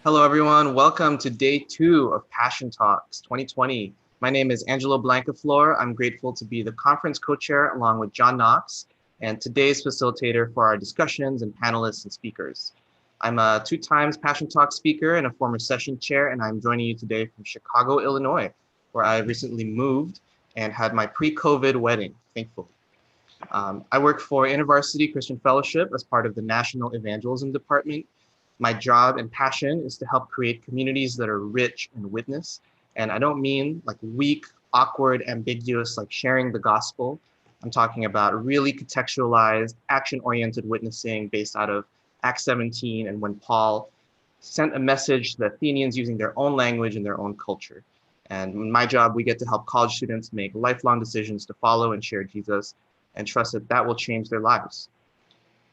Hello, everyone. Welcome to day 2 of Passion Talks 2020. My name is Angelo Blancaflor. I'm grateful to be the conference co-chair along with John Knox and today's facilitator for our discussions and panelists and speakers. I'm a 2 times Passion Talk speaker and a former session chair, and I'm joining you today from Chicago, Illinois, where I recently moved and had my pre-COVID wedding, thankfully. I work for InterVarsity Christian Fellowship as part of the National Evangelism Department. My job and passion is to help create communities that are rich in witness. And I don't mean like weak, awkward, ambiguous, like sharing the gospel. I'm talking about really contextualized, action-oriented witnessing based out of Acts 17 and when Paul sent a message to the Athenians using their own language and their own culture. And in my job, we get to help college students make lifelong decisions to follow and share Jesus and trust that that will change their lives.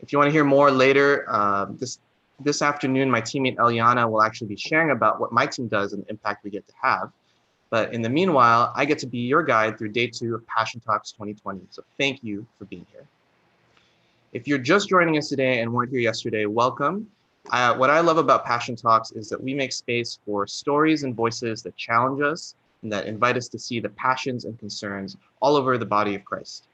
If you want to hear more later, this afternoon, my teammate Eliana will actually be sharing about what my team does and the impact we get to have. But in the meanwhile, I get to be your guide through day 2 of Passion Talks 2020. So thank you for being here. If you're just joining us today and weren't here yesterday, welcome. What I love about Passion Talks is that we make space for stories and voices that challenge us and that invite us to see the passions and concerns all over the body of Christ.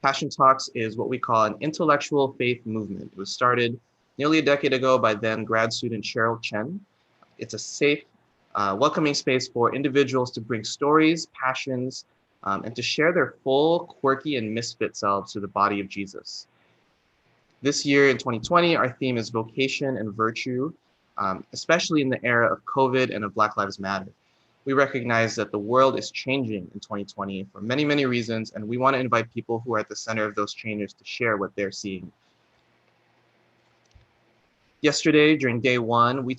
Passion Talks is what we call an intellectual faith movement. It was started nearly a decade ago by then grad student Cheryl Chen. It's a safe, welcoming space for individuals to bring stories, passions, and to share their full, quirky, and misfit selves to the body of Jesus. This year in 2020, our theme is vocation and virtue, especially in the era of COVID and of Black Lives Matter. We recognize that the world is changing in 2020 for many, many reasons, and we want to invite people who are at the center of those changes to share what they're seeing. Yesterday, during day 1, we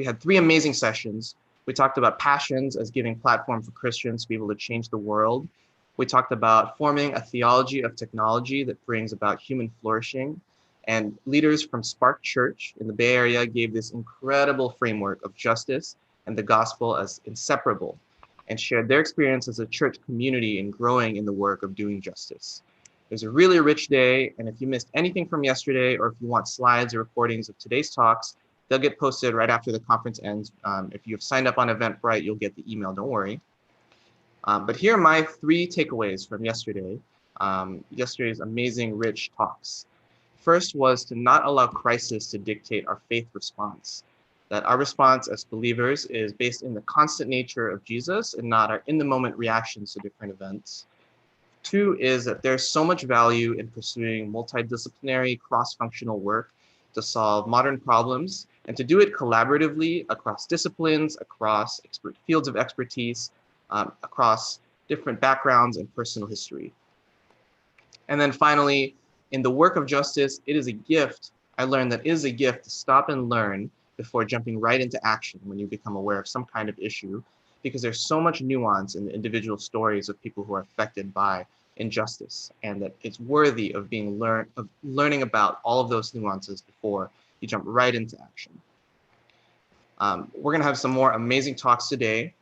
had 3 amazing sessions. We talked about passions as giving platform for Christians to be able to change the world. We talked about forming a theology of technology that brings about human flourishing. And leaders from Spark Church in the Bay Area gave this incredible framework of justice and the gospel as inseparable and shared their experience as a church community in growing in the work of doing justice. It was a really rich day, and if you missed anything from yesterday, or if you want slides or recordings of today's talks, they'll get posted right after the conference ends. If you have signed up on Eventbrite, you'll get the email, don't worry. But here are my 3 takeaways from yesterday's amazing, rich talks. First was to not allow crisis to dictate our faith response, that our response as believers is based in the constant nature of Jesus and not our in-the-moment reactions to different events. 2 is that there's so much value in pursuing multidisciplinary, cross-functional work to solve modern problems and to do it collaboratively across disciplines, across fields of expertise, across different backgrounds and personal history. And then finally, in the work of justice, it is a gift. I learned that it is a gift to stop and learn before jumping right into action when you become aware of some kind of issue, because there's so much nuance in the individual stories of people who are affected by injustice, and that it's worthy of learning about all of those nuances before you jump right into action. We're gonna have some more amazing talks today.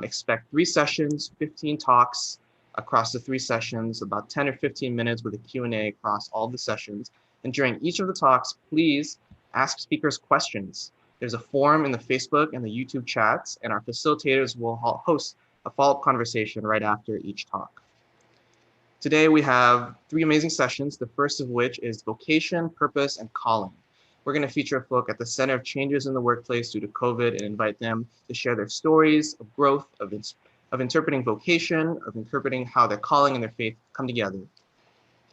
Expect 3 sessions, 15 talks across the 3 sessions, about 10 or 15 minutes with a Q&A across all the sessions. And during each of the talks, please ask speakers questions. There's a forum in the Facebook and the YouTube chats, and our facilitators will host a follow-up conversation right after each talk. Today we have 3 amazing sessions, the first of which is vocation, purpose, and calling. We're going to feature folk at the center of changes in the workplace due to COVID and invite them to share their stories of growth, of interpreting vocation, of interpreting how their calling and their faith come together.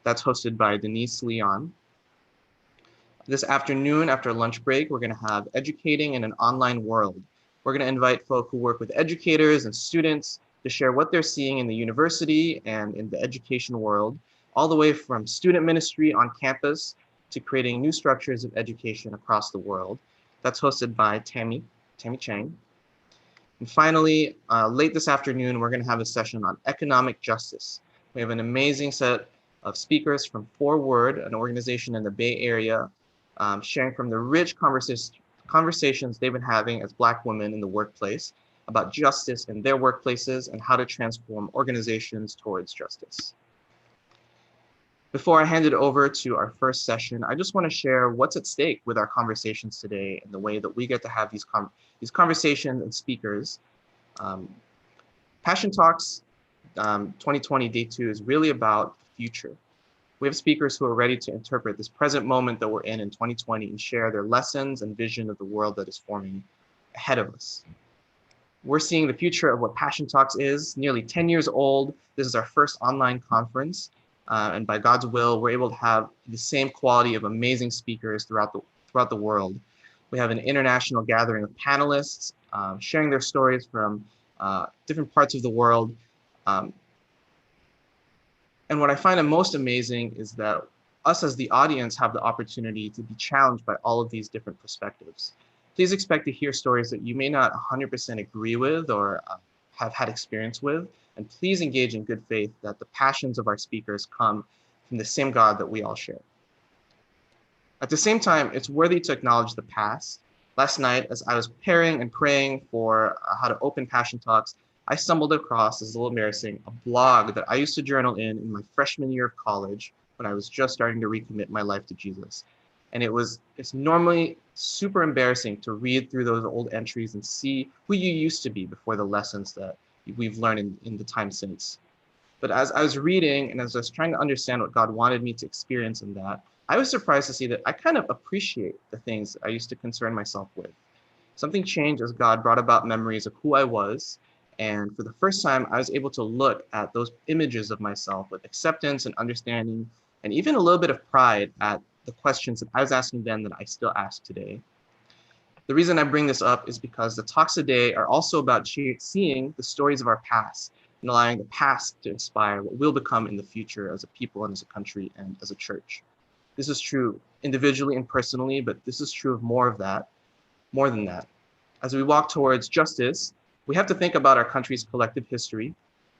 That's hosted by Denise, Leigh. This afternoon, after lunch break, we're going to have Educating in an Online World. We're going to invite folk who work with educators and students to share what they're seeing in the university and in the education world, all the way from student ministry on campus to creating new structures of education across the world. That's hosted by Tammy Chang. And finally, late this afternoon, we're going to have a session on economic justice. We have an amazing set of speakers from Forward, an organization in the Bay Area, sharing from the rich conversations they've been having as Black women in the workplace about justice in their workplaces and how to transform organizations towards justice. Before I hand it over to our first session, I just want to share what's at stake with our conversations today and the way that we get to have these conversations and speakers. Passion Talks 2020 Day 2 is really about the future. We have speakers who are ready to interpret this present moment that we're in 2020 and share their lessons and vision of the world that is forming ahead of us. We're seeing the future of what Passion Talks is, nearly 10 years old. This is our first online conference. And by God's will, we're able to have the same quality of amazing speakers throughout the world. We have an international gathering of panelists sharing their stories from different parts of the world. And what I find the most amazing is that us as the audience have the opportunity to be challenged by all of these different perspectives. Please expect to hear stories that you may not 100% agree with or have had experience with. And please engage in good faith that the passions of our speakers come from the same God that we all share. At the same time, it's worthy to acknowledge the past. Last night, as I was preparing and praying for how to open Passion Talks, I stumbled across, this is a little embarrassing, a blog that I used to journal in my freshman year of college when I was just starting to recommit my life to Jesus. And it's normally super embarrassing to read through those old entries and see who you used to be before the lessons that we've learned in the time since. But as I was reading and as I was trying to understand what God wanted me to experience in that, I was surprised to see that I kind of appreciate the things I used to concern myself with. Something changed as God brought about memories of who I was. And for the first time, I was able to look at those images of myself with acceptance and understanding, and even a little bit of pride at the questions that I was asking then that I still ask today. The reason I bring this up is because the talks today are also about seeing the stories of our past and allowing the past to inspire what we'll become in the future as a people and as a country and as a church. This is true individually and personally, but this is true of more than that. As we walk towards justice, we have to think about our country's collective history,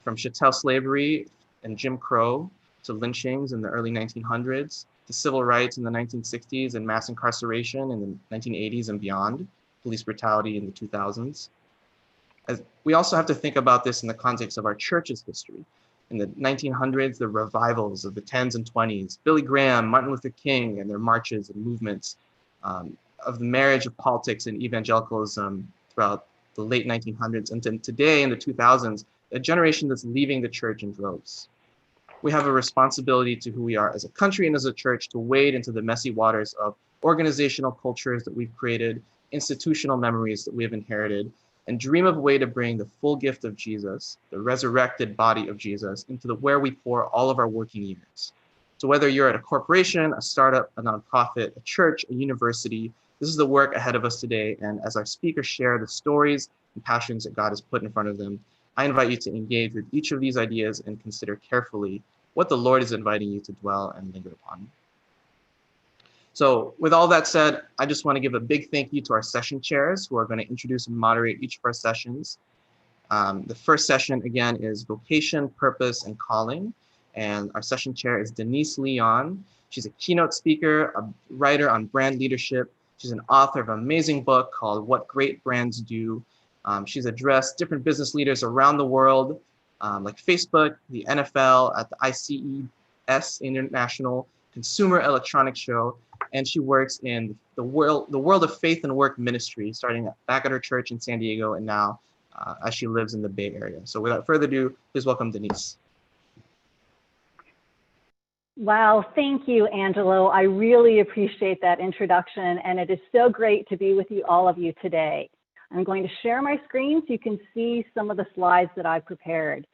from chattel slavery and Jim Crow to lynchings in the early 1900s, to civil rights in the 1960s and mass incarceration in the 1980s and beyond, police brutality in the 2000s. We also have to think about this in the context of our church's history. In the 1900s, the revivals of the 10s and 20s, Billy Graham, Martin Luther King, and their marches and movements, of the marriage of politics and evangelicalism throughout the late 1900s, and then today in the 2000s, a generation that's leaving the church in droves. We have a responsibility to who we are as a country and as a church to wade into the messy waters of organizational cultures that we've created, institutional memories that we have inherited, and dream of a way to bring the full gift of Jesus, the resurrected body of Jesus, into where we pour all of our working years. So whether you're at a corporation, a startup, a nonprofit, a church, a university, this is the work ahead of us today. And as our speakers share the stories and passions that God has put in front of them, I invite you to engage with each of these ideas and consider carefully what the Lord is inviting you to dwell and linger upon. So with all that said, I just want to give a big thank you to our session chairs who are going to introduce and moderate each of our sessions. The first session, again, is Vocation, Purpose, and Calling. And our session chair is Denise Leigh. She's a keynote speaker, a writer on brand leadership. She's an author of an amazing book called What Great Brands Do. She's addressed different business leaders around the world, like Facebook, the NFL, at the ICES International Consumer Electronics Show, and she works in the world of faith and work ministry, starting back at her church in San Diego and now as she lives in the Bay Area. So without further ado, please welcome Denise. Wow, thank you, Angelo. I really appreciate that introduction, and it is so great to be with all of you today. I'm going to share my screen so you can see some of the slides that I've prepared.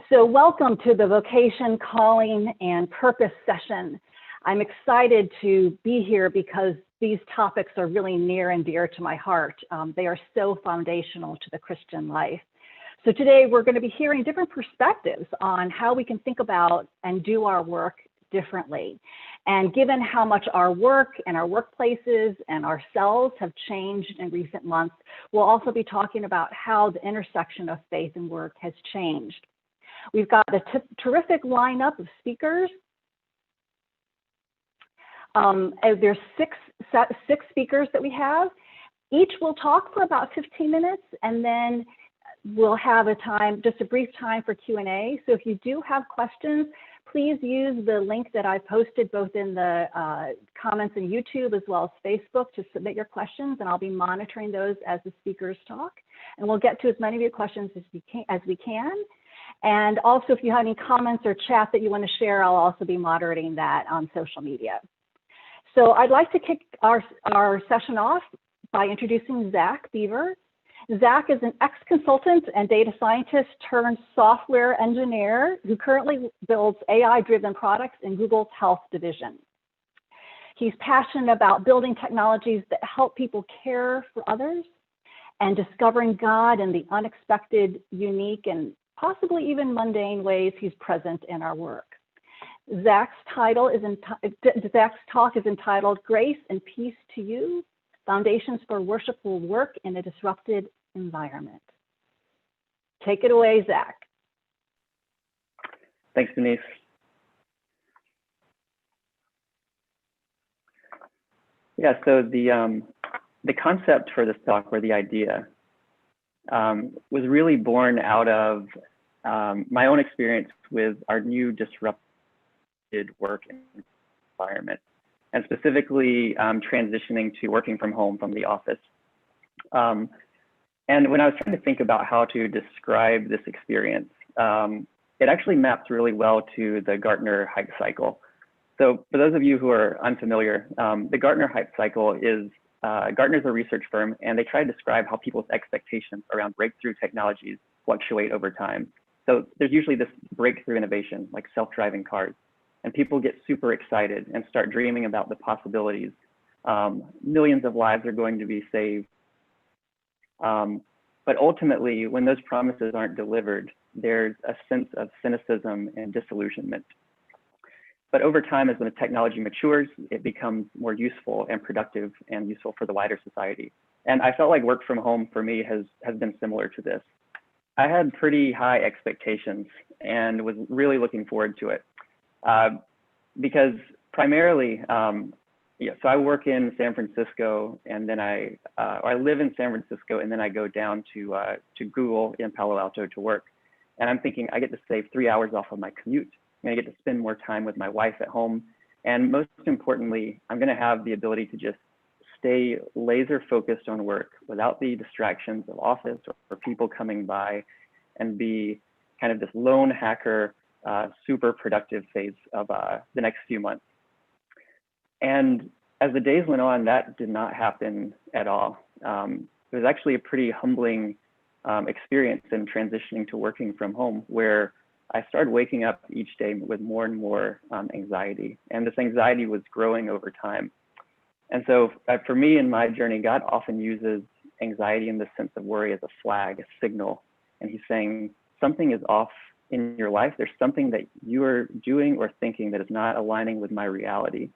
So welcome to the Vocation, Calling, and Purpose session. I'm excited to be here because these topics are really near and dear to my heart. They are so foundational to the Christian life. So today we're going to be hearing different perspectives on how we can think about and do our work differently. And given how much our work and our workplaces and ourselves have changed in recent months, we'll also be talking about how the intersection of faith and work has changed. We've got a terrific lineup of speakers. There's six speakers that we have. Each will talk for about 15 minutes, and then we'll have just a brief time for Q&A. So if you do have questions, please use the link that I posted both in the comments in YouTube as well as Facebook to submit your questions, and I'll be monitoring those as the speakers talk. And we'll get to as many of your questions as we can. And also, if you have any comments or chat that you want to share, I'll also be moderating that on social media. So I'd like to kick our session off by introducing Zach Beaver. Zach is an ex-consultant and data scientist turned software engineer who currently builds AI-driven products in Google's health division. He's passionate about building technologies that help people care for others and discovering God in the unexpected, unique, and possibly even mundane ways he's present in our work. Zach's talk is entitled Grace and Peace to You, Foundations for Worshipful Work in a Disrupted Environment. Take it away, Zach. Thanks, Denise. Yeah, so the concept for this talk, or the idea, was really born out of my own experience with our new disrupted work environment, and specifically transitioning to working from home from the office. And when I was trying to think about how to describe this experience, it actually maps really well to the Gartner hype cycle. So for those of you who are unfamiliar, the Gartner hype cycle is, Gartner's a research firm, and they try to describe how people's expectations around breakthrough technologies fluctuate over time. So there's usually this breakthrough innovation, like self-driving cars, and people get super excited and start dreaming about the possibilities. Millions of lives are going to be saved. But ultimately, when those promises aren't delivered, there's a sense of cynicism and disillusionment. But over time, as the technology matures, it becomes more useful and productive and useful for the wider society. And I felt like work from home for me has been similar to this. I had pretty high expectations and was really looking forward to it. Because primarily, so I work in San Francisco, and then I live in San Francisco, and then I go down to Google in Palo Alto to work. And I'm thinking I get to save 3 hours off of my commute. I'm gonna get to spend more time with my wife at home. And most importantly, I'm gonna have the ability to just stay laser focused on work without the distractions of office or people coming by, and be kind of this lone hacker, super productive phase of the next few months. And as the days went on, that did not happen at all. It was actually a pretty humbling experience in transitioning to working from home, where I started waking up each day with more and more anxiety. And this anxiety was growing over time. And so for me in my journey, God often uses anxiety in the sense of worry as a flag, a signal. And he's saying, something is off in your life. There's something that you are doing or thinking that is not aligning with my reality.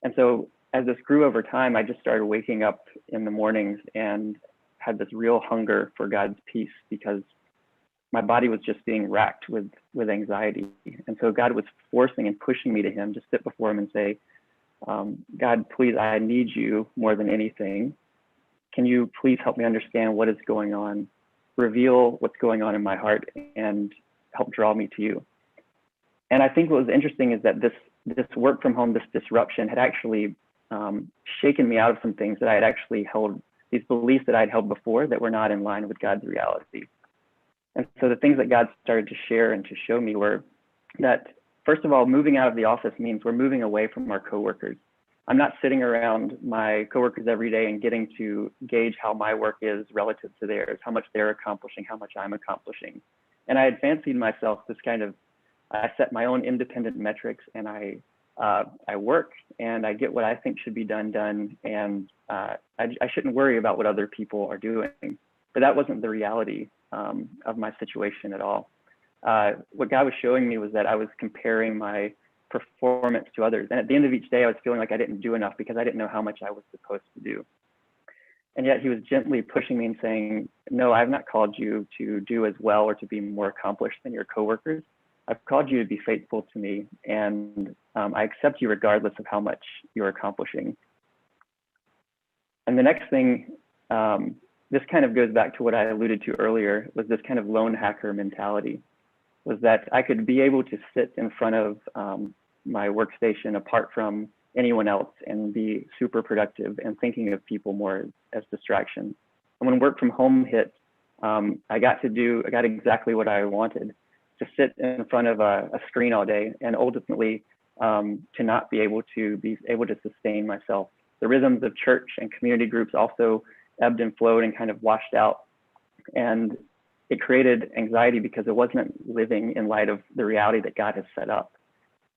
And so as this grew over time, I just started waking up in the mornings and had this real hunger for God's peace, because my body was just being racked with anxiety. And so God was forcing and pushing me to him to sit before him and say, God, please, I need you more than anything. Can you please help me understand what is going on? Reveal what's going on in my heart and help draw me to you. And I think what was interesting is that this work from home, this disruption had actually shaken me out of some things that I had actually held, these beliefs that I'd held before that were not in line with God's reality. And so the things that God started to share and to show me were that, first of all, moving out of the office means we're moving away from our coworkers. I'm not sitting around my coworkers every day and getting to gauge how my work is relative to theirs, how much they're accomplishing, how much I'm accomplishing. And I had fancied myself this kind of, I set my own independent metrics, and I work and I get what I think should be done, and I shouldn't worry about what other people are doing. But that wasn't the reality of my situation at all. What God was showing me was that I was comparing my performance to others. And at the end of each day, I was feeling like I didn't do enough because I didn't know how much I was supposed to do. And yet he was gently pushing me and saying, no, I've not called you to do as well or to be more accomplished than your coworkers. I've called you to be faithful to me, and I accept you regardless of how much you're accomplishing. And the next thing, this kind of goes back to what I alluded to earlier, was this kind of lone hacker mentality, was that I could be able to sit in front of my workstation apart from anyone else and be super productive and thinking of people more as distractions. And when work from home hit, I got exactly what I wanted, to sit in front of a screen all day, and ultimately to not be able to sustain myself. The rhythms of church and community groups also ebbed and flowed and kind of washed out. And it created anxiety because it wasn't living in light of the reality that God has set up.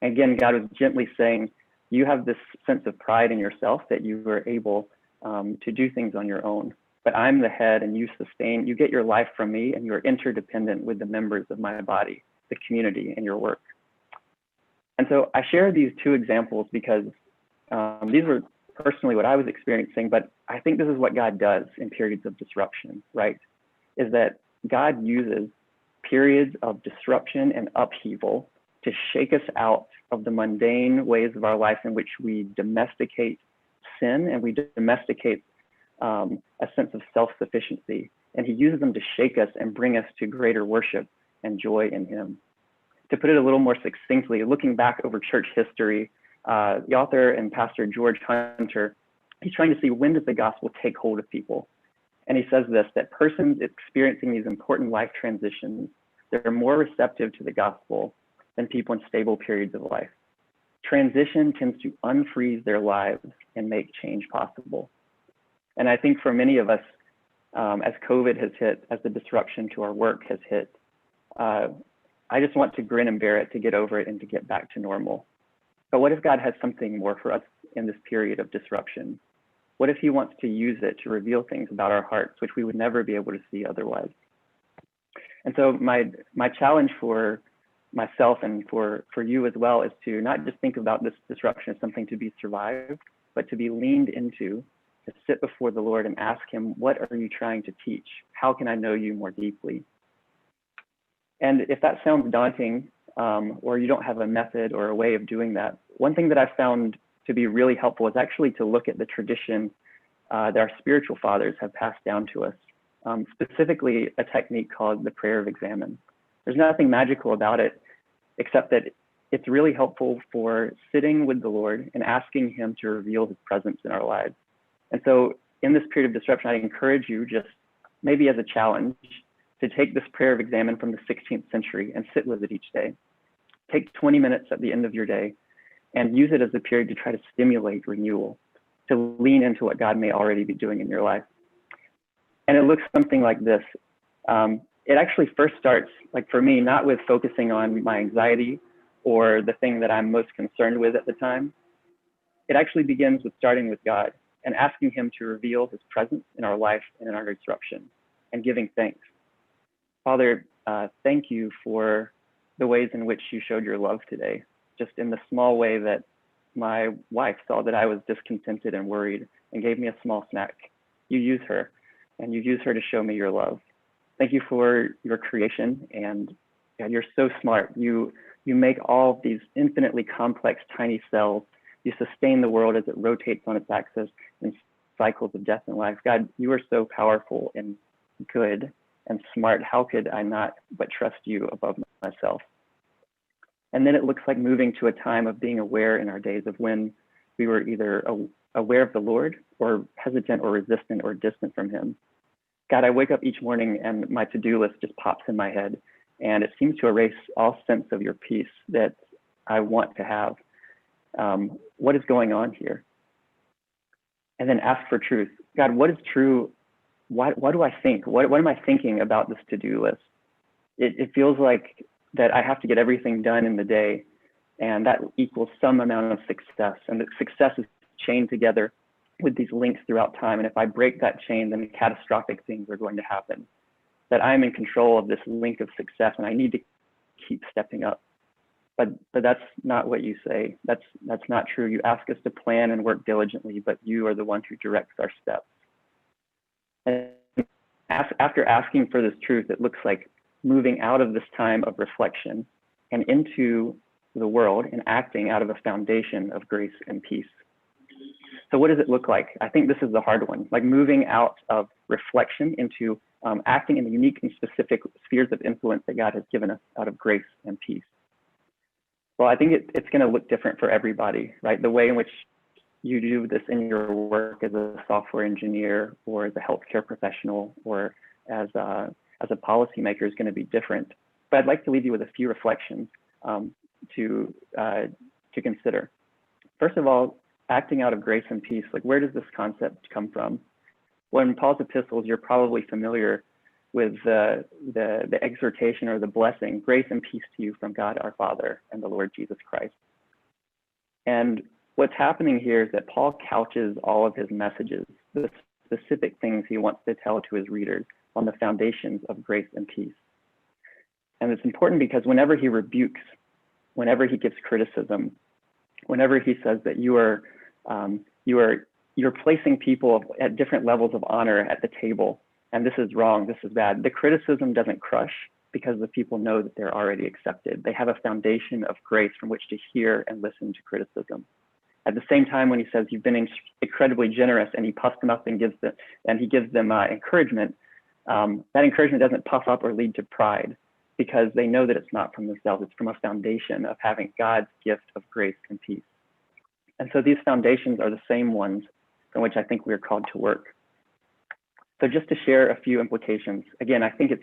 And again, God was gently saying, you have this sense of pride in yourself that you are able to do things on your own. But I'm the head, and you get your life from me, and you're interdependent with the members of my body, the community, and your work. And so I share these two examples because these were personally what I was experiencing, but I think this is what God does in periods of disruption, right? Is that God uses periods of disruption and upheaval to shake us out of the mundane ways of our life in which we domesticate sin and we domesticate a sense of self-sufficiency. And he uses them to shake us and bring us to greater worship and joy in him. To put it a little more succinctly, looking back over church history, the author and pastor George Hunter, he's trying to see, when does the gospel take hold of people? And he says this, that persons experiencing these important life transitions, they're more receptive to the gospel than people in stable periods of life. Transition tends to unfreeze their lives and make change possible. And I think for many of us, as COVID has hit, as the disruption to our work has hit, I just want to grin and bear it, to get over it and to get back to normal. But what if God has something more for us in this period of disruption? What if he wants to use it to reveal things about our hearts, which we would never be able to see otherwise? And so my challenge for myself and for you as well is to not just think about this disruption as something to be survived, but to be leaned into, to sit before the Lord and ask him, what are you trying to teach? How can I know you more deeply? And if that sounds daunting, or you don't have a method or a way of doing that, one thing that I found to be really helpful is actually to look at the tradition that our spiritual fathers have passed down to us, specifically a technique called the prayer of Examen. There's nothing magical about it, except that it's really helpful for sitting with the Lord and asking him to reveal his presence in our lives. And so in this period of disruption, I encourage you, just maybe as a challenge, to take this prayer of Examen from the 16th century and sit with it each day. Take 20 minutes at the end of your day and use it as a period to try to stimulate renewal, to lean into what God may already be doing in your life. And it looks something like this. It actually first starts, like for me, not with focusing on my anxiety or the thing that I'm most concerned with at the time. It actually begins with starting with God and asking him to reveal his presence in our life and in our disruption, and giving thanks. Father, thank you for the ways in which you showed your love today, just in the small way that my wife saw that I was discontented and worried and gave me a small snack. You use her, and you use her to show me your love. Thank you for your creation, and God, you're so smart. You make all of these infinitely complex tiny cells. You sustain the world as it rotates on its axis in cycles of death and life. God, you are so powerful and good and smart. How could I not but trust you above myself? And then it looks like moving to a time of being aware in our days of when we were either aware of the Lord or hesitant or resistant or distant from him. God, I wake up each morning and my to-do list just pops in my head, and it seems to erase all sense of your peace that I want to have. What is going on here? And then ask for truth. God, what is true? What do I think? What am I thinking about this to-do list? It feels like that I have to get everything done in the day, and that equals some amount of success. And that success is chained together with these links throughout time. And if I break that chain, then catastrophic things are going to happen. That I'm in control of this link of success, and I need to keep stepping up. But that's not what you say. That's not true. You ask us to plan and work diligently, but you are the one who directs our steps. And after asking for this truth, it looks like moving out of this time of reflection and into the world and acting out of a foundation of grace and peace. So what does it look like? I think this is the hard one, like moving out of reflection into acting in the unique and specific spheres of influence that God has given us out of grace and peace. Well, I think it's going to look different for everybody, right? The way in which you do this in your work as a software engineer or as a healthcare professional or as a policymaker is going to be different. But I'd like to leave you with a few reflections to consider. First of all, acting out of grace and peace, like where does this concept come from? Well, in Paul's epistles, you're probably familiar with the exhortation or the blessing, grace and peace to you from God our Father and the Lord Jesus Christ. And what's happening here is that Paul couches all of his messages, the specific things he wants to tell to his readers, on the foundations of grace and peace. And it's important because whenever he rebukes, whenever he gives criticism, whenever he says that you're placing people at different levels of honor at the table, and this is wrong, this is bad, the criticism doesn't crush because the people know that they're already accepted. They have a foundation of grace from which to hear and listen to criticism. At the same time, when he says you've been incredibly generous, and he puffs them up and gives them encouragement, that encouragement doesn't puff up or lead to pride because they know that it's not from themselves, it's from a foundation of having God's gift of grace and peace. And so these foundations are the same ones from which I think we're called to work. So just to share a few implications, again, I think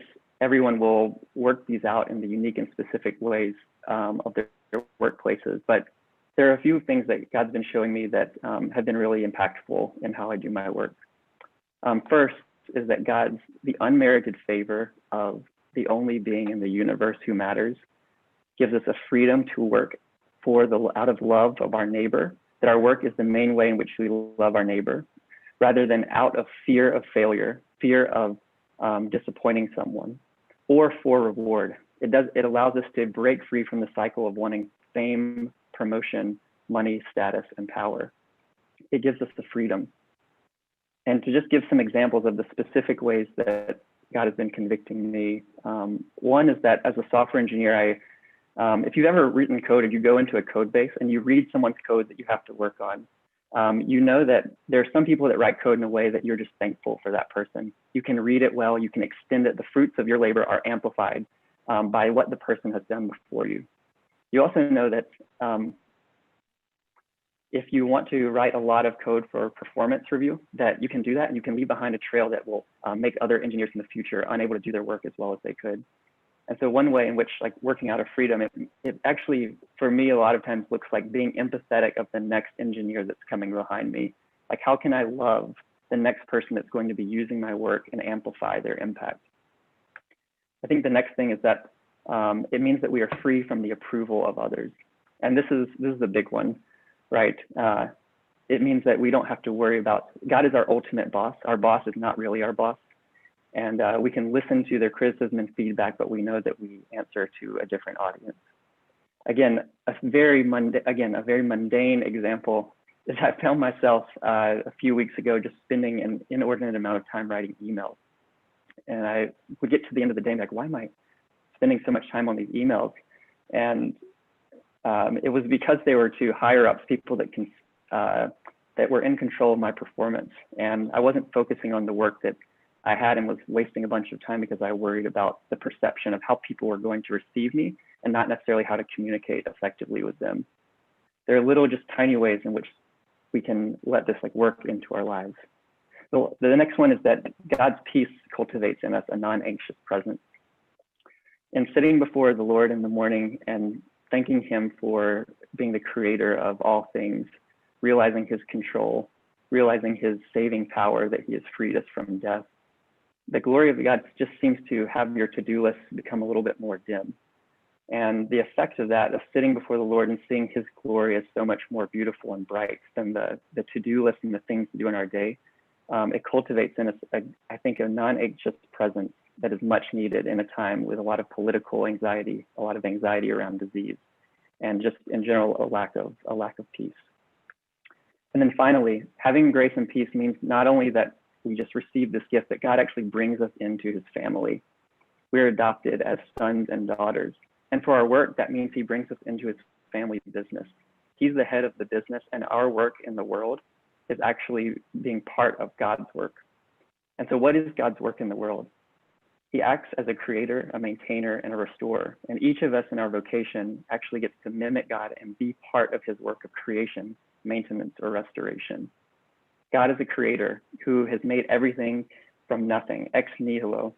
everyone will work these out in the unique and specific ways of their workplaces, but there are a few things that God's been showing me that have been really impactful in how I do my work. First is that the unmerited favor of the only being in the universe who matters gives us a freedom to work out of love of our neighbor, that our work is the main way in which we love our neighbor, rather than out of fear of failure, fear of disappointing someone, or for reward. It allows us to break free from the cycle of wanting fame, promotion, money, status, and power. It gives us the freedom. And to just give some examples of the specific ways that God has been convicting me, one is that as a software engineer, if you've ever written code and you go into a code base and you read someone's code that you have to work on, you know that there are some people that write code in a way that you're just thankful for that person. You can read it well, you can extend it. The fruits of your labor are amplified by what the person has done before you. You also know that if you want to write a lot of code for performance review, that you can do that and you can leave behind a trail that will make other engineers in the future unable to do their work as well as they could. And so one way in which, like, working out of freedom, it actually, for me, a lot of times looks like being empathetic of the next engineer that's coming behind me. Like, how can I love the next person that's going to be using my work and amplify their impact? I think the next thing is that it means that we are free from the approval of others. And this is the big one, right? It means that we don't have to worry about, God is our ultimate boss. Our boss is not really our boss. And we can listen to their criticism and feedback, but we know that we answer to a different audience. Again, a very mundane example is I found myself a few weeks ago just spending an inordinate amount of time writing emails. And I would get to the end of the day and be like, why am I spending so much time on these emails? And it was because they were to higher ups, people that were in control of my performance. And I wasn't focusing on the work that I had and was wasting a bunch of time because I worried about the perception of how people were going to receive me and not necessarily how to communicate effectively with them. There are little, just tiny ways in which we can let this work into our lives. So the next one is that God's peace cultivates in us a non-anxious presence. In sitting before the Lord in the morning and thanking him for being the creator of all things, realizing his control, realizing his saving power, that he has freed us from death, the glory of God just seems to have your to-do list become a little bit more dim. And the effect of that, of sitting before the Lord and seeing his glory, is so much more beautiful and bright than the to-do list and the things to do in our day. It cultivates in us, I think, a non-anxious presence that is much needed in a time with a lot of political anxiety, a lot of anxiety around disease. and just in general, a lack of peace. And then finally, having grace and peace means not only that we just receive this gift, but God actually brings us into his family. We're adopted as sons and daughters. And for our work, that means he brings us into his family business. He's the head of the business, and our work in the world is actually being part of God's work. And so what is God's work in the world? He acts as a creator, a maintainer, and a restorer. And each of us in our vocation actually gets to mimic God and be part of his work of creation, maintenance, or restoration. God is a creator who has made everything from nothing, ex nihilo.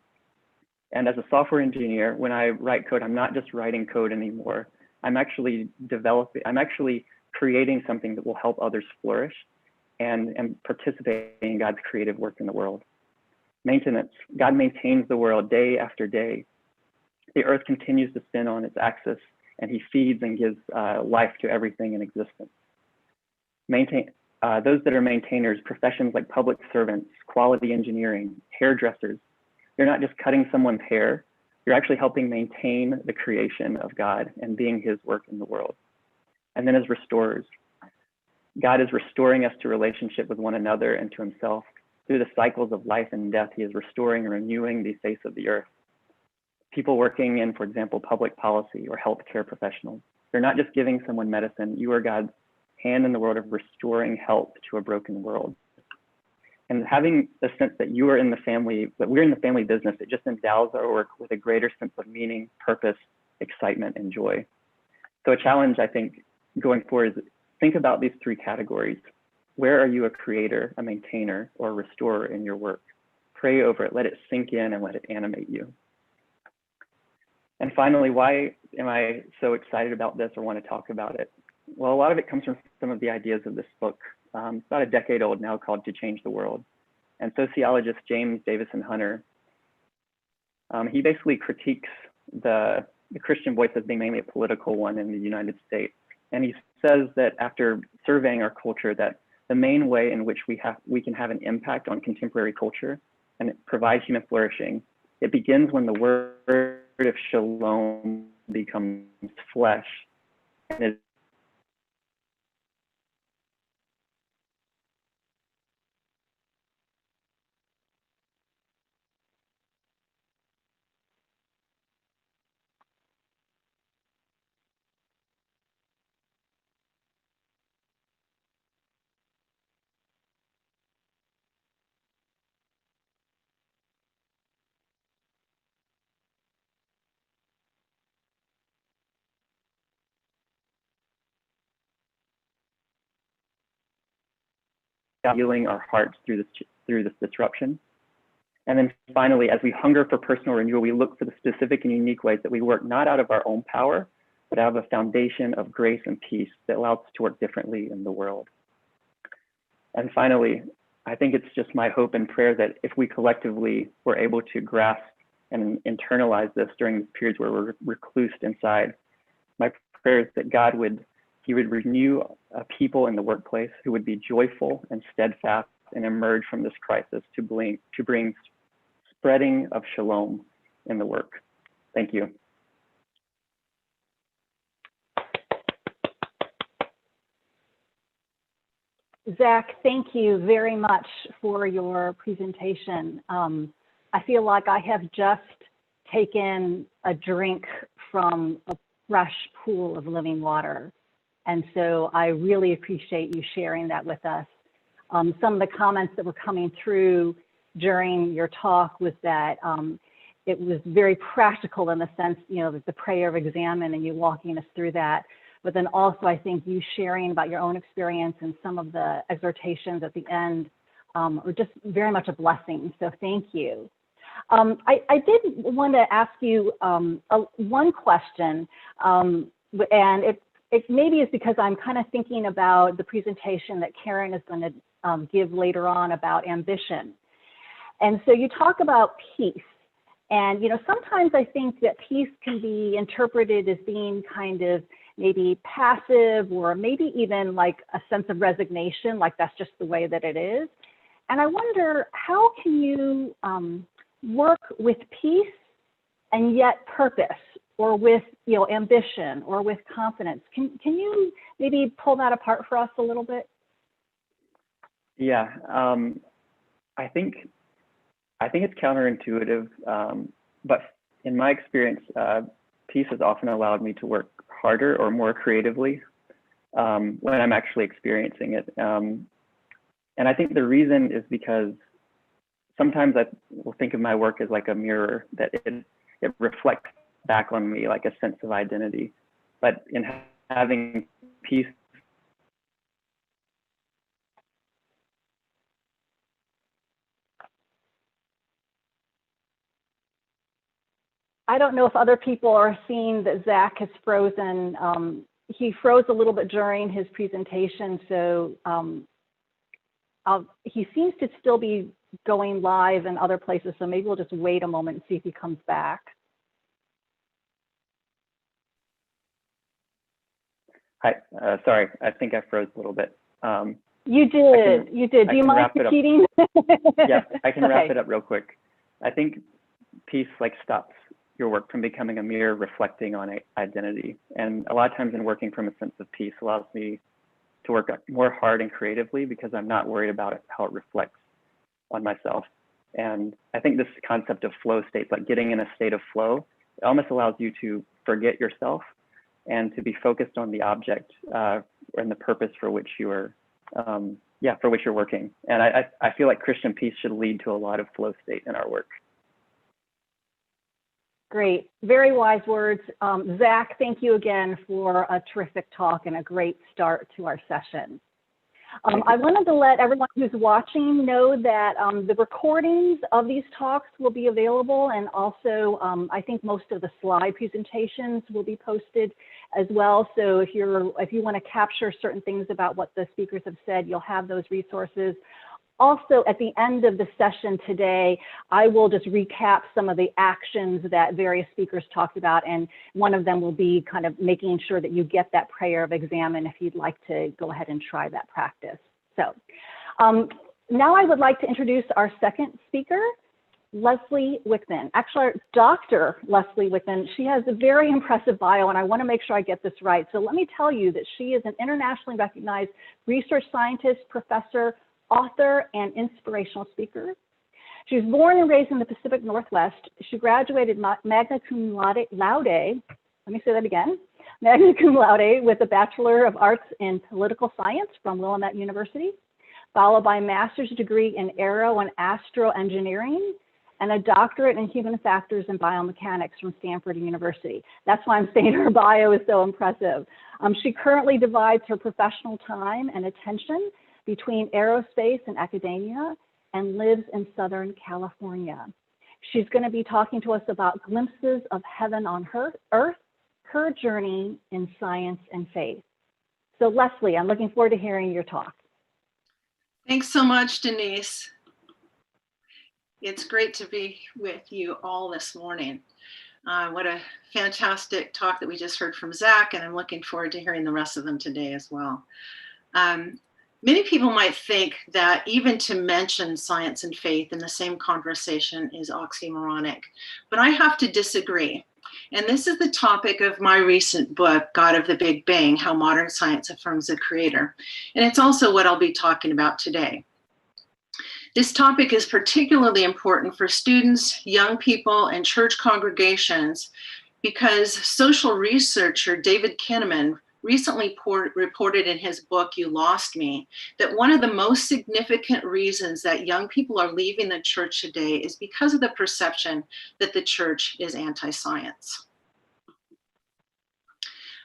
And as a software engineer, when I write code, I'm not just writing code anymore. I'm actually creating something that will help others flourish and participate in God's creative work in the world. Maintenance. God maintains the world day after day. The earth continues to spin on its axis, and he feeds and gives life to everything in existence. Those that are maintainers, professions like public servants, quality engineering, hairdressers, you're not just cutting someone's hair, you're actually helping maintain the creation of God and being his work in the world. And then as restorers, God is restoring us to relationship with one another and to himself. Through the cycles of life and death, he is restoring and renewing the face of the earth. People working in, for example, public policy or healthcare professionals, you're not just giving someone medicine, you are God's hand in the world of restoring health to a broken world. And having the sense that you are in the family, that we're in the family business, it just endows our work with a greater sense of meaning, purpose, excitement, and joy. So a challenge, I think, going forward is think about these three categories. Where are you a creator, a maintainer, or a restorer in your work? Pray over it, let it sink in, and let it animate you. And finally, why am I so excited about this or want to talk about it? Well, a lot of it comes from some of the ideas of this book. It's about a decade old now, called To Change the World. And sociologist James Davison Hunter, he basically critiques the Christian voice as being mainly a political one in the United States. And he says that after surveying our culture, that the main way in which we can have an impact on contemporary culture and provide human flourishing, it begins when the word of shalom becomes flesh. And it healing our hearts through this disruption. And then finally, as we hunger for personal renewal, we look for the specific and unique ways that we work not out of our own power, but out of a foundation of grace and peace that allows us to work differently in the world. And finally, I think it's just my hope and prayer that if we collectively were able to grasp and internalize this during periods where we're reclused inside, my prayer is that God would renew a people in the workplace who would be joyful and steadfast and emerge from this crisis to bring spreading of shalom in the work. Thank you. Zach, thank you very much for your presentation. I feel like I have just taken a drink from a fresh pool of living water. And so I really appreciate you sharing that with us. Some of the comments that were coming through during your talk was that it was very practical in the sense, the prayer of Examen and you walking us through that. But then also, I think you sharing about your own experience and some of the exhortations at the end were just very much a blessing. So thank you. I did want to ask you one question, and it maybe is because I'm kind of thinking about the presentation that Karen is going to give later on about ambition. And so you talk about peace. And, sometimes I think that peace can be interpreted as being kind of maybe passive or maybe even like a sense of resignation, like that's just the way that it is. And I wonder, how can you work with peace and yet purpose? or with, ambition, or with confidence? Can you maybe pull that apart for us a little bit? Yeah, I think it's counterintuitive, but in my experience, peace has often allowed me to work harder or more creatively when I'm actually experiencing it. And I think the reason is because sometimes I will think of my work as like a mirror, that it reflects back on me like a sense of identity. But in having peace, I don't know if other people are seeing that Zach has frozen. He froze a little bit during his presentation, so he seems to still be going live in other places, so maybe we'll just wait a moment and see if he comes back. Hi, sorry, I think I froze a little bit. You did. Do you mind repeating? Yeah, I can wrap Okay. it up real quick. I think peace stops your work from becoming a mirror reflecting on identity. And a lot of times in working from a sense of peace allows me to work more hard and creatively because I'm not worried about how it reflects on myself. And I think this concept of flow states, like getting in a state of flow, it almost allows you to forget yourself and to be focused on the object and the purpose for which you are, for which you're working. And I feel like Christian peace should lead to a lot of flow state in our work. Great, very wise words. Zach, thank you again for a terrific talk and a great start to our session. I wanted to let everyone who's watching know that the recordings of these talks will be available, and also I think most of the slide presentations will be posted as well. So if you want to capture certain things about what the speakers have said, you'll have those resources. Also, at the end of the session today, I will just recap some of the actions that various speakers talked about, and one of them will be kind of making sure that you get that prayer of Examen if you'd like to go ahead and try that practice. So now I would like to introduce our second speaker, Leigh Wickman. Actually, Dr. Leigh Wickman. She has a very impressive bio, and I want to make sure I get this right. So let me tell you that she is an internationally recognized research scientist, professor, author, and inspirational speaker. She was born and raised in the Pacific Northwest. She graduated magna cum laude, let me say that again, magna cum laude with a Bachelor of Arts in Political Science from Willamette University, followed by a master's degree in aero and astro engineering, and a doctorate in human factors and biomechanics from Stanford University. That's why I'm saying her bio is so impressive. She currently divides her professional time and attention between aerospace and academia, and lives in Southern California. She's going to be talking to us about glimpses of heaven on earth, her journey in science and faith. So Leigh, I'm looking forward to hearing your talk. Thanks so much, Denise. It's great to be with you all this morning. What a fantastic talk that we just heard from Zach, and I'm looking forward to hearing the rest of them today as well. Many people might think that even to mention science and faith in the same conversation is oxymoronic, but I have to disagree. And this is the topic of my recent book, God of the Big Bang, How Modern Science Affirms the Creator. And it's also what I'll be talking about today. This topic is particularly important for students, young people, and church congregations because social researcher David Kinnaman recently reported in his book, You Lost Me, that one of the most significant reasons that young people are leaving the church today is because of the perception that the church is anti-science.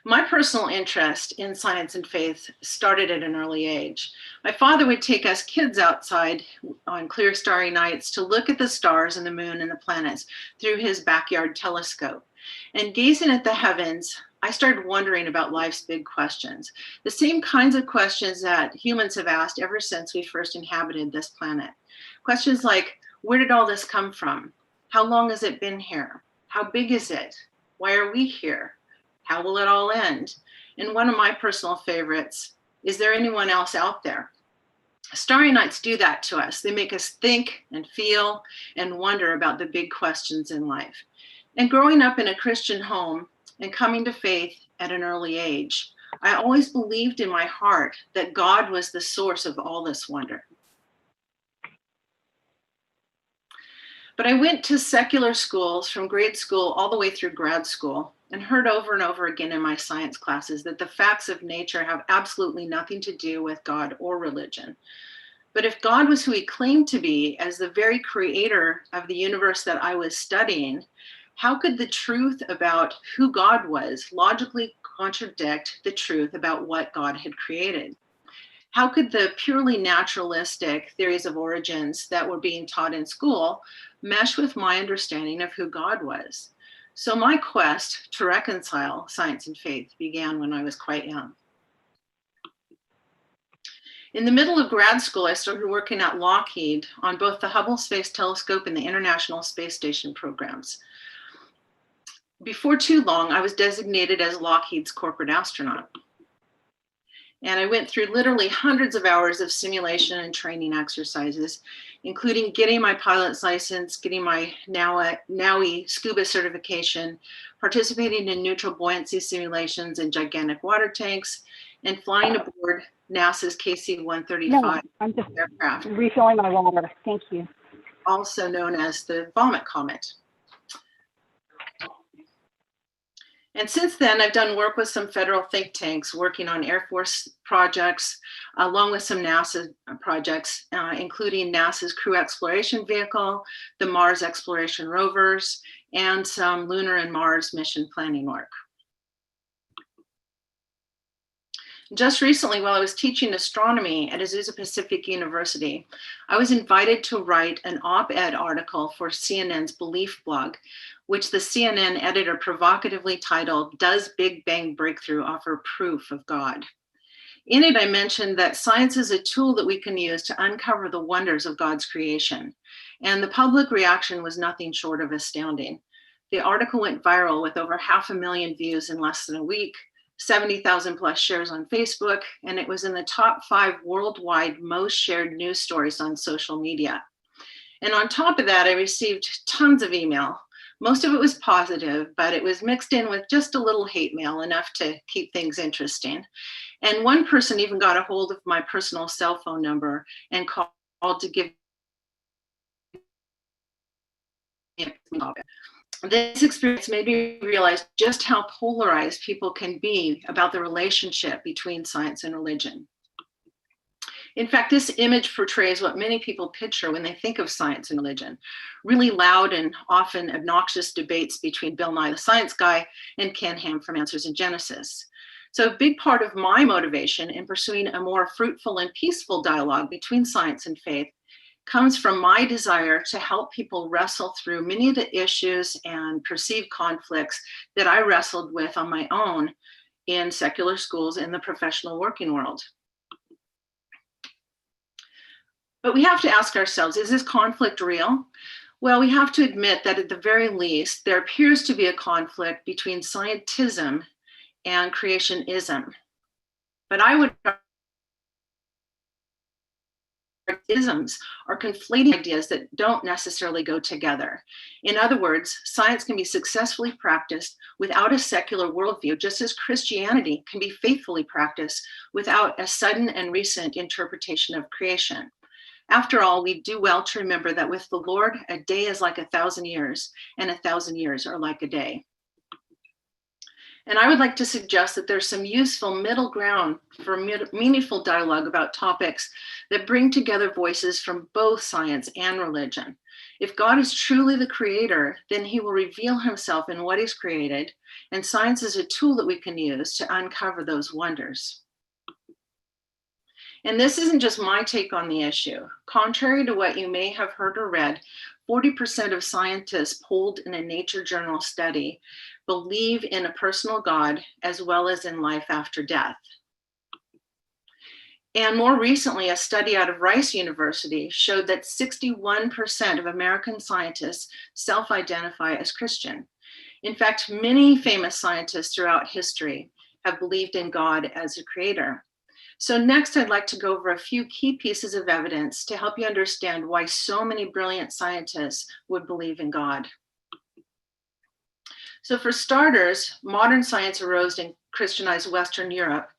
My personal interest in science and faith started at an early age. My father would take us kids outside on clear starry nights to look at the stars and the moon and the planets through his backyard telescope. And gazing at the heavens, I started wondering about life's big questions, the same kinds of questions that humans have asked ever since we first inhabited this planet. Questions like, where did all this come from? How long has it been here? How big is it? Why are we here? How will it all end? And one of my personal favorites, is there anyone else out there? Starry nights do that to us. They make us think and feel and wonder about the big questions in life. And growing up in a Christian home and coming to faith at an early age, I always believed in my heart that God was the source of all this wonder. But I went to secular schools from grade school all the way through grad school and heard over and over again in my science classes that the facts of nature have absolutely nothing to do with God or religion. But if God was who he claimed to be as the very creator of the universe that I was studying, how could the truth about who God was logically contradict the truth about what God had created? How could the purely naturalistic theories of origins that were being taught in school mesh with my understanding of who God was? So my quest to reconcile science and faith began when I was quite young. In the middle of grad school, I started working at Lockheed on both the Hubble Space Telescope and the International Space Station programs. Before too long, I was designated as Lockheed's corporate astronaut. And I went through literally hundreds of hours of simulation and training exercises, including getting my pilot's license, getting my NAUI scuba certification, participating in neutral buoyancy simulations in gigantic water tanks, and flying aboard NASA's KC-135 No, I'm just aircraft, refilling my water. Thank you. also known as the Vomit Comet. And since then, I've done work with some federal think tanks working on Air Force projects, along with some NASA projects, including NASA's Crew Exploration Vehicle, the Mars Exploration Rovers, and some lunar and Mars mission planning work. Just recently, while I was teaching astronomy at Azusa Pacific University, I was invited to write an op-ed article for CNN's Belief blog, which the CNN editor provocatively titled, "Does Big Bang Breakthrough Offer Proof of God?" In it, I mentioned that science is a tool that we can use to uncover the wonders of God's creation. And the public reaction was nothing short of astounding. The article went viral with over 500,000 views in less than a week, 70,000 plus shares on Facebook, and it was in the top 5 worldwide most shared news stories on social media. And on top of that, I received tons of email. Most of it was positive, but it was mixed in with just a little hate mail, enough to keep things interesting. And one person even got a hold of my personal cell phone number and called to give me a topic. This experience made me realize just how polarized people can be about the relationship between science and religion. In fact, this image portrays what many people picture when they think of science and religion: really loud and often obnoxious debates between Bill Nye the Science Guy and Ken Ham from Answers in Genesis. So a big part of my motivation in pursuing a more fruitful and peaceful dialogue between science and faith comes from my desire to help people wrestle through many of the issues and perceived conflicts that I wrestled with on my own in secular schools in the professional working world. But we have to ask ourselves, is this conflict real? Well, we have to admit that at the very least, there appears to be a conflict between scientism and creationism. But I would isms are conflating ideas that don't necessarily go together. In other words, science can be successfully practiced without a secular worldview, just as Christianity can be faithfully practiced without a sudden and recent interpretation of creation. After all, we do well to remember that with the Lord, a day is like 1,000 years, and 1,000 years are like a day. And I would like to suggest that there's some useful middle ground for meaningful dialogue about topics that bring together voices from both science and religion. If God is truly the creator, then he will reveal himself in what he's created, and science is a tool that we can use to uncover those wonders. And this isn't just my take on the issue. Contrary to what you may have heard or read, 40% of scientists polled in a Nature Journal study believe in a personal God as well as in life after death. And more recently, a study out of Rice University showed that 61% of American scientists self-identify as Christian. In fact, many famous scientists throughout history have believed in God as a creator. So next, I'd like to go over a few key pieces of evidence to help you understand why so many brilliant scientists would believe in God. So for starters, modern science arose in Christianized Western Europe.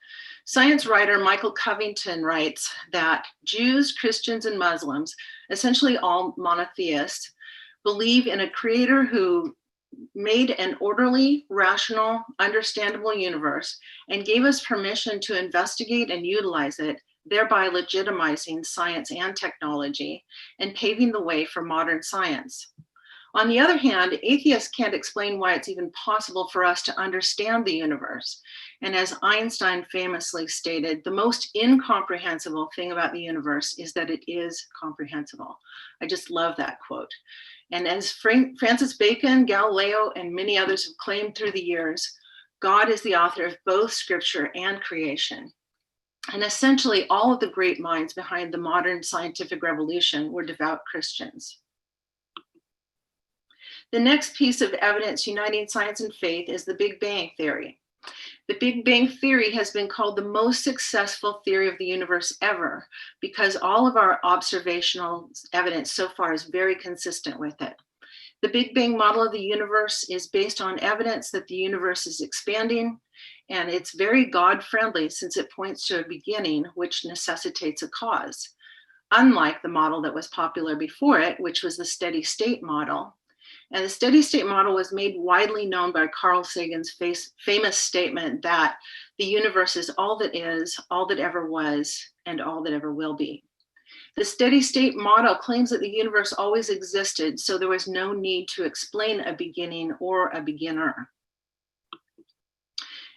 Science writer Michael Covington writes that Jews, Christians, and Muslims, essentially all monotheists, believe in a creator who made an orderly, rational, understandable universe and gave us permission to investigate and utilize it, thereby legitimizing science and technology and paving the way for modern science. On the other hand, atheists can't explain why it's even possible for us to understand the universe. And as Einstein famously stated, the most incomprehensible thing about the universe is that it is comprehensible. I just love that quote. And as Francis Bacon, Galileo, and many others have claimed through the years, God is the author of both scripture and creation. And essentially all of the great minds behind the modern scientific revolution were devout Christians. The next piece of evidence uniting science and faith is the Big Bang theory. The Big Bang theory has been called the most successful theory of the universe ever because all of our observational evidence so far is very consistent with it. The Big Bang model of the universe is based on evidence that the universe is expanding, and it's very God-friendly since it points to a beginning which necessitates a cause, unlike the model that was popular before it, which was the steady state model. And the steady state model was made widely known by Carl Sagan's famous statement that the universe is all that is, all that ever was, and all that ever will be. The steady state model claims that the universe always existed, so there was no need to explain a beginning or a beginner.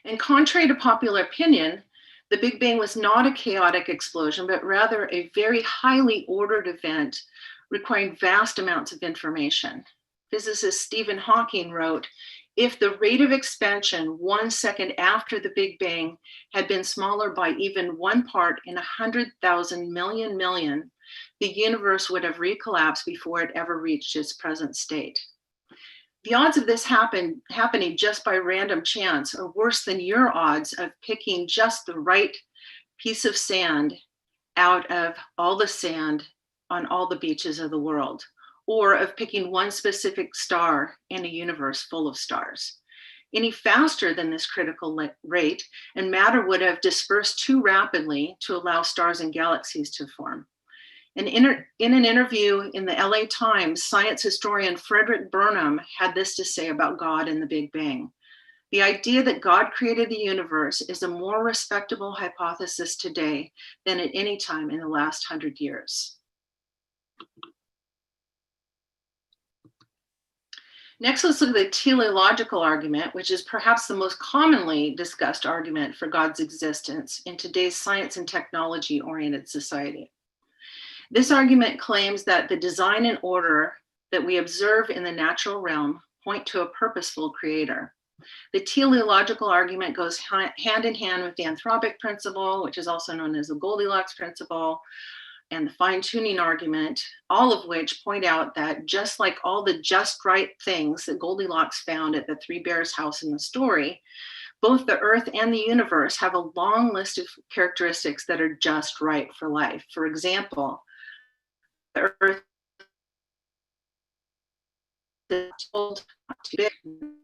And contrary to popular opinion, the Big Bang was not a chaotic explosion, but rather a very highly ordered event requiring vast amounts of information. Physicist Stephen Hawking wrote, "If the rate of expansion 1 second after the Big Bang had been smaller by even 1 part in 100,000 million, the universe would have recollapsed before it ever reached its present state." The odds of this happening just by random chance are worse than your odds of picking just the right piece of sand out of all the sand on all the beaches of the world, or of picking one specific star in a universe full of stars. Any faster than this critical rate, and matter would have dispersed too rapidly to allow stars and galaxies to form. And in an interview in the LA Times, science historian Frederick Burnham had this to say about God and the Big Bang. "The idea that God created the universe is a more respectable hypothesis today than at any time in the last 100 years. Next, let's look at the teleological argument, which is perhaps the most commonly discussed argument for God's existence in today's science and technology-oriented society. This argument claims that the design and order that we observe in the natural realm point to a purposeful creator. The teleological argument goes hand in hand with the Anthropic principle, which is also known as the Goldilocks principle, and the fine-tuning argument, all of which point out that just like all the just right things that Goldilocks found at the Three Bears house in the story, both the earth and the universe have a long list of characteristics that are just right for life. For example, the earth is not too big,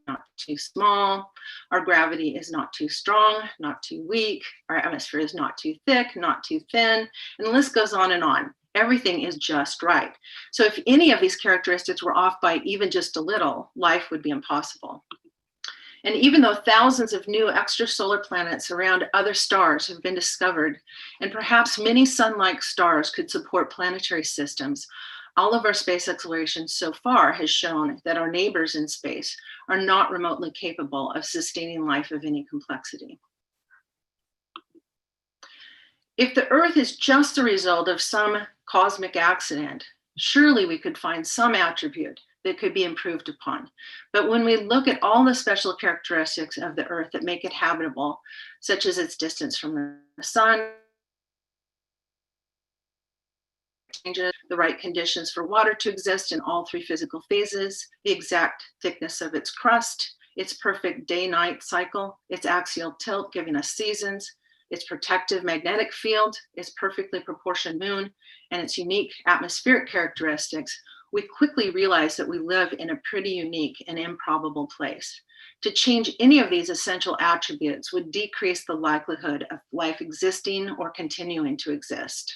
not too small. Our gravity is not too strong, not too weak. Our atmosphere is not too thick, not too thin. And the list goes on and on. Everything is just right. So if any of these characteristics were off by even just a little, life would be impossible. And even though thousands of new extrasolar planets around other stars have been discovered, and perhaps many sun-like stars could support planetary systems, all of our space exploration so far has shown that our neighbors in space are not remotely capable of sustaining life of any complexity. If the Earth is just the result of some cosmic accident, surely we could find some attribute that could be improved upon. But when we look at all the special characteristics of the Earth that make it habitable, such as its distance from the sun, the right conditions for water to exist in all three physical phases, the exact thickness of its crust, its perfect day-night cycle, its axial tilt giving us seasons, its protective magnetic field, its perfectly proportioned moon, and its unique atmospheric characteristics, we quickly realize that we live in a pretty unique and improbable place. To change any of these essential attributes would decrease the likelihood of life existing or continuing to exist.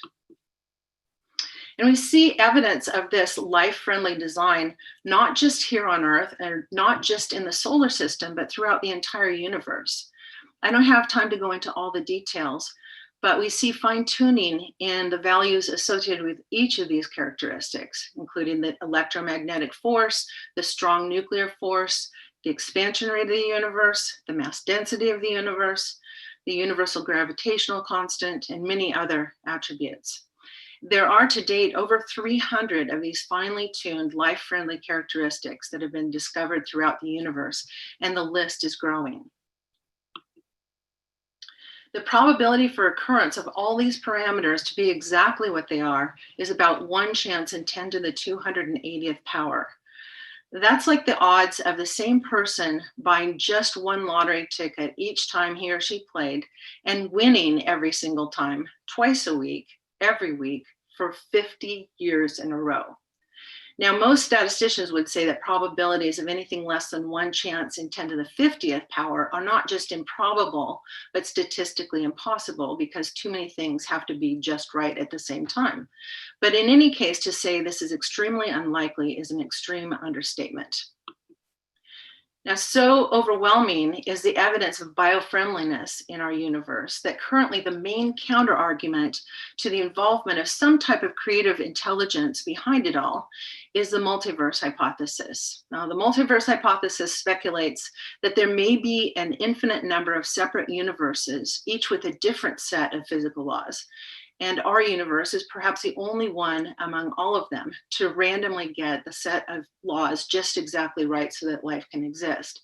And we see evidence of this life-friendly design, not just here on Earth and not just in the solar system, but throughout the entire universe. I don't have time to go into all the details, but we see fine-tuning in the values associated with each of these characteristics, including the electromagnetic force, the strong nuclear force, the expansion rate of the universe, the mass density of the universe, the universal gravitational constant, and many other attributes. There are to date over 300 of these finely tuned life-friendly characteristics that have been discovered throughout the universe, and the list is growing. The probability for occurrence of all these parameters to be exactly what they are is about 1 chance in 10 to the 280th power. That's like the odds of the same person buying just one lottery ticket each time he or she played and winning every single time, twice a week, every week, for 50 years in a row. Now, most statisticians would say that probabilities of anything less than 1 chance in 10 to the 50th power are not just improbable, but statistically impossible because too many things have to be just right at the same time. But in any case, to say this is extremely unlikely is an extreme understatement. Now, so overwhelming is the evidence of biofriendliness in our universe that currently the main counter-argument to the involvement of some type of creative intelligence behind it all is the multiverse hypothesis. Now, the multiverse hypothesis speculates that there may be an infinite number of separate universes, each with a different set of physical laws. And our universe is perhaps the only one among all of them to randomly get the set of laws just exactly right so that life can exist.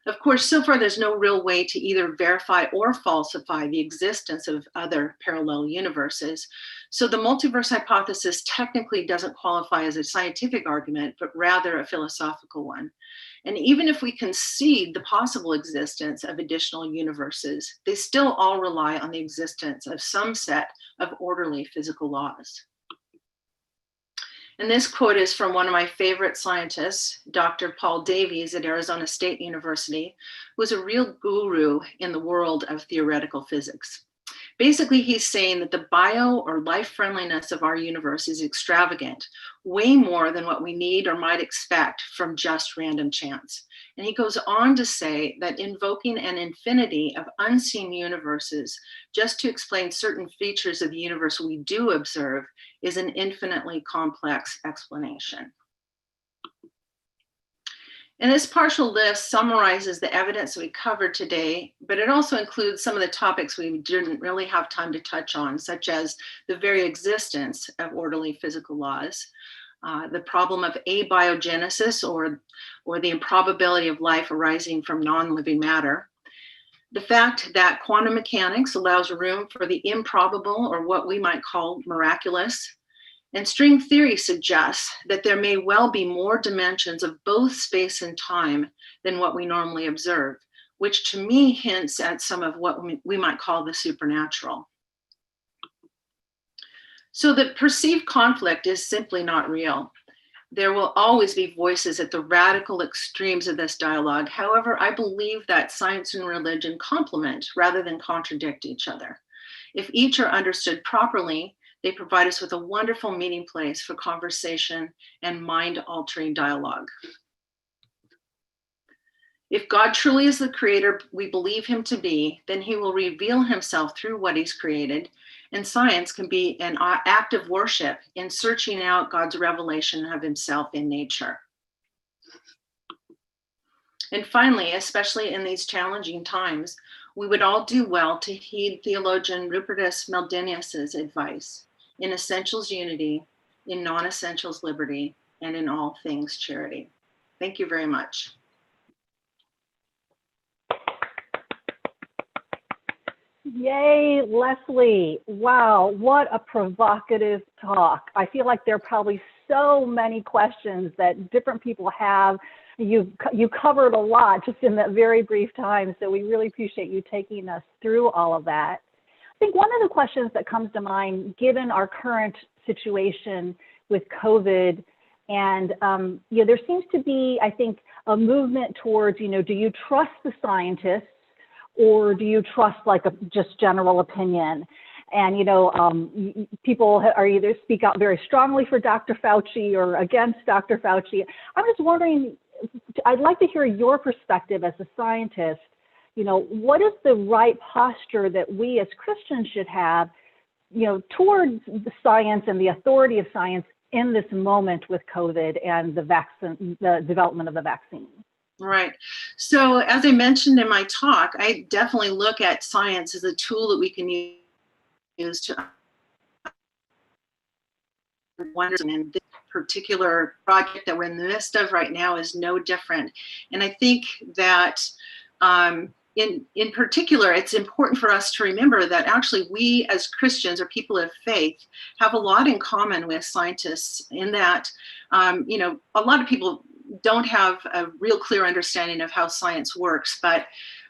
Of course, so far there's no real way to either verify or falsify the existence of other parallel universes. So the multiverse hypothesis technically doesn't qualify as a scientific argument, but rather a philosophical one. And even if we concede the possible existence of additional universes, they still all rely on the existence of some set of orderly physical laws. And this quote is from one of my favorite scientists, Dr. Paul Davies at Arizona State University, who is a real guru in the world of theoretical physics. Basically, he's saying that the bio or life friendliness of our universe is extravagant, way more than what we need or might expect from just random chance. And he goes on to say that invoking an infinity of unseen universes just to explain certain features of the universe we do observe is an infinitely complex explanation. And this partial list summarizes the evidence that we covered today, but it also includes some of the topics we didn't really have time to touch on, such as the very existence of orderly physical laws, the problem of abiogenesis or the improbability of life arising from non-living matter, the fact that quantum mechanics allows room for the improbable or what we might call miraculous. And string theory suggests that there may well be more dimensions of both space and time than what we normally observe, which to me hints at some of what we might call the supernatural. So the perceived conflict is simply not real. There will always be voices at the radical extremes of this dialogue. However, I believe that science and religion complement rather than contradict each other. If each are understood properly, they provide us with a wonderful meeting place for conversation and mind-altering dialogue. If God truly is the creator we believe him to be, then he will reveal himself through what he's created, and science can be an act of worship in searching out God's revelation of himself in nature. And finally, especially in these challenging times, we would all do well to heed theologian Rupertus Meldenius's advice: in essentials unity, in non-essentials liberty, and in all things charity. Thank you very much. Yay, Leslie. Wow, what a provocative talk. I feel like there are probably so many questions that different people have. You covered a lot just in that very brief time, so we really appreciate you taking us through all of that. I think one of the questions that comes to mind, given our current situation with COVID, And there seems to be, I think, a movement towards, do you trust the scientists or do you trust like a just general opinion? And, people are either speak out very strongly for Dr. Fauci or against Dr. Fauci. I'm just wondering, I'd like to hear your perspective as a scientist. What is the right posture that we as Christians should have, towards the science and the authority of science in this moment with COVID and the development of the vaccine? Right. So as I mentioned in my talk, I definitely look at science as a tool that we can use to wonder, and this particular project that we're in the midst of right now is no different. And I think that in particular, it's important for us to remember that actually we as Christians or people of faith have a lot in common with scientists in that, a lot of people don't have a real clear understanding of how science works. But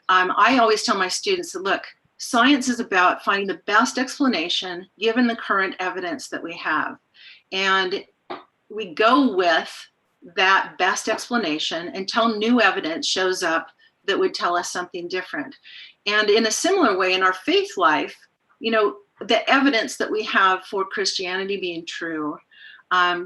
I always tell my students that, look, science is about finding the best explanation given the current evidence that we have. And we go with that best explanation until new evidence shows up that would tell us something different. And in a similar way, in our faith life, the evidence that we have for Christianity being true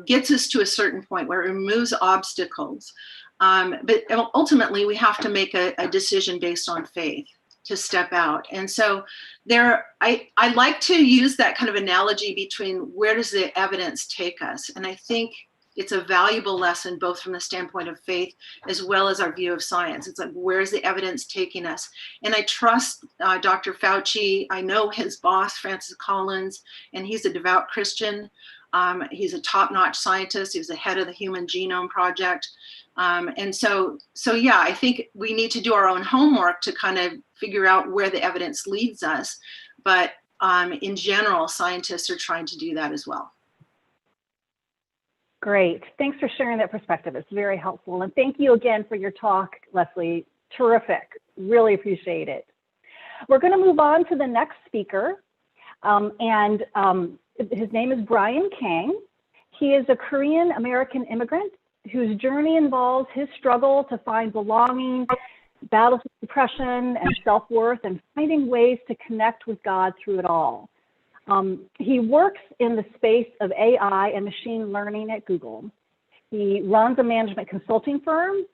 gets us to a certain point where it removes obstacles. But ultimately, we have to make a decision based on faith to step out. And so I like to use that kind of analogy between where does the evidence take us? And I think it's a valuable lesson, both from the standpoint of faith as well as our view of science. It's like, where's the evidence taking us? And I trust Dr. Fauci. I know his boss, Francis Collins, and he's a devout Christian. He's a top-notch scientist. He was the head of the Human Genome Project. And so yeah, I think we need to do our own homework to kind of figure out where the evidence leads us. But in general, scientists are trying to do that as well. Great. Thanks for sharing that perspective. It's very helpful. And thank you again for your talk, Leslie. Terrific. Really appreciate it. We're going to move on to the next speaker. His name is Brian Kang. He is a Korean American immigrant whose journey involves his struggle to find belonging, battles with depression and self-worth, and finding ways to connect with God through it all. He works in the space of AI and machine learning at Google. He runs a management consulting firm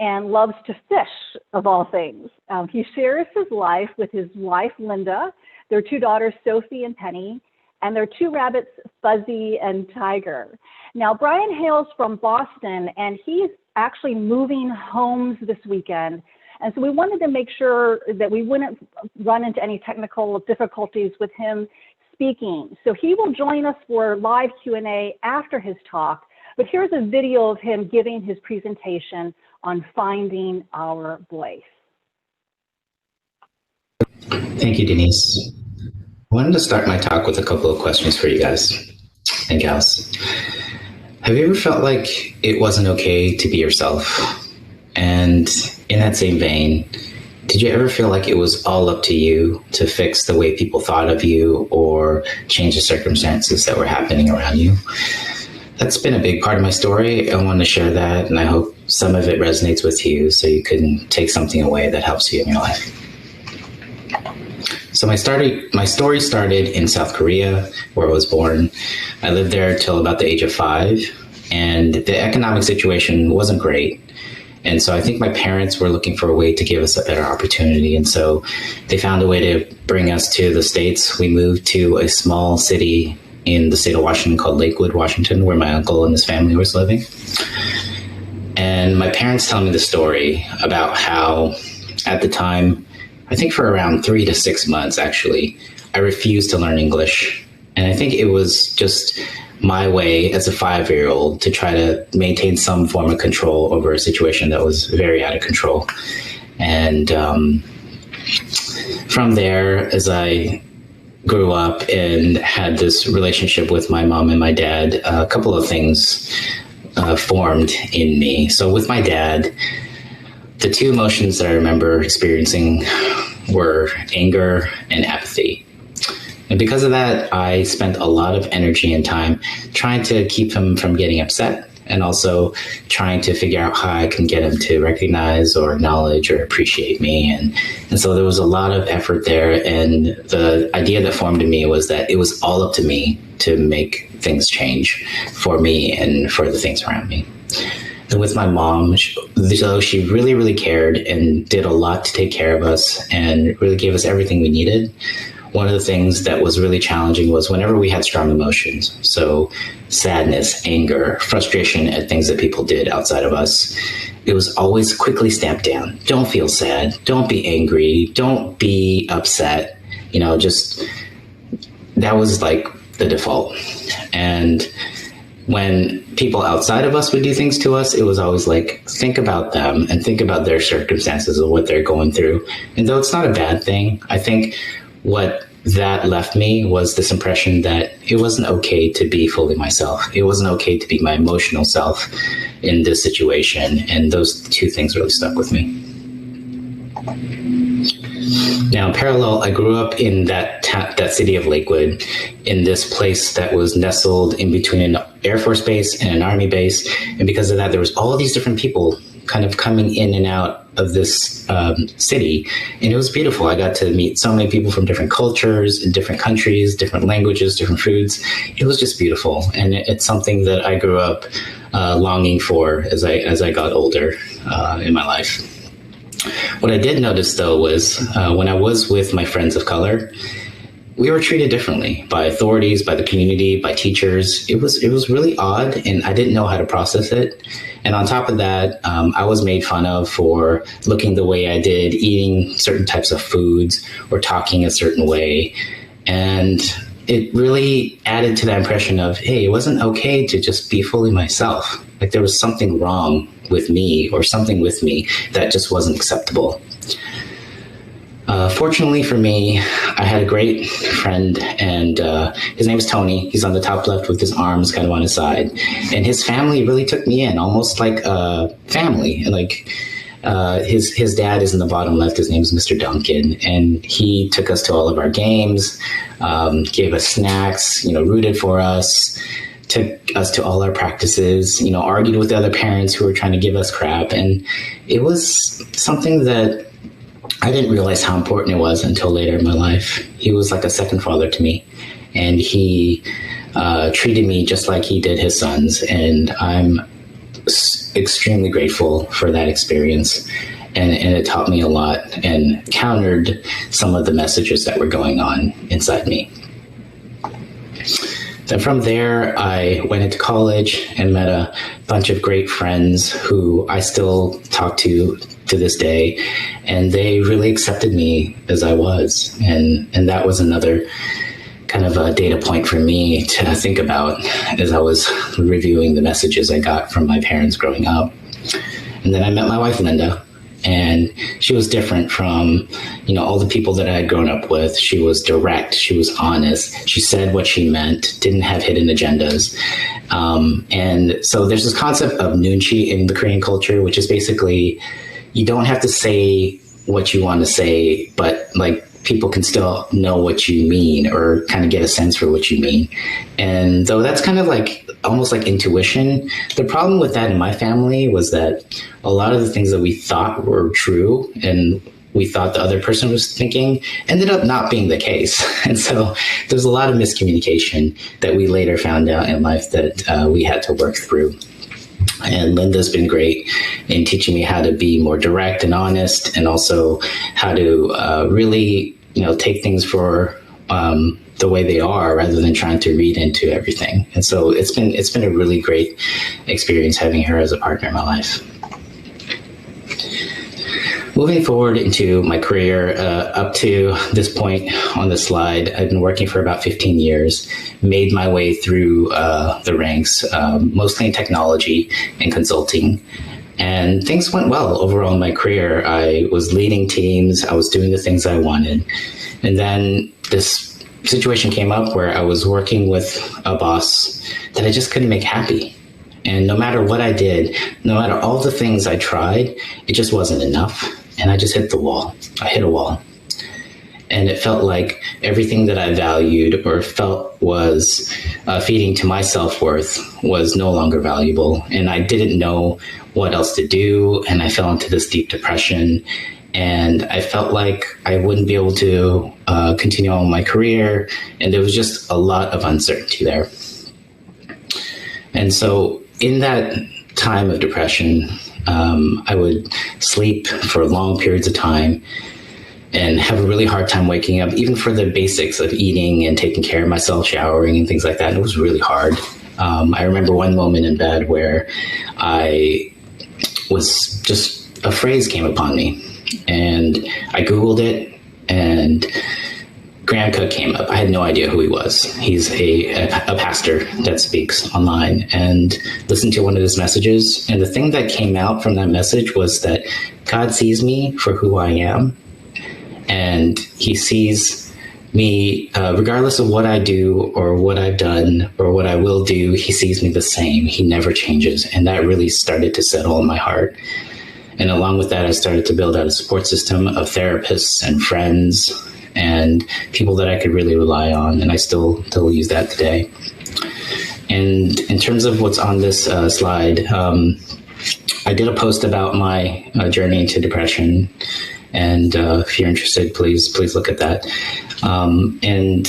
and loves to fish, of all things. He shares his life with his wife, Linda, their two daughters, Sophie and Penny, and their two rabbits, Fuzzy and Tiger. Now, Brian hails from Boston, and he's actually moving homes this weekend. And so we wanted to make sure that we wouldn't run into any technical difficulties with him speaking. So he will join us for live Q&A after his talk, but here's a video of him giving his presentation on finding our voice. Thank you, Denise. I wanted to start my talk with a couple of questions for you guys and gals. Have you ever felt like it wasn't okay to be yourself? And in that same vein, did you ever feel like it was all up to you to fix the way people thought of you or change the circumstances that were happening around you? That's been a big part of my story. I wanted to share that, and I hope some of it resonates with you so you can take something away that helps you in your life. So my story started in South Korea, where I was born. I lived there till about the age of 5, and the economic situation wasn't great. And so I think my parents were looking for a way to give us a better opportunity. And so they found a way to bring us to the States. We moved to a small city in the state of Washington called Lakewood, Washington, where my uncle and his family was living. And my parents tell me the story about how at the time, I think for around 3 to 6 months, actually, I refused to learn English. And I think it was just my way as a 5-year-old to try to maintain some form of control over a situation that was very out of control. And from there, as I grew up and had this relationship with my mom and my dad, a couple of things formed in me. So with my dad, the two emotions that I remember experiencing were anger and apathy. And because of that, I spent a lot of energy and time trying to keep him from getting upset and also trying to figure out how I can get him to recognize or acknowledge or appreciate me. And so there was a lot of effort there. And the idea that formed in me was that it was all up to me to make things change for me and for the things around me. And with my mom, though she really, really cared and did a lot to take care of us and really gave us everything we needed, one of the things that was really challenging was whenever we had strong emotions, so sadness, anger, frustration at things that people did outside of us, it was always quickly stamped down. Don't feel sad. Don't be angry. Don't be upset. Just that was like the default. And when people outside of us would do things to us, it was always like, think about them and think about their circumstances of what they're going through. And though it's not a bad thing, I think what that left me was this impression that it wasn't okay to be fully myself. It wasn't okay to be my emotional self in this situation. And those two things really stuck with me. Now, in parallel, I grew up in that city of Lakewood, in this place that was nestled in between an Air Force base and an Army base. And because of that, there was all these different people kind of coming in and out of this city. And it was beautiful. I got to meet so many people from different cultures, different countries, different languages, different foods. It was just beautiful. And it's something that I grew up longing for as I got older in my life. What I did notice, though, was when I was with my friends of color, we were treated differently by authorities, by the community, by teachers. It was really odd, and I didn't know how to process it. And on top of that, I was made fun of for looking the way I did, eating certain types of foods, or talking a certain way. And it really added to that impression of, hey, it wasn't okay to just be fully myself. Like there was something wrong with me or something with me that just wasn't acceptable. Fortunately for me, I had a great friend, and his name is Tony. He's on the top left with his arms kind of on his side. And his family really took me in, almost like a family. Like his dad is in the bottom left. His name is Mr. Duncan. And he took us to all of our games, gave us snacks, rooted for us, took us to all our practices, argued with the other parents who were trying to give us crap. And it was something that I didn't realize how important it was until later in my life. He was like a second father to me, and he treated me just like he did his sons. And I'm extremely grateful for that experience. And it taught me a lot and countered some of the messages that were going on inside me. Then from there, I went into college and met a bunch of great friends who I still talk to this day, and they really accepted me as I was. And that was another kind of a data point for me to think about as I was reviewing the messages I got from my parents growing up. And then I met my wife, Linda, and she was different from, all the people that I had grown up with. She was direct. She was honest. She said what she meant, didn't have hidden agendas. And so there's this concept of nunchi in the Korean culture, which is basically you don't have to say what you want to say, but like people can still know what you mean or kind of get a sense for what you mean. And though that's kind of like almost like intuition, the problem with that in my family was that a lot of the things that we thought were true and we thought the other person was thinking ended up not being the case. And so there's a lot of miscommunication that we later found out in life that we had to work through. And Linda's been great in teaching me how to be more direct and honest, and also how to really, take things for the way they are rather than trying to read into everything. And so it's been a really great experience having her as a partner in my life. Moving forward into my career, up to this point on the slide, I've been working for about 15 years, made my way through the ranks, mostly in technology and consulting. And things went well overall in my career. I was leading teams. I was doing the things I wanted. And then this situation came up where I was working with a boss that I just couldn't make happy. And no matter what I did, no matter all the things I tried, it just wasn't enough. And I just hit the wall. I hit a wall. And it felt like everything that I valued or felt was feeding to my self-worth was no longer valuable. And I didn't know what else to do. And I fell into this deep depression. And I felt like I wouldn't be able to continue on my career. And there was just a lot of uncertainty there. And so in that time of depression, I would sleep for long periods of time and have a really hard time waking up, even for the basics of eating and taking care of myself, showering and things like that. And it was really hard. I remember one moment in bed where I was just, a phrase came upon me and I Googled it and Graham Cook came up. I had no idea who he was. He's a pastor that speaks online, and listened to one of his messages. And the thing that came out from that message was that God sees me for who I am. And he sees me, regardless of what I do or what I've done or what I will do, he sees me the same. He never changes. And that really started to settle in my heart. And along with that, I started to build out a support system of therapists and friends and people that I could really rely on. And I still use that today. And in terms of what's on this slide, I did a post about my journey into depression. And if you're interested, please look at that. And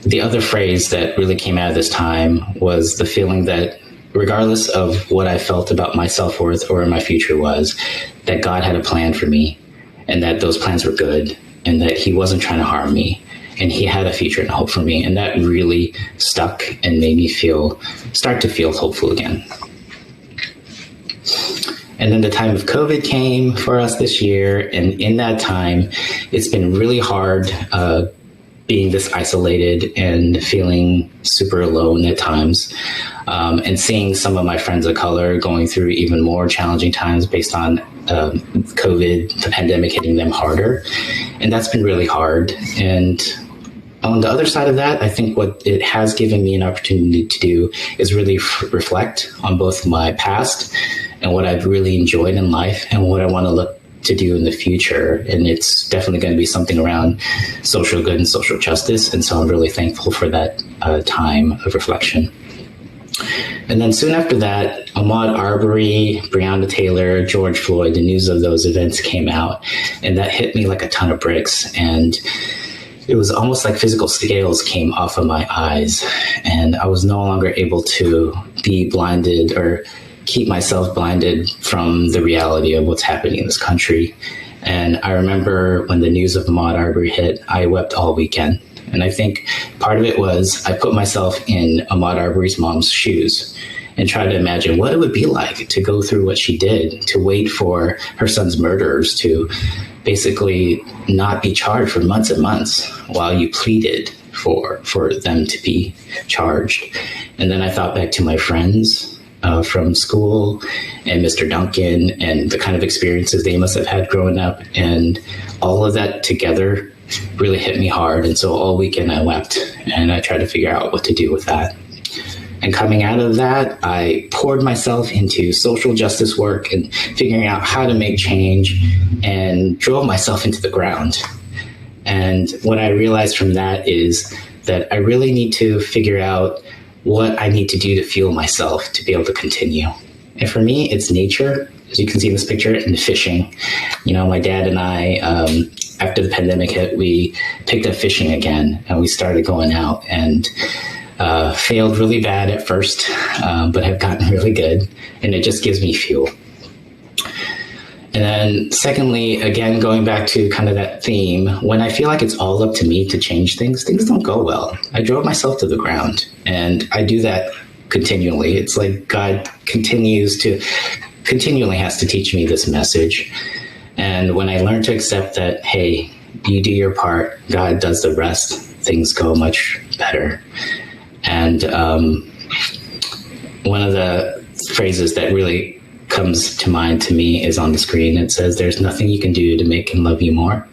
the other phrase that really came out of this time was the feeling that regardless of what I felt about my self-worth or my future was, that God had a plan for me and that those plans were good and that he wasn't trying to harm me and he had a future and hope for me. And that really stuck and made me start to feel hopeful again. And then the time of COVID came for us this year. And in that time, it's been really hard being this isolated and feeling super alone at times. And seeing some of my friends of color going through even more challenging times based on COVID, the pandemic hitting them harder. And that's been really hard. And on the other side of that, I think what it has given me an opportunity to do is really reflect on both my past and what I've really enjoyed in life and what I want to look to do in the future. And it's definitely going to be something around social good and social justice. And so I'm really thankful for that time of reflection. And then soon after that, Ahmaud Arbery, Breonna Taylor, George Floyd, the news of those events came out, and that hit me like a ton of bricks. And it was almost like physical scales came off of my eyes, and I was no longer able to be blinded or keep myself blinded from the reality of what's happening in this country. And I remember when the news of Ahmaud Arbery hit, I wept all weekend. And I think part of it was I put myself in Ahmaud Arbery's mom's shoes and tried to imagine what it would be like to go through what she did, to wait for her son's murderers to basically not be charged for months and months while you pleaded for them to be charged. And then I thought back to my friends from school and Mr. Duncan and the kind of experiences they must have had growing up. And all of that together really hit me hard. And so all weekend I wept and I tried to figure out what to do with that. And coming out of that, I poured myself into social justice work and figuring out how to make change and drove myself into the ground. And what I realized from that is that I really need to figure out what I need to do to fuel myself to be able to continue. And for me, it's nature, as you can see in this picture, and fishing. You know, my dad and I, after the pandemic hit, we picked up fishing again, and we started going out and failed really bad at first, but have gotten really good, and it just gives me fuel. And then secondly, again, going back to kind of that theme, when I feel like it's all up to me to change things, things don't go well. I drove myself to the ground, and I do that continually. It's like God continually has to teach me this message. And when I learn to accept that, hey, you do your part, God does the rest, things go much better. And one of the phrases that really comes to mind to me is on the screen. It says, there's nothing you can do to make him love you more.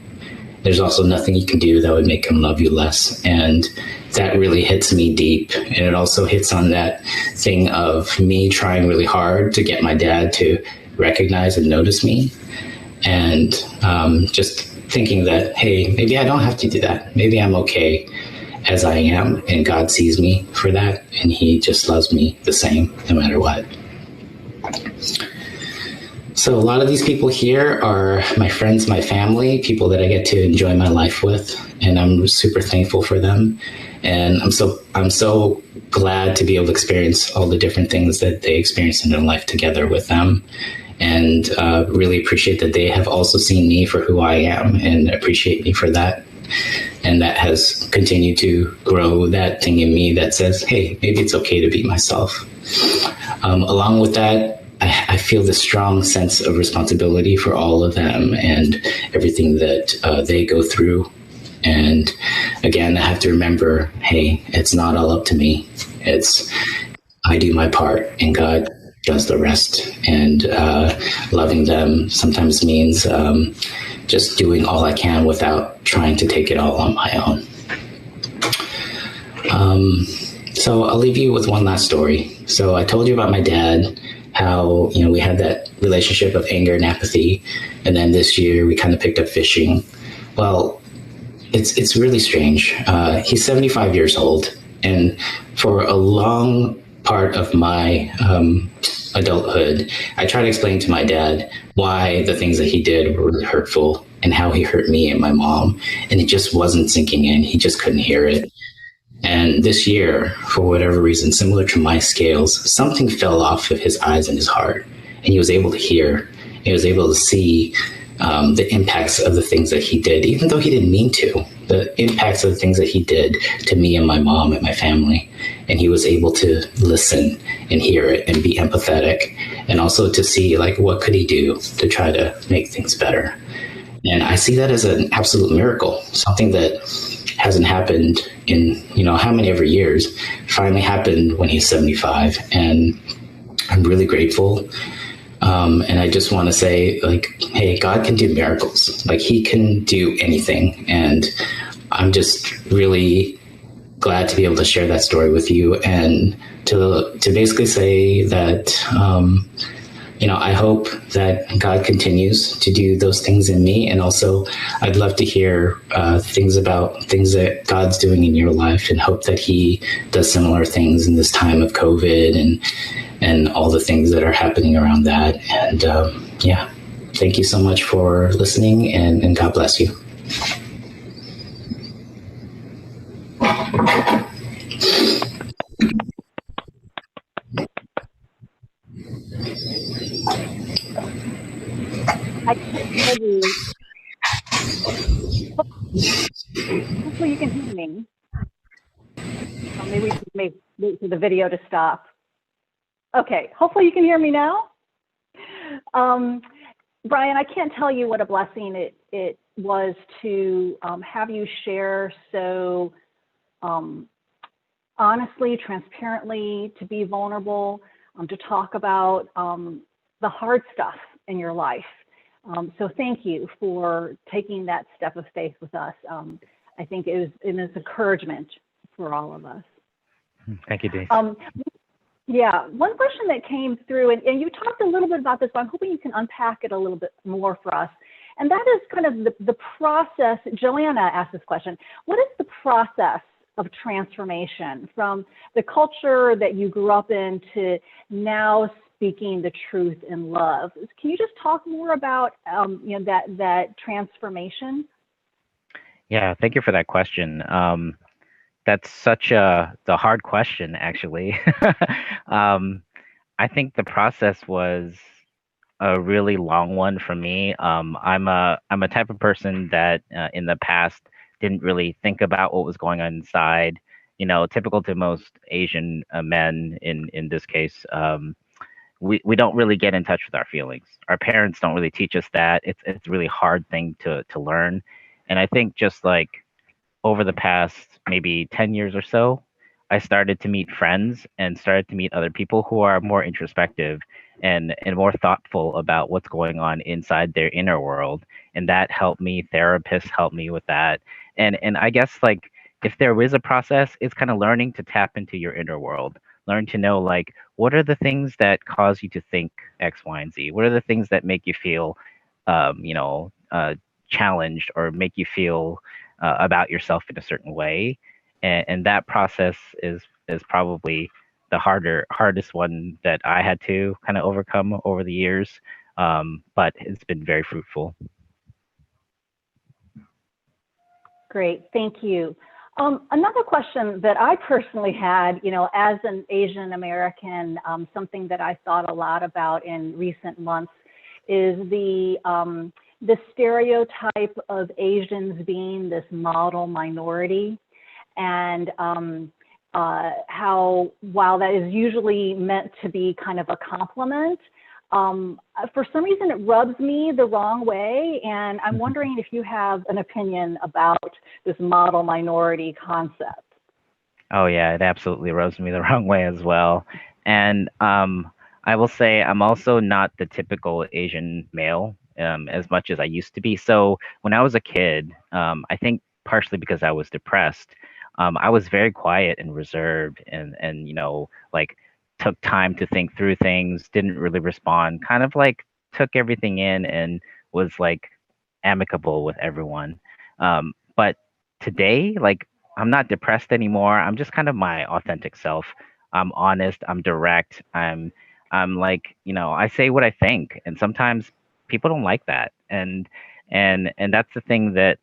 There's also nothing you can do that would make him love you less. And that really hits me deep. And it also hits on that thing of me trying really hard to get my dad to recognize and notice me. And just thinking that, hey, maybe I don't have to do that. Maybe I'm okay as I am, and God sees me for that, and he just loves me the same no matter what. So a lot of these people here are my friends, my family, people that I get to enjoy my life with, and I'm super thankful for them. And I'm so glad to be able to experience all the different things that they experience in their life together with them, and really appreciate that they have also seen me for who I am and appreciate me for that. And that has continued to grow that thing in me that says, hey, maybe it's okay to be myself. Along with that, I feel this strong sense of responsibility for all of them and everything that they go through. And again, I have to remember, hey, it's not all up to me. I do my part and God does the rest. And loving them sometimes means just doing all I can without trying to take it all on my own. So I'll leave you with one last story. So I told you about my dad, how, we had that relationship of anger and apathy. And then this year we kind of picked up fishing. Well, it's really strange. He's 75 years old. And for a long part of my adulthood, I tried to explain to my dad why the things that he did were really hurtful and how he hurt me and my mom. And it just wasn't sinking in. He just couldn't hear it. And this year, for whatever reason, similar to my scales, something fell off of his eyes and his heart. And he was able to hear. He was able to see the impacts of the things that he did, even though he didn't mean to, the impacts of the things that he did to me and my mom and my family. And he was able to listen and hear it and be empathetic, and also to see, like, what could he do to try to make things better. And I see that as an absolute miracle, something that hasn't happened in, how many ever years, finally happened when he's 75. And I'm really grateful. And I just want to say, like, hey, God can do miracles. Like, he can do anything. And I'm just really glad to be able to share that story with you, and to basically say that, I hope that God continues to do those things in me. And also, I'd love to hear things that God's doing in your life, and hope that he does similar things in this time of COVID and all the things that are happening around that. And thank you so much for listening, and God bless you. I can't hear you. Hopefully you can hear me. Maybe we may wait for the video to stop. Okay, hopefully you can hear me now. Brian, I can't tell you what a blessing it was to have you share so honestly, transparently, to be vulnerable, to talk about the hard stuff in your life. So thank you for taking that step of faith with us. I think it is encouragement for all of us. Thank you, Denise. Yeah, one question that came through, and you talked a little bit about this, but I'm hoping you can unpack it a little bit more for us. And that is kind of the process. Joanna asked this question: what is the process of transformation from the culture that you grew up in to now speaking the truth in love? Can you just talk more about that transformation? Yeah, thank you for that question. That's such the hard question, actually. I think the process was a really long one for me. I'm a type of person that in the past didn't really think about what was going on inside. Typical to most Asian men in this case. We don't really get in touch with our feelings. Our parents don't really teach us that. It's a really hard thing to learn. And I think just like over the past maybe 10 years or so, I started to meet friends and started to meet other people who are more introspective and more thoughtful about what's going on inside their inner world. And that helped me. Therapists helped me with that. And I guess, like, if there is a process, it's kind of learning to tap into your inner world. Learn to know, like, what are the things that cause you to think X, Y, and Z? What are the things that make you feel, challenged or make you feel about yourself in a certain way. And that process is probably the hardest one that I had to kind of overcome over the years. But it's been very fruitful. Great, thank you. Another question that I personally had, as an Asian American, something that I thought a lot about in recent months is the stereotype of Asians being this model minority, and how, while that is usually meant to be kind of a compliment, for some reason it rubs me the wrong way, and I'm wondering if you have an opinion about this model minority concept. Oh yeah, it absolutely rubs me the wrong way as well. And I will say I'm also not the typical Asian male as much as I used to be. So when I was a kid, I think partially because I was depressed, I was very quiet and reserved, and like took time to think through things, didn't really respond, kind of like took everything in and was like amicable with everyone. But today, like, I'm not depressed anymore. I'm just kind of my authentic self. I'm honest, I'm direct, I'm like, I say what I think, and sometimes people don't like that. And that's the thing that,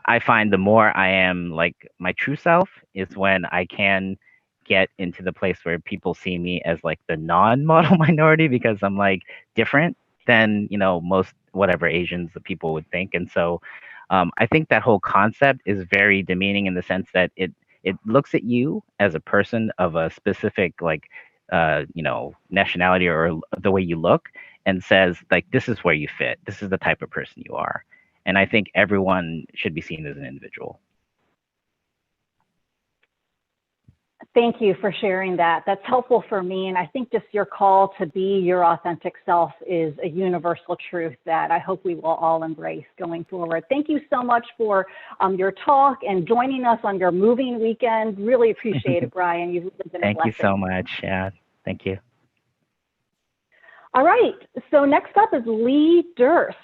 I find the more I am like my true self is when I can get into the place where people see me as like the non-model minority, because I'm like different than most whatever Asians the people would think. And so I think that whole concept is very demeaning in the sense that it looks at you as a person of a specific like nationality or the way you look, and says like, this is where you fit, this is the type of person you are. And I think everyone should be seen as an individual. Thank you for sharing that. That's helpful for me. And I think just your call to be your authentic self is a universal truth that I hope we will all embrace going forward. Thank you so much for your talk and joining us on your moving weekend. Really appreciate it, Brian. You've been a blessing. Thank you so much. Yeah, thank you. All right, so next up is Leigh Durst.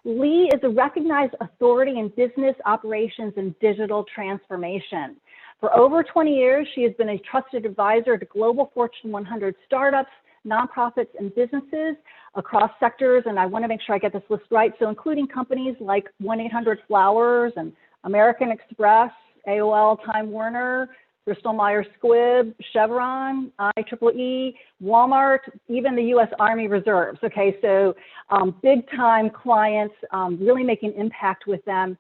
Leigh is a recognized authority in business operations and digital transformation. For over 20 years, she has been a trusted advisor to global Fortune 100 startups, nonprofits, and businesses across sectors. And I want to make sure I get this list right. So including companies like 1-800-Flowers and American Express, AOL, Time Warner, Bristol Myers Squibb, Chevron, IEEE, Walmart, even the U.S. Army Reserves. Okay, so big time clients, really making impact with them.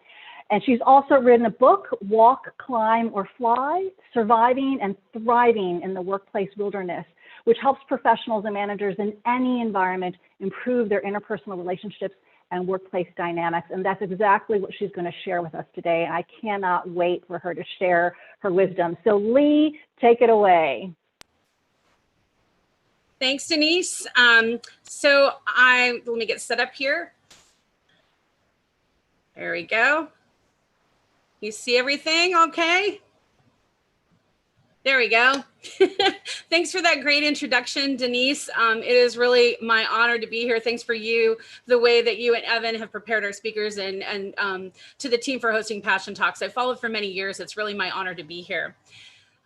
And she's also written a book, Walk, Climb, or Fly, Surviving and Thriving in the Workplace Wilderness, which helps professionals and managers in any environment improve their interpersonal relationships and workplace dynamics. And that's exactly what she's going to share with us today. I cannot wait for her to share her wisdom. So Leigh, take it away. Thanks, Denise. So let me get set up here. There we go. You see everything okay? There we go. Thanks for that great introduction, Denise. It is really my honor to be here. Thanks for you, the way that you and Evan have prepared our speakers, and to the team for hosting Passion Talks. I've followed for many years. It's really my honor to be here.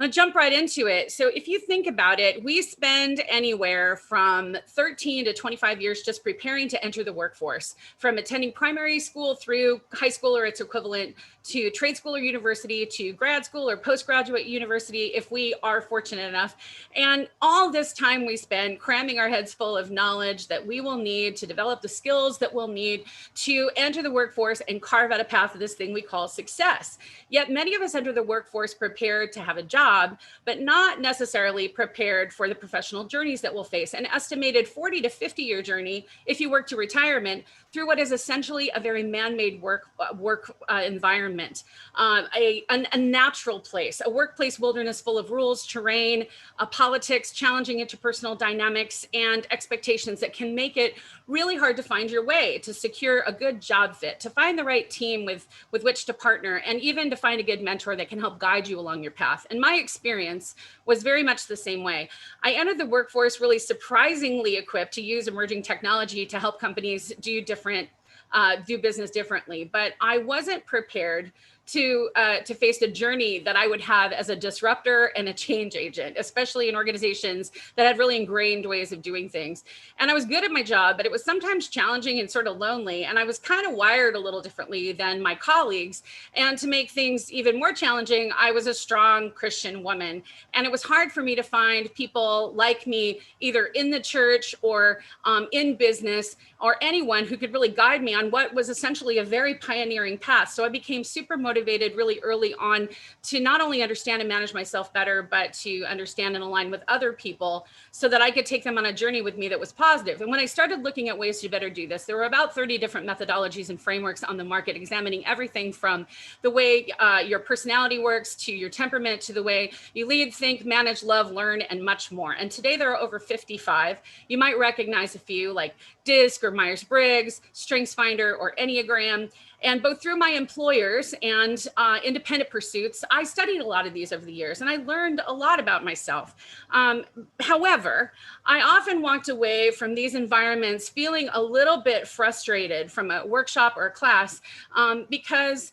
I'll jump right into it. So if you think about it, we spend anywhere from 13 to 25 years just preparing to enter the workforce, from attending primary school through high school or its equivalent, to trade school or university, to grad school or postgraduate university, if we are fortunate enough. And all this time we spend cramming our heads full of knowledge that we will need to develop the skills that we'll need to enter the workforce and carve out a path of this thing we call success. Yet many of us enter the workforce prepared to have a job, but not necessarily prepared for the professional journeys that we'll face. An estimated 40 to 50 year journey if you work to retirement through what is essentially a very man-made work environment, a natural place, a workplace wilderness full of rules, terrain, politics, challenging interpersonal dynamics, and expectations that can make it really hard to find your way, to secure a good job fit, to find the right team with which to partner, and even to find a good mentor that can help guide you along your path. And my experience was very much the same way. I entered the workforce really surprisingly equipped to use emerging technology to help companies do different do business differently. But I wasn't prepared to face a journey that I would have as a disruptor and a change agent, especially in organizations that had really ingrained ways of doing things. And I was good at my job, but it was sometimes challenging and sort of lonely. And I was kind of wired a little differently than my colleagues. And to make things even more challenging, I was a strong Christian woman. And it was hard for me to find people like me, either in the church or in business, or anyone who could really guide me on what was essentially a very pioneering path. So I became super motivated really early on to not only understand and manage myself better, but to understand and align with other people so that I could take them on a journey with me that was positive. And when I started looking at ways to better do this, there were about 30 different methodologies and frameworks on the market, examining everything from the way your personality works, to your temperament, to the way you lead, think, manage, love, learn, and much more. And today there are over 55. You might recognize a few like DISC or Myers-Briggs, StrengthsFinder, or Enneagram. And both through my employers and independent pursuits, I studied a lot of these over the years, and I learned a lot about myself. However, I often walked away from these environments feeling a little bit frustrated from a workshop or a class because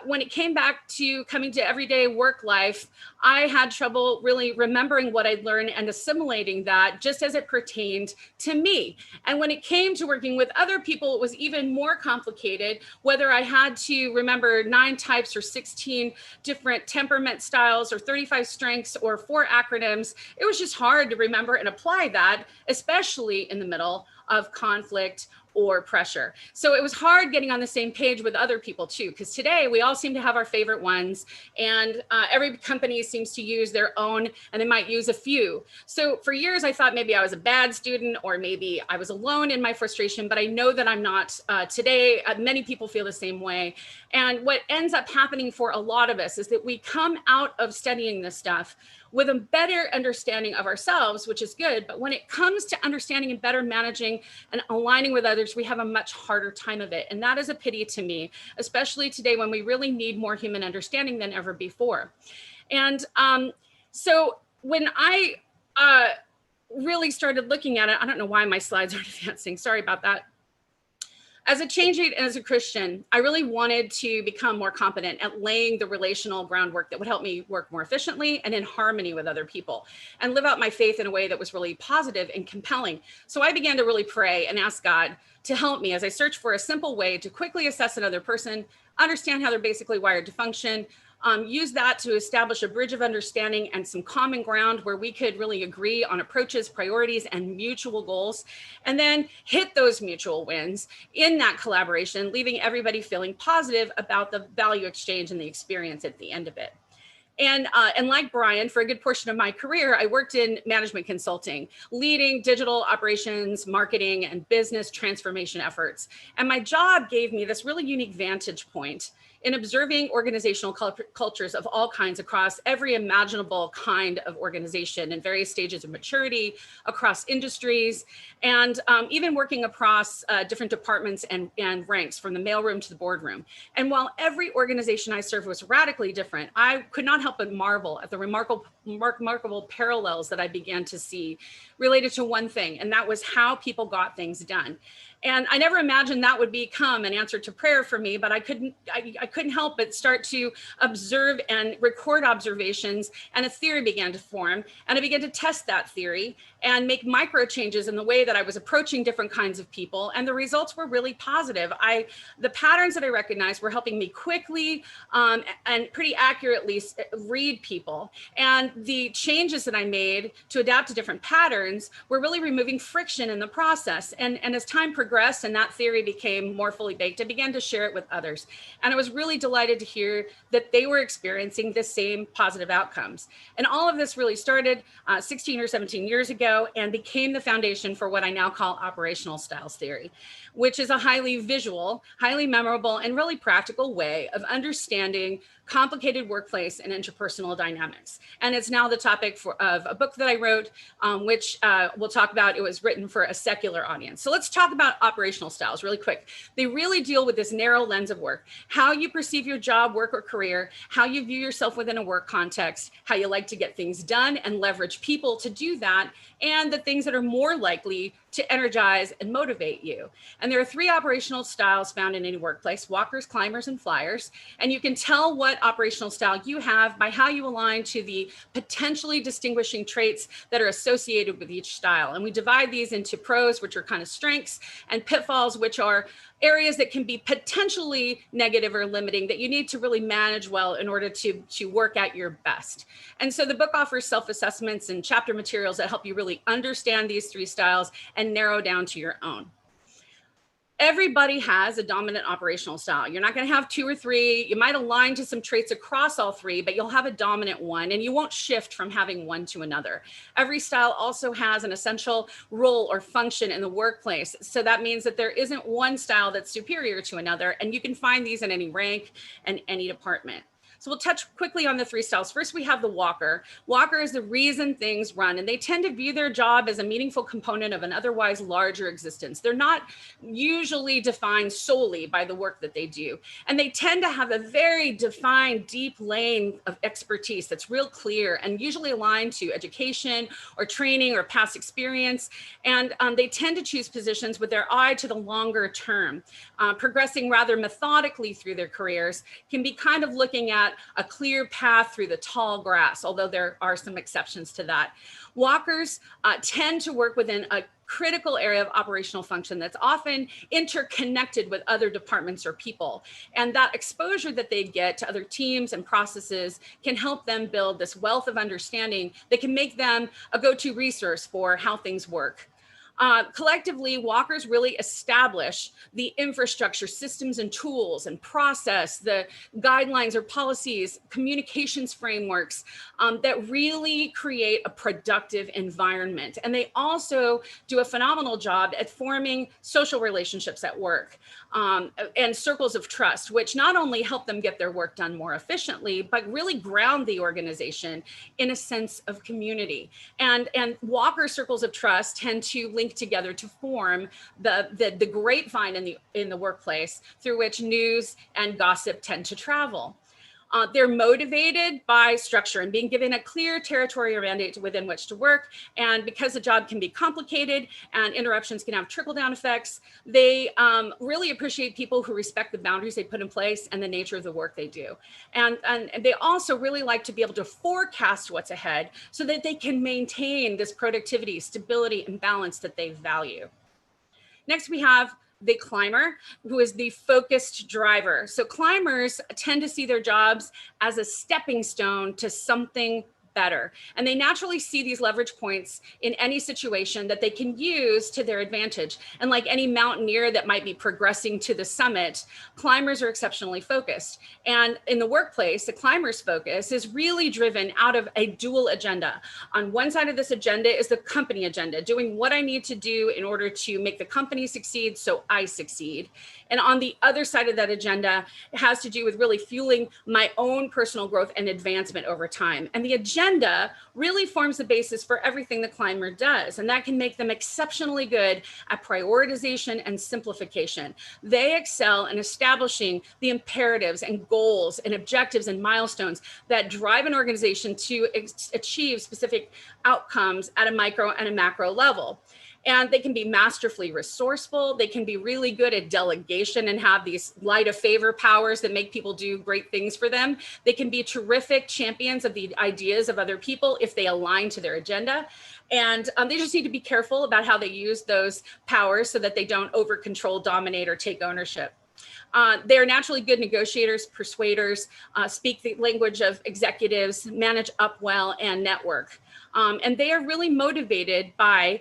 when it came back to coming to everyday work life, I had trouble really remembering what I'd learned and assimilating that just as it pertained to me. And when it came to working with other people, it was even more complicated, whether I had to remember 9 types or 16 different temperament styles or 35 strengths or 4 acronyms. It was just hard to remember and apply that, especially in the middle of conflict or pressure. So it was hard getting on the same page with other people too, because today we all seem to have our favorite ones, and every company seems to use their own, and they might use a few. So for years I thought maybe I was a bad student, or maybe I was alone in my frustration, but I know that I'm not today. Many people feel the same way. And what ends up happening for a lot of us is that we come out of studying this stuff with a better understanding of ourselves, which is good. But when it comes to understanding and better managing and aligning with others, we have a much harder time of it. And that is a pity to me, especially today when we really need more human understanding than ever before. And so when I really started looking at it, I don't know why my slides aren't advancing, sorry about that. As a change agent and as a Christian, I really wanted to become more competent at laying the relational groundwork that would help me work more efficiently and in harmony with other people, and live out my faith in a way that was really positive and compelling. So I began to really pray and ask God to help me as I searched for a simple way to quickly assess another person, understand how they're basically wired to function, use that to establish a bridge of understanding and some common ground where we could really agree on approaches, priorities, and mutual goals, and then hit those mutual wins in that collaboration, leaving everybody feeling positive about the value exchange and the experience at the end of it. And like Brian, for a good portion of my career, I worked in management consulting, leading digital operations, marketing, and business transformation efforts. And my job gave me this really unique vantage point in observing organizational cultures of all kinds across every imaginable kind of organization in various stages of maturity, across industries, and even working across different departments and ranks, from the mailroom to the boardroom. And while every organization I served was radically different, I could not help but marvel at the remarkable parallels that I began to see related to one thing, and that was how people got things done. And I never imagined that would become an answer to prayer for me, but I couldn't help but start to observe and record observations, and a theory began to form. And I began to test that theory and make micro changes in the way that I was approaching different kinds of people. And the results were really positive. The patterns that I recognized were helping me quickly and pretty accurately read people. And the changes that I made to adapt to different patterns were really removing friction in the process. And as time progressed and that theory became more fully baked, I began to share it with others. And I was really delighted to hear that they were experiencing the same positive outcomes. And all of this really started 16 or 17 years ago and became the foundation for what I now call operational styles theory, which is a highly visual, highly memorable, and really practical way of understanding complicated workplace and interpersonal dynamics. And it's now the topic of a book that I wrote, which we'll talk about. It was written for a secular audience. So let's talk about operational styles really quick. They really deal with this narrow lens of work, how you perceive your job, work, or career, how you view yourself within a work context, how you like to get things done and leverage people to do that, and the things that are more likely to energize and motivate you. And there are 3 operational styles found in any workplace: walkers, climbers, and flyers. And you can tell what operational style you have by how you align to the potentially distinguishing traits that are associated with each style. And we divide these into pros, which are kind of strengths, and pitfalls, which are areas that can be potentially negative or limiting that you need to really manage well in order to work at your best. And so the book offers self-assessments and chapter materials that help you really understand these 3 styles and narrow down to your own. Everybody has a dominant operational style. You're not going to have 2 or 3. You might align to some traits across all 3, but you'll have a dominant one, and you won't shift from having one to another. Every style also has an essential role or function in the workplace. So that means that there isn't one style that's superior to another, and you can find these in any rank and any department. So we'll touch quickly on the 3 styles. First, we have the walker. Walker is the reason things run, and they tend to view their job as a meaningful component of an otherwise larger existence. They're not usually defined solely by the work that they do. And they tend to have a very defined, deep lane of expertise that's real clear and usually aligned to education or training or past experience. And they tend to choose positions with their eye to the longer term. Progressing rather methodically through their careers can be kind of looking at a clear path through the tall grass, although there are some exceptions to that. Walkers tend to work within a critical area of operational function that's often interconnected with other departments or people. And that exposure that they get to other teams and processes can help them build this wealth of understanding that can make them a go-to resource for how things work. Collectively, walkers really establish the infrastructure, systems and tools and process, the guidelines or policies, communications frameworks that really create a productive environment. And they also do a phenomenal job at forming social relationships at work and circles of trust, which not only help them get their work done more efficiently, but really ground the organization in a sense of community. And walker circles of trust tend to link together to form the grapevine in the workplace through which news and gossip tend to travel. They're motivated by structure and being given a clear territory or mandate within which to work. And because the job can be complicated and interruptions can have trickle-down effects, they really appreciate people who respect the boundaries they put in place and the nature of the work they do. And they also really like to be able to forecast what's ahead so that they can maintain this productivity, stability, and balance that they value. Next, we have the climber, who is the focused driver. So climbers tend to see their jobs as a stepping stone to something better. And they naturally see these leverage points in any situation that they can use to their advantage. And like any mountaineer that might be progressing to the summit, climbers are exceptionally focused. And in the workplace, the climber's focus is really driven out of a dual agenda. On one side of this agenda is the company agenda, doing what I need to do in order to make the company succeed so I succeed. And on the other side of that agenda, it has to do with really fueling my own personal growth and advancement over time. And the agenda really forms the basis for everything the climber does. And that can make them exceptionally good at prioritization and simplification. They excel in establishing the imperatives and goals and objectives and milestones that drive an organization to achieve specific outcomes at a micro and a macro level. And they can be masterfully resourceful. They can be really good at delegation and have these light of favor powers that make people do great things for them. They can be terrific champions of the ideas of other people if they align to their agenda. And they just need to be careful about how they use those powers so that they don't over control, dominate, or take ownership. They're naturally good negotiators, persuaders, speak the language of executives, manage up well, and network. And they are really motivated by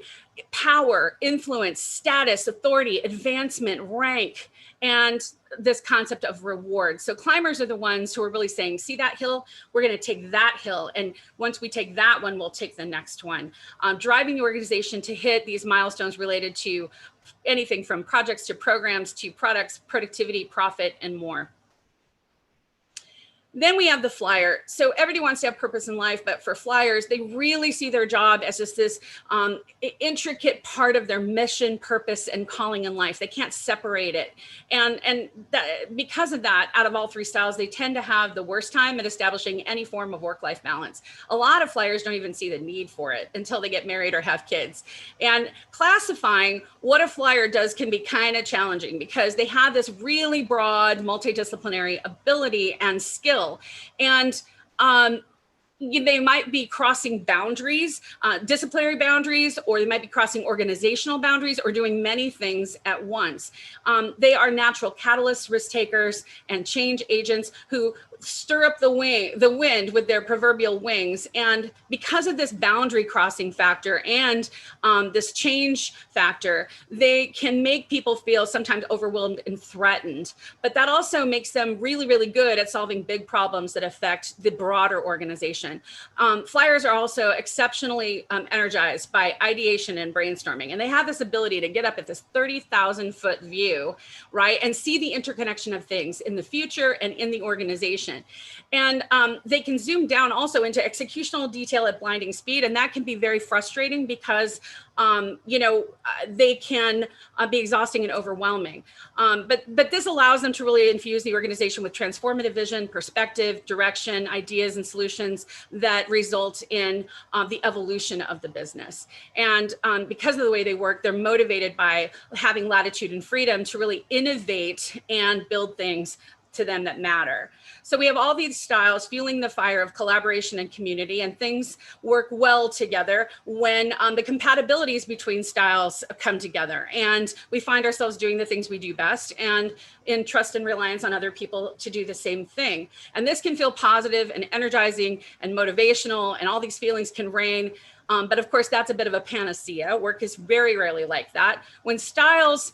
power, influence, status, authority, advancement, rank, and this concept of reward. So climbers are the ones who are really saying, see that hill? We're going to take that hill. And once we take that one, we'll take the next one. Driving the organization to hit these milestones related to anything from projects to programs to products, productivity, profit, and more. Then we have the flyer. So everybody wants to have purpose in life, but for flyers, they really see their job as just this intricate part of their mission, purpose, and calling in life. They can't separate it. And because of that, out of all three styles, they tend to have the worst time at establishing any form of work-life balance. A lot of flyers don't even see the need for it until they get married or have kids. And classifying what a flyer does can be kind of challenging because they have this really broad multidisciplinary ability and skill. And they might be crossing boundaries, disciplinary boundaries, or they might be crossing organizational boundaries or doing many things at once. They are natural catalysts, risk takers, and change agents who stir up the wind with their proverbial wings. And because of this boundary crossing factor and this change factor, they can make people feel sometimes overwhelmed and threatened. But that also makes them really, really good at solving big problems that affect the broader organization. Flyers are also exceptionally energized by ideation and brainstorming. And they have this ability to get up at this 30,000-foot view, right? And see the interconnection of things in the future and in the organization. And they can zoom down also into executional detail at blinding speed. And that can be very frustrating because, they can be exhausting and overwhelming. But this allows them to really infuse the organization with transformative vision, perspective, direction, ideas, and solutions that result in the evolution of the business. And because of the way they work, they're motivated by having latitude and freedom to really innovate and build things to them that matter. So we have all these styles fueling the fire of collaboration and community, and things work well together when the compatibilities between styles come together. And we find ourselves doing the things we do best and in trust and reliance on other people to do the same thing. And this can feel positive and energizing and motivational, and all these feelings can reign. But of course, that's a bit of a panacea. Work is very rarely like that. When styles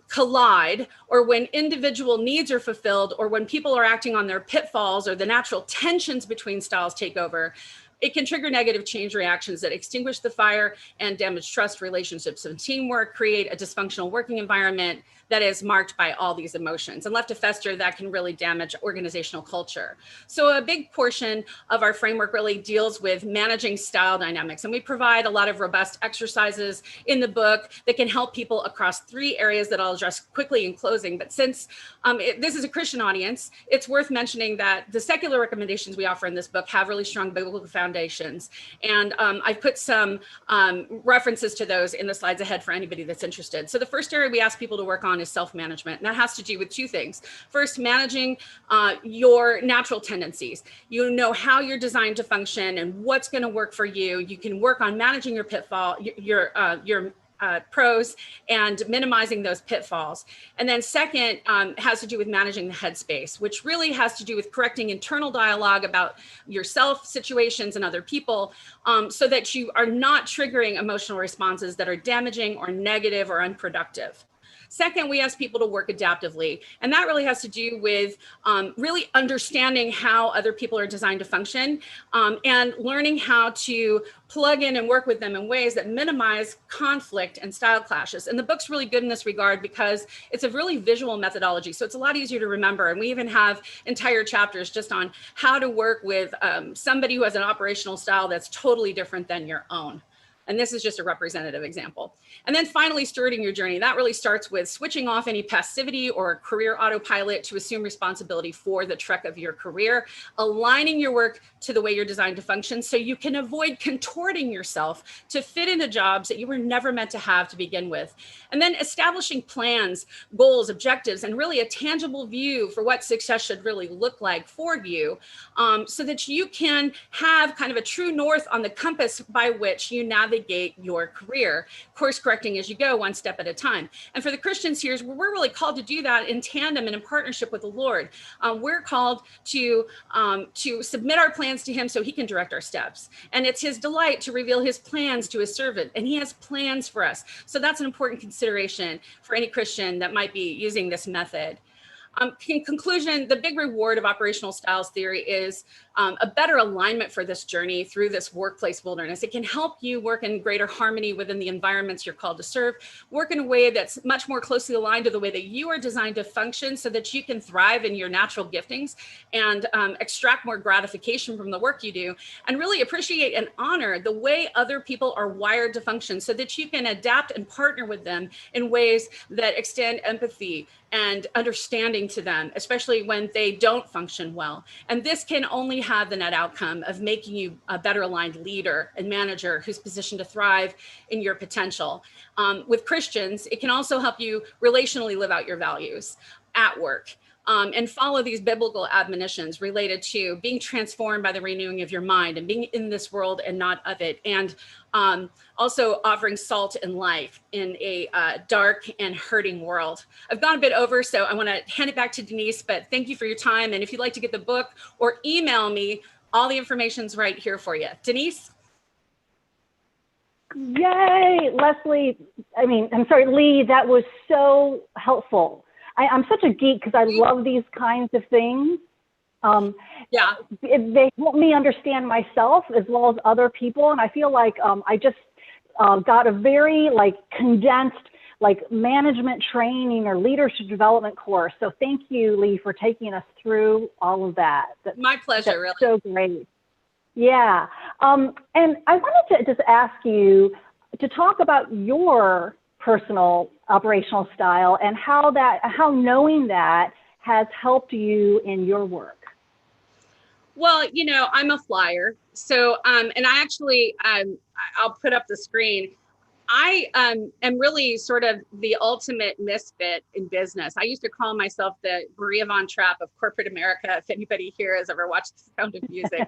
collide, or when individual needs are fulfilled, or when people are acting on their pitfalls, or the natural tensions between styles take over, it can trigger negative change reactions that extinguish the fire and damage trust, relationships, and teamwork, create a dysfunctional working environment that is marked by all these emotions. And left to fester, that can really damage organizational culture. So a big portion of our framework really deals with managing style dynamics. And we provide a lot of robust exercises in the book that can help people across three areas that I'll address quickly in closing. But since this is a Christian audience, it's worth mentioning that the secular recommendations we offer in this book have really strong biblical foundations. And I've put some references to those in the slides ahead for anybody that's interested. So the first area we ask people to work on is self-management. And that has to do with two things. First, managing your natural tendencies. You know how you're designed to function and what's going to work for you. You can work on managing your pitfall, your pros, and minimizing those pitfalls. And then second has to do with managing the headspace, which really has to do with correcting internal dialogue about yourself, situations, and other people, so that you are not triggering emotional responses that are damaging or negative or unproductive. Second, we ask people to work adaptively. And that really has to do with really understanding how other people are designed to function, and learning how to plug in and work with them in ways that minimize conflict and style clashes. And the book's really good in this regard because it's a really visual methodology. So it's a lot easier to remember. And we even have entire chapters just on how to work with somebody who has an operational style that's totally different than your own. And this is just a representative example. And then finally, stewarding your journey. That really starts with switching off any passivity or career autopilot to assume responsibility for the trek of your career, aligning your work to the way you're designed to function so you can avoid contorting yourself to fit into jobs that you were never meant to have to begin with. And then establishing plans, goals, objectives, and really a tangible view for what success should really look like for you, so that you can have kind of a true north on the compass by which you navigate your career, course correcting as you go, one step at a time. And for the Christians here, we're really called to do that in tandem and in partnership with the Lord. We're called to submit our plans to him so he can direct our steps. And it's his delight to reveal his plans to his servant. And he has plans for us. So that's an important consideration for any Christian that might be using this method. In conclusion, the big reward of operational styles theory is a better alignment for this journey through this workplace wilderness. It can help you work in greater harmony within the environments you're called to serve, work in a way that's much more closely aligned to the way that you are designed to function so that you can thrive in your natural giftings and extract more gratification from the work you do, and really appreciate and honor the way other people are wired to function so that you can adapt and partner with them in ways that extend empathy and understanding to them, especially when they don't function well. And this can only have the net outcome of making you a better aligned leader and manager who's positioned to thrive in your potential. With Christians, it can also help you relationally live out your values at work. And follow these biblical admonitions related to being transformed by the renewing of your mind and being in this world and not of it. And also offering salt and life in a dark and hurting world. I've gone a bit over, so I want to hand it back to Denise, but thank you for your time. And if you'd like to get the book or email me, all the information's right here for you. Denise? Yay, Leigh, that was so helpful. I'm such a geek because I love these kinds of things. They help me understand myself as well as other people. And I feel like I just got a very condensed management training or leadership development course. So thank you, Leigh, for taking us through all of that. My pleasure, really. So great. Yeah. And I wanted to just ask you to talk about your personal operational style and how knowing that has helped you in your work. Well, I'm a flyer. So, and I actually, I'll put up the screen. I am really sort of the ultimate misfit in business. I used to call myself the Maria Von Trapp of corporate America. If anybody here has ever watched The Sound of Music,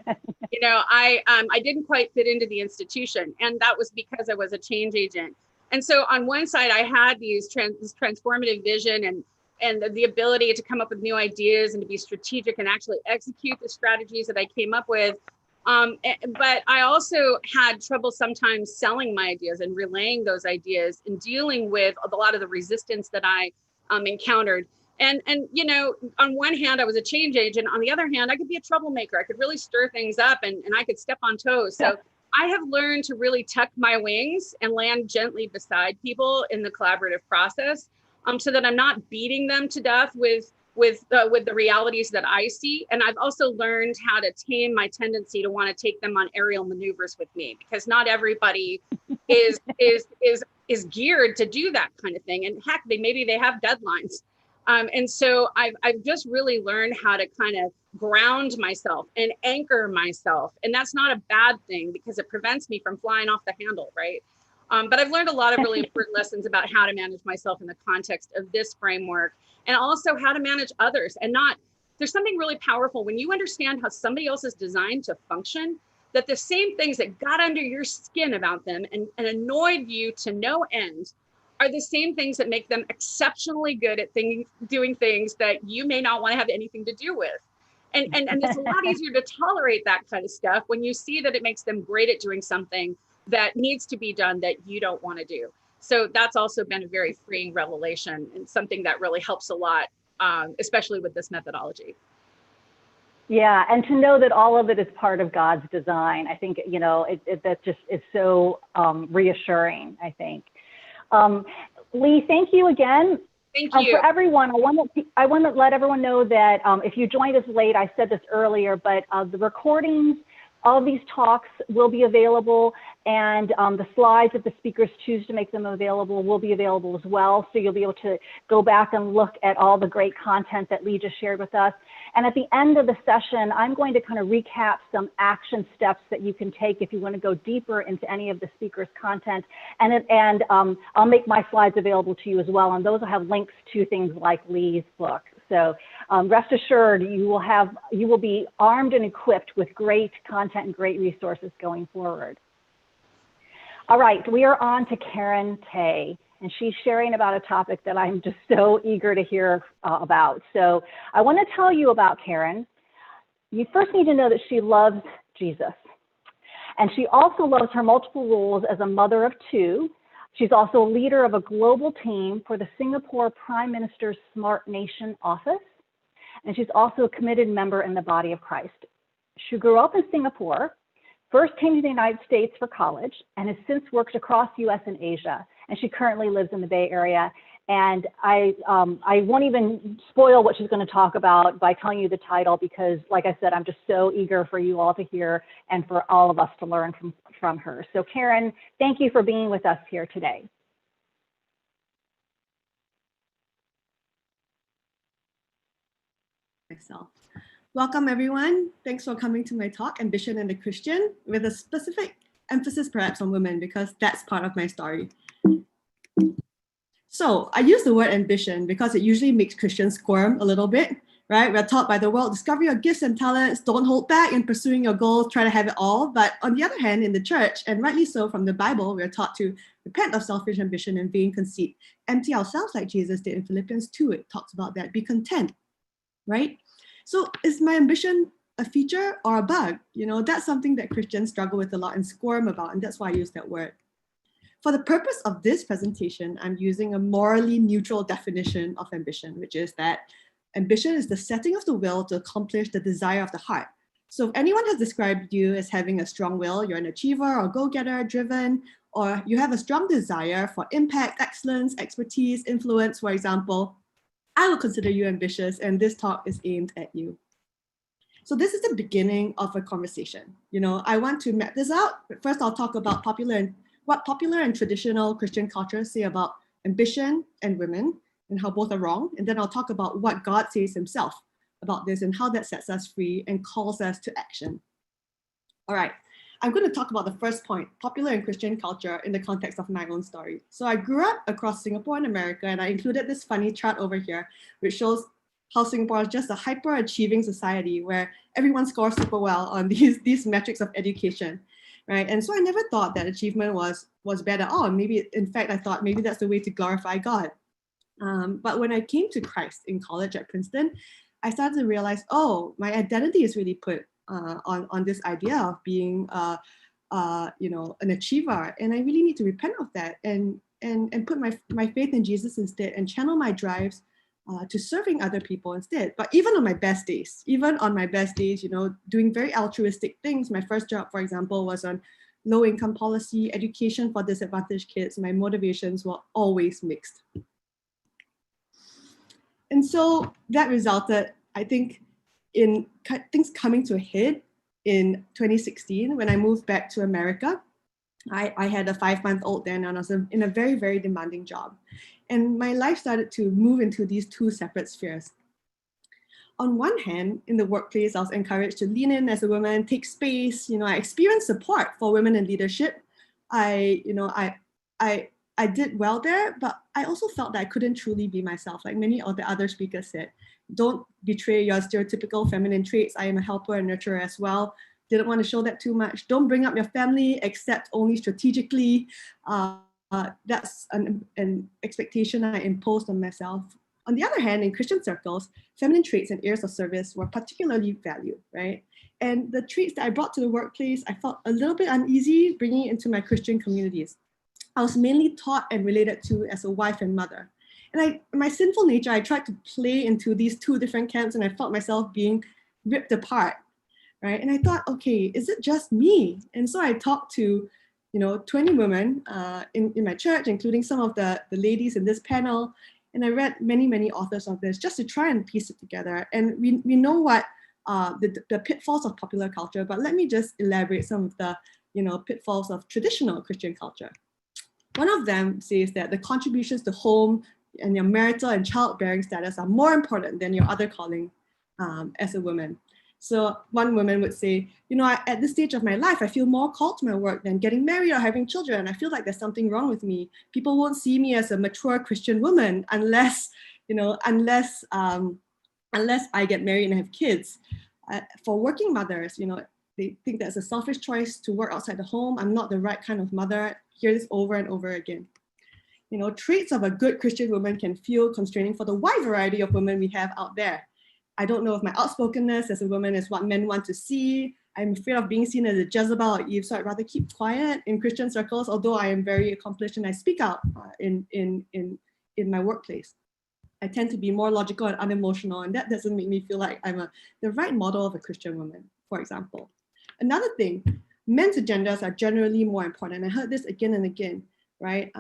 I didn't quite fit into the institution. And that was because I was a change agent. And so on one side, I had this transformative vision and the ability to come up with new ideas and to be strategic and actually execute the strategies that I came up with. But I also had trouble sometimes selling my ideas and relaying those ideas and dealing with a lot of the resistance that I encountered. And on one hand, I was a change agent. On the other hand, I could be a troublemaker. I could really stir things up and I could step on toes. So I have learned to really tuck my wings and land gently beside people in the collaborative process, so that I'm not beating them to death with the realities that I see. And I've also learned how to tame my tendency to want to take them on aerial maneuvers with me, because not everybody is geared to do that kind of thing. And heck, maybe they have deadlines. And so I've just really learned how to kind of ground myself and anchor myself. And that's not a bad thing because it prevents me from flying off the handle, right? But I've learned a lot of really important lessons about how to manage myself in the context of this framework, and also how to manage others. And there's something really powerful when you understand how somebody else is designed to function, that the same things that got under your skin about them and annoyed you to no end are the same things that make them exceptionally good at doing things that you may not want to have anything to do with. And it's a lot easier to tolerate that kind of stuff when you see that it makes them great at doing something that needs to be done that you don't want to do. So that's also been a very freeing revelation and something that really helps a lot, especially with this methodology. Yeah, and to know that all of it is part of God's design, I think, that just is so reassuring, I think. Leigh, thank you again. Thank you. For everyone, I want to let everyone know that if you joined us late, I said this earlier, but the recordings of these talks will be available, and the slides, if the speakers choose to make them available, will be available as well. So you'll be able to go back and look at all the great content that Leigh just shared with us. And at the end of the session, I'm going to kind of recap some action steps that you can take if you want to go deeper into any of the speakers' content. And I'll make my slides available to you as well. And those will have links to things like Leigh's book. So rest assured, you will be armed and equipped with great content and great resources going forward. All right, we are on to Karen Tay, and she's sharing about a topic that I'm just so eager to hear about. So I want to tell you about Karen. You first need to know that she loves Jesus, and she also loves her multiple roles as a mother of two. She's also a leader of a global team for the Singapore Prime Minister's Smart Nation Office. and she's also a committed member in the body of Christ. She grew up in Singapore, first came to the United States for college, and has since worked across US and Asia. And she currently lives in the Bay Area. And I won't even spoil what she's going to talk about by telling you the title, because like I said, I'm just so eager for you all to hear and for all of us to learn from her. So Karen, thank you for being with us here today. Myself. Welcome everyone. Thanks for coming to my talk, Ambition and the Christian, with a specific emphasis perhaps on women, because that's part of my story. So I use the word ambition because it usually makes Christians squirm a little bit, right? We're taught by the world, discover your gifts and talents, don't hold back in pursuing your goals, try to have it all. But on the other hand, in the church, and rightly so from the Bible, we're taught to repent of selfish ambition and vain conceit, empty ourselves like Jesus did in Philippians 2. It talks about that, be content, right? So is my ambition a feature or a bug? You know, that's something that Christians struggle with a lot and squirm about, and that's why I use that word. For the purpose of this presentation, I'm using a morally neutral definition of ambition, which is that ambition is the setting of the will to accomplish the desire of the heart. So if anyone has described you as having a strong will, you're an achiever or go-getter, driven, or you have a strong desire for impact, excellence, expertise, influence, for example, I will consider you ambitious, and this talk is aimed at you. So this is the beginning of a conversation. You know, I want to map this out, but first I'll talk about what popular and traditional Christian cultures say about ambition and women and how both are wrong. And then I'll talk about what God says himself about this and how that sets us free and calls us to action. All right, I'm going to talk about the first point, popular and Christian culture in the context of my own story. So I grew up across Singapore and America, and I included this funny chart over here, which shows how Singapore is just a hyper-achieving society where everyone scores super well on these metrics of education. Right? And so I never thought that achievement was bad at all. Maybe, in fact, I thought maybe that's the way to glorify God. But when I came to Christ in college at Princeton, I started to realize, oh, my identity is really put on this idea of being, you know, an achiever, and I really need to repent of that and put my faith in Jesus instead and channel my drives to serving other people instead. But even on my best days, you know, doing very altruistic things. My first job, for example, was on low income policy, education for disadvantaged kids. My motivations were always mixed. And so that resulted, I think, in things coming to a head in 2016 when I moved back to America. I had a 5-month-old then, and I was in a very, very demanding job. And my life started to move into these two separate spheres. On one hand, in the workplace, I was encouraged to lean in as a woman, take space. You know, I experienced support for women in leadership. I did well there, but I also felt that I couldn't truly be myself. Like many of the other speakers said, don't betray your stereotypical feminine traits. I am a helper and nurturer as well. Didn't want to show that too much. Don't bring up your family except only strategically. That's an expectation I imposed on myself. On the other hand, in Christian circles, feminine traits and areas of service were particularly valued, right? And the traits that I brought to the workplace, I felt a little bit uneasy bringing into my Christian communities. I was mainly taught and related to as a wife and mother. And my sinful nature, I tried to play into these two different camps, and I felt myself being ripped apart, right? And I thought, okay, is it just me? And so I talked to 20 women in my church, including some of the ladies in this panel. And I read many, many authors of this just to try and piece it together. And we know what the pitfalls of popular culture, but let me just elaborate some of the pitfalls of traditional Christian culture. One of them says that the contributions to home and your marital and childbearing status are more important than your other calling as a woman. So one woman would say, at this stage of my life, I feel more called to my work than getting married or having children. I feel like there's something wrong with me. People won't see me as a mature Christian woman unless I get married and have kids. For working mothers, they think that's a selfish choice to work outside the home. I'm not the right kind of mother. Hear this over and over again. Traits of a good Christian woman can feel constraining for the wide variety of women we have out there. I don't know if my outspokenness as a woman is what men want to see. I'm afraid of being seen as a Jezebel or Eve, so I'd rather keep quiet in Christian circles, although I am very accomplished and I speak out in my workplace. I tend to be more logical and unemotional, and that doesn't make me feel like I'm the right model of a Christian woman, for example. Another thing, men's agendas are generally more important. I heard this again and again, right?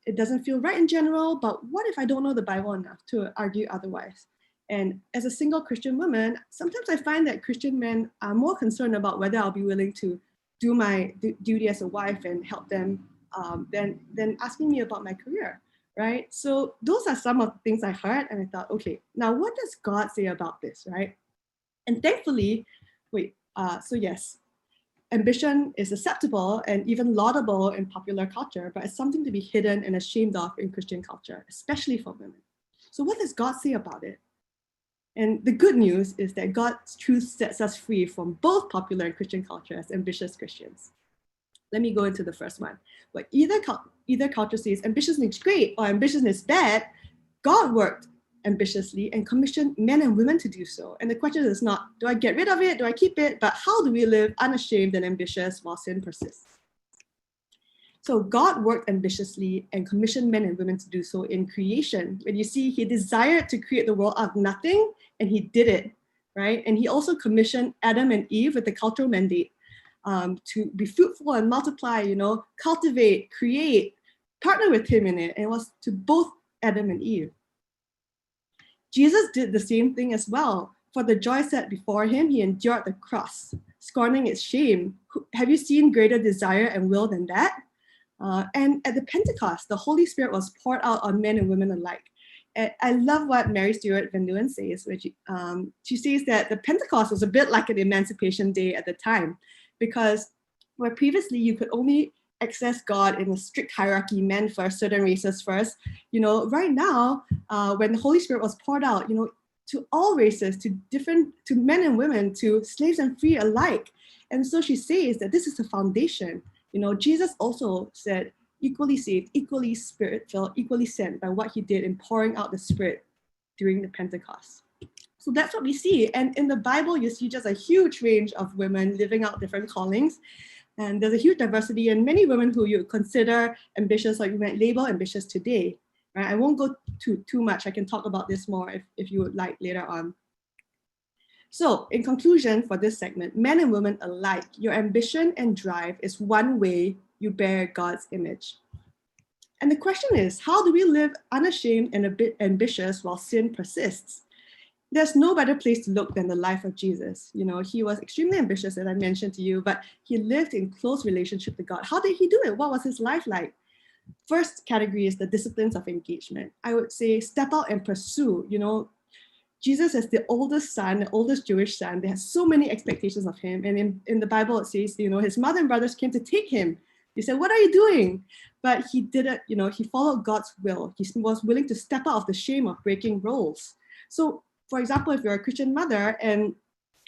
It doesn't feel right in general, but what if I don't know the Bible enough to argue otherwise? And as a single Christian woman, sometimes I find that Christian men are more concerned about whether I'll be willing to do my duty as a wife and help them than asking me about my career, right? So those are some of the things I heard, and I thought, okay, now what does God say about this, right? And thankfully, so yes, ambition is acceptable and even laudable in popular culture, but it's something to be hidden and ashamed of in Christian culture, especially for women. So what does God say about it? And the good news is that God's truth sets us free from both popular and Christian culture as ambitious Christians. Let me go into the first one. But either culture says ambition is great or ambition is bad, God worked ambitiously and commissioned men and women to do so. And the question is not, do I get rid of it? Do I keep it? But how do we live unashamed and ambitious while sin persists? So God worked ambitiously and commissioned men and women to do so in creation. When you see, he desired to create the world out of nothing, and he did it, right? And he also commissioned Adam and Eve with the cultural mandate to be fruitful and multiply, cultivate, create, partner with him in it. And it was to both Adam and Eve. Jesus did the same thing as well. For the joy set before him, he endured the cross, scorning its shame. Have you seen greater desire and will than that? And at the Pentecost, the Holy Spirit was poured out on men and women alike. And I love what Mary Stuart Van Leeuwen says, which she says that the Pentecost was a bit like an Emancipation Day at the time, because where previously you could only access God in a strict hierarchy, men first, certain races first, right now, when the Holy Spirit was poured out, to all races, to men and women, to slaves and free alike. And so she says that this is the foundation. Jesus also said, equally saved, equally spirit-filled, equally sent by what he did in pouring out the Spirit during the Pentecost. So that's what we see. And in the Bible, you see just a huge range of women living out different callings. And there's a huge diversity, and many women who you consider ambitious or you might label ambitious today. Right? I won't go too much. I can talk about this more if you would like later on. So in conclusion for this segment, men and women alike, your ambition and drive is one way you bear God's image. And the question is, how do we live unashamed and a bit ambitious while sin persists? There's no better place to look than the life of Jesus. He was extremely ambitious, as I mentioned to you, but he lived in close relationship to God. How did he do it? What was his life like? First category is the disciplines of engagement. I would say step out and pursue. Jesus is the oldest son, the oldest Jewish son. They had so many expectations of him. And in the Bible, it says, his mother and brothers came to take him. He said, what are you doing? But he didn't, he followed God's will. He was willing to step out of the shame of breaking roles. So, for example, if you're a Christian mother and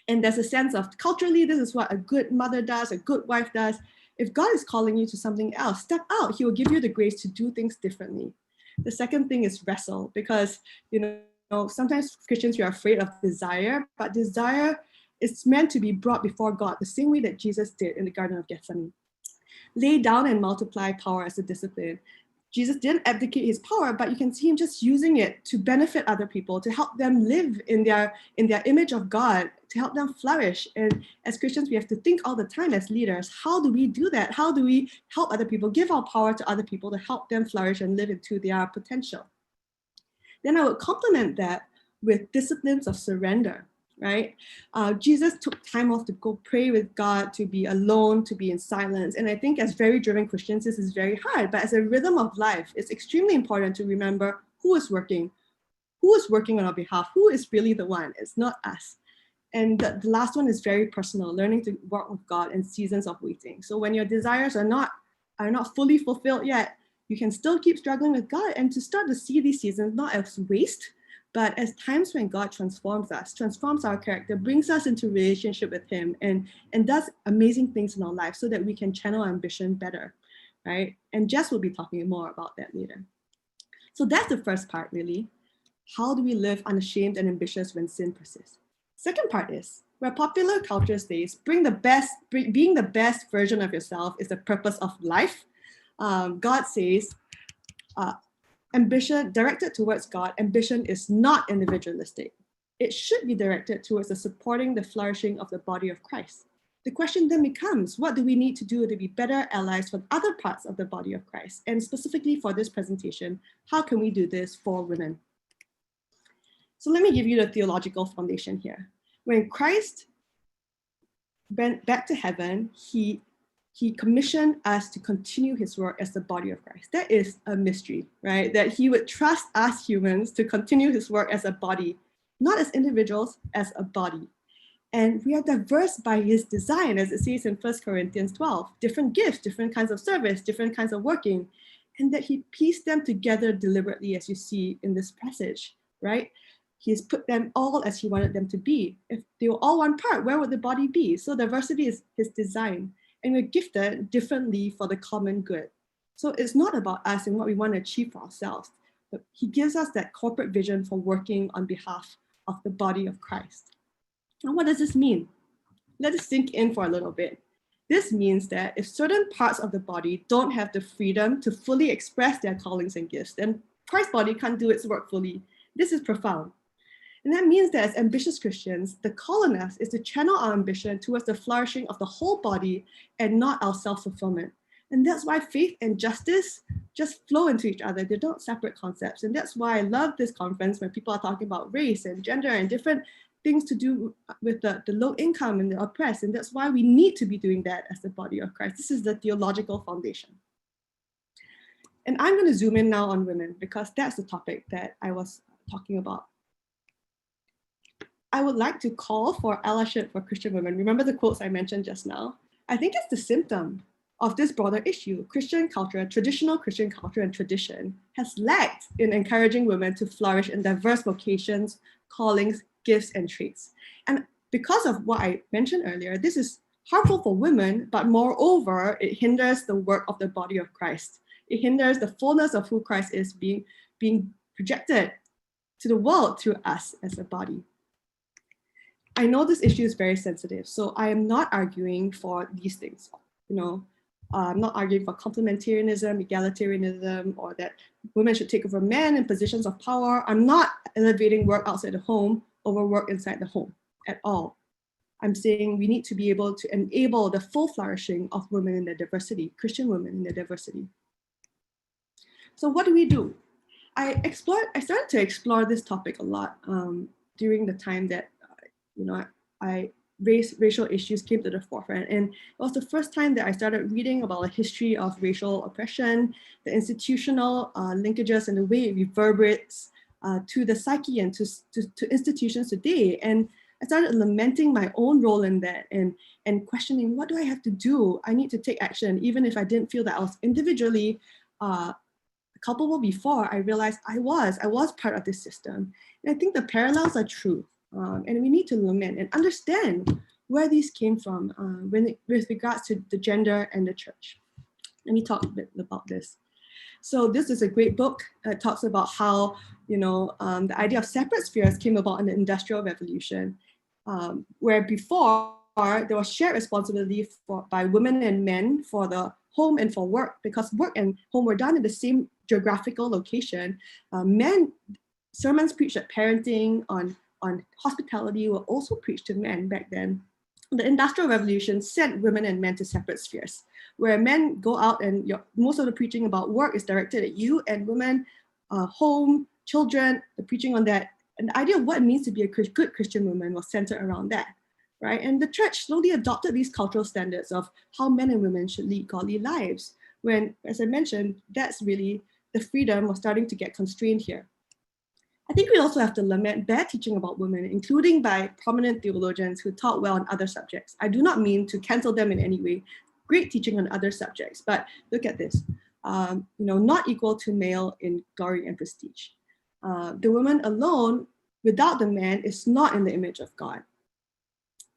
there's a sense of culturally, this is what a good mother does, a good wife does. If God is calling you to something else, step out. He will give you the grace to do things differently. The second thing is wrestle, because, sometimes Christians, we are afraid of desire, but desire is meant to be brought before God the same way that Jesus did in the Garden of Gethsemane. Lay down and multiply power as a discipline. Jesus didn't abdicate his power, but you can see him just using it to benefit other people, to help them live in their image of God, to help them flourish. And as Christians, we have to think all the time as leaders, how do we do that? How do we help other people, give our power to other people to help them flourish and live into their potential? Then I would complement that with disciplines of surrender, right? Jesus took time off to go pray with God, to be alone, to be in silence. And I think as very driven Christians, this is very hard, but as a rhythm of life, it's extremely important to remember who is working on our behalf, who is really the one. It's not us. And the last one is very personal, learning to walk with God in seasons of waiting. So when your desires are not fully fulfilled yet, you can still keep struggling with God and to start to see these seasons not as waste, but as times when God transforms us, transforms our character, brings us into relationship with him and does amazing things in our life so that we can channel our ambition better, right? And Jess will be talking more about that later. So that's the first part, really. How do we live unashamed and ambitious when sin persists? Second part is, where popular culture says, being the best version of yourself is the purpose of life. God says, ambition directed towards God, ambition is not individualistic. It should be directed towards the supporting the flourishing of the body of Christ. The question then becomes, what do we need to do to be better allies for other parts of the body of Christ? And specifically for this presentation, how can we do this for women? So let me give you the theological foundation here. When Christ went back to heaven, he commissioned us to continue his work as the body of Christ. That is a mystery, right? That he would trust us humans to continue his work as a body, not as individuals, as a body. And we are diverse by his design, as it says in 1 Corinthians 12, different gifts, different kinds of service, different kinds of working, and that he pieced them together deliberately, as you see in this passage, right? He's put them all as he wanted them to be. If they were all one part, where would the body be? So diversity is his design, and we're gifted differently for the common good. So it's not about us and what we want to achieve for ourselves, but he gives us that corporate vision for working on behalf of the body of Christ. And what does this mean? Let us sink in for a little bit. This means that if certain parts of the body don't have the freedom to fully express their callings and gifts, then Christ's body can't do its work fully. This is profound. And that means that as ambitious Christians, the call on us is to channel our ambition towards the flourishing of the whole body and not our self-fulfillment. And that's why faith and justice just flow into each other. They're not separate concepts. And that's why I love this conference when people are talking about race and gender and different things to do with the low income and the oppressed. And that's why we need to be doing that as the body of Christ. This is the theological foundation. And I'm going to zoom in now on women because that's the topic that I was talking about. I would like to call for allyship for Christian women. Remember the quotes I mentioned just now? I think it's the symptom of this broader issue. Christian culture, traditional Christian culture and tradition has lacked in encouraging women to flourish in diverse vocations, callings, gifts, and traits. And because of what I mentioned earlier, this is harmful for women, but moreover, it hinders the work of the body of Christ. It hinders the fullness of who Christ is being projected to the world through us as a body. I know this issue is very sensitive, so I am not arguing for these things. I'm not arguing for complementarianism, egalitarianism, or that women should take over men in positions of power. I'm not elevating work outside the home over work inside the home at all. I'm saying we need to be able to enable the full flourishing of women in their diversity, Christian women in their diversity. So what do we do? I started to explore this topic a lot during the time that racial issues came to the forefront. And it was the first time that I started reading about a history of racial oppression, the institutional linkages and the way it reverberates to the psyche and to institutions today. And I started lamenting my own role in that and questioning, what do I have to do? I need to take action, even if I didn't feel that I was individually culpable before. I realized I was part of this system. And I think the parallels are true. And we need to lament and understand where these came from with regards to the gender and the church. Let me talk a bit about this. So this is a great book. It talks about how the idea of separate spheres came about in the Industrial Revolution, where before there was shared responsibility by women and men for the home and for work, because work and home were done in the same geographical location. Sermons preached at parenting, on hospitality were also preached to men back then. The Industrial Revolution sent women and men to separate spheres, where men go out and most of the preaching about work is directed at you, and women, home, children, the preaching on that. And the idea of what it means to be a good Christian woman was centered around that, right? And the church slowly adopted these cultural standards of how men and women should lead godly lives, when, as I mentioned, that's really the freedom was starting to get constrained here. I think we also have to lament bad teaching about women, including by prominent theologians who taught well on other subjects. I do not mean to cancel them in any way. Great teaching on other subjects, but look at this. Not equal to male in glory and prestige. The woman alone, without the man, is not in the image of God,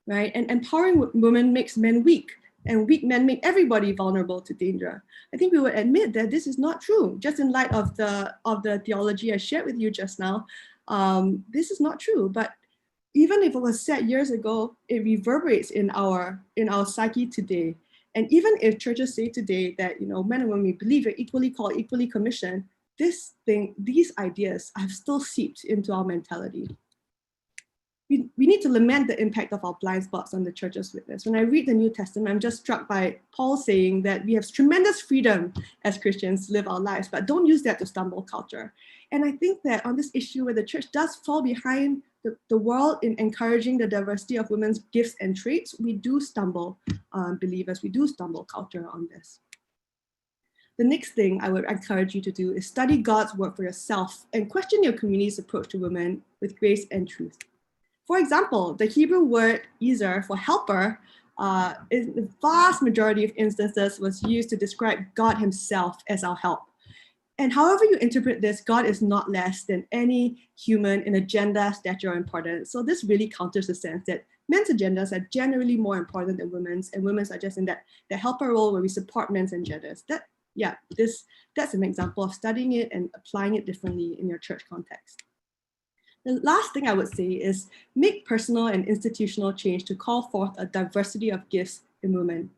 right? And empowering women makes men weak, and weak men make everybody vulnerable to danger. I think we would admit that this is not true. Just in light of the theology I shared with you just now, this is not true. But even if it was said years ago, it reverberates in our psyche today. And even if churches say today that men and women we believe are equally called, equally commissioned, these ideas have still seeped into our mentality. We need to lament the impact of our blind spots on the church's witness. When I read the New Testament, I'm just struck by Paul saying that we have tremendous freedom as Christians to live our lives, but don't use that to stumble culture. And I think that on this issue where the church does fall behind the world in encouraging the diversity of women's gifts and traits, we do stumble believers, we do stumble culture on this. The next thing I would encourage you to do is study God's word for yourself and question your community's approach to women with grace and truth. For example, the Hebrew word ezer for helper in the vast majority of instances was used to describe God himself as our help. And however you interpret this, God is not less than any human in agenda, stature, or importance. So this really counters the sense that men's agendas are generally more important than women's, and women's are just in that helper role where we support men's agendas. That's an example of studying it and applying it differently in your church context. The last thing I would say is make personal and institutional change to call forth a diversity of gifts in women,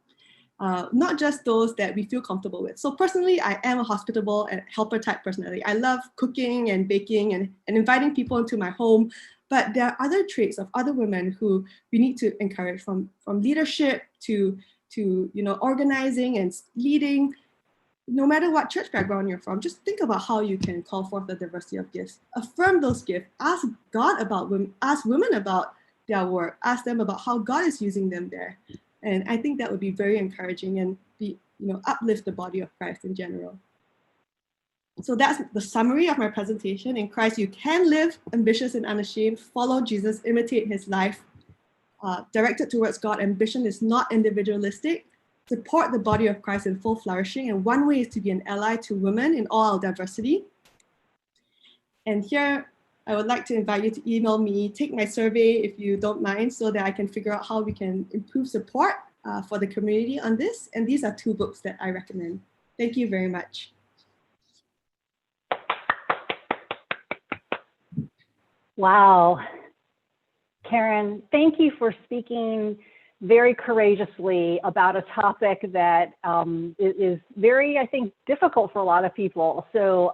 not just those that we feel comfortable with. So personally, I am a hospitable and helper type personality. I love cooking and baking and inviting people into my home, but there are other traits of other women who we need to encourage, from leadership to organizing and leading. No matter what church background you're from, just think about how you can call forth the diversity of gifts. Affirm those gifts. Ask God about women. Ask women about their work. Ask them about how God is using them there. And I think that would be very encouraging and uplift the body of Christ in general. So that's the summary of my presentation. In Christ, you can live ambitious and unashamed, follow Jesus, imitate his life, directed towards God. Ambition is not individualistic. Support the body of Christ in full flourishing. And one way is to be an ally to women in all our diversity. And here, I would like to invite you to email me, take my survey if you don't mind, so that I can figure out how we can improve support for the community on this. And these are 2 books that I recommend. Thank you very much. Wow. Karen, thank you for speaking very courageously about a topic that is very, I think, difficult for a lot of people. So,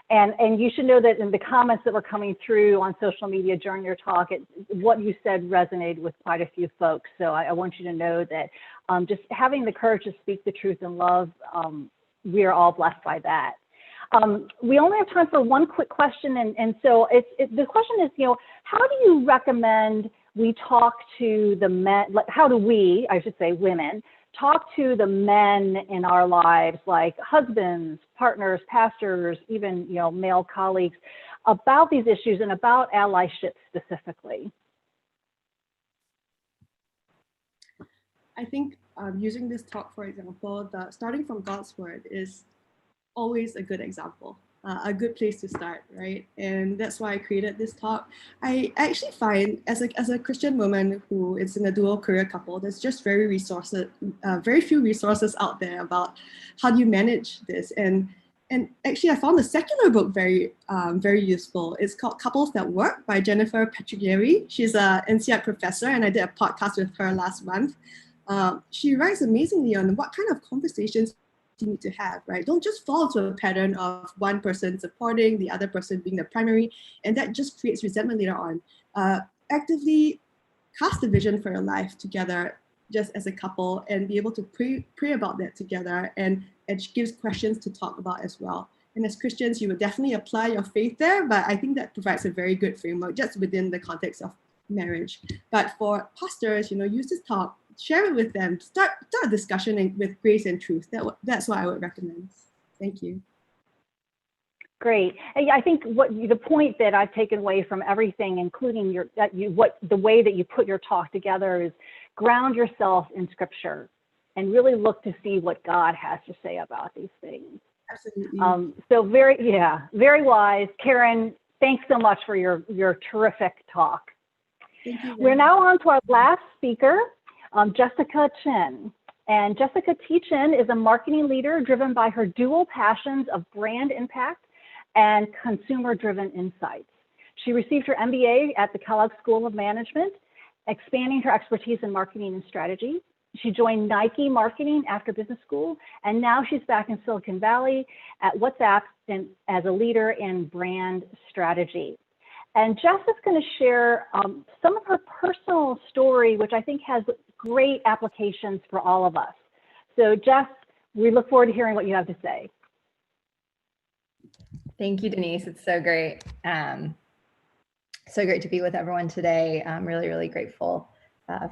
and you should know that in the comments that were coming through on social media during your talk, what you said resonated with quite a few folks. So I want you to know that just having the courage to speak the truth in love, we are all blessed by that. We only have time for one quick question, and so the question is, how do you recommend we talk to the men? How do we, I should say, women, talk to the men in our lives, like husbands, partners, pastors, even male colleagues, about these issues and about allyship specifically? I think using this talk, for example, starting from God's word is always a good example, a good place to start, right? And that's why I created this talk. I actually find, as a Christian woman who is in a dual career couple, there's just very few resources out there about how do you manage this. And actually, I found the secular book very useful. It's called Couples That Work by Jennifer Petriglieri. She's a NCI professor, and I did a podcast with her last month. She writes amazingly on what kind of conversations you need to have, right? Don't just fall into a pattern of one person supporting, the other person being the primary, and that just creates resentment later on. Actively cast a vision for your life together, just as a couple, and be able to pray about that together, and it gives questions to talk about as well. And as Christians, you would definitely apply your faith there, but I think that provides a very good framework just within the context of marriage. But for pastors, use this talk, share it with them, start a discussion with grace and truth. That's what I would recommend. Thank you. Great. I think the point that I've taken away from everything, including the way that you put your talk together, is ground yourself in Scripture and really look to see what God has to say about these things. Absolutely. So very wise. Karen, thanks so much for your terrific talk. Thank you. We're now on to our last speaker, Jessica Chen. And Jessica T. Chen is a marketing leader driven by her dual passions of brand impact and consumer-driven insights. She received her MBA at the Kellogg School of Management, expanding her expertise in marketing and strategy. She joined Nike marketing after business school, and now she's back in Silicon Valley at WhatsApp as a leader in brand strategy. And Jess is going to share some of her personal story, which I think has great applications for all of us. So Jess, we look forward to hearing what you have to say. Thank you, Denise. It's so great. So great to be with everyone today. I'm really, really grateful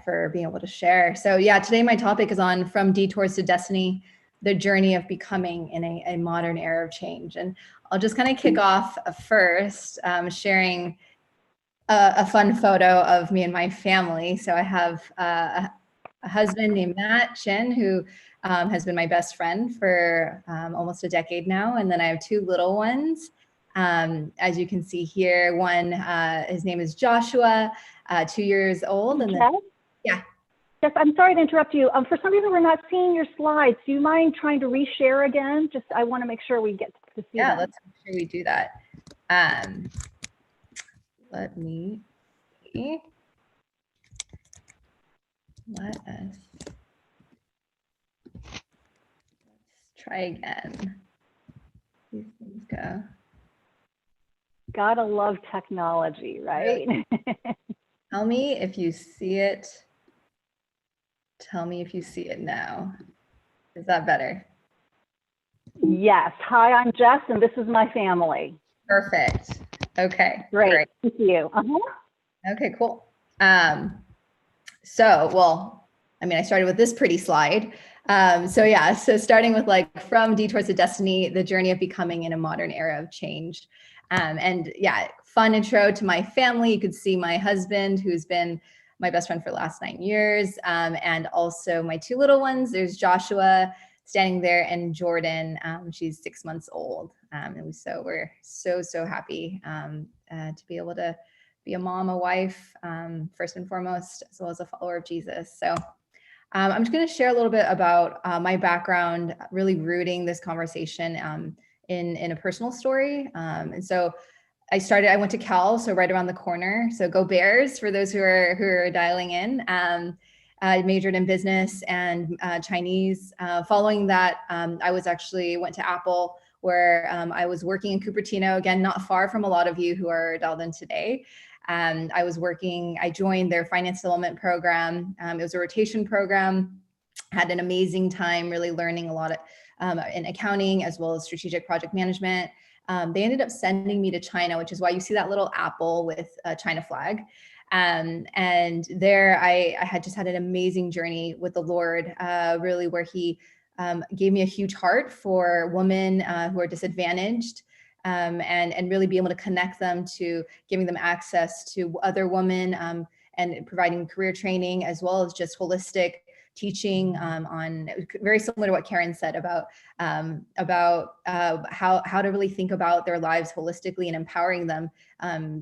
for being able to share. So yeah, today my topic is on From Detours to Destiny, the journey of becoming in a modern era of change. And I'll just kind of kick off first, sharing a fun photo of me and my family. So I have a husband named Matt Chin, who has been my best friend for almost a decade now. And then I have two little ones. As you can see here, one, his name is Joshua, 2 years old. And then, yeah. Yes, I'm sorry to interrupt you. For some reason, we're not seeing your slides. Do you mind trying to reshare again? Just, I want to make sure we get to see Yeah, them. let's make sure we do that. Let me see. Let us try again. These things go. Gotta love technology, right? Tell me if you see it. Tell me if you see it now. Is that better? Yes. Hi, I'm Jess, and this is my family. Perfect. Okay. Great. Thank you. Okay, cool. Well, I mean, I started with this pretty slide. So starting with like From Detours to Destiny, the journey of becoming in a modern era of change. And yeah, fun intro to my family. You could see my husband, who's been my best friend for the last 9 years, and also my two little ones. There's Joshua standing there, and Jordan, she's 6 months old. And we're so happy to be able to be a mom, a wife, first and foremost, as well as a follower of Jesus. So I'm just going to share a little bit about my background, really rooting this conversation in a personal story. And so I went to Cal, so right around the corner. So go Bears for those who are dialing in. I majored in business and Chinese. Following that, I went to Apple, where I was working in Cupertino, again, not far from a lot of you who are dialed in today. I joined their finance development program. It was a rotation program, had an amazing time really learning a lot in accounting as well as strategic project management. They ended up sending me to China, which is why you see that little apple with a China flag. And there I had just had an amazing journey with the Lord, really where he gave me a huge heart for women who are disadvantaged, and really be able to connect them to giving them access to other women, and providing career training as well as just holistic teaching on very similar to what Karen said about how to really think about their lives holistically and empowering them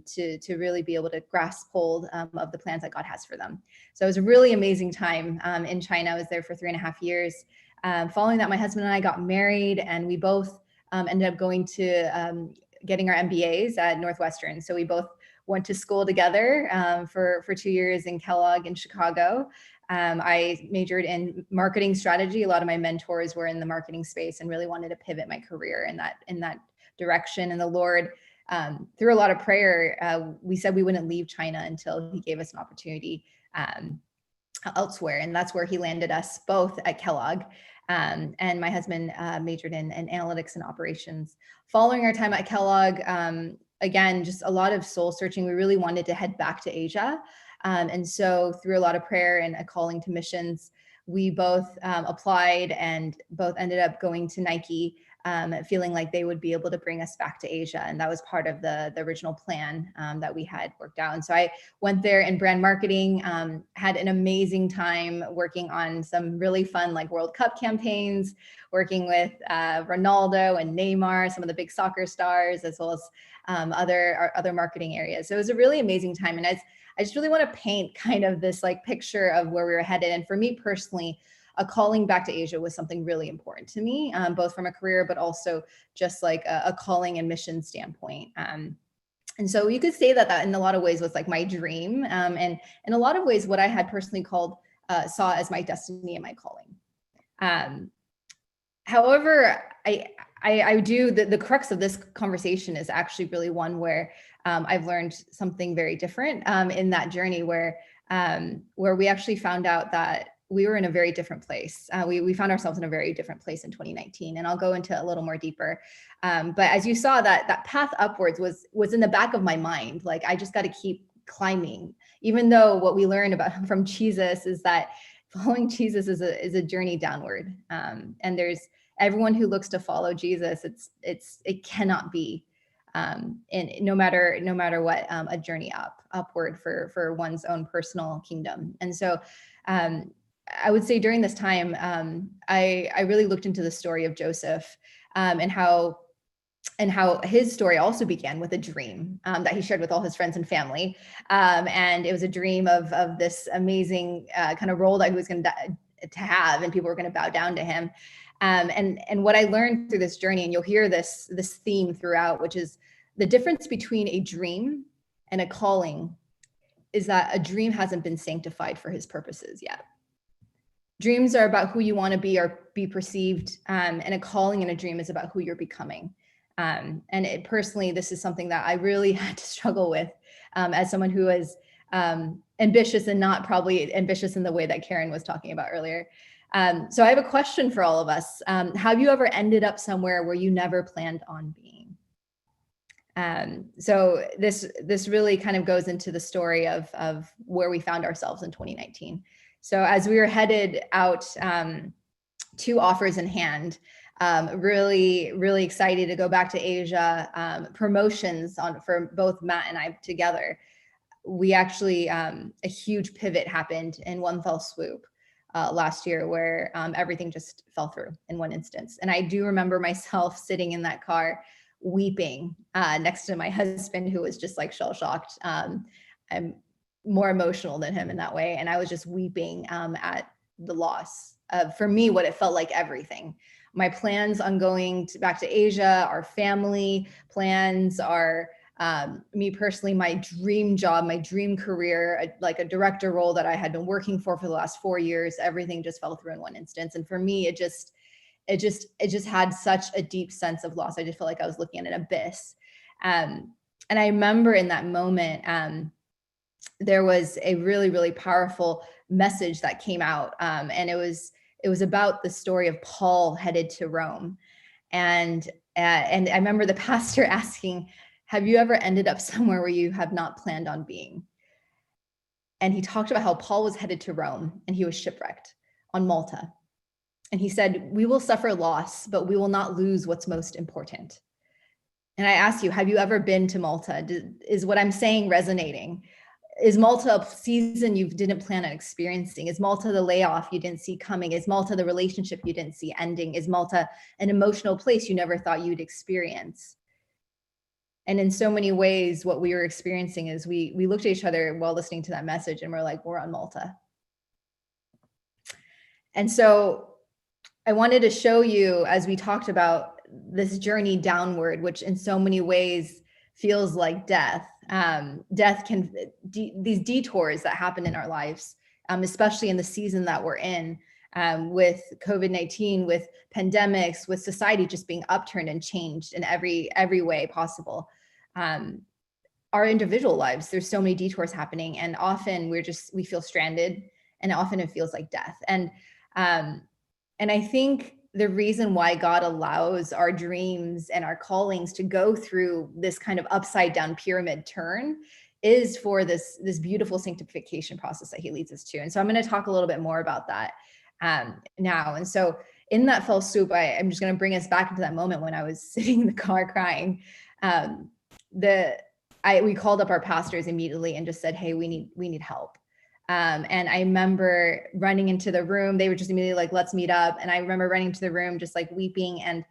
to really be able to grasp hold of the plans that God has for them. So it was a really amazing time in China. I was there for 3.5 years. Following that, my husband and I got married, and we both ended up going to getting our MBAs at Northwestern. So we both went to school together for 2 years in Kellogg in Chicago. I majored in marketing strategy. A lot of my mentors were in the marketing space and really wanted to pivot my career in that direction. And the Lord, through a lot of prayer, we said we wouldn't leave China until he gave us an opportunity elsewhere. And that's where he landed us both at Kellogg. And my husband majored in analytics and operations. Following our time at Kellogg, again, just a lot of soul searching. We really wanted to head back to Asia. And so through a lot of prayer and a calling to missions, we both applied and both ended up going to Nike, feeling like they would be able to bring us back to Asia. And that was part of the original plan that we had worked out. And so I went there in brand marketing, had an amazing time working on some really fun like World Cup campaigns, working with Ronaldo and Neymar, some of the big soccer stars, as well as other marketing areas. So it was a really amazing time. And I just really want to paint kind of this like picture of where we were headed. And for me personally, a calling back to Asia was something really important to me, both from a career, but also just like a calling and mission standpoint. And so you could say that in a lot of ways was like my dream. And in a lot of ways, what I had personally called saw as my destiny and my calling. However, I do, the crux of this conversation is actually really one where I've learned something very different in that journey where we actually found out that we were in a very different place. We found ourselves in a very different place in 2019, and I'll go into a little more deeper. But as you saw, that path upwards was in the back of my mind. Like, I just got to keep climbing, even though what we learned about from Jesus is that following Jesus is a journey downward. And there's everyone who looks to follow Jesus, it cannot be and no matter what, a journey upward for one's own personal kingdom. And so I would say during this time, I really looked into the story of Joseph and how his story also began with a dream that he shared with all his friends and family. And it was a dream of this amazing kind of role that he was going to have, and people were going to bow down to him. And what I learned through this journey, and you'll hear this theme throughout, which is the difference between a dream and a calling, is that a dream hasn't been sanctified for his purposes yet. Dreams are about who you want to be or be perceived, and a calling and a dream is about who you're becoming. And personally, this is something that I really had to struggle with as someone who is ambitious, and not probably ambitious in the way that Karen was talking about earlier. So I have a question for all of us. Have you ever ended up somewhere where you never planned on being? So this really kind of goes into the story of where we found ourselves in 2019. So as we were headed out, 2 offers in hand, really, really excited to go back to Asia, promotions for both Matt and I together. We actually, a huge pivot happened in one fell swoop last year where everything just fell through in one instance. And I do remember myself sitting in that car weeping next to my husband, who was just like shell-shocked. I'm more emotional than him in that way. And I was just weeping at the loss of, for me, what it felt like everything. My plans on going back to Asia, our family plans, our me personally, my dream job, my dream career, like a director role that I had been working for the last 4 years, everything just fell through in one instance. And for me, it just had such a deep sense of loss. I just felt like I was looking at an abyss. And I remember in that moment, there was a really, really powerful message that came out. And it was about the story of Paul headed to Rome. And I remember the pastor asking, have you ever ended up somewhere where you have not planned on being? And he talked about how Paul was headed to Rome and he was shipwrecked on Malta. And he said, we will suffer loss, but we will not lose what's most important. And I asked you, have you ever been to Malta? Is what I'm saying resonating? Is Malta a season you didn't plan on experiencing? Is Malta the layoff you didn't see coming? Is Malta the relationship you didn't see ending? Is Malta an emotional place you never thought you'd experience? And in so many ways, what we were experiencing is we looked at each other while listening to that message and we're like, we're on Malta. And so I wanted to show you, as we talked about this journey downward, which in so many ways feels like death. Death can, these detours that happen in our lives, especially in the season that we're in, with COVID-19, with pandemics, with society just being upturned and changed in every way possible. Our individual lives, there's so many detours happening, and often we feel stranded, and often it feels like death. And I think the reason why God allows our dreams and our callings to go through this kind of upside down pyramid turn is for this beautiful sanctification process that he leads us to. And so I'm going to talk a little bit more about that now. And so in that fell swoop, I'm just going to bring us back into that moment when I was sitting in the car crying. We called up our pastors immediately and just said, hey, we need help. And I remember running into the room. They were just immediately like, let's meet up. And I remember running into the room, just like weeping. And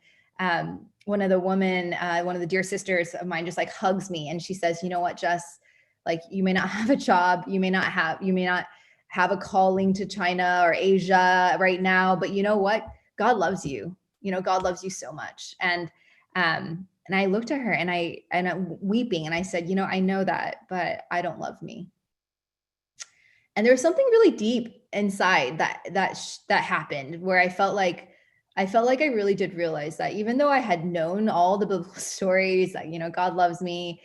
one of the dear sisters of mine just like hugs me. And she says, you know what, Jess, like, you may not have a job. You may not have a calling to China or Asia right now, but you know what? God loves you. You know, God loves you so much. And I looked at her and I'm weeping. And I said, you know, I know that, but I don't love me. And there was something really deep inside that happened, where I felt like I really did realize that even though I had known all the biblical stories that, you know, God loves me,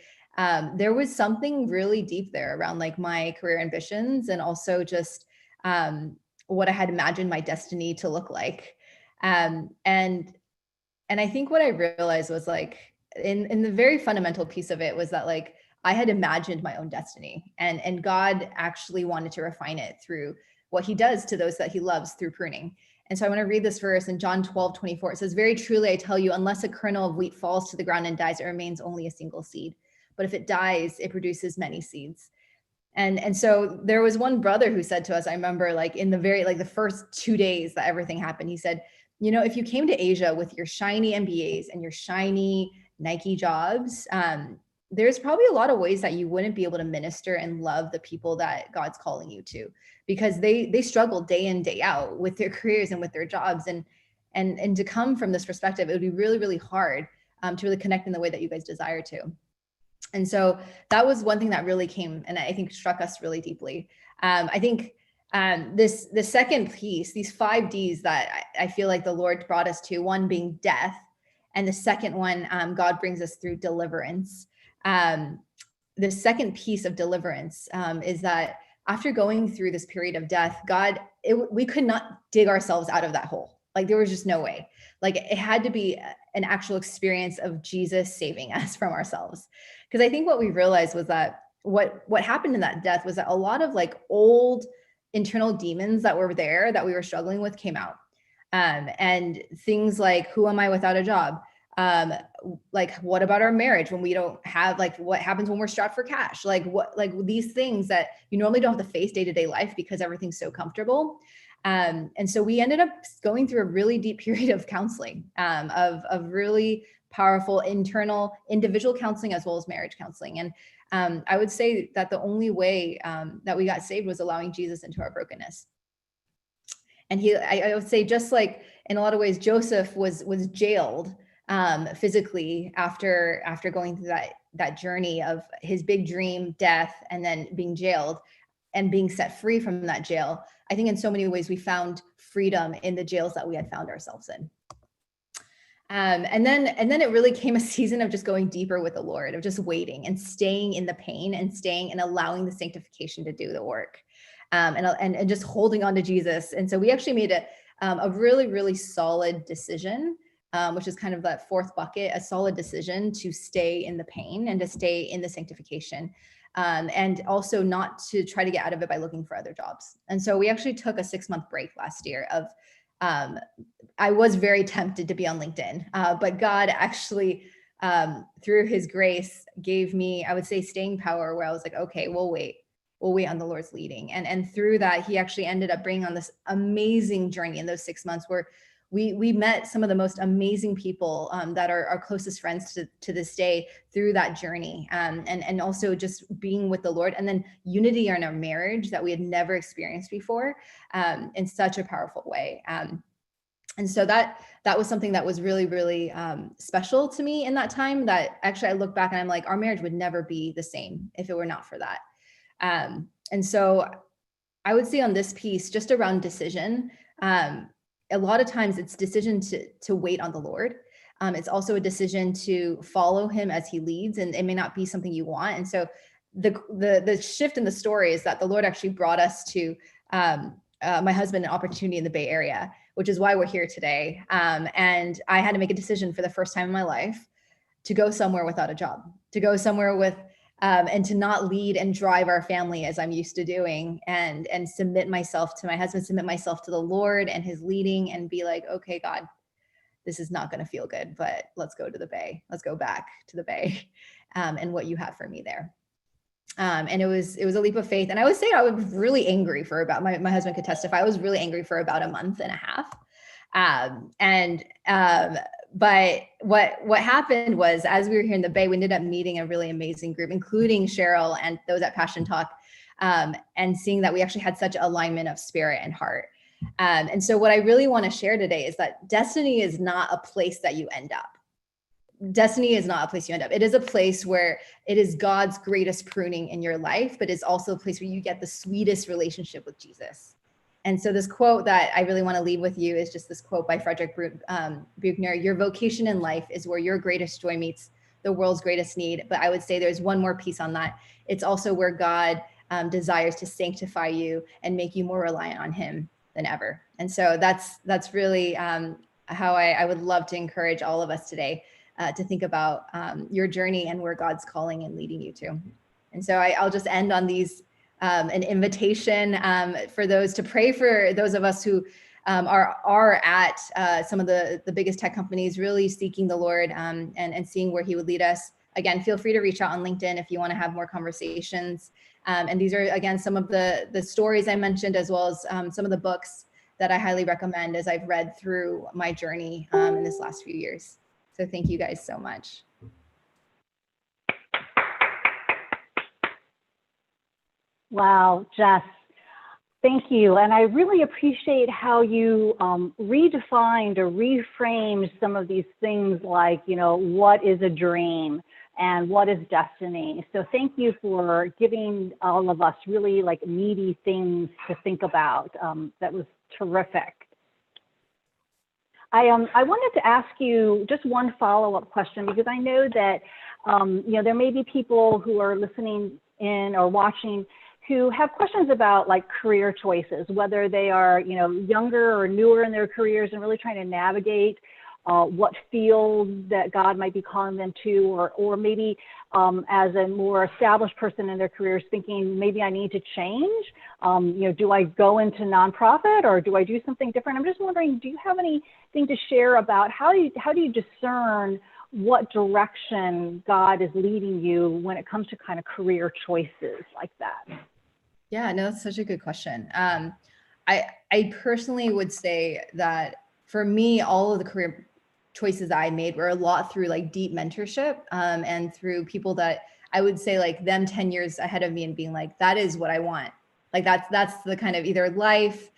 there was something really deep there around like my career ambitions, and also just what I had imagined my destiny to look like. And I think what I realized was like, in the very fundamental piece of it was that like, I had imagined my own destiny, and God actually wanted to refine it through what he does to those that he loves through pruning. And so I want to read this verse in John 12:24. It says, "Very truly, I tell you, unless a kernel of wheat falls to the ground and dies, it remains only a single seed. But if it dies, it produces many seeds." And so there was one brother who said to us, I remember like in the very, like the first 2 days that everything happened, he said, you know, if you came to Asia with your shiny MBAs and your shiny Nike jobs, there's probably a lot of ways that you wouldn't be able to minister and love the people that God's calling you to, because they struggle day in, day out with their careers and with their jobs. And to come from this perspective, it would be really, really hard to really connect in the way that you guys desire to. And so that was one thing that really came and I think struck us really deeply. I think the second piece, these 5 Ds that I feel like the Lord brought us to, one being death, and the second one, God brings us through deliverance. The second piece of deliverance is that after going through this period of death, we could not dig ourselves out of that hole. Like there was just no way. Like it had to be an actual experience of Jesus saving us from ourselves. Because I think what we realized was that what happened in that death was that a lot of like old internal demons that were there that we were struggling with came out. And things like, who am I without a job? Like, what about our marriage when we don't have, like, what happens when we're strapped for cash? Like these things that you normally don't have to face day-to-day life because everything's so comfortable. And so we ended up going through a really deep period of counseling, of really powerful internal individual counseling as well as marriage counseling. And I would say that the only way that we got saved was allowing Jesus into our brokenness. And I would say, just like in a lot of ways, Joseph was jailed physically after going through that journey of his big dream, death, and then being jailed and being set free from that jail. I think in so many ways we found freedom in the jails that we had found ourselves in. And then it really came a season of just going deeper with the Lord, of just waiting and staying in the pain and staying and allowing the sanctification to do the work, and just holding on to Jesus. And so we actually made a really, really solid decision, which is kind of that fourth bucket, a solid decision to stay in the pain and to stay in the sanctification. And also not to try to get out of it by looking for other jobs. And so we actually took a 6-month break last year of, I was very tempted to be on LinkedIn, but God actually, through his grace, gave me, I would say, staying power, where I was like, okay, we'll wait on the Lord's leading. And through that, he actually ended up bringing on this amazing journey in those 6 months where we met some of the most amazing people that are our closest friends to this day through that journey, and also just being with the Lord, and then unity in our marriage that we had never experienced before, in such a powerful way. And so that was something that was really, really special to me in that time, that actually I look back and I'm like, our marriage would never be the same if it were not for that. And so I would say on this piece, just around decision, a lot of times it's decision to wait on the Lord. It's also a decision to follow him as he leads, and it may not be something you want. And so the shift in the story is that the Lord actually brought us to my husband an opportunity in the Bay Area, which is why we're here today. And I had to make a decision for the first time in my life to go somewhere without a job, to go somewhere with and to not lead and drive our family as I'm used to doing, and submit myself to my husband, submit myself to the Lord and his leading, and be like, okay, God, this is not going to feel good, but let's go to the Bay. Let's go back to the Bay, and what you have for me there. And it was a leap of faith. And I would say I was really angry for about, my husband could testify, I was really angry for about a month and a half. But what happened was, as we were here in the Bay, we ended up meeting a really amazing group, including Cheryl and those at Passion Talk, and seeing that we actually had such alignment of spirit and heart. And so what I really want to share today is that destiny is not a place that you end up. destiny is not a place you end up. It is a place where it is God's greatest pruning in your life, but it's also a place where you get the sweetest relationship with Jesus. And so this quote that I really want to leave with you is just this quote by Frederick Buechner: "Your vocation in life is where your greatest joy meets the world's greatest need." But I would say there's one more piece on that. It's also where God desires to sanctify you and make you more reliant on him than ever. And so that's really how I would love to encourage all of us today to think about your journey and where God's calling and leading you to. And so I'll just end on these, an invitation for those to pray for those of us who are at some of the biggest tech companies, really seeking the Lord and seeing where he would lead us. Again, feel free to reach out on LinkedIn if you want to have more conversations. And these are, again, some of the stories I mentioned, as well as some of the books that I highly recommend as I've read through my journey in this last few years. So thank you guys so much. Wow, Jess, thank you. And I really appreciate how you redefined or reframed some of these things like, you know, what is a dream and what is destiny? So thank you for giving all of us really like meaty things to think about. That was terrific. I wanted to ask you just one follow-up question, because I know that you know, there may be people who are listening in or watching who have questions about like career choices, whether they are, you know, younger or newer in their careers and really trying to navigate what field that God might be calling them to, or maybe as a more established person in their careers thinking, maybe I need to change. You know, do I go into nonprofit or do I do something different? I'm just wondering, do you have anything to share about how do you discern what direction God is leading you when it comes to kind of career choices like that? Yeah, no, that's such a good question. I personally would say that for me, all of the career choices I made were a lot through like deep mentorship and through people that I would say like them 10 years ahead of me and being like, that is what I want. Like that's the kind of either life,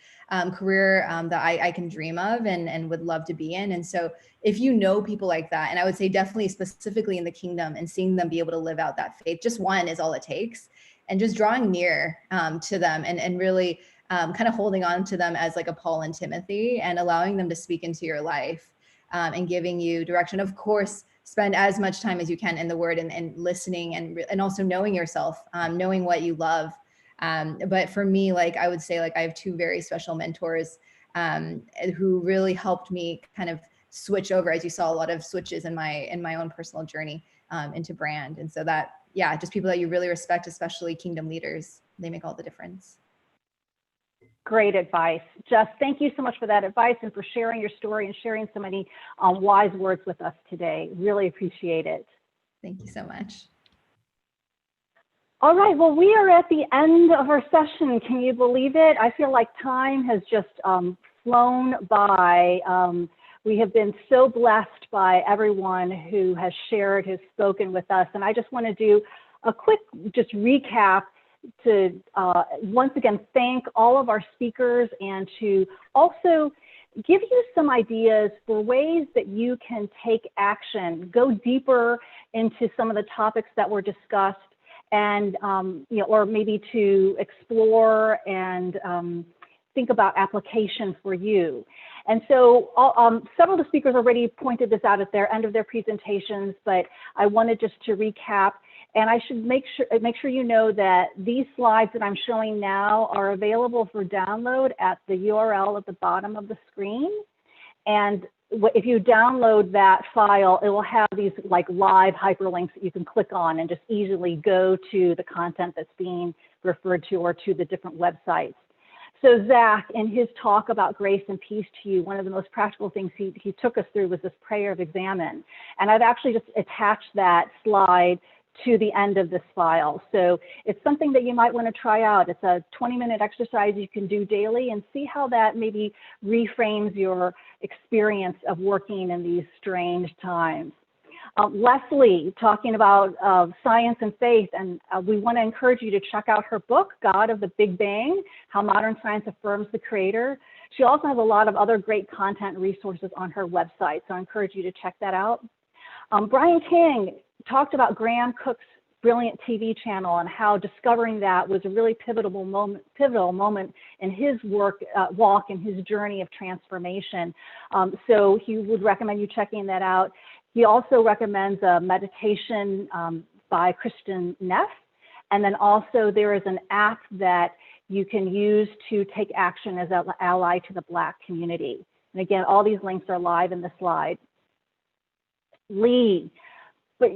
career that I can dream of and would love to be in. And so if you know people like that, and I would say definitely specifically in the kingdom and seeing them be able to live out that faith, just one is all it takes. And just drawing near to them and really kind of holding on to them as like a Paul and Timothy and allowing them to speak into your life and giving you direction. Of course, spend as much time as you can in the word and listening and also knowing yourself, knowing what you love. But for me, like I would say, like I have two very special mentors who really helped me kind of switch over, as you saw a lot of switches in my own personal journey into brand. And so that, yeah, just people that you really respect, especially kingdom leaders, they make all the difference. Great advice. Jess, thank you so much for that advice and for sharing your story and sharing so many wise words with us today. Really appreciate it. Thank you so much. All right, well, we are at the end of our session. Can you believe it? I feel like time has just flown by. We have been so blessed by everyone who has shared, has spoken with us. And I just want to do a quick just recap to once again thank all of our speakers and to also give you some ideas for ways that you can take action, go deeper into some of the topics that were discussed, and you know, or maybe to explore and think about application for you. And so several of the speakers already pointed this out at their end of their presentations, but I wanted just to recap. And I should make sure you know that these slides that I'm showing now are available for download at the URL at the bottom of the screen. And if you download that file, it will have these like live hyperlinks that you can click on and just easily go to the content that's being referred to or to the different websites. So Zach, in his talk about grace and peace to you, one of the most practical things he took us through was this prayer of Examen. And I've actually just attached that slide to the end of this file. So it's something that you might want to try out. It's a 20-minute exercise you can do daily and see how that maybe reframes your experience of working in these strange times. Leslie, talking about science and faith, and we want to encourage you to check out her book, God of the Big Bang, How Modern Science Affirms the Creator. She also has a lot of other great content and resources on her website, so I encourage you to check that out. Brian Kang talked about Graham Cook's brilliant TV channel and how discovering that was a really pivotal moment in his walk and his journey of transformation. So he would recommend you checking that out. He also recommends a meditation by Christian Neff. And then also there is an app that you can use to take action as an ally to the Black community. And again, all these links are live in the slide. Leigh. But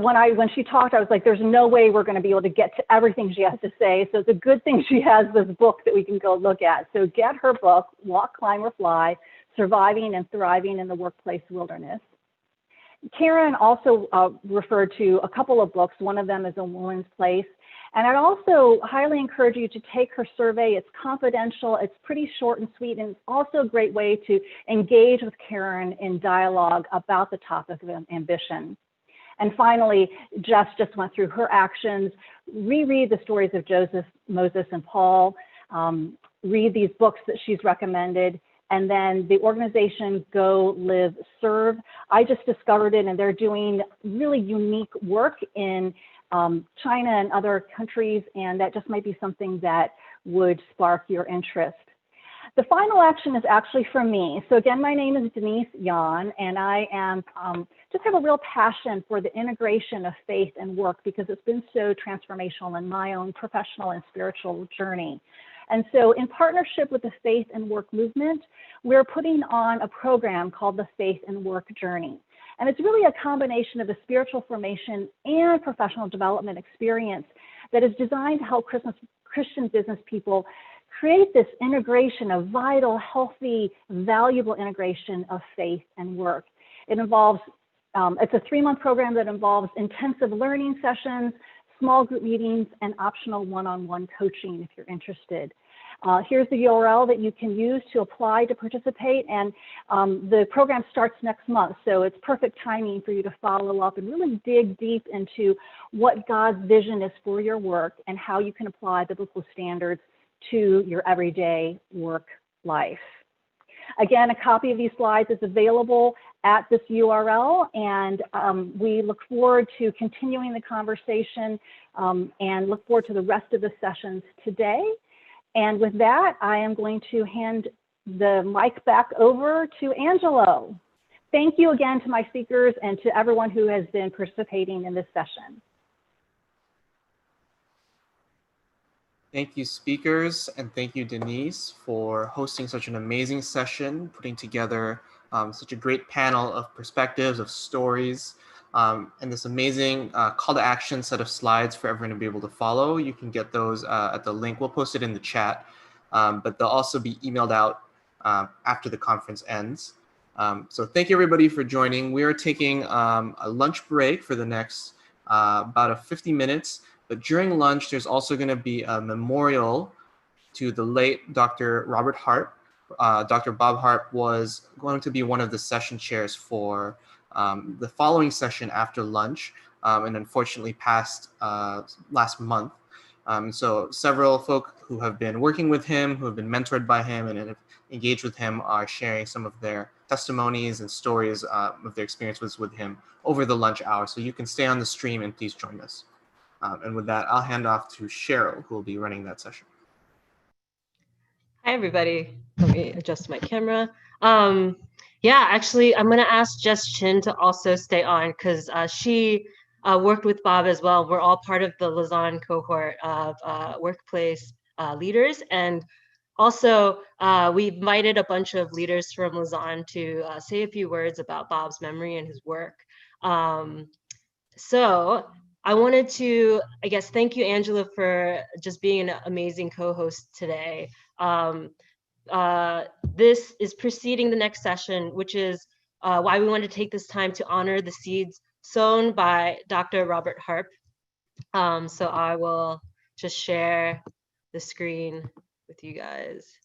when she talked, I was like, there's no way we're going to be able to get to everything she has to say. So it's a good thing she has this book that we can go look at. So get her book, Walk, Climb, or Fly, Surviving and Thriving in the Workplace Wilderness. Karen also referred to a couple of books. One of them is A Woman's Place. And I'd also highly encourage you to take her survey. It's confidential, it's pretty short and sweet, and it's also a great way to engage with Karen in dialogue about the topic of ambition. And finally, Jess just went through her actions. Reread the stories of Joseph, Moses, and Paul. Read these books that she's recommended. And then the organization Go, Live, Serve. I just discovered it, and they're doing really unique work in China and other countries, and that just might be something that would spark your interest. The final action is actually from me. So again, my name is Denise Yohn, and I am just have a real passion for the integration of faith and work because it's been so transformational in my own professional and spiritual journey. And so in partnership with the Faith and Work movement, we're putting on a program called the Faith and Work Journey. And it's really a combination of a spiritual formation and professional development experience that is designed to help Christian business people create this integration of vital, healthy, valuable integration of faith and work. It involves, it's a 3-month program that involves intensive learning sessions, small group meetings, and optional one-on-one coaching if you're interested. Here's the URL that you can use to apply to participate, and the program starts next month, so it's perfect timing for you to follow up and really dig deep into what God's vision is for your work and how you can apply biblical standards to your everyday work life. Again, a copy of these slides is available at this URL, and we look forward to continuing the conversation and look forward to the rest of the sessions today. And with that, I am going to hand the mic back over to Angelo. Thank you again to my speakers and to everyone who has been participating in this session. Thank you, speakers, and thank you, Denise, for hosting such an amazing session, putting together such a great panel of perspectives, of stories, and this amazing call to action set of slides for everyone to be able to follow. You can get those at the link. We'll post it in the chat, but they'll also be emailed out after the conference ends. So thank you, everybody, for joining. We are taking a lunch break for the next about 50 minutes. But during lunch, there's also going to be a memorial to the late Dr. Robert Harp. Dr. Bob Harp was going to be one of the session chairs for the following session after lunch, and unfortunately passed last month. So several folk who have been working with him, who have been mentored by him and have engaged with him are sharing some of their testimonies and stories of their experiences with him over the lunch hour. So you can stay on the stream and please join us. And with that, I'll hand off to Cheryl, who will be running that session. Hi, everybody. Let me adjust my camera. Yeah, actually, I'm going to ask Jess Chin to also stay on because she worked with Bob as well. We're all part of the Lausanne cohort of workplace leaders. And also, we invited a bunch of leaders from Lausanne to say a few words about Bob's memory and his work. So I wanted to, I guess, thank you, Angela, for just being an amazing co-host today. This is preceding the next session, which is why we want to take this time to honor the seeds sown by Dr. Robert Harp. So I will just share the screen with you guys.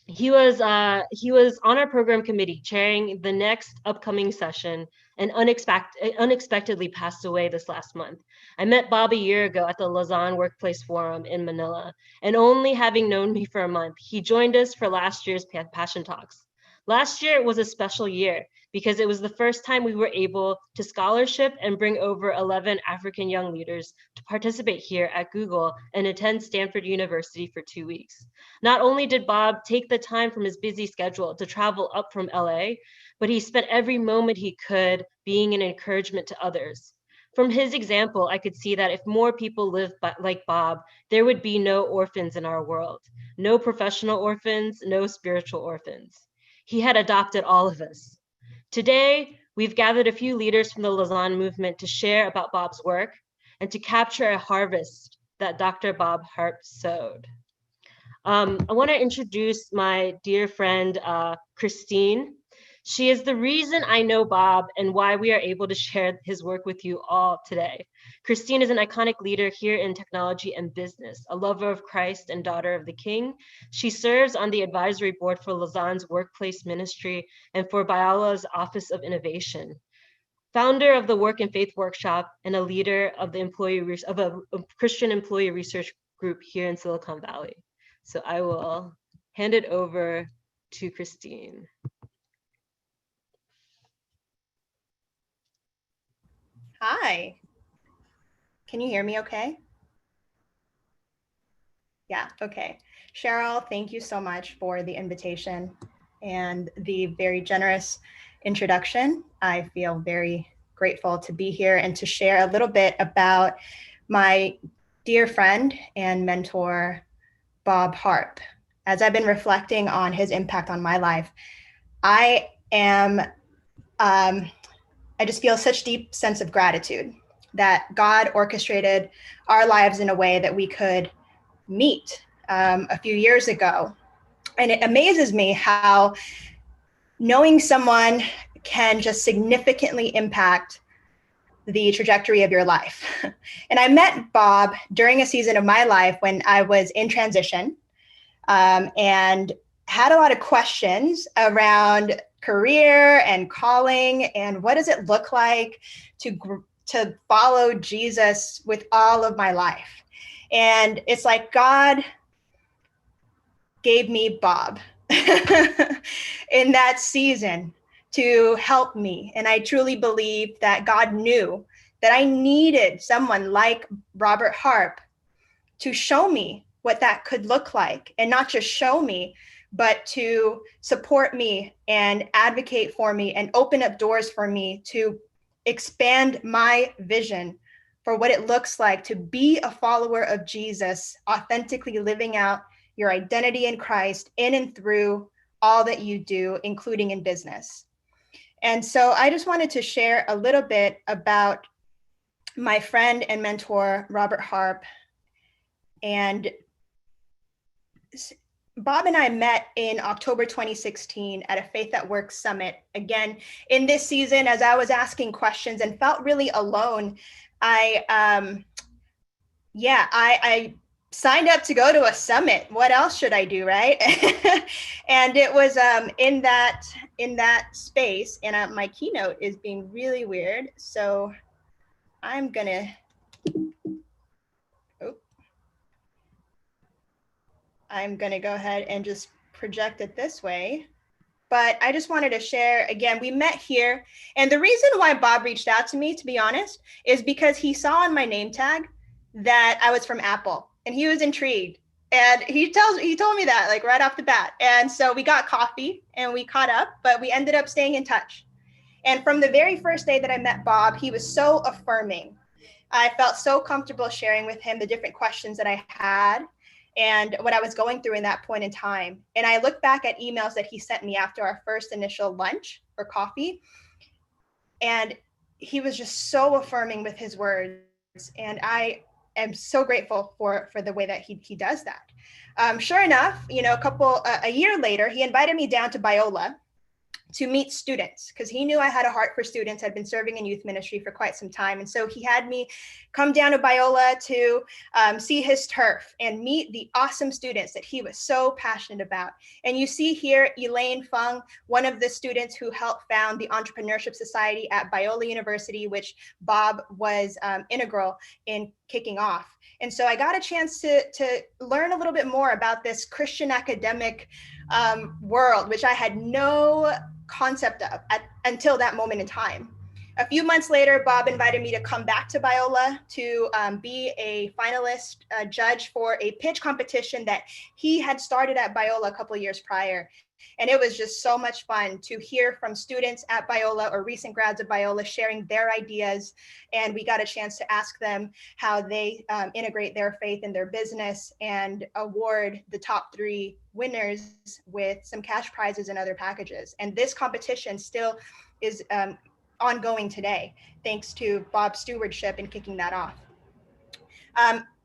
He was on our program committee chairing the next upcoming session and unexpectedly passed away this last month. I met Bob a year ago at the Lausanne Workplace Forum in Manila, and only having known me for a month, he joined us for last year's Passion Talks. Last year was a special year because it was the first time we were able to scholarship and bring over 11 African young leaders to participate here at Google and attend Stanford University for 2 weeks. Not only did Bob take the time from his busy schedule to travel up from LA, but he spent every moment he could being an encouragement to others. From his example, I could see that if more people lived like Bob, there would be no orphans in our world, no professional orphans, no spiritual orphans. He had adopted all of us. Today, we've gathered a few leaders from the Lausanne movement to share about Bob's work and to capture a harvest that Dr. Bob Harp sowed. I want to introduce my dear friend, Christine. She is the reason I know Bob and why we are able to share his work with you all today. Christine is an iconic leader here in technology and business, a lover of Christ and daughter of the King. She serves on the advisory board for Lausanne's workplace ministry and for Biola's Office of Innovation. Founder of the Work and Faith Workshop and a leader of the a Christian employee research group here in Silicon Valley. So I will hand it over to Christine. Hi, can you hear me okay? Yeah, okay. Cheryl, thank you so much for the invitation and the very generous introduction. I feel very grateful to be here and to share a little bit about my dear friend and mentor, Bob Harp. As I've been reflecting on his impact on my life, I just feel such deep sense of gratitude that God orchestrated our lives in a way that we could meet a few years ago. And it amazes me how knowing someone can just significantly impact the trajectory of your life. And I met Bob during a season of my life when I was in transition and had a lot of questions around career and calling and what does it look like to follow Jesus with all of my life. And it's like God gave me Bob in that season to help me. And I truly believe that God knew that I needed someone like Robert Harp to show me what that could look like, and not just show me, but to support me and advocate for me and open up doors for me to expand my vision for what it looks like to be a follower of Jesus, authentically living out your identity in Christ in and through all that you do, including in business. And so I just wanted to share a little bit about my friend and mentor, Robert Harp. And Bob and I met in October 2016 at a Faith at Work summit. Again, in this season, as I was asking questions and felt really alone, I signed up to go to a summit. What else should I do, right? And it was in that space, and my keynote is being really weird. So I'm gonna, go ahead and just project it this way. But I just wanted to share, again, we met here. And the reason why Bob reached out to me, to be honest, is because he saw on my name tag that I was from Apple, and he was intrigued. And he told me that like right off the bat. And so we got coffee and we caught up, but we ended up staying in touch. And from the very first day that I met Bob, he was so affirming. I felt so comfortable sharing with him the different questions that I had and what I was going through in that point in time. And I look back at emails that he sent me after our first initial lunch or coffee, and he was just so affirming with his words. And I am so grateful for the way that he does that. Sure enough, a year later, he invited me down to Biola to meet students, because he knew I had a heart for students. I'd been serving in youth ministry for quite some time. And so he had me come down to Biola to see his turf and meet the awesome students that he was so passionate about. And you see here, Elaine Fung, one of the students who helped found the Entrepreneurship Society at Biola University, which Bob was integral in kicking off. And so I got a chance to learn a little bit more about this Christian academic world, which I had no concept of until that moment in time. A few months later, Bob invited me to come back to Biola to be a finalist judge for a pitch competition that he had started at Biola a couple of years prior. And it was just so much fun to hear from students at Biola or recent grads of Biola sharing their ideas. And we got a chance to ask them how they integrate their faith in their business and award the top 3 winners with some cash prizes and other packages. And this competition still is ongoing today, thanks to Bob's stewardship in kicking that off.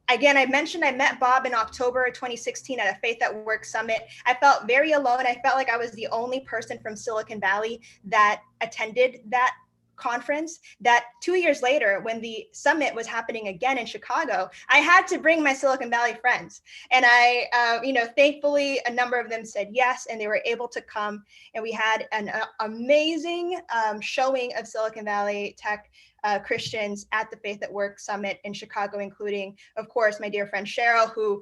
Again, I mentioned I met Bob in October 2016 at a Faith at Work summit. I felt very alone. I felt like I was the only person from Silicon Valley that attended that conference. That 2 years later, when the summit was happening again in Chicago, I had to bring my Silicon Valley friends. And I, thankfully, a number of them said yes, and they were able to come. And we had an amazing showing of Silicon Valley tech Christians at the Faith at Work Summit in Chicago, including, of course, my dear friend Cheryl, who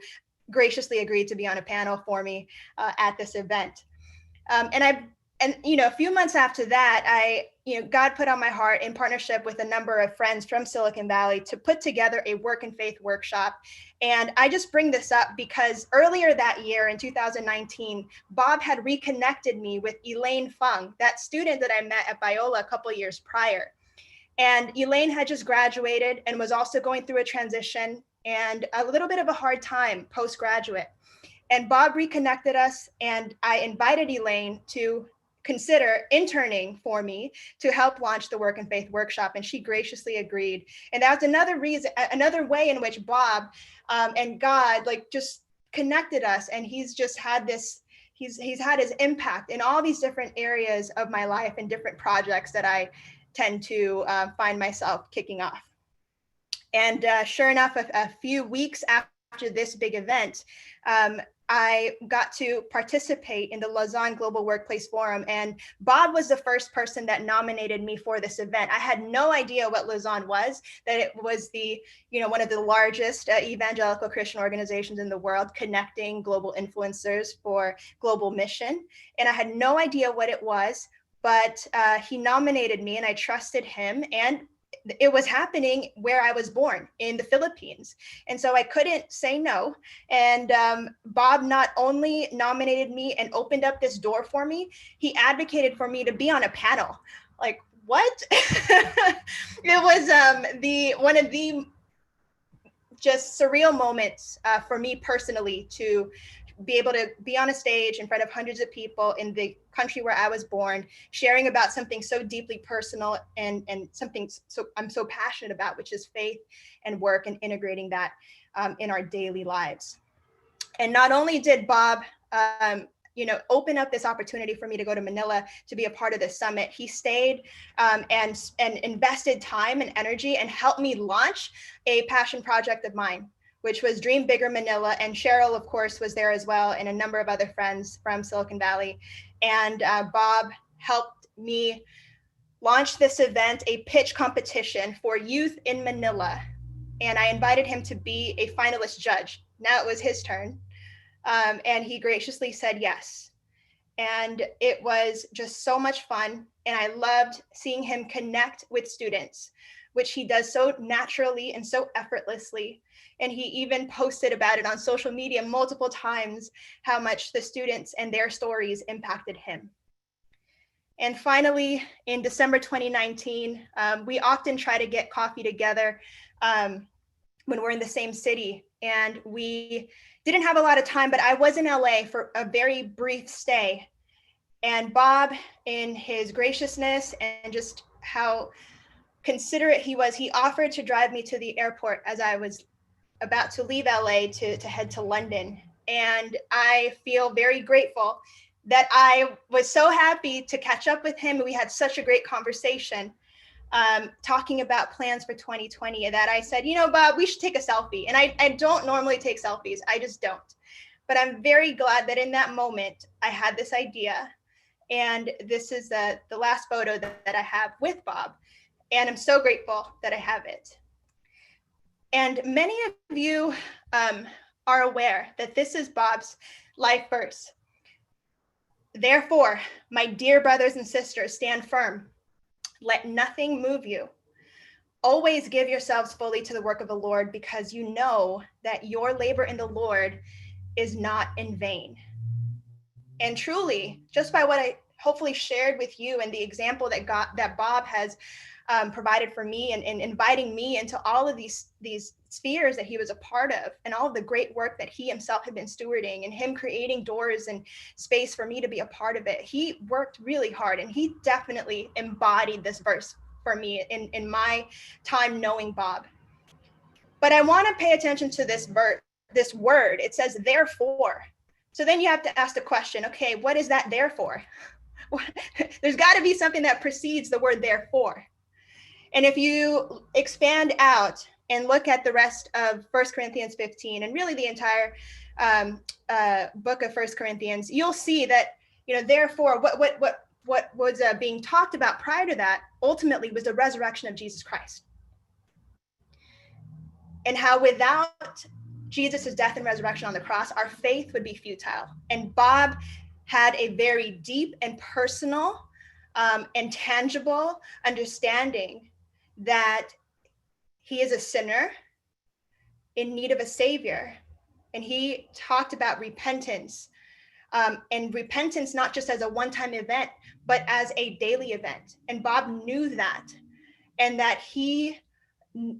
graciously agreed to be on a panel for me at this event. And a few months after that, God put on my heart, in partnership with a number of friends from Silicon Valley, to put together a work and faith workshop. And I just bring this up because earlier that year in 2019, Bob had reconnected me with Elaine Fung, that student that I met at Biola a couple of years prior. And Elaine had just graduated and was also going through a transition and a little bit of a hard time post-graduate. And Bob reconnected us, and I invited Elaine to consider interning for me to help launch the Work and Faith workshop, and she graciously agreed. And that's another reason, another way in which Bob and God just connected us, and he's just had this, he's had his impact in all these different areas of my life and different projects that I tend to find myself kicking off. And sure enough, a few weeks after this big event, I got to participate in the Lausanne Global Workplace Forum, and Bob was the first person that nominated me for this event. I had no idea what Lausanne was, that it was the, one of the largest evangelical Christian organizations in the world, connecting global influencers for global mission. And I had no idea what it was, but he nominated me, and I trusted him, and it was happening where I was born, in the Philippines. And so I couldn't say no. And Bob not only nominated me and opened up this door for me, he advocated for me to be on a panel. Like, what? It was one of the just surreal moments for me personally, to be able to be on a stage in front of hundreds of people in the country where I was born, sharing about something so deeply personal and something so I'm so passionate about, which is faith and work, and integrating that in our daily lives. And not only did Bob open up this opportunity for me to go to Manila to be a part of this summit, he stayed and invested time and energy and helped me launch a passion project of mine, which was Dream Bigger Manila. And Cheryl, of course, was there as well, and a number of other friends from Silicon Valley. And Bob helped me launch this event, a pitch competition for youth in Manila. And I invited him to be a finalist judge. Now it was his turn. And he graciously said yes. And it was just so much fun. And I loved seeing him connect with students, which he does so naturally and so effortlessly. And he even posted about it on social media multiple times, how much the students and their stories impacted him. And finally, in December 2019, we often try to get coffee together when we're in the same city. And we didn't have a lot of time, but I was in LA for a very brief stay. And Bob, in his graciousness and just how considerate he was, he offered to drive me to the airport as I was about to leave LA to head to London. And I feel very grateful that I was so happy to catch up with him. We had such a great conversation talking about plans for 2020, that I said, Bob, we should take a selfie. And I don't normally take selfies, I just don't. But I'm very glad that in that moment, I had this idea. And this is the last photo that I have with Bob. And I'm so grateful that I have it. And many of you are aware that this is Bob's life verse. Therefore, my dear brothers and sisters, stand firm. Let nothing move you. Always give yourselves fully to the work of the Lord, because you know that your labor in the Lord is not in vain. And truly, just by what I hopefully shared with you and the example that Bob has provided for me and inviting me into all of these spheres that he was a part of, and all of the great work that he himself had been stewarding, and him creating doors and space for me to be a part of it. He worked really hard, and he definitely embodied this verse for me in my time knowing Bob. But I want to pay attention to this word. It says therefore. So then you have to ask the question, okay, what is that therefore? There's got to be something that precedes the word therefore. And if you expand out and look at the rest of 1 Corinthians 15, and really the entire book of 1 Corinthians, you'll see that, therefore, what was being talked about prior to that ultimately was the resurrection of Jesus Christ. And how without Jesus' death and resurrection on the cross, our faith would be futile. And Bob had a very deep and personal and tangible understanding that he is a sinner in need of a savior. And he talked about repentance, and repentance not just as a one-time event, but as a daily event. And Bob knew that, and that he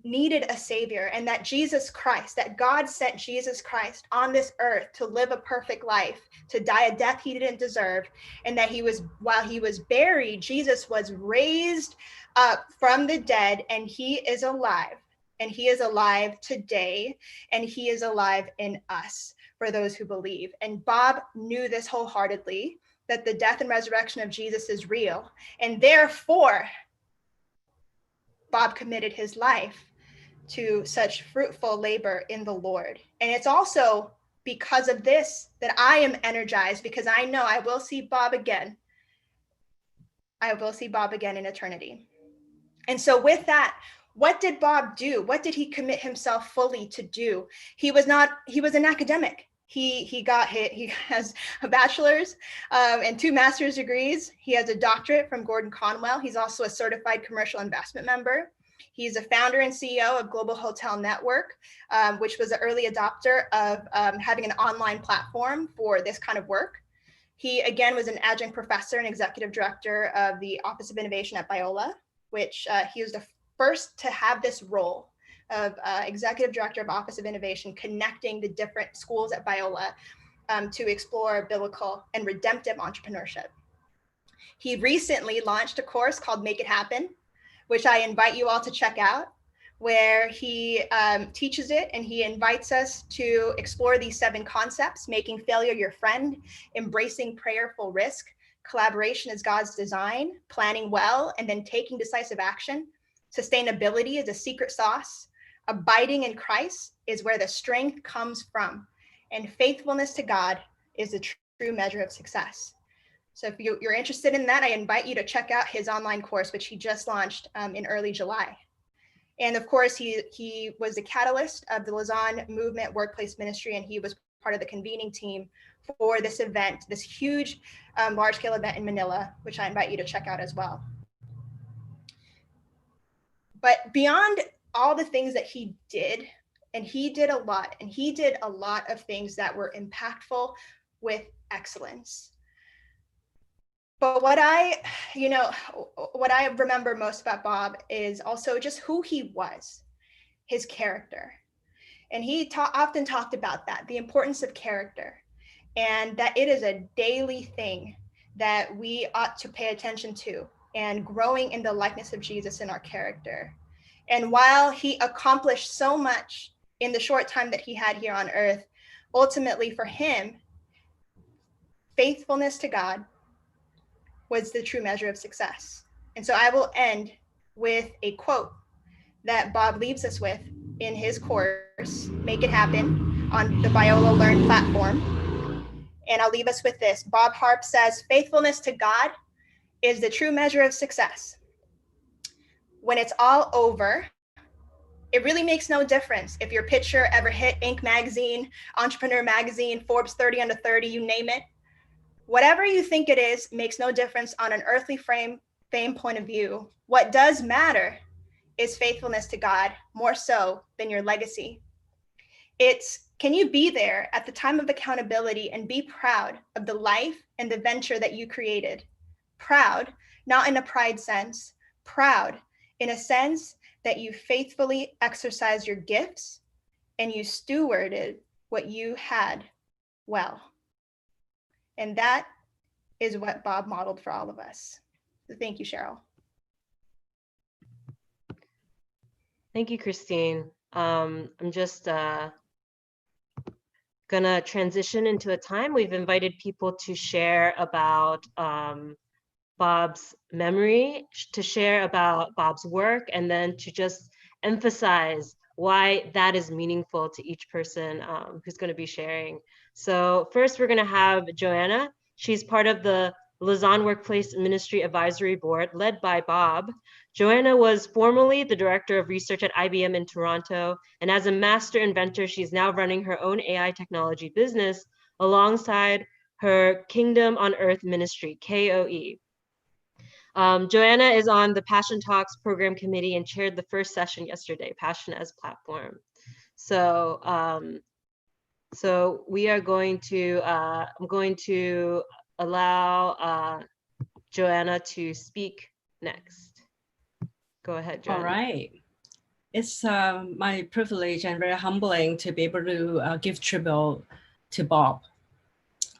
needed a savior, and that Jesus Christ, that God sent Jesus Christ on this earth to live a perfect life, to die a death he didn't deserve, and that while he was buried, Jesus was raised up from the dead, and he is alive. And he is alive today, and he is alive in us for those who believe. And Bob knew this wholeheartedly, that the death and resurrection of Jesus is real. And therefore, Bob committed his life to such fruitful labor in the Lord. And it's also because of this that I am energized, because I know I will see Bob again. I will see Bob again in eternity. And so with that, what did Bob do? What did he commit himself fully to do? He was an academic. He has a bachelor's and 2 master's degrees. He has a doctorate from Gordon Conwell. He's also a certified commercial investment member. He's a founder and CEO of Global Hotel Network, which was an early adopter of having an online platform for this kind of work. He, again, was an adjunct professor and executive director of the Office of Innovation at Biola, which he was the first to have this role of executive director of Office of Innovation, connecting the different schools at Biola to explore biblical and redemptive entrepreneurship. He recently launched a course called Make It Happen, which I invite you all to check out, where he teaches it, and he invites us to explore these 7 concepts: making failure your friend, embracing prayerful risk, collaboration is God's design, planning well, and then taking decisive action. Sustainability is a secret sauce. Abiding in Christ is where the strength comes from. And faithfulness to God is the true measure of success. So if you're interested in that, I invite you to check out his online course, which he just launched in early July. And of course, he was the catalyst of the Lausanne Movement Workplace Ministry, and he was part of the convening team for this event, this huge large-scale event in Manila, which I invite you to check out as well. But beyond all the things that he did, and he did a lot of things that were impactful with excellence. But what I remember most about Bob is also just who he was, his character. And he often talked about that, the importance of character, and that it is a daily thing that we ought to pay attention to, and growing in the likeness of Jesus in our character. And while he accomplished so much in the short time that he had here on earth, ultimately for him, faithfulness to God was the true measure of success. And so I will end with a quote that Bob leaves us with in his course, Make It Happen, on the Biola Learn platform. And I'll leave us with this. Bob Harp says, faithfulness to God is the true measure of success. When it's all over, it really makes no difference if your picture ever hit Inc. magazine, Entrepreneur magazine, Forbes 30 under 30, you name it. Whatever you think it is makes no difference on an earthly fame point of view. What does matter is faithfulness to God, more so than your legacy. It's, can you be there at the time of accountability and be proud of the life and the venture that you created? Proud, not in a pride sense, proud in a sense that you faithfully exercised your gifts and you stewarded what you had well. And that is what Bob modeled for all of us. So thank you, Cheryl. Thank you, Christine. I'm just gonna transition into a time we've invited people to share about Bob's memory, to share about Bob's work, and then to just emphasize why that is meaningful to each person who's going to be sharing. So first, we're going to have Joanna. She's part of the Lausanne Workplace Ministry Advisory Board, led by Bob. Joanna was formerly the Director of Research at IBM in Toronto, and as a master inventor, she's now running her own AI technology business alongside her Kingdom on Earth ministry, KOE. Joanna is on the Passion Talks program committee and chaired the first session yesterday, Passion as Platform. So, so we are going to, I'm going to allow Joanna to speak next. Go ahead, Joanna. All right. It's my privilege and very humbling to be able to give tribute to Bob.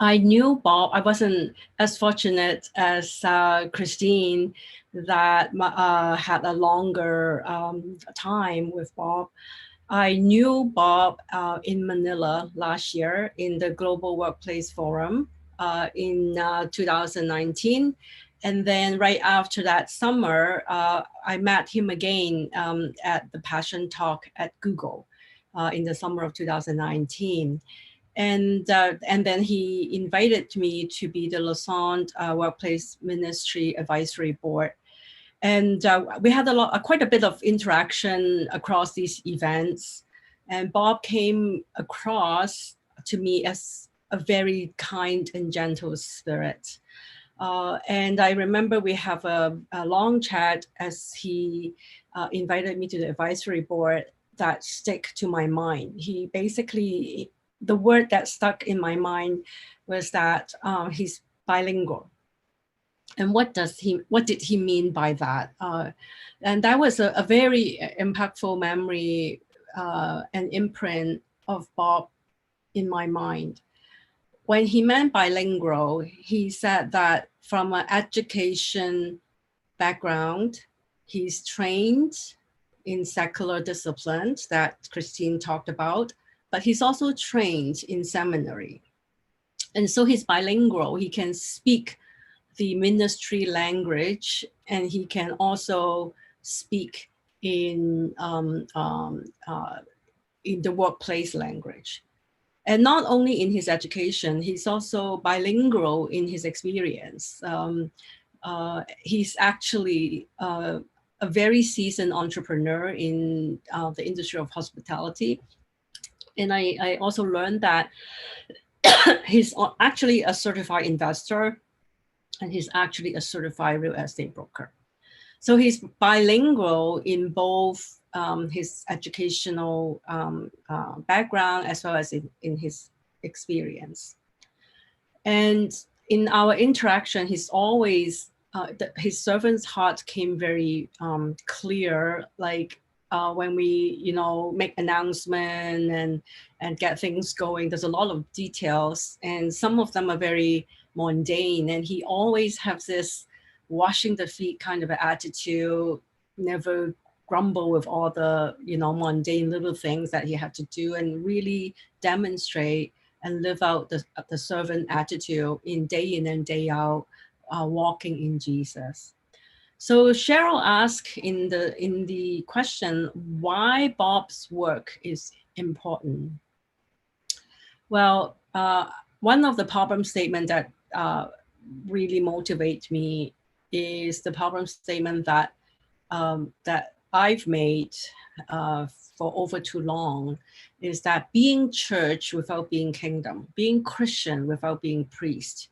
I knew Bob. I wasn't as fortunate as Christine that had a longer time with Bob. I knew Bob in Manila last year in the Global Workplace Forum in 2019. And then right after that summer, I met him again at the Passion Talk at Google in the summer of 2019. And then he invited me to be the Lausanne Workplace Ministry Advisory Board. And we had quite a bit of interaction across these events. And Bob came across to me as a very kind and gentle spirit. And I remember we have a long chat as he invited me to the advisory board that stick to my mind. He basically, the word that stuck in my mind was that he's bilingual. And what did he mean by that? And that was a very impactful memory and imprint of Bob in my mind. When he meant bilingual, he said that from an education background, he's trained in secular disciplines that Christine talked about, but he's also trained in seminary. And so he's bilingual. He can speak the ministry language, and he can also speak in the workplace language. And not only in his education, he's also bilingual in his experience. He's actually a very seasoned entrepreneur in the industry of hospitality. And I also learned that he's actually a certified investor, and he's actually a certified real estate broker. So he's bilingual in both his educational background as well as in his experience. And in our interaction, he's always, his servant's heart came very clear, like when we, make announcement and get things going, there's a lot of details, and some of them are very mundane. And he always has this washing the feet kind of attitude, never grumble with all the, mundane little things that he had to do, and really demonstrate and live out the servant attitude in and day out, walking in Jesus. So Cheryl asked in the question, why Bob's work is important. Well, one of the problem statements that really motivates me is the problem statement that that I've made for over too long, is that being church without being kingdom, being Christian without being priest.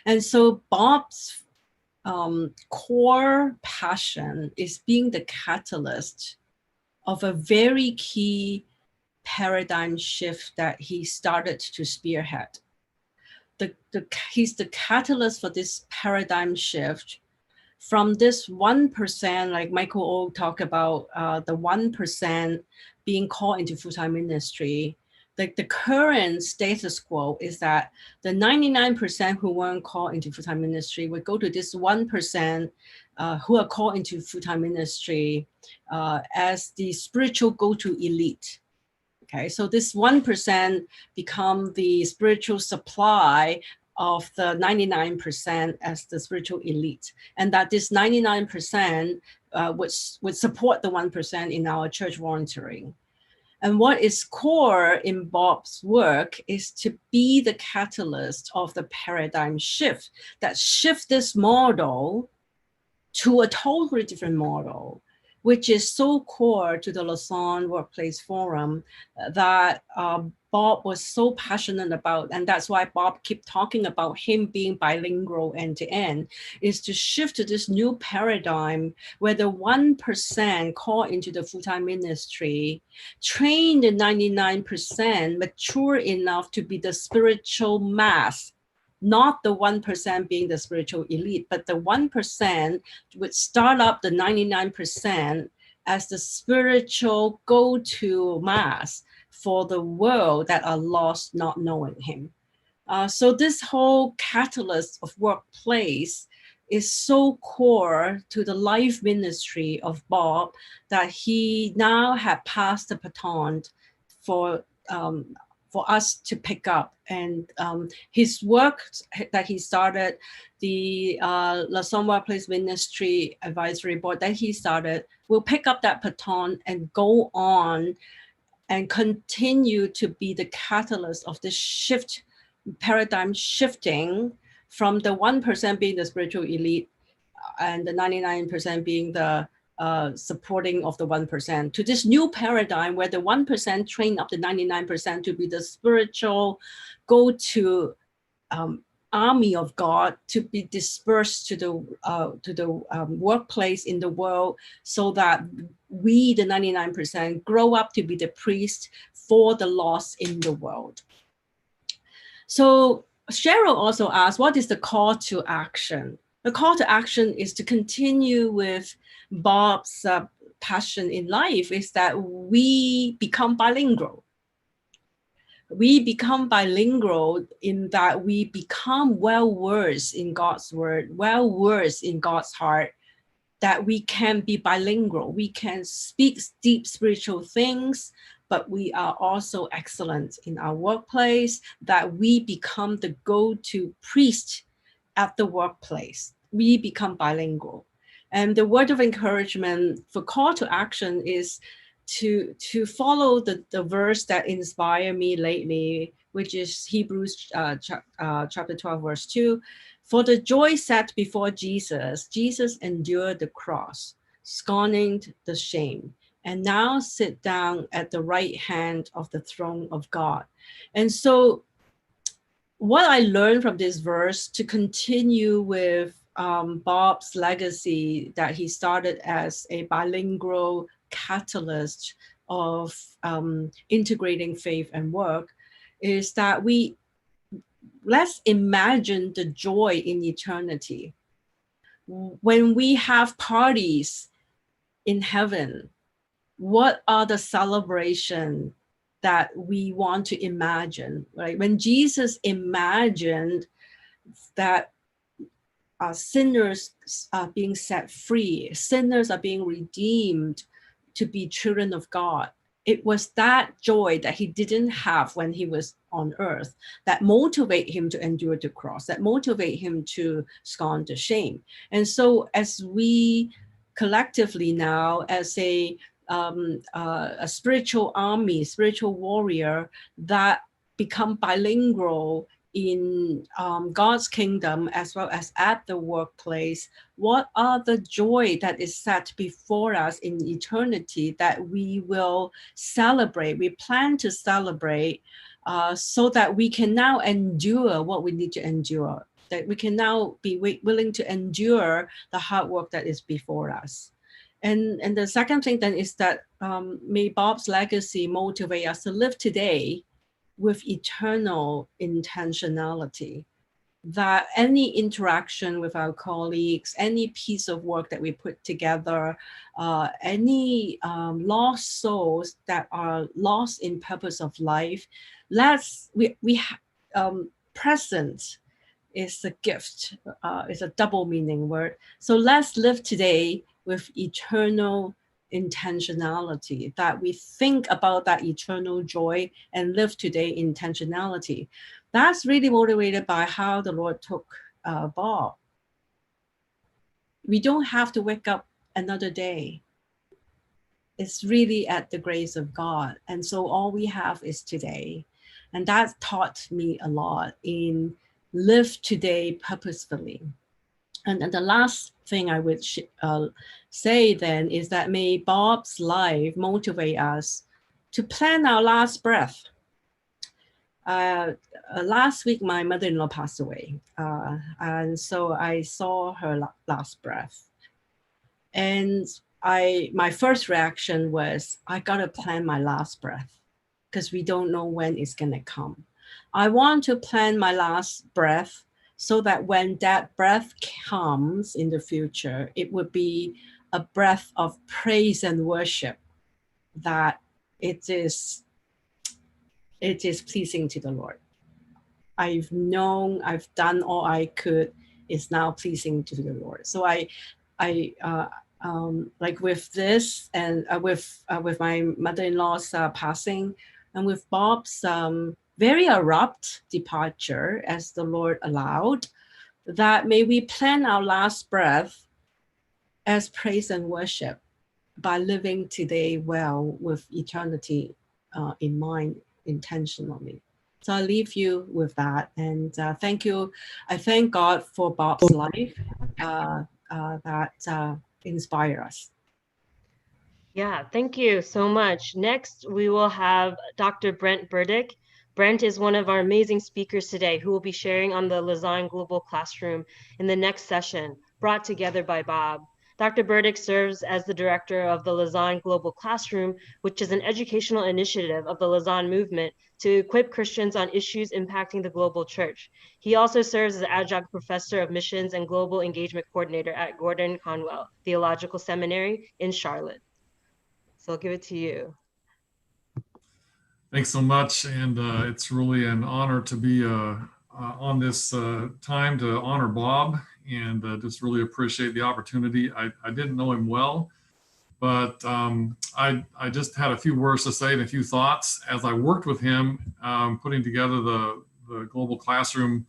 And so Bob's core passion is being the catalyst of a very key paradigm shift that he started to spearhead. He's the catalyst for this paradigm shift from this 1%, like Michael O talked about, the 1% being called into full-time ministry. Like the current status quo is that the 99% who weren't called into full-time ministry would go to this 1% who are called into full-time ministry as the spiritual go-to elite. Okay, so this 1% become the spiritual supply of the 99% as the spiritual elite, and that this 99% would support the 1% in our church volunteering. And what is core in Bob's work is to be the catalyst of the paradigm shift that shift this model to a totally different model, which is so core to the Lausanne Workplace Forum that Bob was so passionate about, and that's why Bob kept talking about him being bilingual end to end, is to shift to this new paradigm where the 1% called into the full-time ministry, train the 99% mature enough to be the spiritual mass, not the 1% being the spiritual elite, but the 1% would start up the 99% as the spiritual go-to mass for the world that are lost not knowing him. So this whole catalyst of workplace is so core to the life ministry of Bob that he now had passed the baton for us to pick up. And his work that he started, the Lausanne Workplace Ministry Advisory Board that he started, will pick up that baton and go on and continue to be the catalyst of this shift, paradigm shifting from the 1% being the spiritual elite and the 99% being the supporting of the 1% to this new paradigm where the 1% train up the 99% to be the spiritual go-to army of God, to be dispersed to the workplace in the world, so that we, the 99%, grow up to be the priest for the lost in the world. So Cheryl also asked, what is the call to action? The call to action is to continue with Bob's passion in life, is that we become bilingual. We become bilingual in that we become well-versed in God's word, well-versed in God's heart, that we can be bilingual. We can speak deep spiritual things, but we are also excellent in our workplace, that we become the go-to priest at the workplace. We become bilingual. And the word of encouragement for call to action is to follow the verse that inspired me lately, which is Hebrews chapter 12, verse 2. For the joy set before Jesus, Jesus endured the cross, scorning the shame, and now sit down at the right hand of the throne of God. And so what I learned from this verse to continue with Bob's legacy that he started as a bilingual catalyst of integrating faith and work is that let's imagine the joy in eternity. When we have parties in heaven, what are the celebrations that we want to imagine, right? When Jesus imagined that sinners are being set free, sinners are being redeemed to be children of God, it was that joy that he didn't have when he was on earth that motivate him to endure the cross, that motivate him to scorn the shame. And so as we collectively now, as a spiritual army, spiritual warrior that become bilingual in God's kingdom as well as at the workplace, what are the joy that is set before us in eternity that we will celebrate, we plan to celebrate so that we can now endure what we need to endure that we can now be willing to endure the hard work that is before us. And the second thing then is that may Bob's legacy motivate us to live today with eternal intentionality, that any interaction with our colleagues, any piece of work that we put together, any lost souls that are lost in purpose of life, present is a gift, is a double meaning word. So let's live today with eternal intentionality, that we think about that eternal joy and live today intentionality. That's really motivated by how the Lord took Bob. We don't have to wake up another day. It's really at the grace of God. And so all we have is today. And that taught me a lot in live today purposefully. And the last thing I would say then is that may Bob's life motivate us to plan our last breath. Last week, my mother-in-law passed away. And so I saw her last breath. And my first reaction was, I gotta plan my last breath because we don't know when it's gonna come. I want to plan my last breath so that when that breath comes in the future, it would be a breath of praise and worship, that it is pleasing to the Lord. I've known, I've done all I could, it's now pleasing to the Lord. So I like with this and with my mother-in-law's passing, and with Bob's very abrupt departure, as the Lord allowed, that may we plan our last breath as praise and worship by living today well with eternity in mind, intentionally. So I leave you with that, and thank you. I thank God for Bob's life that inspire us. Yeah, thank you so much. Next, we will have Dr. Brent Burdick. Brent is one of our amazing speakers today who will be sharing on the Lausanne Global Classroom in the next session, brought together by Bob. Dr. Burdick serves as the director of the Lausanne Global Classroom, which is an educational initiative of the Lausanne movement to equip Christians on issues impacting the global church. He also serves as adjunct professor of missions and global engagement coordinator at Gordon Conwell Theological Seminary in Charlotte. So I'll give it to you. Thanks so much, and it's really an honor to be on this time to honor Bob, and just really appreciate the opportunity. I didn't know him well, but I just had a few words to say and a few thoughts as I worked with him putting together the Global Classroom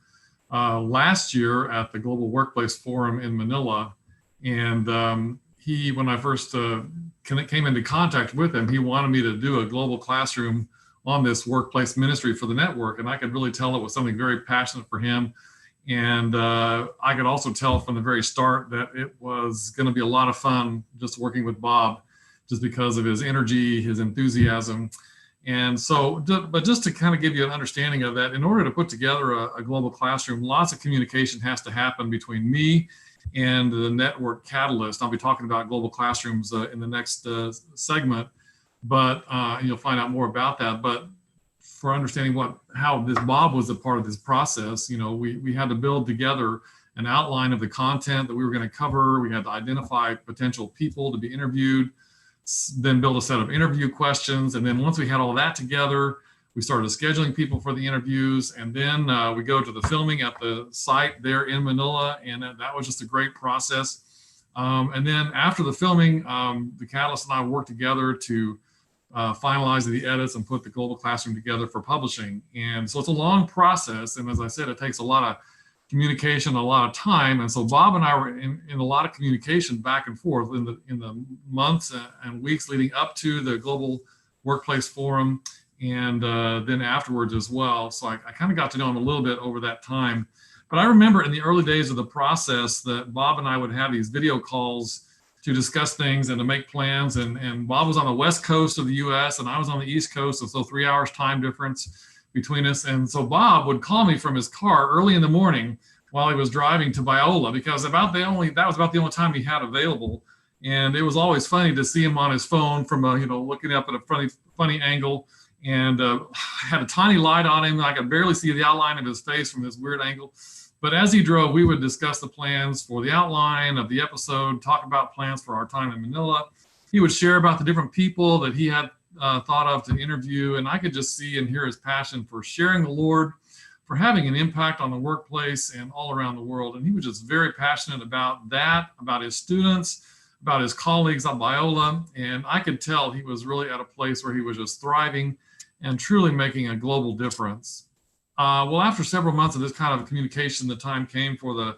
last year at the Global Workplace Forum in Manila. And when I first came into contact with him, he wanted me to do a Global Classroom on this workplace ministry for the network. And I could really tell it was something very passionate for him. And I could also tell from the very start that it was going to be a lot of fun just working with Bob, just because of his energy, his enthusiasm. And so, but just to kind of give you an understanding of that, in order to put together a global classroom, lots of communication has to happen between me and the network catalyst. I'll be talking about global classrooms in the next segment, but you'll find out more about that. But for understanding how this Bob was a part of this process, we had to build together an outline of the content that we were going to cover. We had to identify potential people to be interviewed, then build a set of interview questions. And then once we had all that together, we started scheduling people for the interviews. And then we go to the filming at the site there in Manila. And that was just a great process. And then after the filming, the Catalyst and I worked together to finalize the edits and put the global classroom together for publishing. And so it's a long process. And as I said, it takes a lot of communication, a lot of time. And so Bob and I were in a lot of communication back and forth in the months and weeks leading up to the Global Workplace Forum, and then afterwards as well. So I kind of got to know him a little bit over that time. But I remember in the early days of the process that Bob and I would have these video calls to discuss things and to make plans. And Bob was on the West Coast of the US and I was on the East Coast. So 3 hours time difference between us. And so Bob would call me from his car early in the morning while he was driving to Biola, because that was about the only time he had available. And it was always funny to see him on his phone from looking up at a funny angle, and had a tiny light on him. I could barely see the outline of his face from this weird angle. But as he drove, we would discuss the plans for the outline of the episode, talk about plans for our time in Manila. He would share about the different people that he had thought of to interview, and I could just see and hear his passion for sharing the Lord, for having an impact on the workplace and all around the world. And he was just very passionate about that, about his students, about his colleagues at Biola. And I could tell he was really at a place where he was just thriving and truly making a global difference. Well, after several months of this kind of communication, the time came for the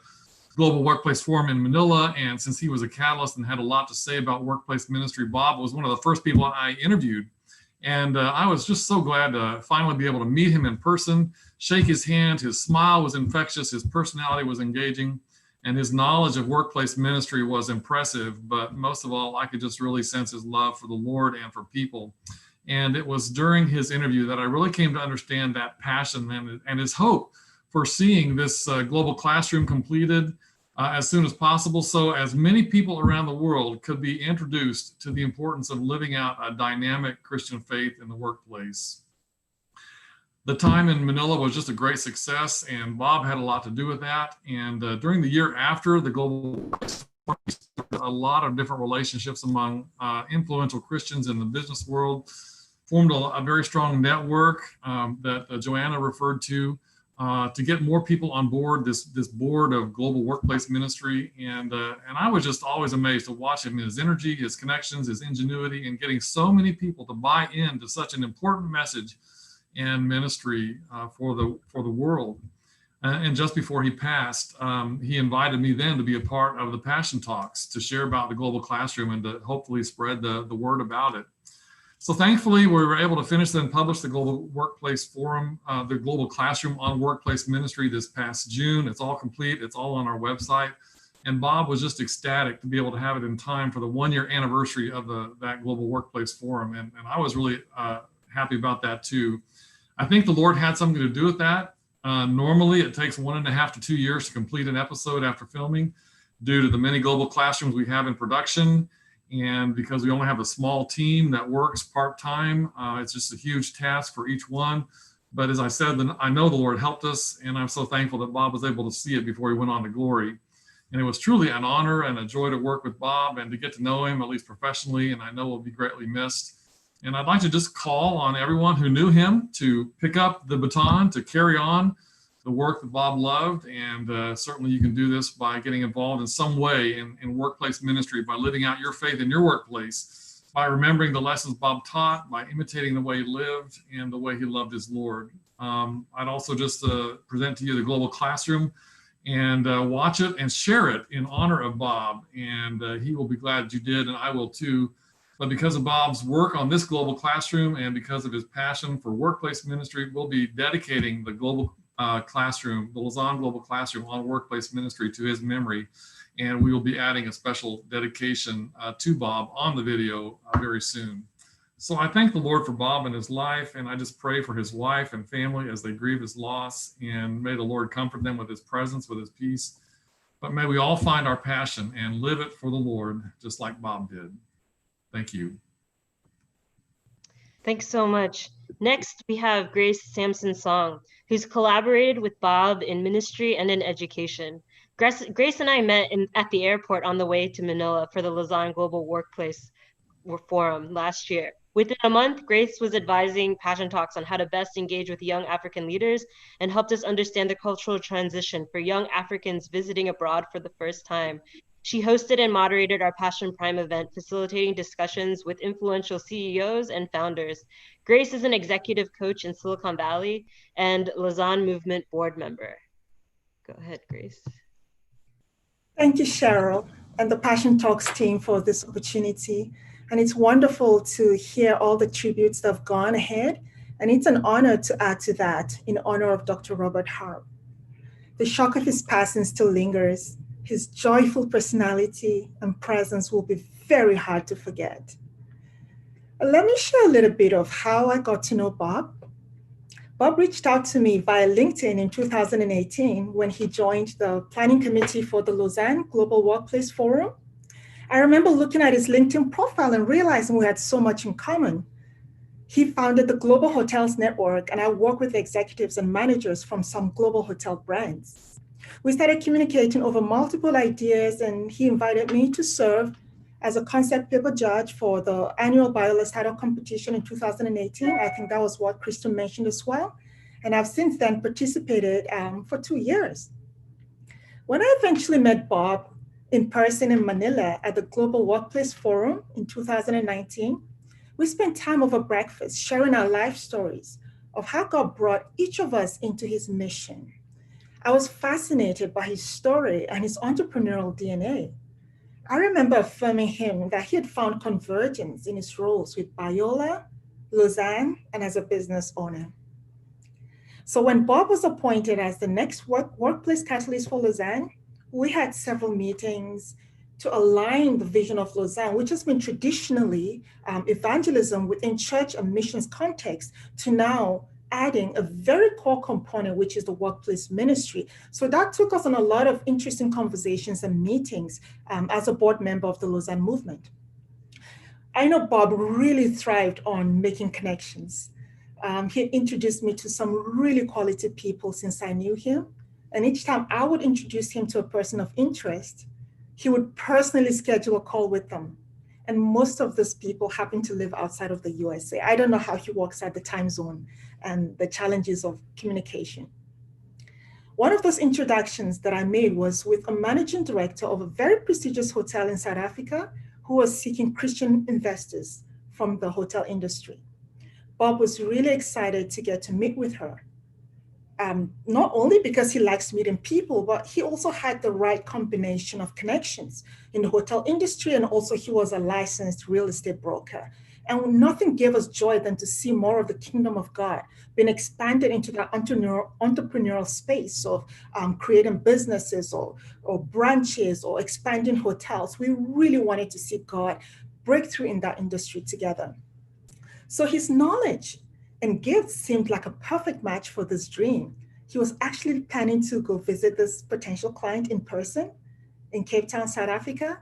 Global Workplace Forum in Manila. And since he was a catalyst and had a lot to say about workplace ministry, Bob was one of the first people I interviewed. And I was just so glad to finally be able to meet him in person, shake his hand. His smile was infectious, his personality was engaging, and his knowledge of workplace ministry was impressive. But most of all, I could just really sense his love for the Lord and for people. And it was during his interview that I really came to understand that passion and his hope for seeing this global classroom completed as soon as possible, so as many people around the world could be introduced to the importance of living out a dynamic Christian faith in the workplace. The time in Manila was just a great success, and Bob had a lot to do with that. And during the year after the Global a lot of different relationships among influential Christians in the business world, formed a very strong network that Joanna referred to get more people on board this board of global workplace ministry. And I was just always amazed to watch him, his energy, his connections, his ingenuity, and getting so many people to buy into such an important message and ministry for the world. And just before he passed, he invited me then to be a part of the Passion Talks to share about the global classroom and to hopefully spread the word about it. So thankfully, we were able to finish and publish the Global Workplace Forum, the Global Classroom on Workplace Ministry this past June. It's all complete. It's all on our website. And Bob was just ecstatic to be able to have it in time for the 1-year anniversary of that Global Workplace Forum. And I was really happy about that too. I think the Lord had something to do with that. Normally, it takes 1.5 to 2 years to complete an episode after filming due to the many global classrooms we have in production. And because we only have a small team that works part-time, it's just a huge task for each one. But as I said, I know the Lord helped us, and I'm so thankful that Bob was able to see it before he went on to glory. And it was truly an honor and a joy to work with Bob and to get to know him, at least professionally, and I know will be greatly missed. And I'd like to just call on everyone who knew him to pick up the baton, to carry on the work that Bob loved. And certainly you can do this by getting involved in some way in workplace ministry, by living out your faith in your workplace, by remembering the lessons Bob taught, by imitating the way he lived and the way he loved his Lord. I'd also just present to you the Global Classroom, and watch it and share it in honor of Bob. And he will be glad that you did, and I will too. But because of Bob's work on this Global Classroom and because of his passion for workplace ministry, we'll be dedicating the Global Classroom, the Lausanne Global Classroom on workplace ministry to his memory. And we will be adding a special dedication to Bob on the video very soon. So I thank the Lord for Bob and his life, and I just pray for his wife and family as they grieve his loss, and may the Lord comfort them with his presence, with his peace. But may we all find our passion and live it for the Lord, just like Bob did. Thank you. Thanks so much. Next, we have Grace Sampson-Song, who's collaborated with Bob in ministry and in education. Grace and I met at the airport on the way to Manila for the Lausanne Global Workplace Forum last year. Within a month, Grace was advising Passion Talks on how to best engage with young African leaders and helped us understand the cultural transition for young Africans visiting abroad for the first time. She hosted and moderated our Passion Prime event, facilitating discussions with influential CEOs and founders. Grace is an executive coach in Silicon Valley and Lausanne Movement board member. Go ahead, Grace. Thank you, Cheryl, and the Passion Talks team for this opportunity. And it's wonderful to hear all the tributes that have gone ahead. And it's an honor to add to that in honor of Dr. Robert Harp. The shock of his passing still lingers. His joyful personality and presence will be very hard to forget. Let me share a little bit of how I got to know Bob. Bob reached out to me via LinkedIn in 2018 when he joined the planning committee for the Lausanne Global Workplace Forum. I remember looking at his LinkedIn profile and realizing we had so much in common. He founded the Global Hotels Network, and I work with executives and managers from some global hotel brands. We started communicating over multiple ideas, and he invited me to serve as a concept paper judge for the annual Biolas title competition in 2018. I think that was what Kristen mentioned as well. And I've since then participated for 2 years. When I eventually met Bob in person in Manila at the Global Workplace Forum in 2019, we spent time over breakfast sharing our life stories of how God brought each of us into his mission. I was fascinated by his story and his entrepreneurial DNA. I remember affirming him that he had found convergence in his roles with Biola, Lausanne, and as a business owner. So when Bob was appointed as the next workplace catalyst for Lausanne, we had several meetings to align the vision of Lausanne, which has been traditionally evangelism within church and missions context, to now adding a very core component, which is the workplace ministry. So that took us on a lot of interesting conversations and meetings as a board member of the Lausanne movement. I know Bob really thrived on making connections. He introduced me to some really quality people since I knew him. And each time I would introduce him to a person of interest, he would personally schedule a call with them. And most of those people happen to live outside of the USA. I don't know how he works at the time zone and the challenges of communication. One of those introductions that I made was with a managing director of a very prestigious hotel in South Africa who was seeking Christian investors from the hotel industry. Bob was really excited to get to meet with her. Not only because he likes meeting people, but he also had the right combination of connections in the hotel industry, and also he was a licensed real estate broker. And nothing gave us joy than to see more of the kingdom of God being expanded into that entrepreneurial space of creating businesses or branches or expanding hotels. We really wanted to see God break through in that industry together. So his knowledge and gifts seemed like a perfect match for this dream. He was actually planning to go visit this potential client in person in Cape Town, South Africa.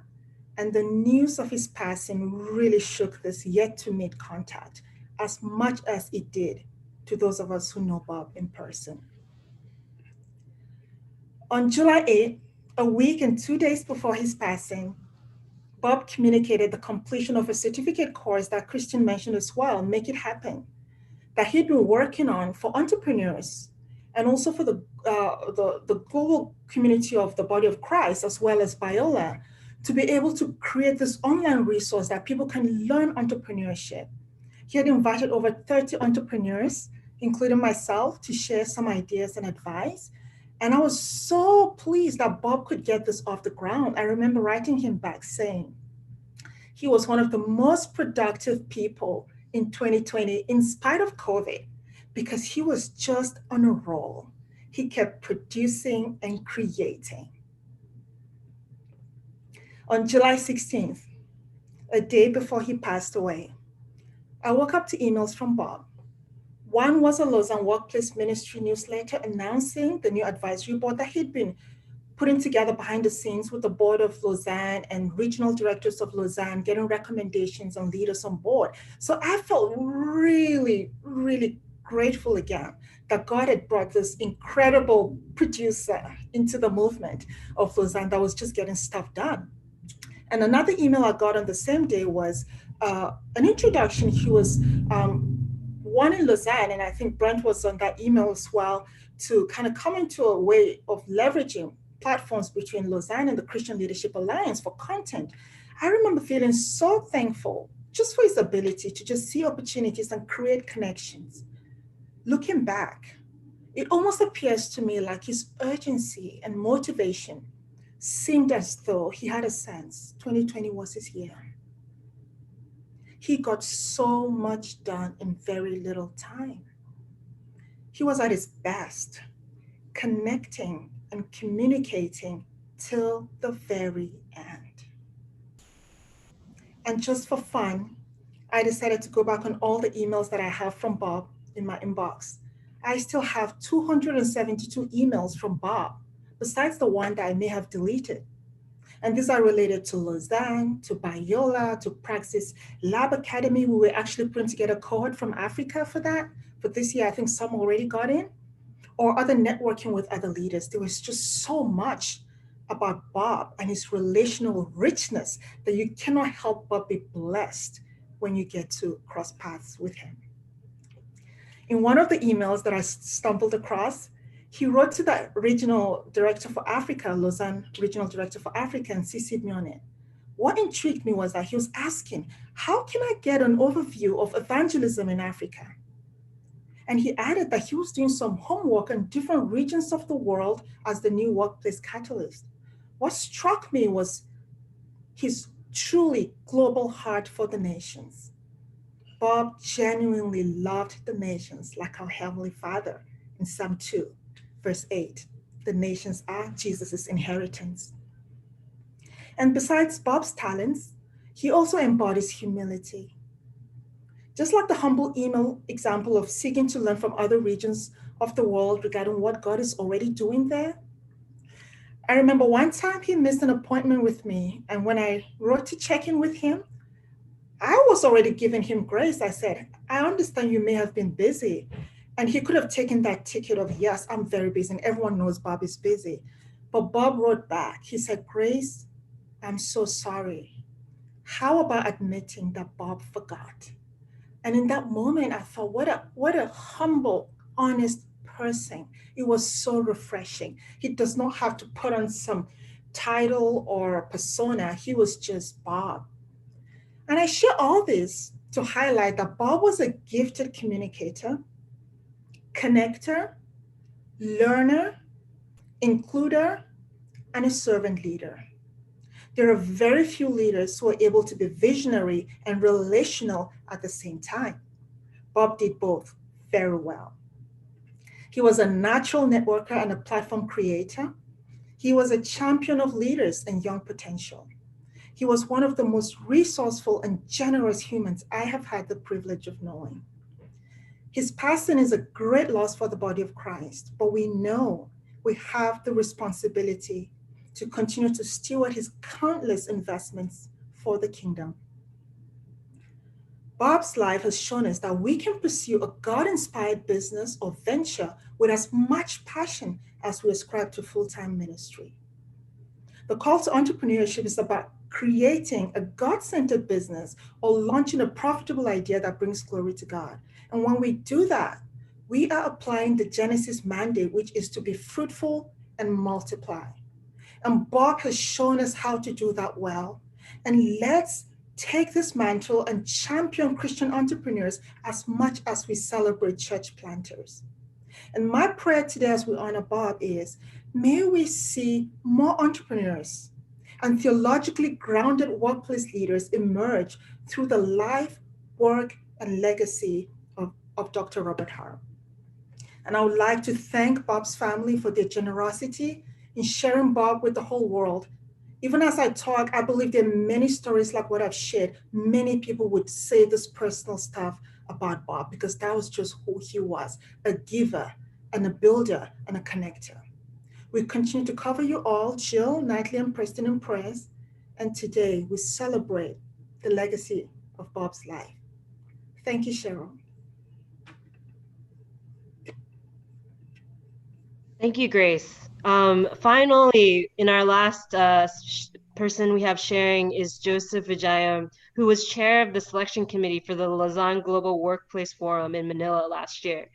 And the news of his passing really shook this yet to meet contact as much as it did to those of us who know Bob in person. On July 8th, a week and 2 days before his passing, Bob communicated the completion of a certificate course that Christian mentioned as well, Make It Happen, that he'd been working on for entrepreneurs and also for the global community of the body of Christ, as well as Biola, to be able to create this online resource that people can learn entrepreneurship. He had invited over 30 entrepreneurs, including myself, to share some ideas and advice. And I was so pleased that Bob could get this off the ground. I remember writing him back saying he was one of the most productive people in 2020, in spite of COVID, because he was just on a roll. He kept producing and creating. On July 16th, a day before he passed away, I woke up to emails from Bob. One was a Lausanne Workplace Ministry newsletter announcing the new advisory board that he'd been putting together behind the scenes with the board of Lausanne and regional directors of Lausanne, getting recommendations on leaders on board. So I felt really, really grateful again that God had brought this incredible producer into the movement of Lausanne that was just getting stuff done. And another email I got on the same day was an introduction. He was one in Lausanne, and I think Brent was on that email as well, to kind of come into a way of leveraging platforms between Lausanne and the Christian Leadership Alliance for content. I remember feeling so thankful just for his ability to just see opportunities and create connections. Looking back, it almost appears to me like his urgency and motivation seemed as though he had a sense 2020 was his year. He got so much done in very little time. He was at his best, connecting and communicating till the very end. And just for fun, I decided to go back on all the emails that I have from Bob in my inbox. I still have 272 emails from Bob, besides the one that I may have deleted. And these are related to Lausanne, to Biola, to Praxis Lab Academy. We were actually putting together a cohort from Africa for that. For this year, I think some already got in, or other networking with other leaders. There was just so much about Bob and his relational richness that you cannot help but be blessed when you get to cross paths with him. In one of the emails that I stumbled across, he wrote to the regional director for Africa, Lausanne regional director for Africa, and CC'd me on it. What intrigued me was that he was asking, how can I get an overview of evangelism in Africa? And he added that he was doing some homework on different regions of the world as the new workplace catalyst. What struck me was his truly global heart for the nations. Bob genuinely loved the nations like our Heavenly Father in Psalm 2, verse 8. The nations are Jesus' inheritance. And besides Bob's talents, he also embodies humility. Just like the humble email example of seeking to learn from other regions of the world regarding what God is already doing there, I remember one time he missed an appointment with me, and when I wrote to check in with him, I was already giving him grace. I said, I understand you may have been busy. And he could have taken that ticket of, yes, I'm very busy, and everyone knows Bob is busy. But Bob wrote back, he said, Grace, I'm so sorry. How about admitting that Bob forgot? And in that moment, I thought, what a humble, honest person. It was so refreshing. He does not have to put on some title or persona. He was just Bob. And I share all this to highlight that Bob was a gifted communicator, connector, learner, includer, and a servant leader. There are very few leaders who are able to be visionary and relational at the same time. Bob did both very well. He was a natural networker and a platform creator. He was a champion of leaders and young potential. He was one of the most resourceful and generous humans I have had the privilege of knowing. His passing is a great loss for the body of Christ, but we know we have the responsibility to continue to steward his countless investments for the kingdom. Bob's life has shown us that we can pursue a God-inspired business or venture with as much passion as we ascribe to full-time ministry. The call to entrepreneurship is about creating a God-centered business or launching a profitable idea that brings glory to God. And when we do that, we are applying the Genesis mandate, which is to be fruitful and multiply. And Bob has shown us how to do that well. And let's take this mantle and champion Christian entrepreneurs as much as we celebrate church planters. And my prayer today as we honor Bob is, may we see more entrepreneurs and theologically grounded workplace leaders emerge through the life, work, and legacy of Dr. Robert Harp. And I would like to thank Bob's family for their generosity in sharing Bob with the whole world. Even as I talk, I believe there are many stories like what I've shared. Many people would say this personal stuff about Bob because that was just who he was, a giver and a builder and a connector. We continue to cover you all, Jill, Natalie, and Preston in prayers. And today we celebrate the legacy of Bob's life. Thank you, Cheryl. Thank you, Grace. Finally, in our last person we have sharing is Joseph Vijayam, who was chair of the selection committee for the Lausanne Global Workplace Forum in Manila last year.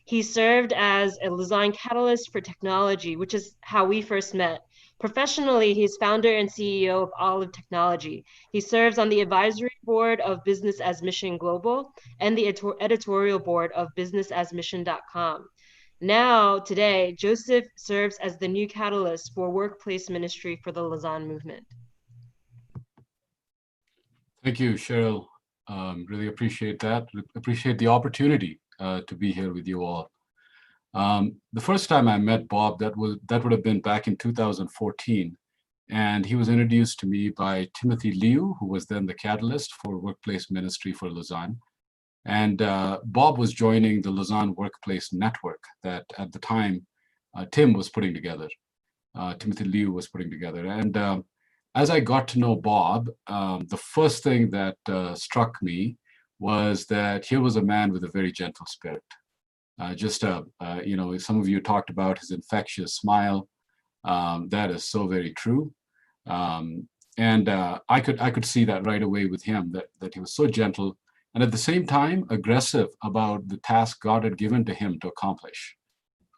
He served as a Lausanne catalyst for technology, which is how we first met. Professionally, he's founder and CEO of Olive Technology. He serves on the advisory board of Business as Mission Global and the editorial board of businessasmission.com. Now, today, Joseph serves as the new catalyst for workplace ministry for the Lausanne movement. Thank you, Cheryl. Really appreciate that. Appreciate the opportunity to be here with you all. The first time I met Bob, that would have been back in 2014. And he was introduced to me by Timothy Liu, who was then the catalyst for workplace ministry for Lausanne. And Bob was joining the Lausanne Workplace Network that at the time Tim was putting together. Timothy Leigh was putting together. And as I got to know Bob, the first thing that struck me was that here was a man with a very gentle spirit. Some of you talked about his infectious smile. That is so very true. And I could see that right away with him, that he was so gentle and at the same time aggressive about the task God had given to him to accomplish.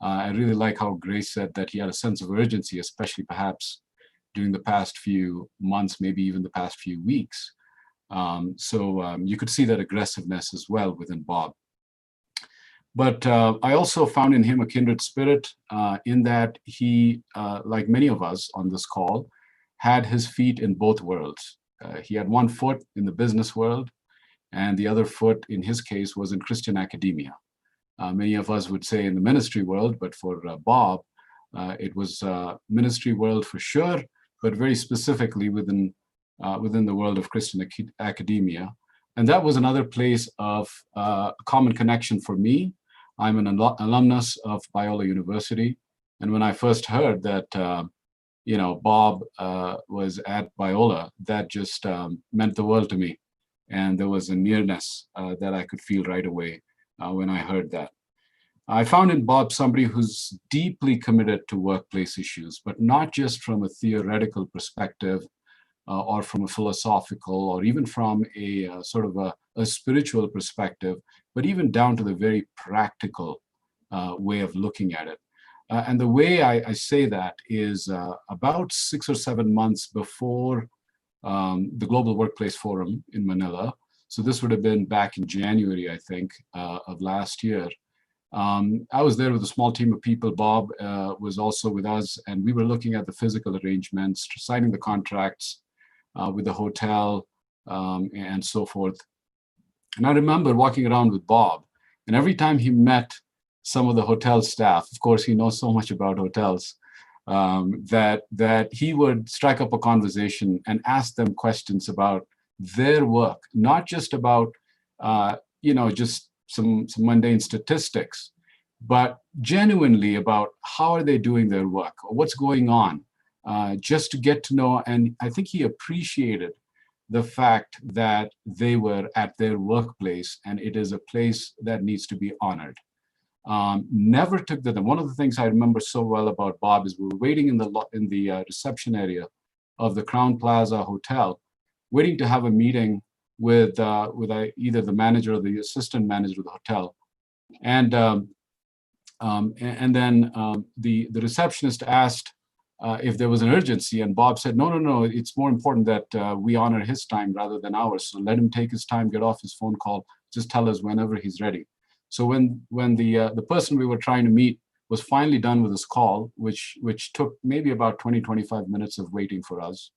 I really like how Grace said that he had a sense of urgency, especially perhaps during the past few months, maybe even the past few weeks. You could see that aggressiveness as well within Bob. But I also found in him a kindred spirit in that he, like many of us on this call, had his feet in both worlds. He had one foot in the business world, and the other foot, in his case, was in Christian academia. Many of us would say in the ministry world, but for Bob, it was ministry world for sure, but very specifically within the world of Christian academia. And that was another place of common connection for me. I'm an alumnus of Biola University. And when I first heard that, Bob was at Biola, that just meant the world to me. And there was a nearness that I could feel right away when I heard that. I found in Bob somebody who's deeply committed to workplace issues, but not just from a theoretical perspective or from a philosophical or even from a sort of a spiritual perspective, but even down to the very practical way of looking at it. And the way I say that is about 6 or 7 months before the Global Workplace Forum in Manila. So this would have been back in January, I think, of last year. I was there with a small team of people. Bob was also with us, and we were looking at the physical arrangements, signing the contracts with the hotel and so forth. And I remember walking around with Bob, and every time he met some of the hotel staff, of course, he knows so much about hotels, that he would strike up a conversation and ask them questions about their work, not just about, just some mundane statistics, but genuinely about how are they doing their work, what's going on, just to get to know. And I think he appreciated the fact that they were at their workplace and it is a place that needs to be honored. Never took them. One of the things I remember so well about Bob is we were waiting in the reception area of the Crown Plaza Hotel, waiting to have a meeting with either the manager or the assistant manager of the hotel, and then the receptionist asked if there was an urgency, and Bob said, no, it's more important that we honor his time rather than ours. So let him take his time, get off his phone call, just tell us whenever he's ready. So when the person we were trying to meet was finally done with his call, which took maybe about 20-25 minutes of waiting for us,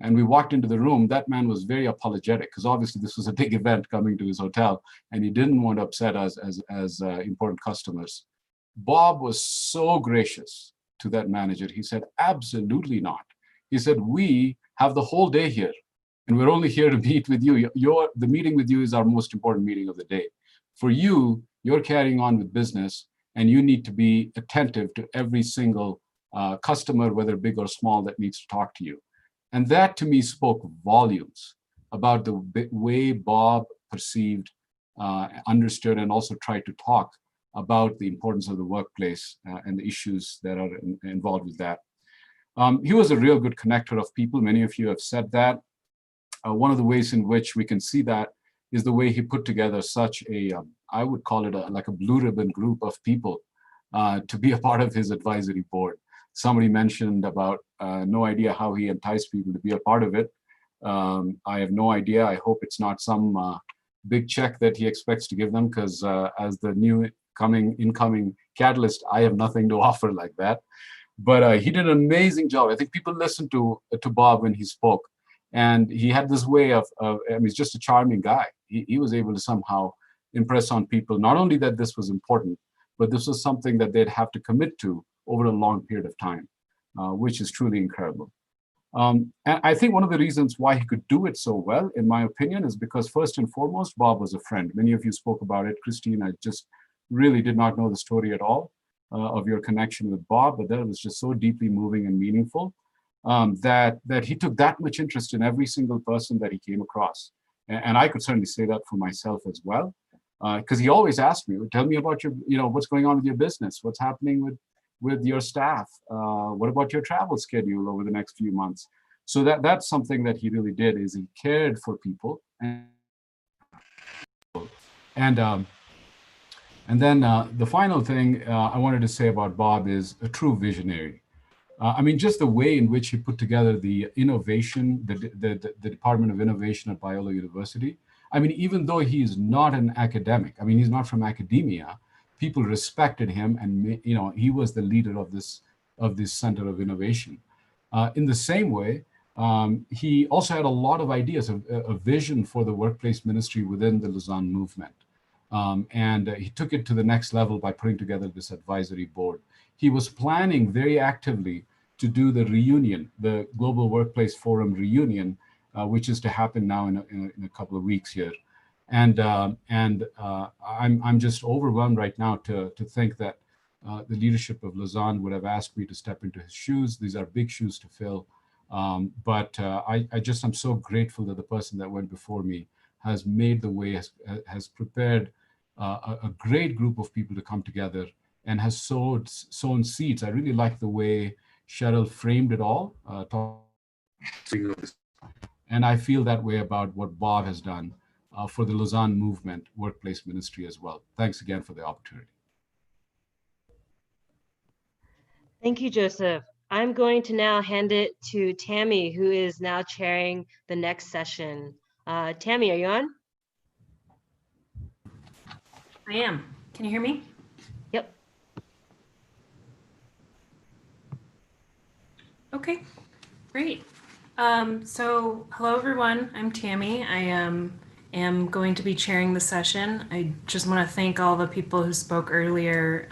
and we walked into the room, that man was very apologetic because obviously this was a big event coming to his hotel, and he didn't want to upset us as important customers. Bob was so gracious to that manager. He said, absolutely not. He said, we have the whole day here, and we're only here to meet with you. The meeting with you is our most important meeting of the day. For you, you're carrying on with business, and you need to be attentive to every single customer, whether big or small, that needs to talk to you. And that to me spoke volumes about the way Bob perceived, understood, and also tried to talk about the importance of the workplace and the issues that are involved with that. He was a real good connector of people. Many of you have said that. One of the ways in which we can see that is the way he put together such a, I would call it like a blue ribbon group of people to be a part of his advisory board. Somebody mentioned about no idea how he enticed people to be a part of it. I have no idea. I hope it's not some big check that he expects to give them, because as the new incoming catalyst, I have nothing to offer like that. But he did an amazing job. I think people listened to Bob when he spoke, and he had this way of he's just a charming guy. He was able to somehow impress on people, not only that this was important, but this was something that they'd have to commit to over a long period of time, which is truly incredible. And I think one of the reasons why he could do it so well, in my opinion, is because first and foremost, Bob was a friend. Many of you spoke about it. Christine, I just really did not know the story at all of your connection with Bob, but that was just so deeply moving and meaningful that he took that much interest in every single person that he came across. And I could certainly say that for myself as well, because he always asked me, tell me about your, what's going on with your business, what's happening with your staff, what about your travel schedule over the next few months? So that's something that he really did, is he cared for people. And then the final thing I wanted to say about Bob is a true visionary. I mean, just the way in which he put together the innovation, the Department of Innovation at Biola University. I mean, even though he's not an academic, I mean, he's not from academia, people respected him, and he was the leader of this Center of Innovation. In the same way, he also had a lot of ideas, a vision for the workplace ministry within the Lausanne movement. And he took it to the next level by putting together this advisory board. He was planning very actively to do the reunion, the Global Workplace Forum reunion, which is to happen now in a couple of weeks here. And I'm just overwhelmed right now to think that the leadership of Lausanne would have asked me to step into his shoes. These are big shoes to fill. But I'm so grateful that the person that went before me has made the way, has prepared a great group of people to come together and has sown seeds. I really like the way Cheryl framed it all. And I feel that way about what Bob has done for the Lausanne movement workplace ministry as well. Thanks again for the opportunity. Thank you, Joseph. I'm going to now hand it to Tammy, who is now chairing the next session. Tammy, are you on? I am. Can you hear me? Yep. Okay, great. So hello, everyone. I'm Tammy. I am going to be chairing the session. I just want to thank all the people who spoke earlier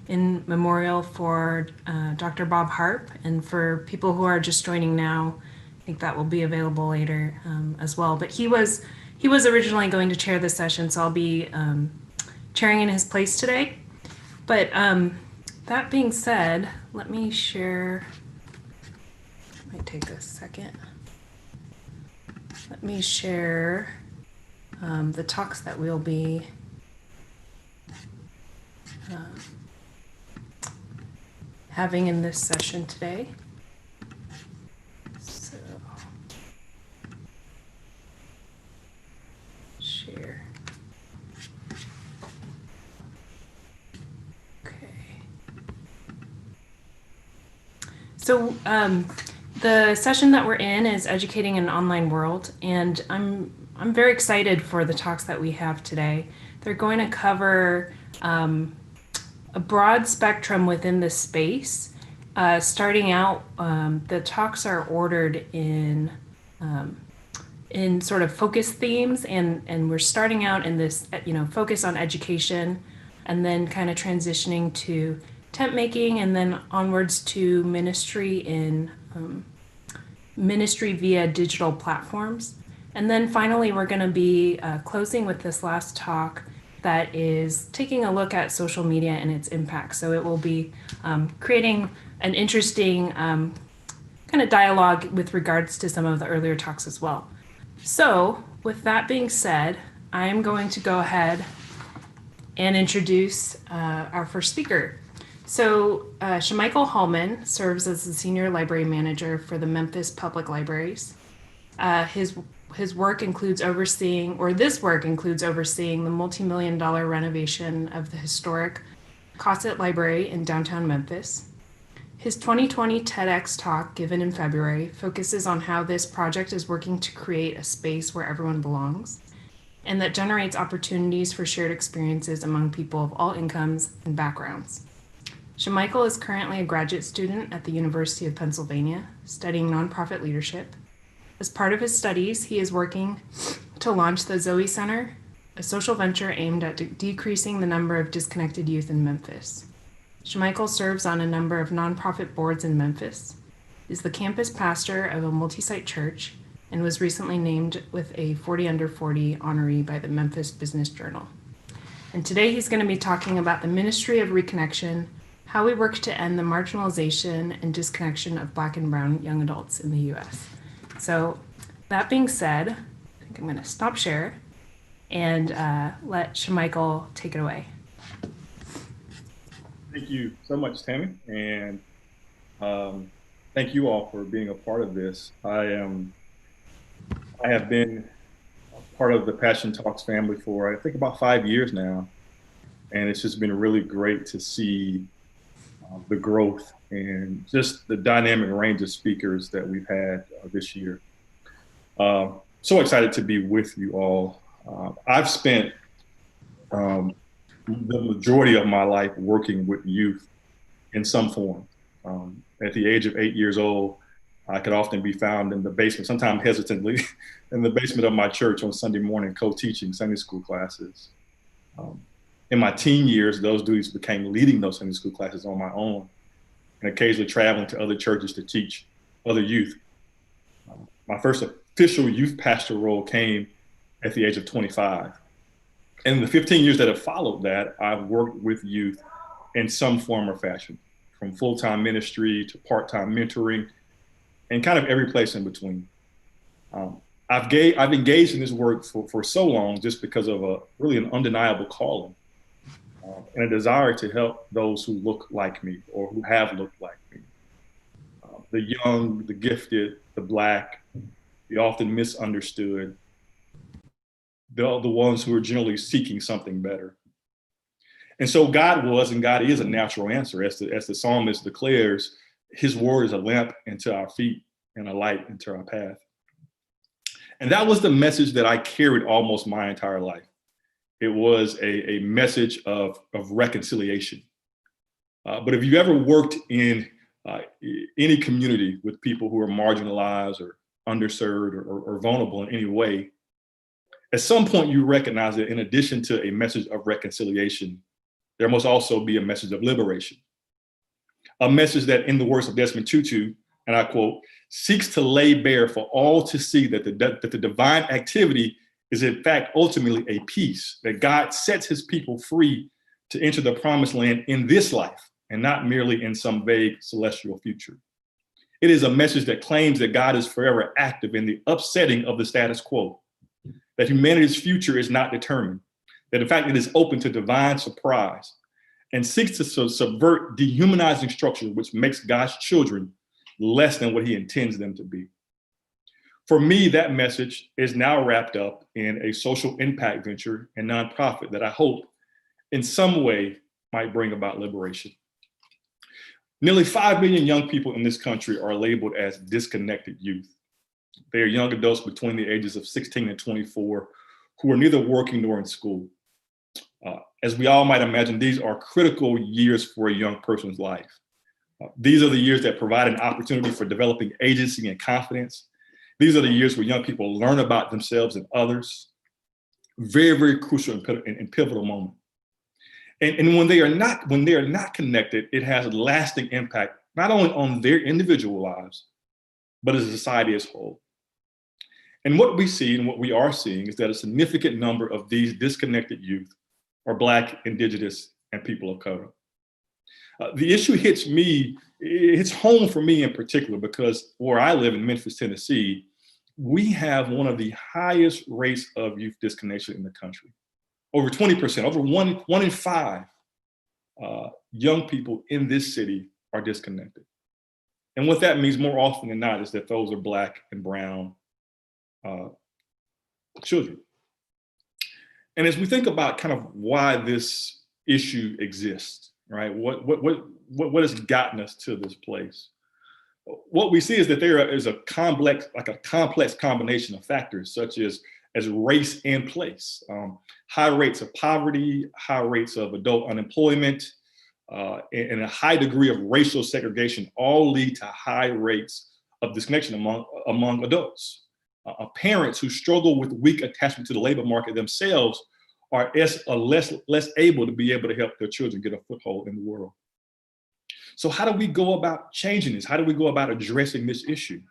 in memorial for Dr. Bob Harp, and for people who are just joining now. I think that will be available later as well. But he was originally going to chair this session, so I'll be chairing in his place today. But that being said, let me share. Might take a second. Let me share the talks that we'll be having in this session today. So, share. Okay. So the session that we're in is Educating an Online World, and I'm very excited for the talks that we have today. They're going to cover a broad spectrum within the space. Starting out, the talks are ordered in sort of focus themes, and we're starting out in this, focus on education, and then kind of transitioning to tent making, and then onwards to ministry in ministry via digital platforms. And then finally, we're going to be closing with this last talk that is taking a look at social media and its impact. So it will be creating an interesting kind of dialogue with regards to some of the earlier talks as well. So with that being said, I'm going to go ahead and introduce our first speaker. So Shemichael Hallman serves as the Senior Library Manager for the Memphis Public Libraries. His work includes overseeing, or this work includes overseeing the multi-million-dollar renovation of the historic Cossett Library in downtown Memphis. His 2020 TEDx talk, given in February, focuses on how this project is working to create a space where everyone belongs, and that generates opportunities for shared experiences among people of all incomes and backgrounds. Shemichael is currently a graduate student at the University of Pennsylvania, studying nonprofit leadership. As part of his studies, he is working to launch the Zoe Center, a social venture aimed at decreasing the number of disconnected youth in Memphis. Shemichael serves on a number of nonprofit boards in Memphis. is the campus pastor of a multi-site church and was recently named with a 40 under 40 honoree by the Memphis Business Journal. And today he's going to be talking about the ministry of reconnection, how we work to end the marginalization and disconnection of Black and Brown young adults in the U.S. So that being said, I think I'm going to stop share and let Shamichael take it away. Thank you so much, Tammy, and thank you all for being a part of this. I have been part of the Passion Talks family for, I think, about 5 years now. And it's just been really great to see the growth and just the dynamic range of speakers that we've had this year. So excited to be with you all. I've spent the majority of my life working with youth in some form. At the age of 8 years old, I could often be found in the basement, sometimes hesitantly, in the basement of my church on Sunday morning, co-teaching Sunday school classes. In my teen years, those duties became leading those Sunday school classes on my own and occasionally traveling to other churches to teach other youth. My first official youth pastor role came at the age of 25. And in the 15 years that have followed that, I've worked with youth in some form or fashion, from full-time ministry to part-time mentoring, and kind of every place in between. I've engaged in this work for so long just because of really an undeniable calling and a desire to help those who look like me or who have looked like me. The young, the gifted, the Black, the often misunderstood, the ones who are generally seeking something better. And so God was and God is a natural answer. As the psalmist declares, his word is a lamp into our feet and a light into our path. And that was the message that I carried almost my entire life. It was a message of reconciliation. But if you ever worked in any community with people who are marginalized or underserved or vulnerable in any way, at some point you recognize that in addition to a message of reconciliation, there must also be a message of liberation. A message that, in the words of Desmond Tutu, and I quote, seeks to lay bare for all to see that the divine activity is in fact ultimately a peace, that God sets his people free to enter the promised land in this life and not merely in some vague celestial future. It is a message that claims that God is forever active in the upsetting of the status quo, that humanity's future is not determined, that in fact it is open to divine surprise, and seeks to subvert dehumanizing structure which makes God's children less than what he intends them to be. For me, that message is now wrapped up in a social impact venture and nonprofit that I hope in some way might bring about liberation. Nearly 5 million young people in this country are labeled as disconnected youth. They are young adults between the ages of 16 and 24 who are neither working nor in school. As we all might imagine, these are critical years for a young person's life. These are the years that provide an opportunity for developing agency and confidence. These are the years where young people learn about themselves and others. Very, very crucial and pivotal moment. And when they are not connected, it has a lasting impact, not only on their individual lives, but as a society as a whole. And what we see and what we are seeing is that a significant number of these disconnected youth are Black, Indigenous, and people of color. The issue hits home for me in particular because where I live in Memphis, Tennessee, we have one of the highest rates of youth disconnection in the country. Over 20%, over one in 5 young people in this city are disconnected. And what that means more often than not is that those are Black and brown children. And as we think about kind of why this issue exists, right? What has gotten us to this place? What we see is that there is a complex combination of factors such as race and place. High rates of poverty, high rates of adult unemployment, and a high degree of racial segregation all lead to high rates of disconnection among adults. Parents who struggle with weak attachment to the labor market themselves are less able to be able to help their children get a foothold in the world. So how do we go about changing this? How do we go about addressing this issue?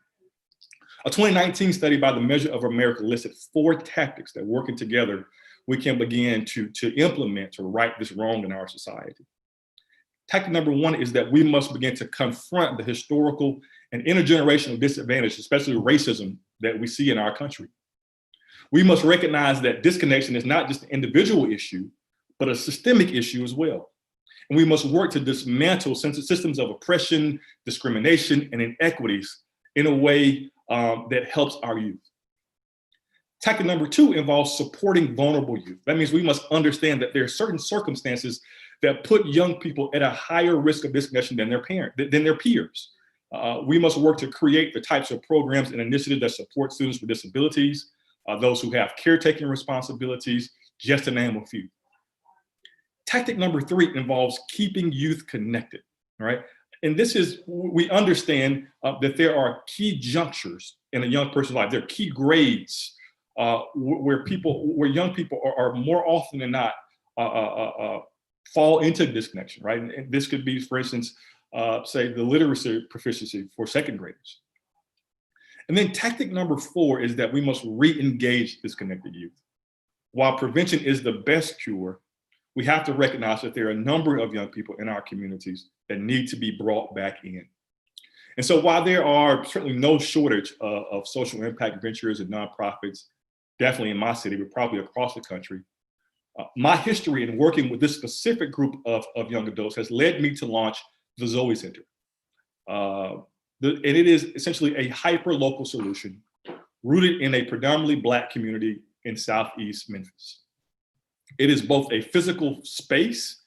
A 2019 study by the Measure of America listed 4 tactics that, working together, we can begin to implement to right this wrong in our society. Tactic number 1 is that we must begin to confront the historical and intergenerational disadvantage, especially racism, that we see in our country. We must recognize that disconnection is not just an individual issue, but a systemic issue as well. And we must work to dismantle systems of oppression, discrimination, and inequities in a way that helps our youth. Tactic number 2 involves supporting vulnerable youth. That means we must understand that there are certain circumstances that put young people at a higher risk of disconnection than their peers. We must work to create the types of programs and initiatives that support students with disabilities, those who have caretaking responsibilities, just to name a few. Tactic number 3 involves keeping youth connected, right? And this is, we understand that there are key junctures in a young person's life. There are key grades where young people are more often than not fall into disconnection, right? And this could be, for instance, say the literacy proficiency for second graders. And then tactic number 4 is that we must re-engage disconnected youth. While prevention is the best cure, we have to recognize that there are a number of young people in our communities that need to be brought back in. And so while there are certainly no shortage of social impact ventures and nonprofits, definitely in my city, but probably across the country, my history in working with this specific group of young adults has led me to launch the Zoe Center. And it is essentially a hyper-local solution rooted in a predominantly Black community in Southeast Memphis. It is both a physical space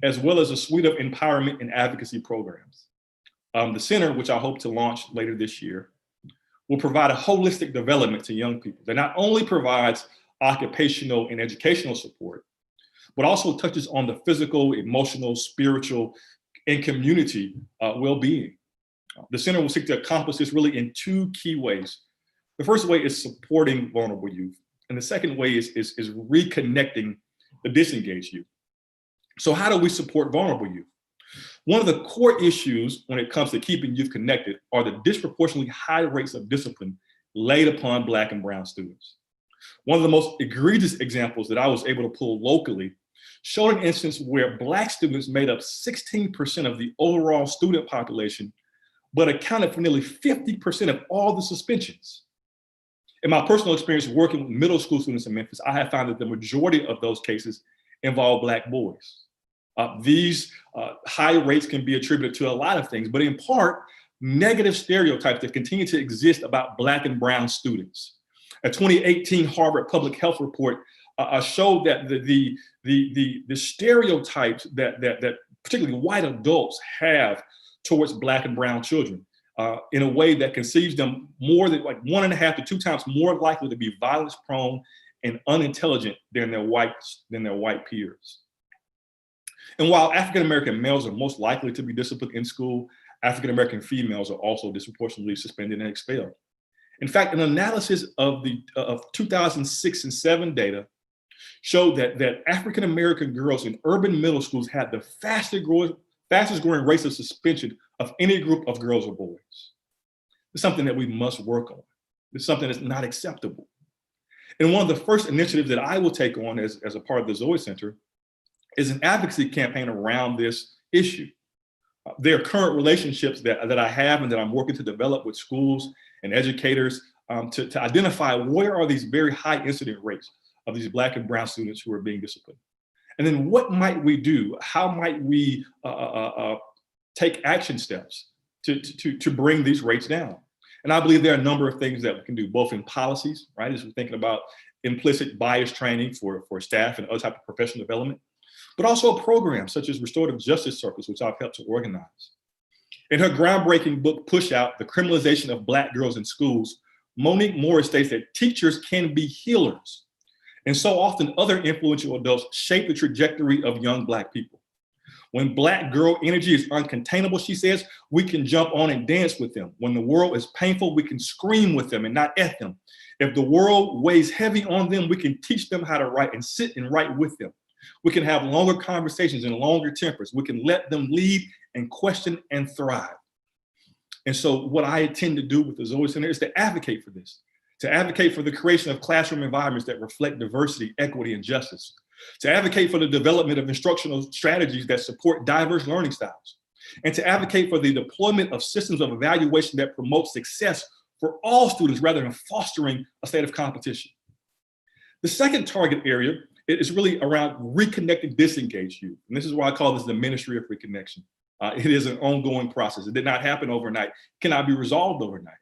as well as a suite of empowerment and advocacy programs. The center, which I hope to launch later this year, will provide a holistic development to young people that not only provides occupational and educational support, but also touches on the physical, emotional, spiritual, and community well-being. The center will seek to accomplish this really in 2 key ways. The first way is supporting vulnerable youth. And the second way is reconnecting the disengaged youth. So how do we support vulnerable youth? One of the core issues when it comes to keeping youth connected are the disproportionately high rates of discipline laid upon Black and brown students. One of the most egregious examples that I was able to pull locally showed an instance where Black students made up 16% of the overall student population, but accounted for nearly 50% of all the suspensions. In my personal experience working with middle school students in Memphis, I have found that the majority of those cases involve Black boys. These high rates can be attributed to a lot of things, but in part, negative stereotypes that continue to exist about Black and brown students. A 2018 Harvard Public Health report showed that the stereotypes that particularly white adults have towards Black and brown children in a way that conceives them more than like 1.5 to 2 times more likely to be violence prone and unintelligent than their white peers. And while African-American males are most likely to be disciplined in school, African-American females are also disproportionately suspended and expelled. In fact, an analysis of 2006 and 2007 data showed that African-American girls in urban middle schools had the fastest growing rates of suspension of any group of girls or boys. It's something that we must work on. It's something that's not acceptable. And one of the first initiatives that I will take on as a part of the Zoe Center is an advocacy campaign around this issue. There are current relationships that I have and that I'm working to develop with schools and educators to identify where are these very high incident rates of these Black and brown students who are being disciplined. And then what might we do? How might we take action steps to bring these rates down? And I believe there are a number of things that we can do, both in policies, right? As we're thinking about implicit bias training for staff and other type of professional development, but also programs such as restorative justice circles, which I've helped to organize. In her groundbreaking book, Push Out, The Criminalization of Black Girls in Schools, Monique Morris states that teachers can be healers. And so often other influential adults shape the trajectory of young Black people. When Black girl energy is uncontainable, she says, we can jump on and dance with them. When the world is painful, we can scream with them and not at them. If the world weighs heavy on them, we can teach them how to write and sit and write with them. We can have longer conversations and longer tempers. We can let them lead and question and thrive. And so what I intend to do with the Zoe Center is to advocate for this, to advocate for the creation of classroom environments that reflect diversity, equity, and justice, to advocate for the development of instructional strategies that support diverse learning styles, and to advocate for the deployment of systems of evaluation that promote success for all students rather than fostering a state of competition. The second target area is really around reconnecting disengaged youth. And this is why I call this the ministry of reconnection. It is an ongoing process. It did not happen overnight, cannot be resolved overnight.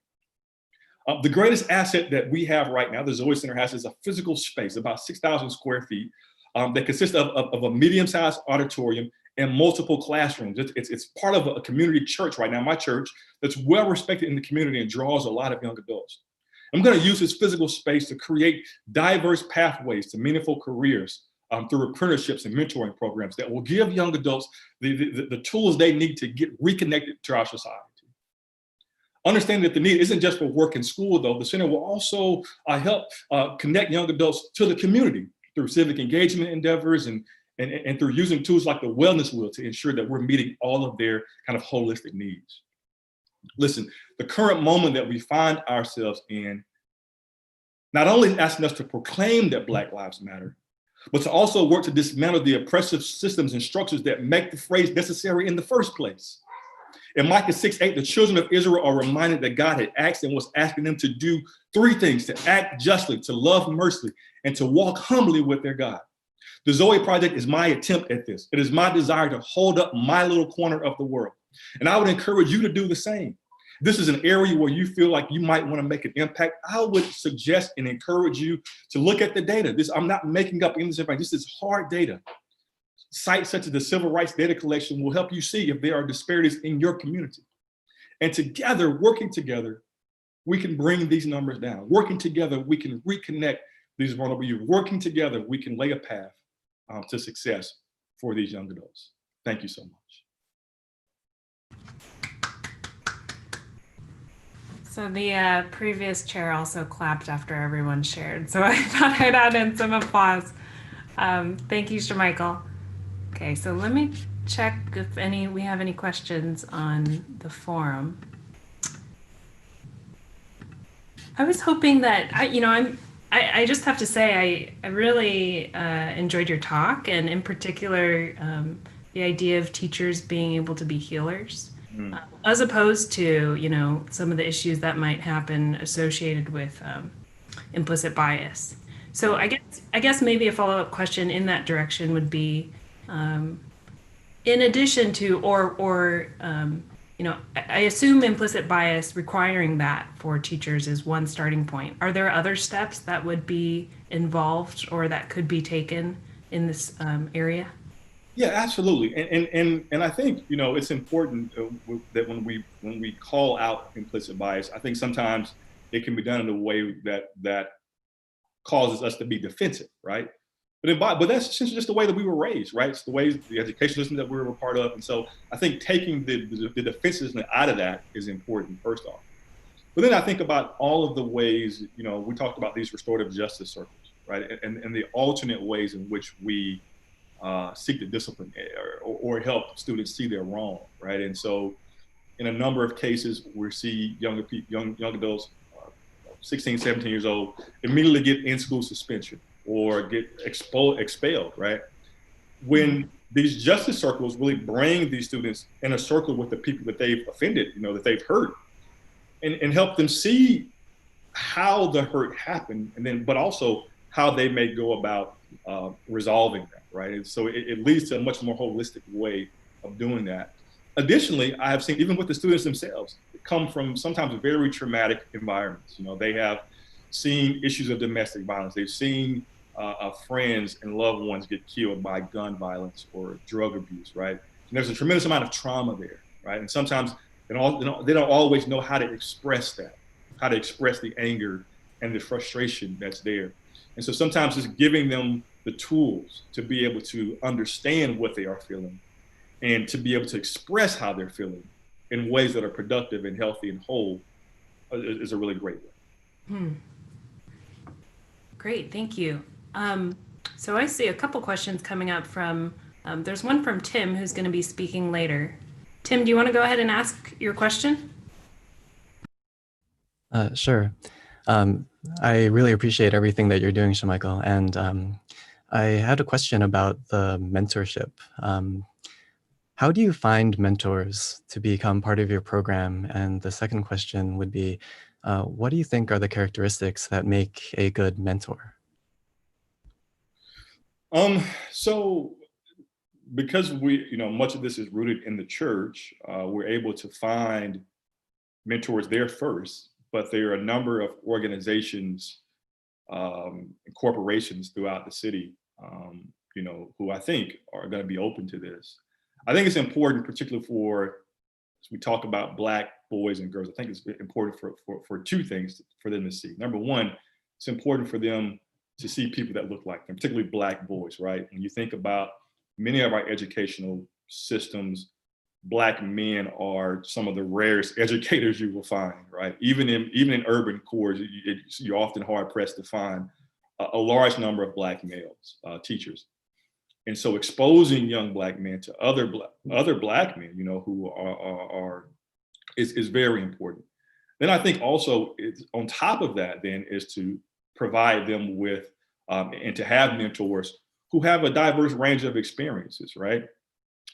The greatest asset that we have right now, the Zoe Center has, is a physical space, about 6,000 square feet, that consists of a medium-sized auditorium and multiple classrooms. It's part of a community church right now, my church, that's well respected in the community and draws a lot of young adults. I'm going to use this physical space to create diverse pathways to meaningful careers through apprenticeships and mentoring programs that will give young adults the tools they need to get reconnected to our society. Understanding that the need isn't just for work and school, though, the center will also help connect young adults to the community through civic engagement endeavors and through using tools like the wellness wheel to ensure that we're meeting all of their kind of holistic needs. Listen, the current moment that we find ourselves in not only is asking us to proclaim that Black Lives Matter, but to also work to dismantle the oppressive systems and structures that make the phrase necessary in the first place. In Micah 6:8, the children of Israel are reminded that God had asked and was asking them to do three things: to act justly, to love mercifully, and to walk humbly with their God. The Zoe Project is my attempt at this. It is my desire to hold up my little corner of the world. And I would encourage you to do the same. This is an area where you feel like you might want to make an impact. I would suggest and encourage you to look at the data. I'm not making up English information. This is hard data. Sites such as the Civil Rights Data Collection will help you see if there are disparities in your community. And together, working together, we can bring these numbers down. Working together, we can reconnect these vulnerable youth. Working together, we can lay a path to success for these young adults. Thank you so much. So the previous chair also clapped after everyone shared. So I thought I'd add in some applause. Thank you, Shamichael. Okay, so let me check if we have any questions on the forum. I was hoping that, I just have to say, I really enjoyed your talk, and in particular, the idea of teachers being able to be healers, as opposed to, some of the issues that might happen associated with implicit bias. So I guess maybe a follow-up question in that direction would be, in addition to, I assume implicit bias requiring that for teachers is one starting point. Are there other steps that would be involved or that could be taken in this area? Yeah, absolutely. And I think, it's important that when we call out implicit bias, I think sometimes it can be done in a way that causes us to be defensive, right? But that's essentially just the way that we were raised, right? It's the way, the education system that we were a part of. And so I think taking the defensiveness out of that is important, first off. But then I think about all of the ways, we talked about these restorative justice circles, right? And the alternate ways in which we seek to discipline or help students see their wrong, right? And so in a number of cases, we see young adults, 16, 17 years old, immediately get in-school suspension or get expelled, right? When these justice circles really bring these students in a circle with the people that they've offended, that they've hurt, and help them see how the hurt happened, but also how they may go about resolving that, right? And so it leads to a much more holistic way of doing that. Additionally, I have seen, even with the students themselves, come from sometimes very traumatic environments. They have seen issues of domestic violence. They've seen friends and loved ones get killed by gun violence or drug abuse, right? And there's a tremendous amount of trauma there, right? And sometimes they don't always know how to express that, how to express the anger and the frustration that's there. And so sometimes just giving them the tools to be able to understand what they are feeling and to be able to express how they're feeling in ways that are productive and healthy and whole is a really great way. Great, thank you. So I see a couple questions coming up from, there's one from Tim who's going to be speaking later. Tim, do you want to go ahead and ask your question? Sure. I really appreciate everything that you're doing, Shamichael. And I had a question about the mentorship. How do you find mentors to become part of your program? And the second question would be, what do you think are the characteristics that make a good mentor? So because much of this is rooted in the church, we're able to find mentors there first, but there are a number of organizations and corporations throughout the city, who I think are going to be open to this. I think it's important, particularly as we talk about Black boys and girls, I think it's important for two things for them to see. Number one, it's important for them to see people that look like them, particularly Black boys, right? When you think about many of our educational systems, Black men are some of the rarest educators you will find, right? Even in urban cores, you're often hard pressed to find a large number of Black males, teachers. And so exposing young Black men to other Black men, who is very important. Then I think also on top of that then is to provide them with and to have mentors who have a diverse range of experiences, right?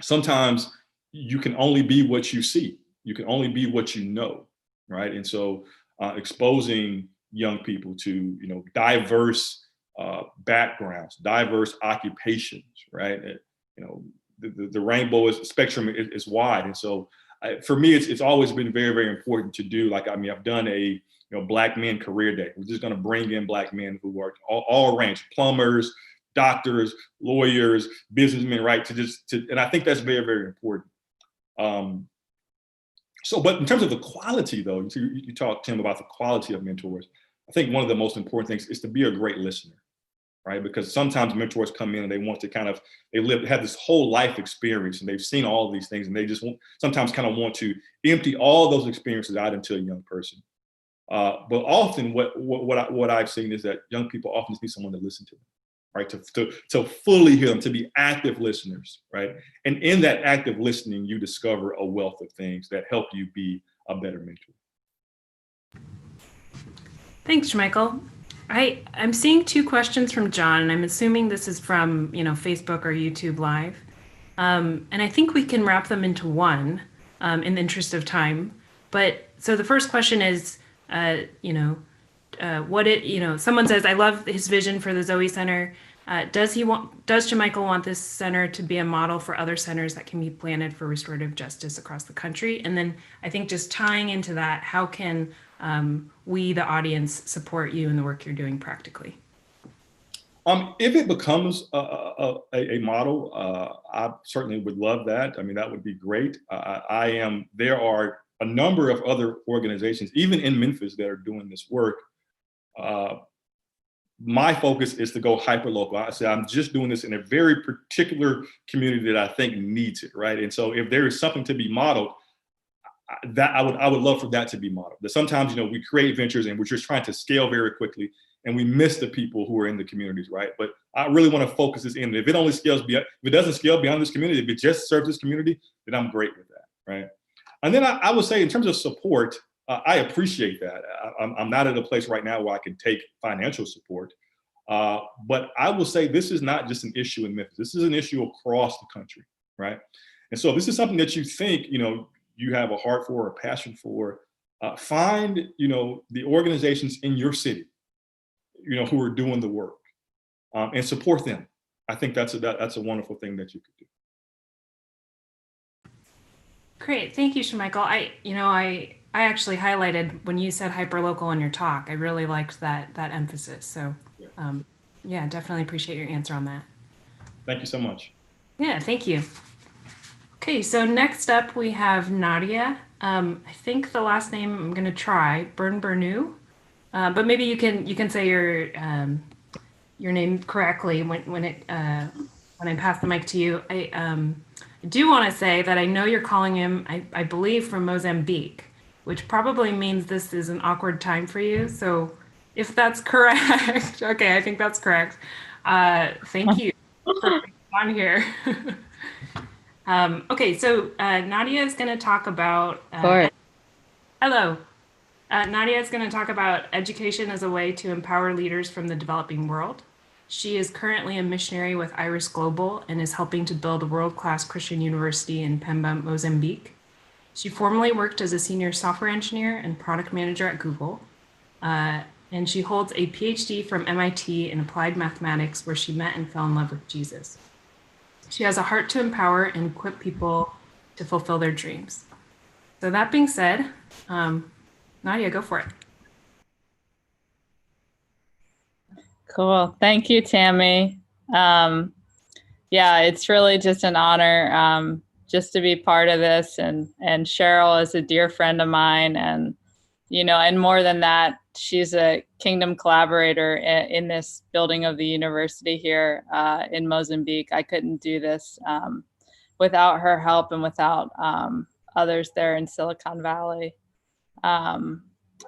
Sometimes you can only be what you see. You can only be what you know, right? And so exposing young people to, diverse backgrounds, diverse occupations, right? The rainbow spectrum is wide. And so for me, it's always been very, very important to do, I've done a Black men career day. We're just going to bring in Black men who are all range, plumbers, doctors, lawyers, businessmen, right? And I think that's very, very important. But in terms of the quality though, you talked, Tim, about the quality of mentors. I think one of the most important things is to be a great listener, right? Because sometimes mentors come in and they want to have this whole life experience and they've seen all of these things and they just sometimes want to empty all those experiences out into a young person. But often what I've seen is that young people often need someone to listen to them, right? To fully hear them, to be active listeners, right? And in that active listening, you discover a wealth of things that help you be a better mentor. Thanks, Michael. I'm seeing two questions from John, and I'm assuming this is from Facebook or YouTube Live. And I think we can wrap them into one in the interest of time. But so the first question is, someone says, I love his vision for the Zoe Center. Does Shamichael want this center to be a model for other centers that can be planted for restorative justice across the country? And then I think just tying into that, how can we, the audience, support you in the work you're doing practically? If it becomes a model, I certainly would love that. I mean, that would be great. There are a number of other organizations, even in Memphis, that are doing this work. My focus is to go hyper-local. I say I'm just doing this in a very particular community that I think needs it, right? And so if there is something to be modeled, that I would love for that to be modeled. But sometimes, we create ventures and we're just trying to scale very quickly and we miss the people who are in the communities, right? But I really want to focus this in. If it doesn't scale beyond this community, if it just serves this community, then I'm great with that, right? And then I would say in terms of support, I appreciate that. I'm not at a place right now where I can take financial support, but I will say this is not just an issue in Memphis. This is an issue across the country, right? And so if this is something that you think, you have a heart for or a passion for, find, the organizations in your city, who are doing the work, and support them. I think that's a wonderful thing that you could do. Great, thank you, Shamichael. I actually highlighted when you said hyperlocal in your talk. I really liked that emphasis. So, yeah, definitely appreciate your answer on that. Thank you so much. Yeah, thank you. Okay, so next up we have Nadia. I think the last name I'm going to try Bernu, but maybe you can say your name correctly when I pass the mic to you. I do want to say that I know you're calling him, I believe, from Mozambique, which probably means this is an awkward time for you. So if that's correct, okay, I think that's correct. Thank you for being on here. Okay, so Nadia is going to talk about. Hello. Nadia is going to talk about education as a way to empower leaders from the developing world. She is currently a missionary with Arose Global and is helping to build a world-class Christian university in Pemba, Mozambique. She formerly worked as a senior software engineer and product manager at Google. And she holds a PhD from MIT in applied mathematics, where she met and fell in love with Jesus. She has a heart to empower and equip people to fulfill their dreams. So that being said, Nadia, go for it. Cool. Thank you, Tammy. Yeah, it's really just an honor just to be part of this. And Cheryl is a dear friend of mine. And, you know, and more than that, she's a kingdom collaborator in this building of the university here in Mozambique. I couldn't do this without her help and without others there in Silicon Valley.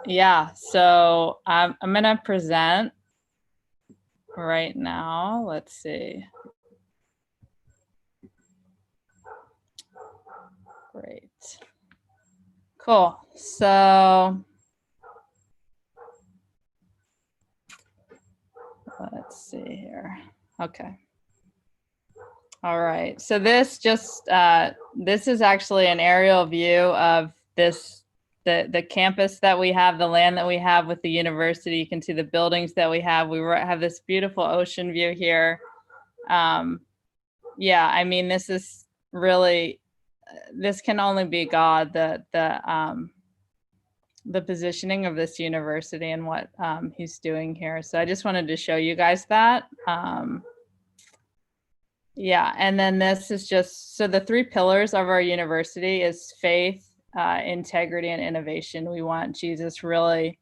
Yeah, so I'm going to present right now. Let's see. Great. Cool. So let's see here. Okay. All right. So this just this is actually an aerial view of this the campus that we have, the land that we have with the university. You can see the buildings that we have. We have this beautiful ocean view here. Yeah, I mean, this is really, this can only be God, the positioning of this university and what he's doing here. So I just wanted to show you guys that. Yeah, and then this is just, so the 3 pillars of our university is faith, integrity, and innovation. We want Jesus really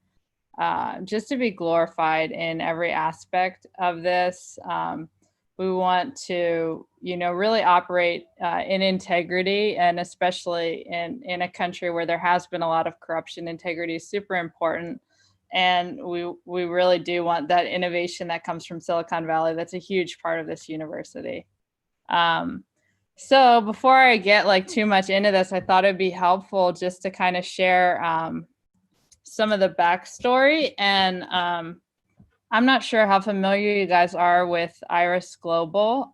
just to be glorified in every aspect of this. We want to, you know, really operate in integrity, and especially in a country where there has been a lot of corruption. Integrity is super important. And we really do want that innovation that comes from Silicon Valley. That's a huge part of this university. So before I get like too much into this, I thought it'd be helpful just to kind of share some of the backstory. And I'm not sure how familiar you guys are with Arose Global.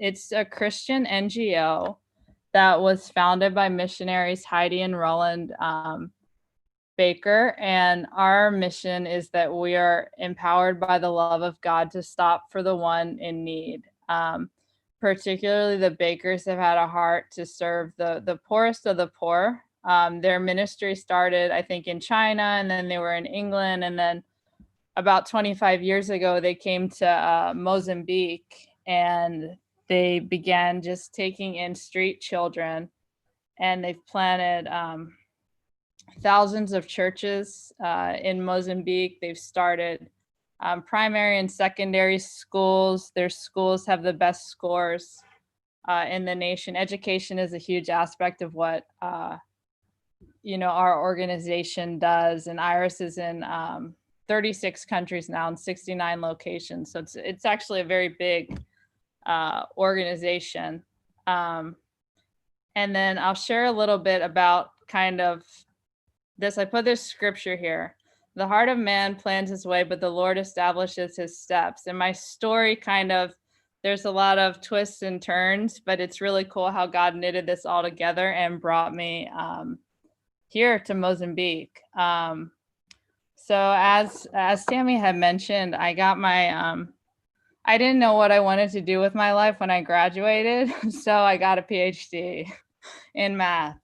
It's a Christian NGO that was founded by missionaries Heidi and Roland Baker. And our mission is that we are empowered by the love of God to stop for the one in need. Particularly the Bakers have had a heart to serve the poorest of the poor. Their ministry started, I think, in China, and then they were in England. And then about 25 years ago, they came to Mozambique, and they began just taking in street children. And they've planted thousands of churches in Mozambique. They've started primary and secondary schools. Their schools have the best scores in the nation. Education is a huge aspect of what you know, our organization does. And Arose is in 36 countries now in 69 locations. So it's actually a very big organization. And then I'll share a little bit about kind of this. I put this scripture here. The heart of man plans his way, but the Lord establishes his steps. And my story kind of, there's a lot of twists and turns, but it's really cool how God knitted this all together and brought me here to Mozambique. So as Tammy had mentioned, I got my, I didn't know what I wanted to do with my life when I graduated. So I got a PhD in math.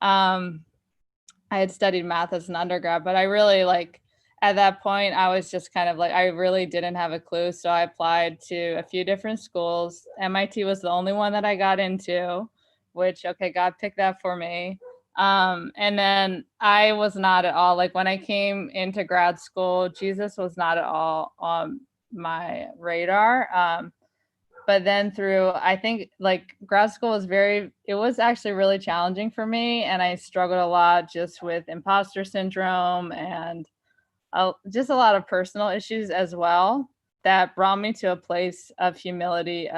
I had studied math as an undergrad, but I really at that point, I was just kind of I really didn't have a clue. So I applied to a few different schools. MIT was the only one that I got into, which, okay, God picked that for me. And then I was not at all, when I came into grad school, Jesus was not at all on my radar. But then through, I think grad school was it was actually really challenging for me. And I struggled a lot just with imposter syndrome and just a lot of personal issues as well. that brought me to a place of humility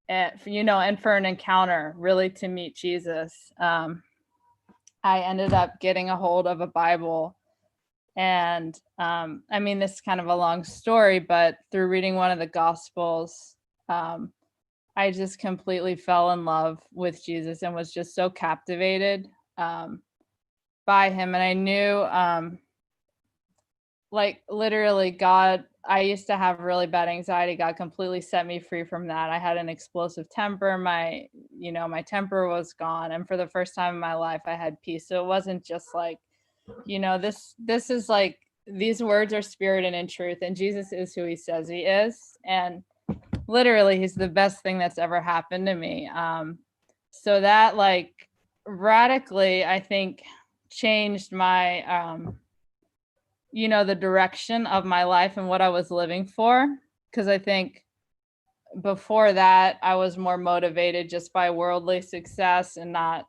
and for an encounter really to meet Jesus. I ended up getting a hold of a Bible, and this is kind of a long story, but through reading one of the Gospels, I just completely fell in love with Jesus and was just so captivated by him. And I knew, literally, God, I used to have really bad anxiety. God completely set me free from that. I had an explosive temper. My temper was gone. And for the first time in my life, I had peace. So it wasn't just this is like, these words are spirit and in truth. And Jesus is who he says he is. And literally, he's the best thing that's ever happened to me. So that radically, I think, changed my, the direction of my life and what I was living for. Because I think before that, I was more motivated just by worldly success and not,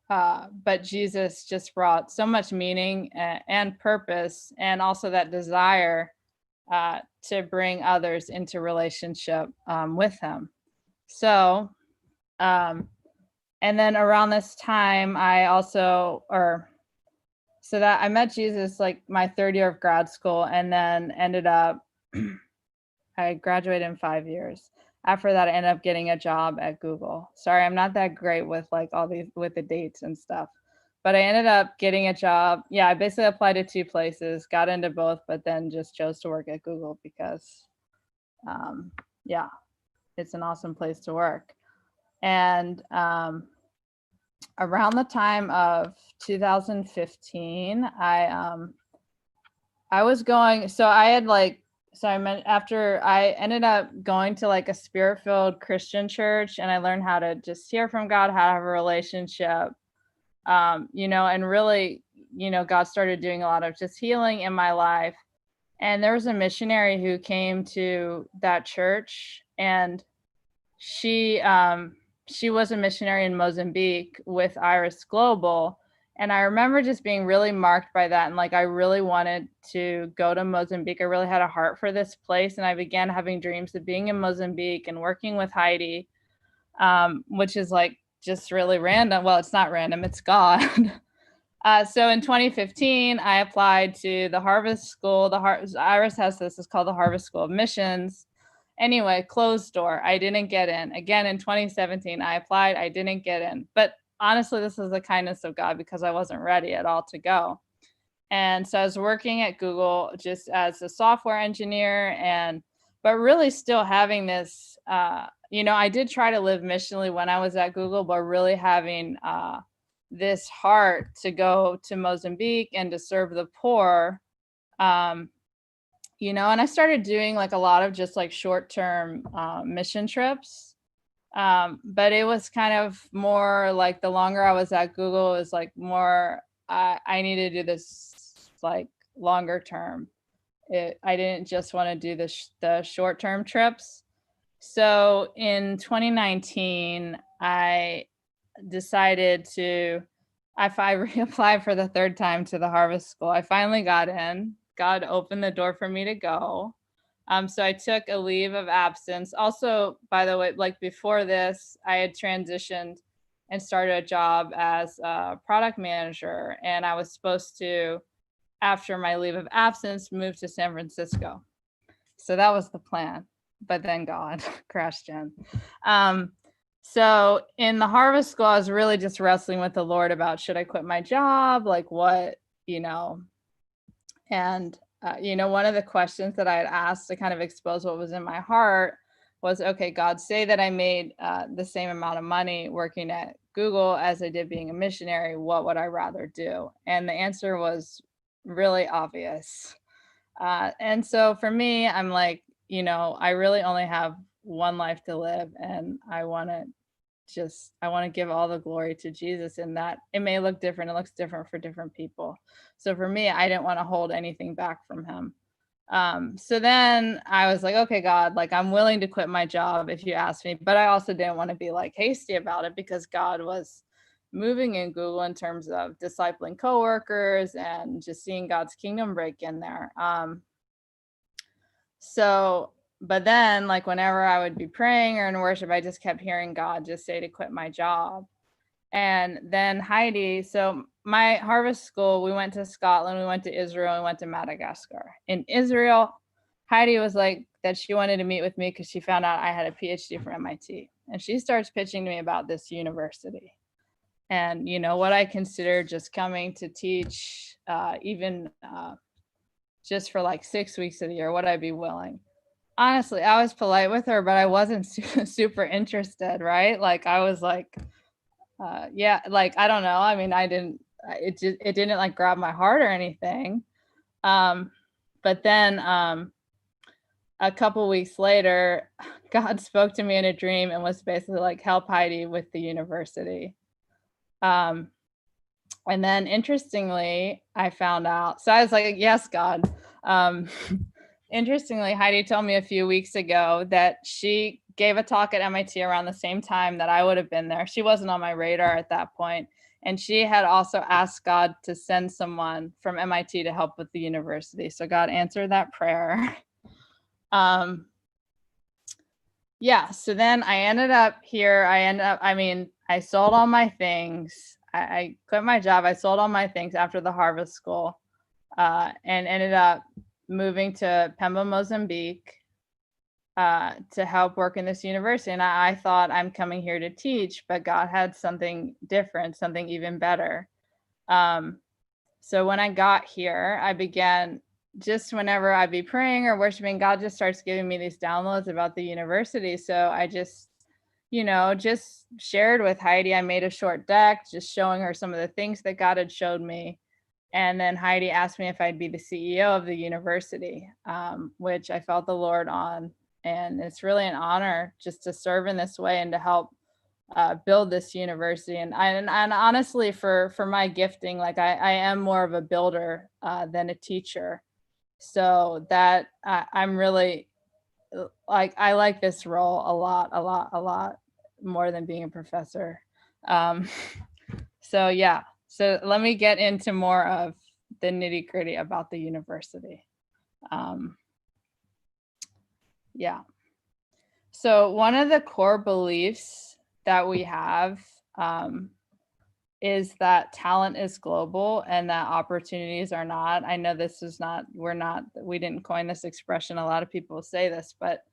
but Jesus just brought so much meaning and purpose, and also that desire to bring others into relationship with him. So, and then around this time, I met Jesus my third year of grad school, and then ended up, I graduated in 5 years. After that, I ended up getting a job at Google. Sorry, I'm not that great with with the dates and stuff, but I ended up getting a job. Yeah, I basically applied to 2 places, got into both, but then just chose to work at Google because, it's an awesome place to work. And around the time of 2015, I was going, after I ended up going to a spirit-filled Christian church, and I learned how to just hear from God, how to have a relationship, and really, God started doing a lot of just healing in my life. And there was a missionary who came to that church, and she was a missionary in Mozambique with Iris Global. And I remember just being really marked by that. And I really wanted to go to Mozambique. I really had a heart for this place. And I began having dreams of being in Mozambique and working with Heidi, which is just really random. Well, it's not random, it's God. So in 2015, I applied to the Harvest School. Iris has this, it's called the Harvest School of Missions. Anyway, closed door. I didn't get in. Again, in 2017, I applied. I didn't get in. But honestly, this is the kindness of God, because I wasn't ready at all to go. And so I was working at Google just as a software engineer, but really still having this, I did try to live missionally when I was at Google, but really having this heart to go to Mozambique and to serve the poor. And I started doing a lot of just short-term mission trips. But it was kind of more the longer I was at Google, it was more, I needed to do this longer term. I didn't just want to do the short-term trips. So in 2019, I decided to, if I reapplied for the 3rd time to the Harvest School, I finally got in. God opened the door for me to go. So I took a leave of absence. Also, by the way, before this, I had transitioned and started a job as a product manager. And I was supposed to, after my leave of absence, move to San Francisco. So that was the plan. But then God crashed in. So in the Harvest School, I was really just wrestling with the Lord about, should I quit my job? What, And, one of the questions that I had asked to kind of expose what was in my heart was, okay, God, say that I made the same amount of money working at Google as I did being a missionary. What would I rather do? And the answer was really obvious. And so for me, I'm I really only have one life to live, and I want to give all the glory to Jesus. In that it may look different. It looks different for different people. So for me, I didn't want to hold anything back from him. So then I was okay, God, I'm willing to quit my job if you ask me, but I also didn't want to be hasty about it, because God was moving in Google in terms of discipling coworkers and just seeing God's kingdom break in there. So, but then like whenever I would be praying or in worship, I just kept hearing God just say to quit my job. And then Heidi, so my harvest school, we went to Scotland, we went to Israel, we went to Madagascar. In Israel, Heidi was like that she wanted to meet with me because she found out I had a PhD from MIT. And she starts pitching to me about this university. And, you know, what I consider just coming to teach, even just for like 6 weeks of the year, would I be willing? Honestly, I was polite with her, but I wasn't super interested, right? Like, I was like, yeah, like, I don't know. I mean, it didn't like grab my heart or anything. But then a couple weeks later, God spoke to me in a dream and was basically like, help Heidi with the university. And then interestingly, I found out, so I was like, yes, God. Interestingly, Heidi told me a few weeks ago that she gave a talk at MIT around the same time that I would have been there. She wasn't on my radar at that point. And she had also asked God to send someone from MIT to help with the university. So God answered that prayer. Yeah, so then I ended up here. I sold all my things. I quit my job. I sold all my things after the harvest school and ended up moving to Pemba, Mozambique to help work in this university. And I thought I'm coming here to teach, but God had something different, something even better. So when I got here, I began just whenever I'd be praying or worshiping, God just starts giving me these downloads about the university. So I just, just shared with Heidi. I made a short deck, just showing her some of the things that God had showed me. And then Heidi asked me if I'd be the CEO of the university, which I felt the Lord on. And it's really an honor just to serve in this way and to help build this university. And honestly, for my gifting, like I am more of a builder than a teacher. So that I'm really like, I like this role a lot more than being a professor. So yeah, so let me get into more of the nitty gritty about the university. Yeah. So one of the core beliefs that we have is that talent is global and that opportunities are not. I know this is not, we didn't coin this expression. A lot of people say this, but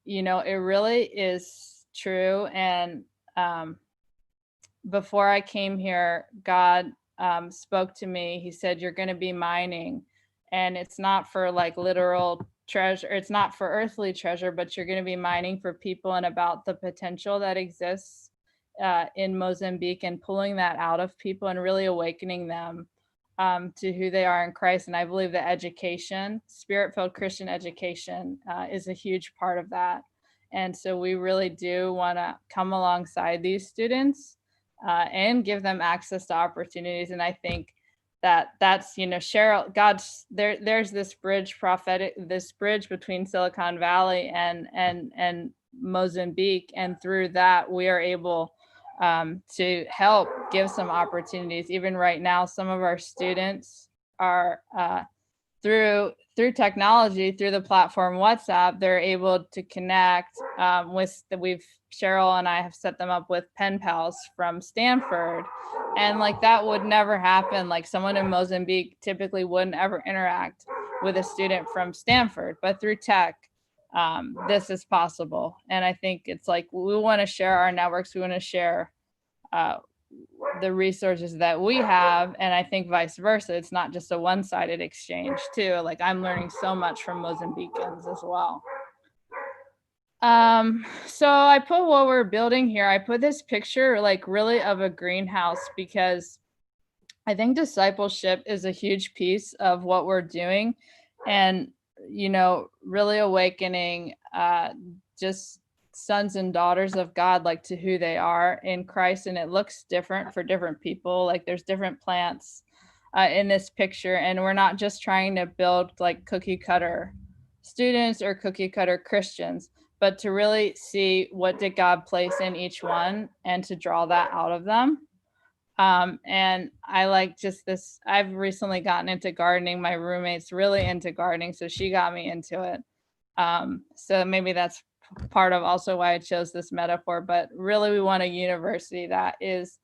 it really is true. And before I came here, God spoke to me. He said, you're going to be mining, and it's not for like literal treasure. It's not for earthly treasure, but you're going to be mining for people and about the potential that exists in Mozambique, and pulling that out of people and really awakening them to who they are in Christ. And I believe that education, spirit-filled Christian education, is a huge part of that. And so we really do want to come alongside these students and give them access to opportunities. And I think that's, Cheryl, God's there's this bridge between Silicon Valley and Mozambique. And through that, we are able to help give some opportunities. Even right now, some of our students are through technology, through the platform WhatsApp, they're able to connect Cheryl and I have set them up with pen pals from Stanford. And like that would never happen. Like someone in Mozambique typically wouldn't ever interact with a student from Stanford, but through tech, this is possible. And I think it's like, we want to share our networks. We want to share the resources that we have. And I think vice versa. It's not just a one-sided exchange too. Like I'm learning so much from Mozambicans as well. So I put what we're building here. I put this picture like really of a greenhouse because I think discipleship is a huge piece of what we're doing, and really awakening just sons and daughters of God, like to who they are in Christ. And it looks different for different people. Like there's different plants in this picture, and we're not just trying to build like cookie cutter students or cookie cutter Christians, but to really see what did God place in each one and to draw that out of them. And I like just this, I've recently gotten into gardening. My roommate's really into gardening, so she got me into it. So maybe that's part of also why I chose this metaphor, but really we want a university that is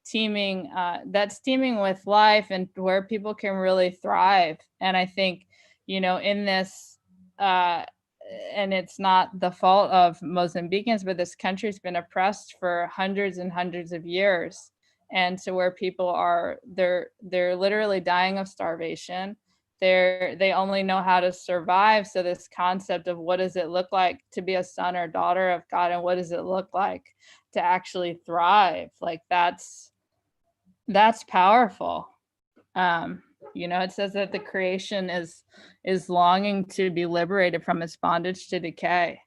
teeming with life and where people can really thrive. And I think, in this, and it's not the fault of Mozambicans, but this country's been oppressed for hundreds and hundreds of years. And so where people are, they're literally dying of starvation. They only know how to survive. So this concept of what does it look like to be a son or daughter of God, and what does it look like to actually thrive? Like that's powerful. It says that the creation is longing to be liberated from its bondage to decay.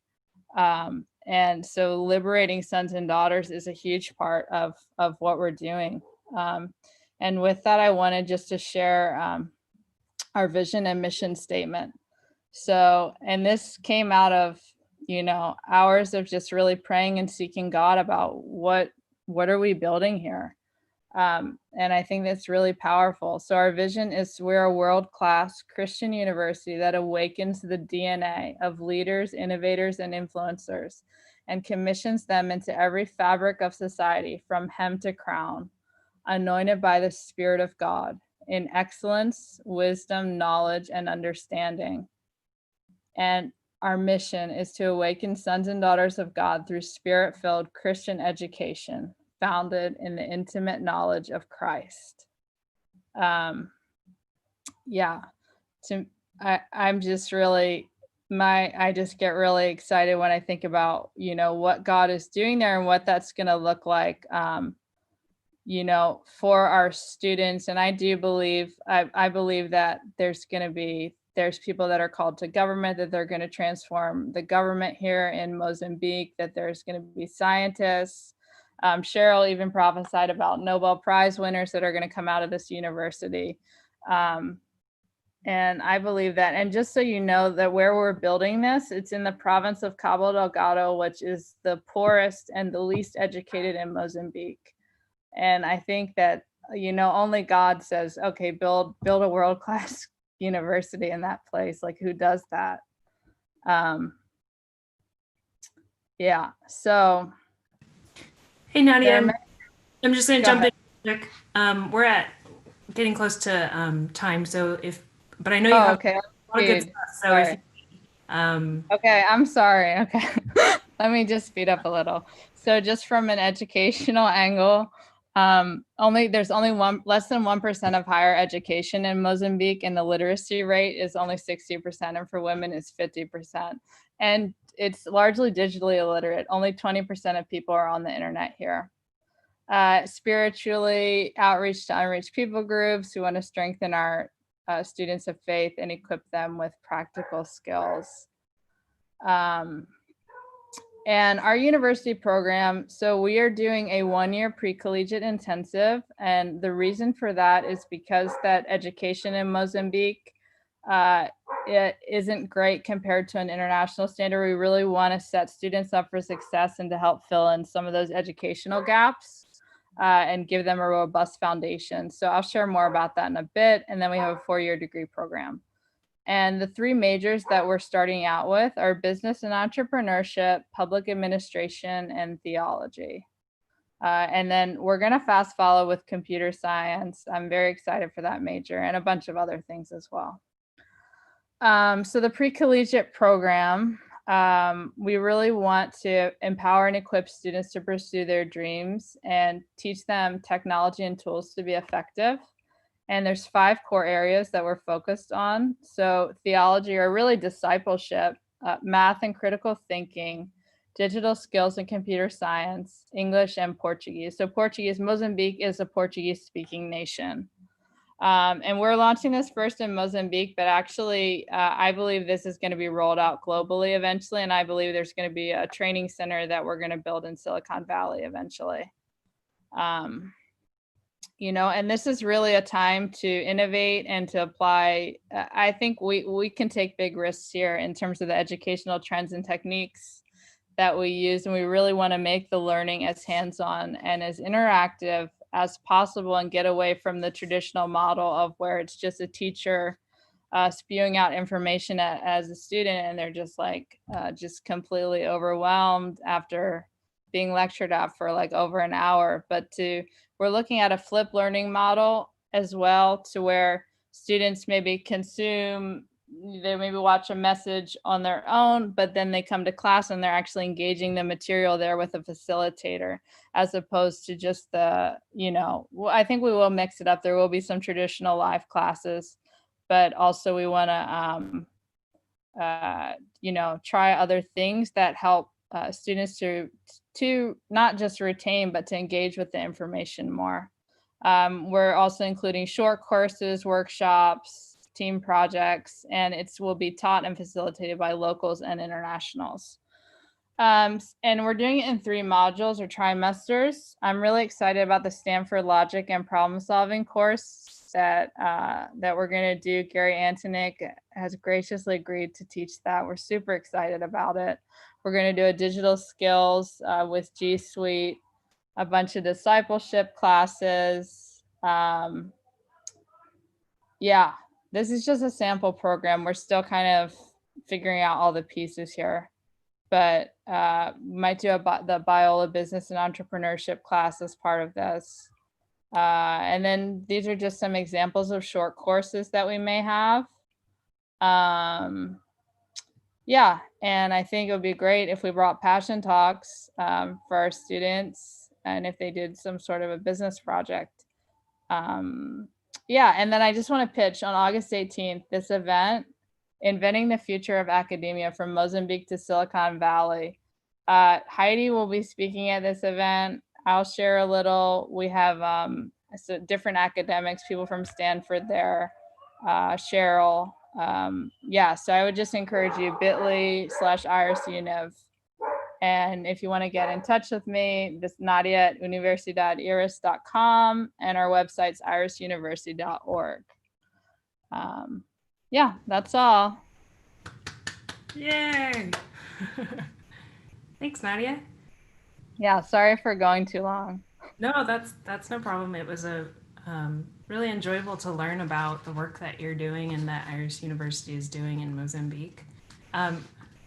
And so liberating sons and daughters is a huge part of what we're doing. And with that, I wanted just to share our vision and mission statement. So, and this came out of, hours of just really praying and seeking God about what are we building here? And I think that's really powerful. So our vision is we're a world-class Christian university that awakens the DNA of leaders, innovators, and influencers, and commissions them into every fabric of society from hem to crown, anointed by the Spirit of God in excellence, wisdom, knowledge, and understanding. And our mission is to awaken sons and daughters of God through Spirit-filled Christian education, founded in the intimate knowledge of Christ. I'm just really, I just get really excited when I think about, what God is doing there and what that's going to look like, for our students. And I do believe, I believe that there's people that are called to government, that they're going to transform the government here in Mozambique, that there's going to be scientists. Cheryl even prophesied about Nobel Prize winners that are going to come out of this university. And I believe that. And just so you know that where we're building this, it's in the province of Cabo Delgado, which is the poorest and the least educated in Mozambique. And I think that, only God says, okay, build a world-class university in that place. Like, who does that? So. Hey, Nadia, I'm just going to jump in quick. We're getting close to time, but I know you have a lot of good stuff. So okay, I'm sorry. Okay, let me just speed up a little. So just from an educational angle, there's only less than 1% of higher education in Mozambique, and the literacy rate is only 60%, and for women it's 50%. And it's largely digitally illiterate. Only 20% of people are on the internet here. Spiritually, outreach to unreached people groups who want to strengthen our students of faith and equip them with practical skills. And our university program, so we are doing a 1-year pre-collegiate intensive. And the reason for that is because that education in Mozambique, it isn't great compared to an international standard. We really want to set students up for success and to help fill in some of those educational gaps and give them a robust foundation. So I'll share more about that in a bit. And then we have a 4-year degree program. And the 3 majors that we're starting out with are business and entrepreneurship, public administration, and theology. And then we're going to fast follow with computer science. I'm very excited for that major and a bunch of other things as well. So the pre-collegiate program, we really want to empower and equip students to pursue their dreams and teach them technology and tools to be effective. And there's 5 core areas that we're focused on. So theology, or really discipleship, math and critical thinking, digital skills and computer science, English and Portuguese. So Portuguese, Mozambique is a Portuguese speaking nation. And we're launching this first in Mozambique, but actually, I believe this is going to be rolled out globally eventually. And I believe there's going to be a training center that we're going to build in Silicon Valley eventually. And this is really a time to innovate and to apply. I think we can take big risks here in terms of the educational trends and techniques that we use. And we really want to make the learning as hands-on and as interactive as possible and get away from the traditional model of where it's just a teacher spewing out information as a student, and they're just like just completely overwhelmed after being lectured at for like over an hour. But we're looking at a flipped learning model as well, to where students maybe they maybe watch a message on their own, but then they come to class and they're actually engaging the material there with a facilitator, as opposed to just I think we will mix it up. There will be some traditional live classes, but also we want to, try other things that help students to not just retain, but to engage with the information more. We're also including short courses, workshops, team projects, and it will be taught and facilitated by locals and internationals. And we're doing it in 3 modules or trimesters. I'm really excited about the Stanford Logic and Problem Solving course that we're going to do. Gary Antonick has graciously agreed to teach that. We're super excited about it. We're going to do a digital skills with G Suite, a bunch of discipleship classes. Yeah, this is just a sample program. We're still kind of figuring out all the pieces here, but might do the Biola Business and Entrepreneurship class as part of this. And then these are just some examples of short courses that we may have. Yeah, and I think it would be great if we brought passion talks for our students, and if they did some sort of a business project. Yeah, and then I just want to pitch on August 18th, this event, Inventing the Future of Academia from Mozambique to Silicon Valley. Heidi will be speaking at this event. I'll share a little. We have different academics, people from Stanford there, Cheryl. Yeah, so I would just encourage you, bit.ly/IrisUniv. And if you want to get in touch with me, this Nadia at universidadiris.com, and our website's irisuniversity.org. Yeah, that's all. Yay! Thanks, Nadia. Yeah, sorry for going too long. No, that's no problem. It was really enjoyable to learn about the work that you're doing and that Iris University is doing in Mozambique.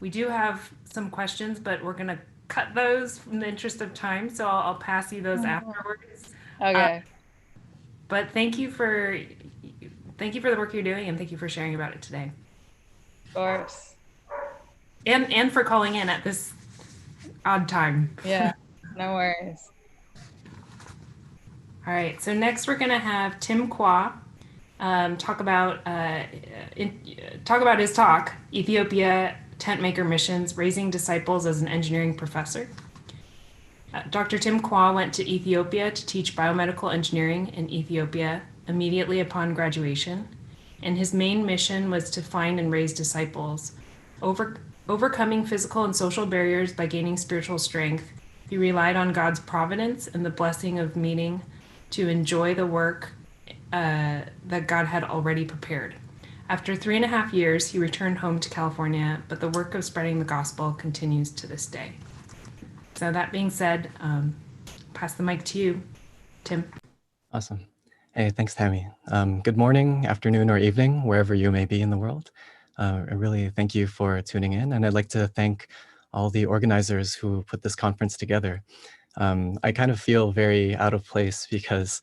We do have some questions, but we're going to cut those in the interest of time, so I'll pass you those afterwards. Okay. But thank you for the work you're doing, and thank you for sharing about it today. Of course. And for calling in at this odd time. Yeah, no worries. All right, so next we're going to have Tim Kwa talk about his talk, Ethiopia Tent Maker Missions, Raising Disciples as an Engineering Professor. Dr. Tim Kwa went to Ethiopia to teach biomedical engineering in Ethiopia immediately upon graduation, and his main mission was to find and raise disciples. Overcoming physical and social barriers by gaining spiritual strength, he relied on God's providence and the blessing of meeting to enjoy the work that God had already prepared. After 3.5 years, he returned home to California, but the work of spreading the gospel continues to this day. So that being said, pass the mic to you, Tim. Awesome. Hey, thanks, Tammy. Good morning, afternoon, or evening, wherever you may be in the world. I really thank you for tuning in, and I'd like to thank all the organizers who put this conference together. I kind of feel very out of place because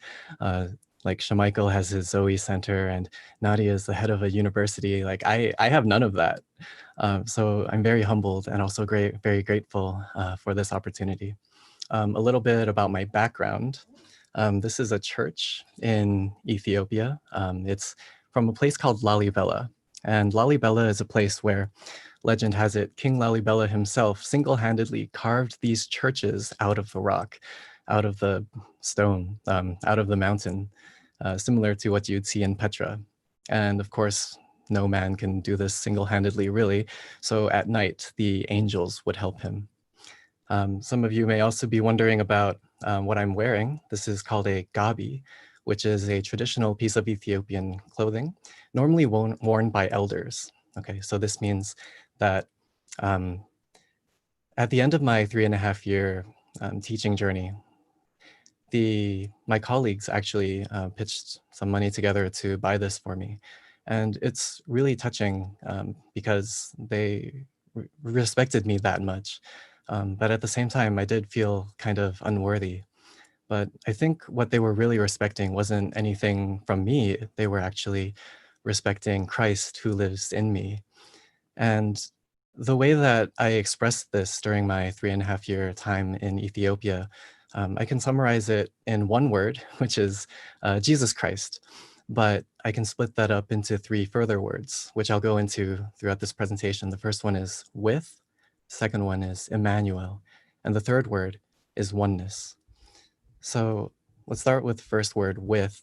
like Shamichael has his Zoe Center and Nadia is the head of a university. Like I have none of that. So I'm very humbled and also very grateful for this opportunity. A little bit about my background. This is a church in Ethiopia. It's from a place called Lalibela. And Lalibela is a place where, legend has it, King Lalibela himself single-handedly carved these churches out of the rock, out of the stone, out of the mountain, similar to what you'd see in Petra. And of course, no man can do this single-handedly, really. So at night, the angels would help him. Some of you may also be wondering about what I'm wearing. This is called a gabi, which is a traditional piece of Ethiopian clothing, normally worn by elders. Okay, so this means that at the end of my 3.5-year teaching journey, my colleagues actually pitched some money together to buy this for me. And it's really touching because they respected me that much. But at the same time, I did feel kind of unworthy. But I think what they were really respecting wasn't anything from me. They were actually respecting Christ who lives in me. And the way that I expressed this during my 3.5-year time in Ethiopia, I can summarize it in one word, which is Jesus Christ. But I can split that up into 3 further words, which I'll go into throughout this presentation. The first one is with, the second one is Emmanuel, and the third word is oneness. So let's start with the first word, with.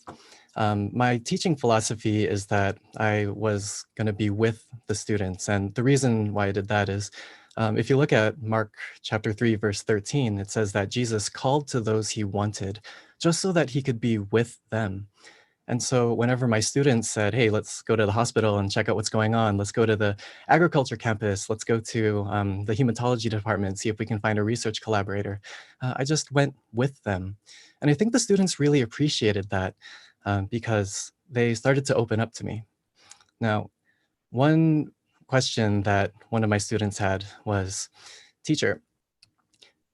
My teaching philosophy is that I was going to be with the students. And the reason why I did that is, if you look at Mark chapter 3, verse 13, it says that Jesus called to those he wanted just so that he could be with them. And so whenever my students said, hey, let's go to the hospital and check out what's going on, let's go to the agriculture campus, let's go to the hematology department, see if we can find a research collaborator, I just went with them. And I think the students really appreciated that because they started to open up to me. Now, one question that one of my students had was, teacher,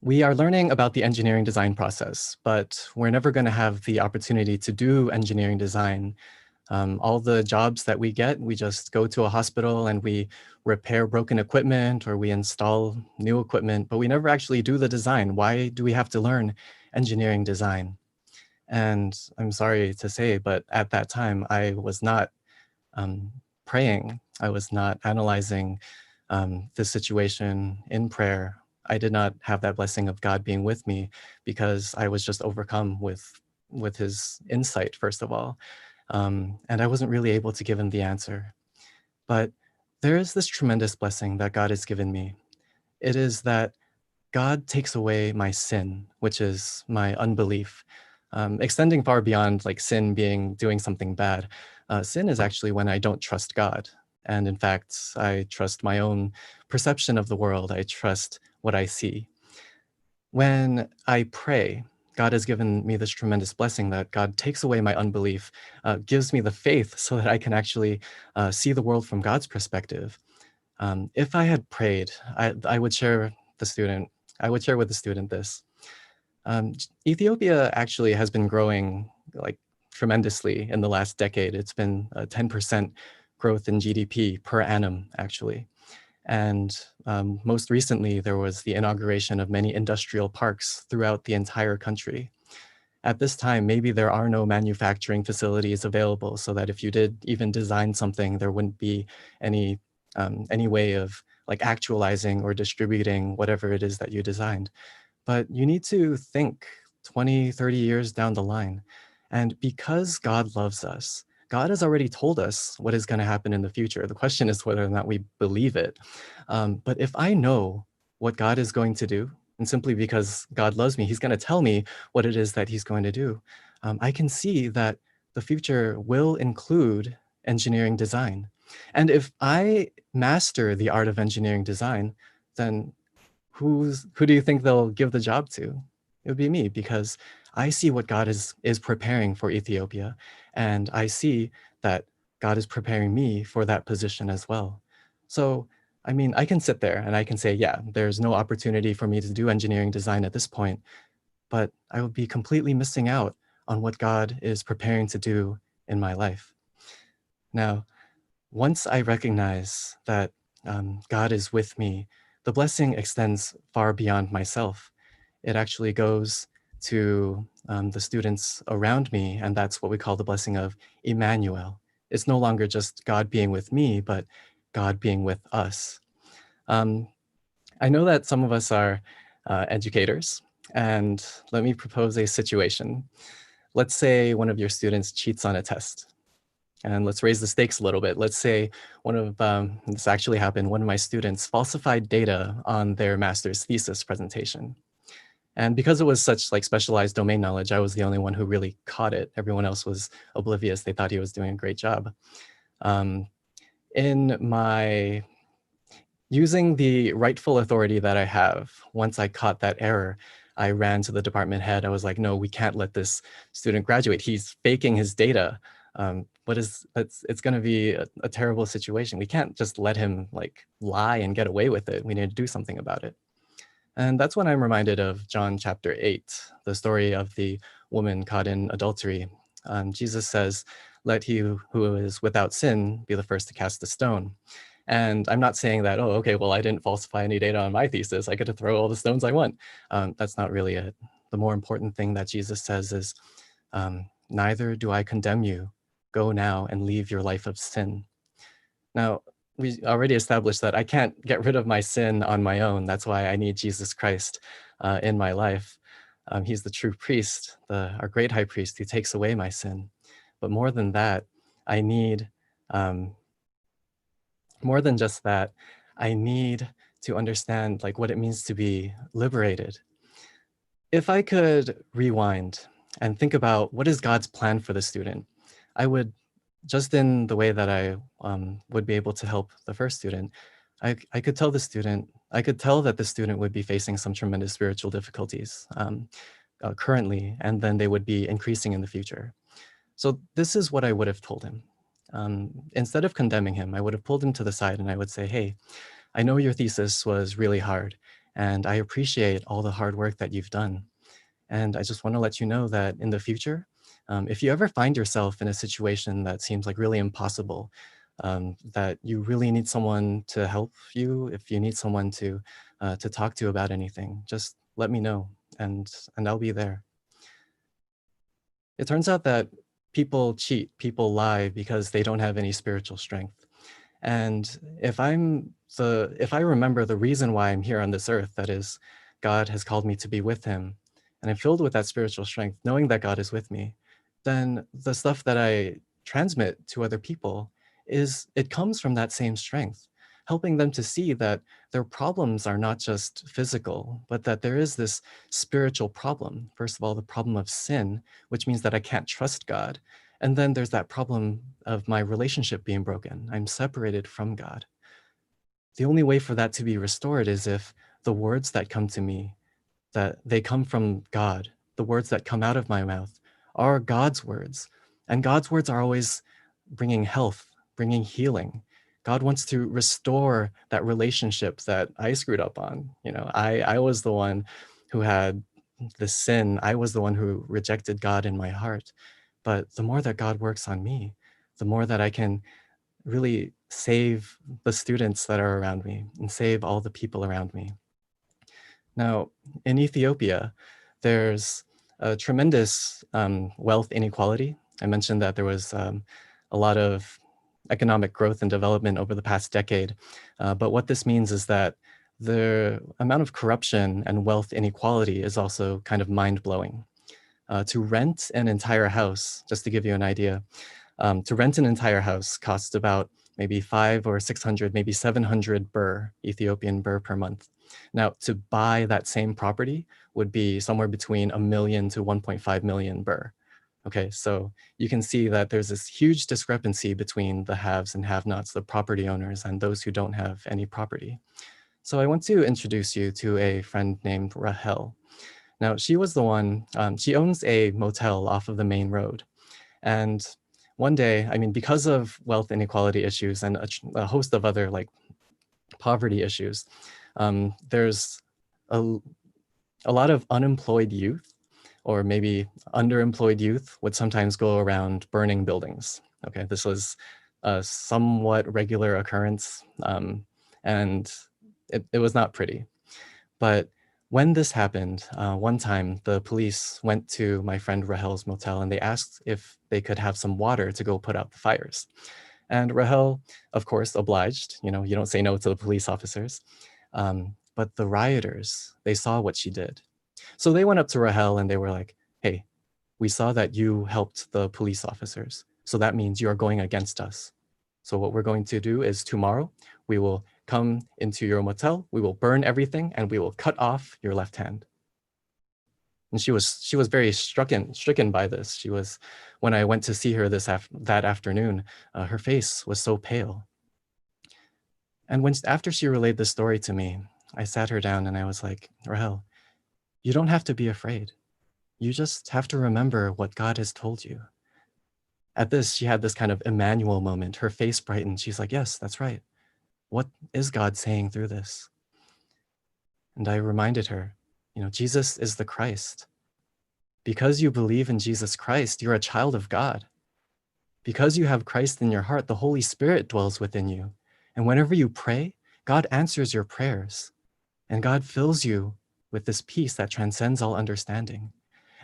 we are learning about the engineering design process, but we're never going to have the opportunity to do engineering design. All the jobs that we get, we just go to a hospital and we repair broken equipment or we install new equipment, but we never actually do the design. Why do we have to learn engineering design? And I'm sorry to say, but at that time, I was not praying. I was not analyzing the situation in prayer. I did not have that blessing of God being with me because I was just overcome with his insight, first of all. And I wasn't really able to give him the answer. But there is this tremendous blessing that God has given me. It is that God takes away my sin, which is my unbelief, extending far beyond like sin being doing something bad. Sin is actually when I don't trust God. And in fact, I trust my own perception of the world. I trust what I see. When I pray, God has given me this tremendous blessing that God takes away my unbelief, gives me the faith so that I can actually see the world from God's perspective. If I had prayed, I would share with the student this. Ethiopia actually has been growing like tremendously in the last decade. It's been a 10% growth in GDP per annum, actually. And most recently, there was the inauguration of many industrial parks throughout the entire country. At this time, maybe there are no manufacturing facilities available so that if you did even design something, there wouldn't be any way of like actualizing or distributing whatever it is that you designed. But you need to think 20, 30 years down the line. And because God loves us, God has already told us what is going to happen in the future. The question is whether or not we believe it. But if I know what God is going to do, and simply because God loves me, he's going to tell me what it is that he's going to do, I can see that the future will include engineering design. And if I master the art of engineering design, then who do you think they'll give the job to? It would be me, because I see what God is preparing for Ethiopia. And I see that God is preparing me for that position as well. So, I mean, I can sit there and I can say, yeah, there's no opportunity for me to do engineering design at this point, but I would be completely missing out on what God is preparing to do in my life. Now, once I recognize that God is with me, the blessing extends far beyond myself. It actually goes to the students around me, and that's what we call the blessing of Emmanuel. It's no longer just God being with me, but God being with us. I know that some of us are educators, and let me propose a situation. Let's say one of your students cheats on a test. And let's raise the stakes a little bit. Let's say this actually happened, one of my students falsified data on their master's thesis presentation. And because it was such like specialized domain knowledge, I was the only one who really caught it. Everyone else was oblivious. They thought he was doing a great job. Using the rightful authority that I have, once I caught that error, I ran to the department head. I was like, no, we can't let this student graduate. He's faking his data. It's going to be a terrible situation. We can't just let him like lie and get away with it. We need to do something about it. And that's when I'm reminded of John chapter 8, the story of the woman caught in adultery. Jesus says, "Let he who is without sin be the first to cast a stone." And I'm not saying that, oh, okay, well, I didn't falsify any data on my thesis, I get to throw all the stones I want. That's not really it. The more important thing that Jesus says is, neither do I condemn you. Go now and leave your life of sin. Now, we already established that I can't get rid of my sin on my own. That's why I need Jesus Christ in my life. He's the true priest, our great high priest who takes away my sin. But more than that, I need, more than just that, I need to understand like what it means to be liberated. If I could rewind and think about what is God's plan for the student, I would, just in the way that I would be able to help the first student, I could tell the student, I could tell that the student would be facing some tremendous spiritual difficulties currently, and then they would be increasing in the future. So this is what I would have told him. Instead of condemning him, I would have pulled him to the side and I would say, hey, I know your thesis was really hard, and I appreciate all the hard work that you've done. And I just want to let you know that in the future, if you ever find yourself in a situation that seems like really impossible, that you really need someone to help you, if you need someone to talk to about anything, just let me know, and I'll be there. It turns out that people cheat, people lie because they don't have any spiritual strength. And if I remember the reason why I'm here on this earth, that is, God has called me to be with him, and I'm filled with that spiritual strength, knowing that God is with me, then the stuff that I transmit to other people it comes from that same strength, helping them to see that their problems are not just physical, but that there is this spiritual problem. First of all, the problem of sin, which means that I can't trust God. And then there's that problem of my relationship being broken. I'm separated from God. The only way for that to be restored is if the words that come to me, that they come from God, the words that come out of my mouth are God's words. And God's words are always bringing health, bringing healing. God wants to restore that relationship that I screwed up on. You know, I was the one who had the sin. I was the one who rejected God in my heart. But the more that God works on me, the more that I can really save the students that are around me and save all the people around me. Now, in Ethiopia, there's a tremendous wealth inequality. I mentioned that there was a lot of economic growth and development over the past decade. But what this means is that the amount of corruption and wealth inequality is also kind of mind-blowing. To rent an entire house, just to give you an idea, to rent an entire house costs about maybe 500 or 600, maybe 700 birr, Ethiopian birr per month. Now, to buy that same property would be somewhere between 1 million to 1.5 million birr. Okay, so you can see that there's this huge discrepancy between the haves and have-nots, the property owners, and those who don't have any property. So I want to introduce you to a friend named Rahel. Now, she was the one, she owns a motel off of the main road. And one day, I mean, because of wealth inequality issues and a host of other like poverty issues, there's a lot of unemployed youth, or maybe underemployed youth, would sometimes go around burning buildings. Okay, this was a somewhat regular occurrence, and it was not pretty. But when this happened, one time the police went to my friend Rahel's motel and they asked if they could have some water to go put out the fires. And Rahel, of course, obliged. You know, you don't say no to the police officers. But the rioters, they saw what she did. So they went up to Rahel and they were like, hey, we saw that you helped the police officers. So that means you are going against us. So what we're going to do is tomorrow, we will come into your motel, we will burn everything, and we will cut off your left hand. And she was very stricken by this. She was, when I went to see her that afternoon, her face was so pale. And after she relayed the story to me, I sat her down and I was like, Rahel, you don't have to be afraid. You just have to remember what God has told you. At this, she had this kind of Emmanuel moment. Her face brightened. She's like, yes, that's right. What is God saying through this? And I reminded her, Jesus is the Christ. Because you believe in Jesus Christ, you're a child of God. Because you have Christ in your heart, the Holy Spirit dwells within you. And whenever you pray, God answers your prayers. And God fills you with this peace that transcends all understanding.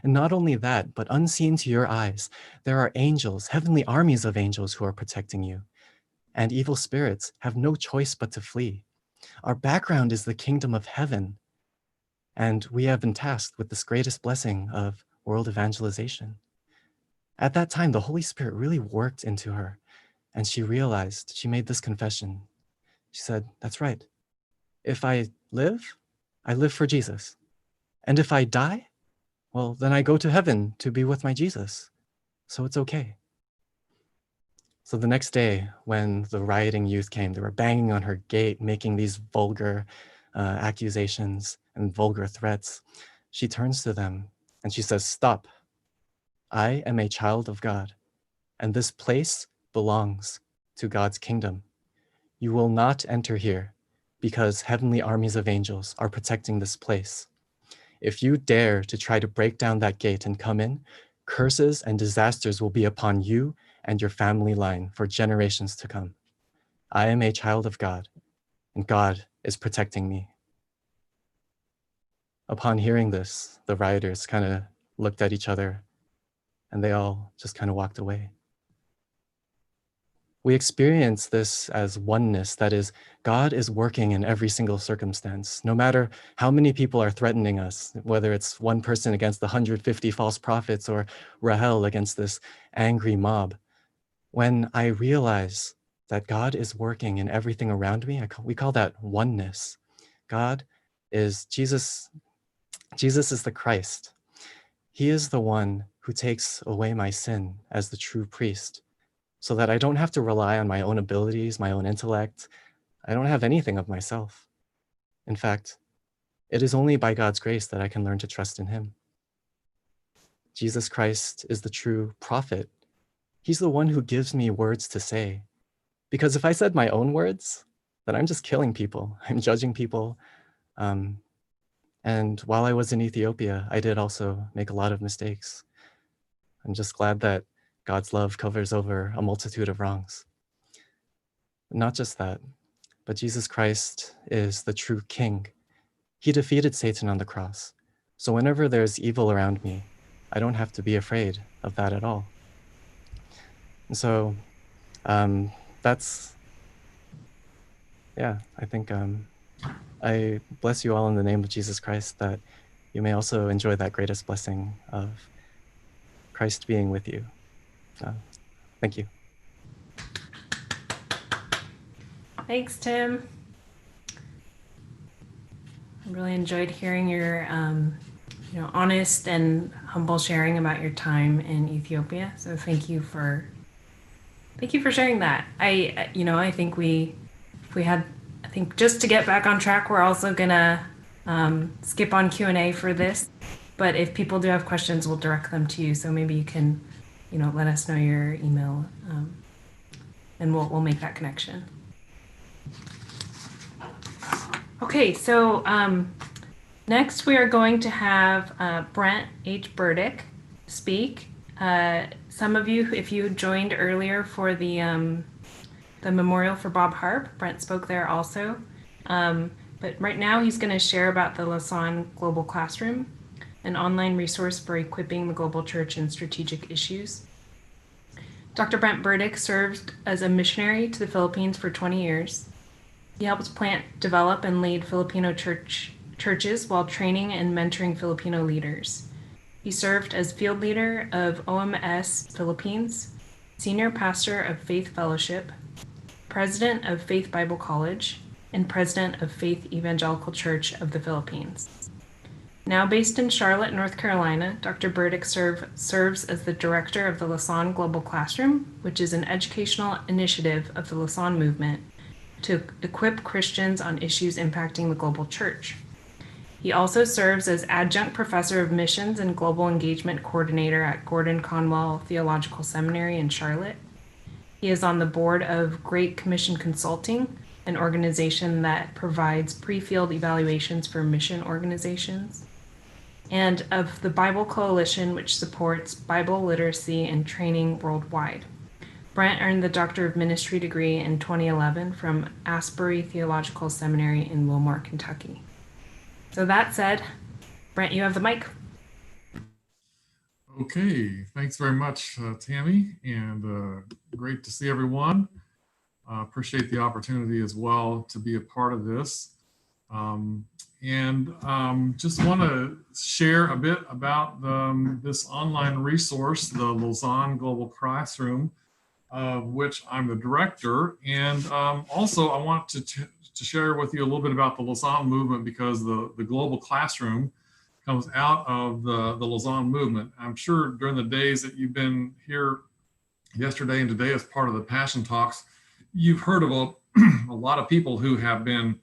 And not only that, but unseen to your eyes, there are angels, heavenly armies of angels who are protecting you. And evil spirits have no choice but to flee. Our background is the kingdom of heaven. And we have been tasked with this greatest blessing of world evangelization. At that time, the Holy Spirit really worked into her. And she realized, she made this confession. She said, that's right. If I live for Jesus. And if I die, well, then I go to heaven to be with my Jesus. So it's okay. So the next day, when the rioting youth came, they were banging on her gate, making these vulgar accusations and vulgar threats. She turns to them and she says, stop. I am a child of God, and this place belongs to God's kingdom. You will not enter here because heavenly armies of angels are protecting this place. If you dare to try to break down that gate and come in, curses and disasters will be upon you and your family line for generations to come. I am a child of God, and God is protecting me. Upon hearing this, the rioters kind of looked at each other, and they all just kind of walked away. We experience this as oneness, that is, God is working in every single circumstance, no matter how many people are threatening us, whether it's one person against the 150 false prophets or Rahel against this angry mob. When I realize that God is working in everything around me, we call that oneness. God is Jesus. Jesus is the Christ. He is the one who takes away my sin as the true priest, so that I don't have to rely on my own abilities, my own intellect. I don't have anything of myself. In fact, it is only by God's grace that I can learn to trust in him. Jesus Christ is the true prophet. He's the one who gives me words to say. Because if I said my own words, then I'm just killing people. I'm judging people. And while I was in Ethiopia, I did also make a lot of mistakes. I'm just glad that God's love covers over a multitude of wrongs. Not just that, but Jesus Christ is the true King. He defeated Satan on the cross. So whenever there's evil around me, I don't have to be afraid of that at all. And so I think I bless you all in the name of Jesus Christ, that you may also enjoy that greatest blessing of Christ being with you. Thank you. Thanks, Tim. I really enjoyed hearing your honest and humble sharing about your time in Ethiopia. So thank you for sharing that. I think just to get back on track, we're also gonna skip on Q&A for this. But if people do have questions, we'll direct them to you. So maybe you can, let us know your email, and we'll make that connection. Okay, so next we are going to have Brent H. Burdick speak. Some of you, if you joined earlier for the memorial for Bob Harp, Brent spoke there also. But right now he's going to share about the Lausanne Global Classroom, an online resource for equipping the global church in strategic issues. Dr. Brent Burdick served as a missionary to the Philippines for 20 years. He helped plant, develop, and lead Filipino churches while training and mentoring Filipino leaders. He served as field leader of OMS Philippines, senior pastor of Faith Fellowship, president of Faith Bible College, and president of Faith Evangelical Church of the Philippines. Now based in Charlotte, North Carolina, Dr. Burdick serves as the director of the Lausanne Global Classroom, which is an educational initiative of the Lausanne movement to equip Christians on issues impacting the global church. He also serves as adjunct professor of missions and global engagement coordinator at Gordon Conwell Theological Seminary in Charlotte. He is on the board of Great Commission Consulting, an organization that provides pre-field evaluations for mission organizations, and of the Bible Coalition, which supports Bible literacy and training worldwide. Brent earned the Doctor of Ministry degree in 2011 from Asbury Theological Seminary in Wilmore, Kentucky. So that said, Brent, you have the mic. Okay, thanks very much, Tammy, and great to see everyone. Appreciate the opportunity as well to be a part of this. Just want to share a bit about this online resource, the Lausanne Global Classroom, of which I'm the director. And also I want to share with you a little bit about the Lausanne movement, because the Global Classroom comes out of the Lausanne movement. I'm sure during the days that you've been here yesterday and today as part of the Passion Talks, you've heard of a lot of people who have been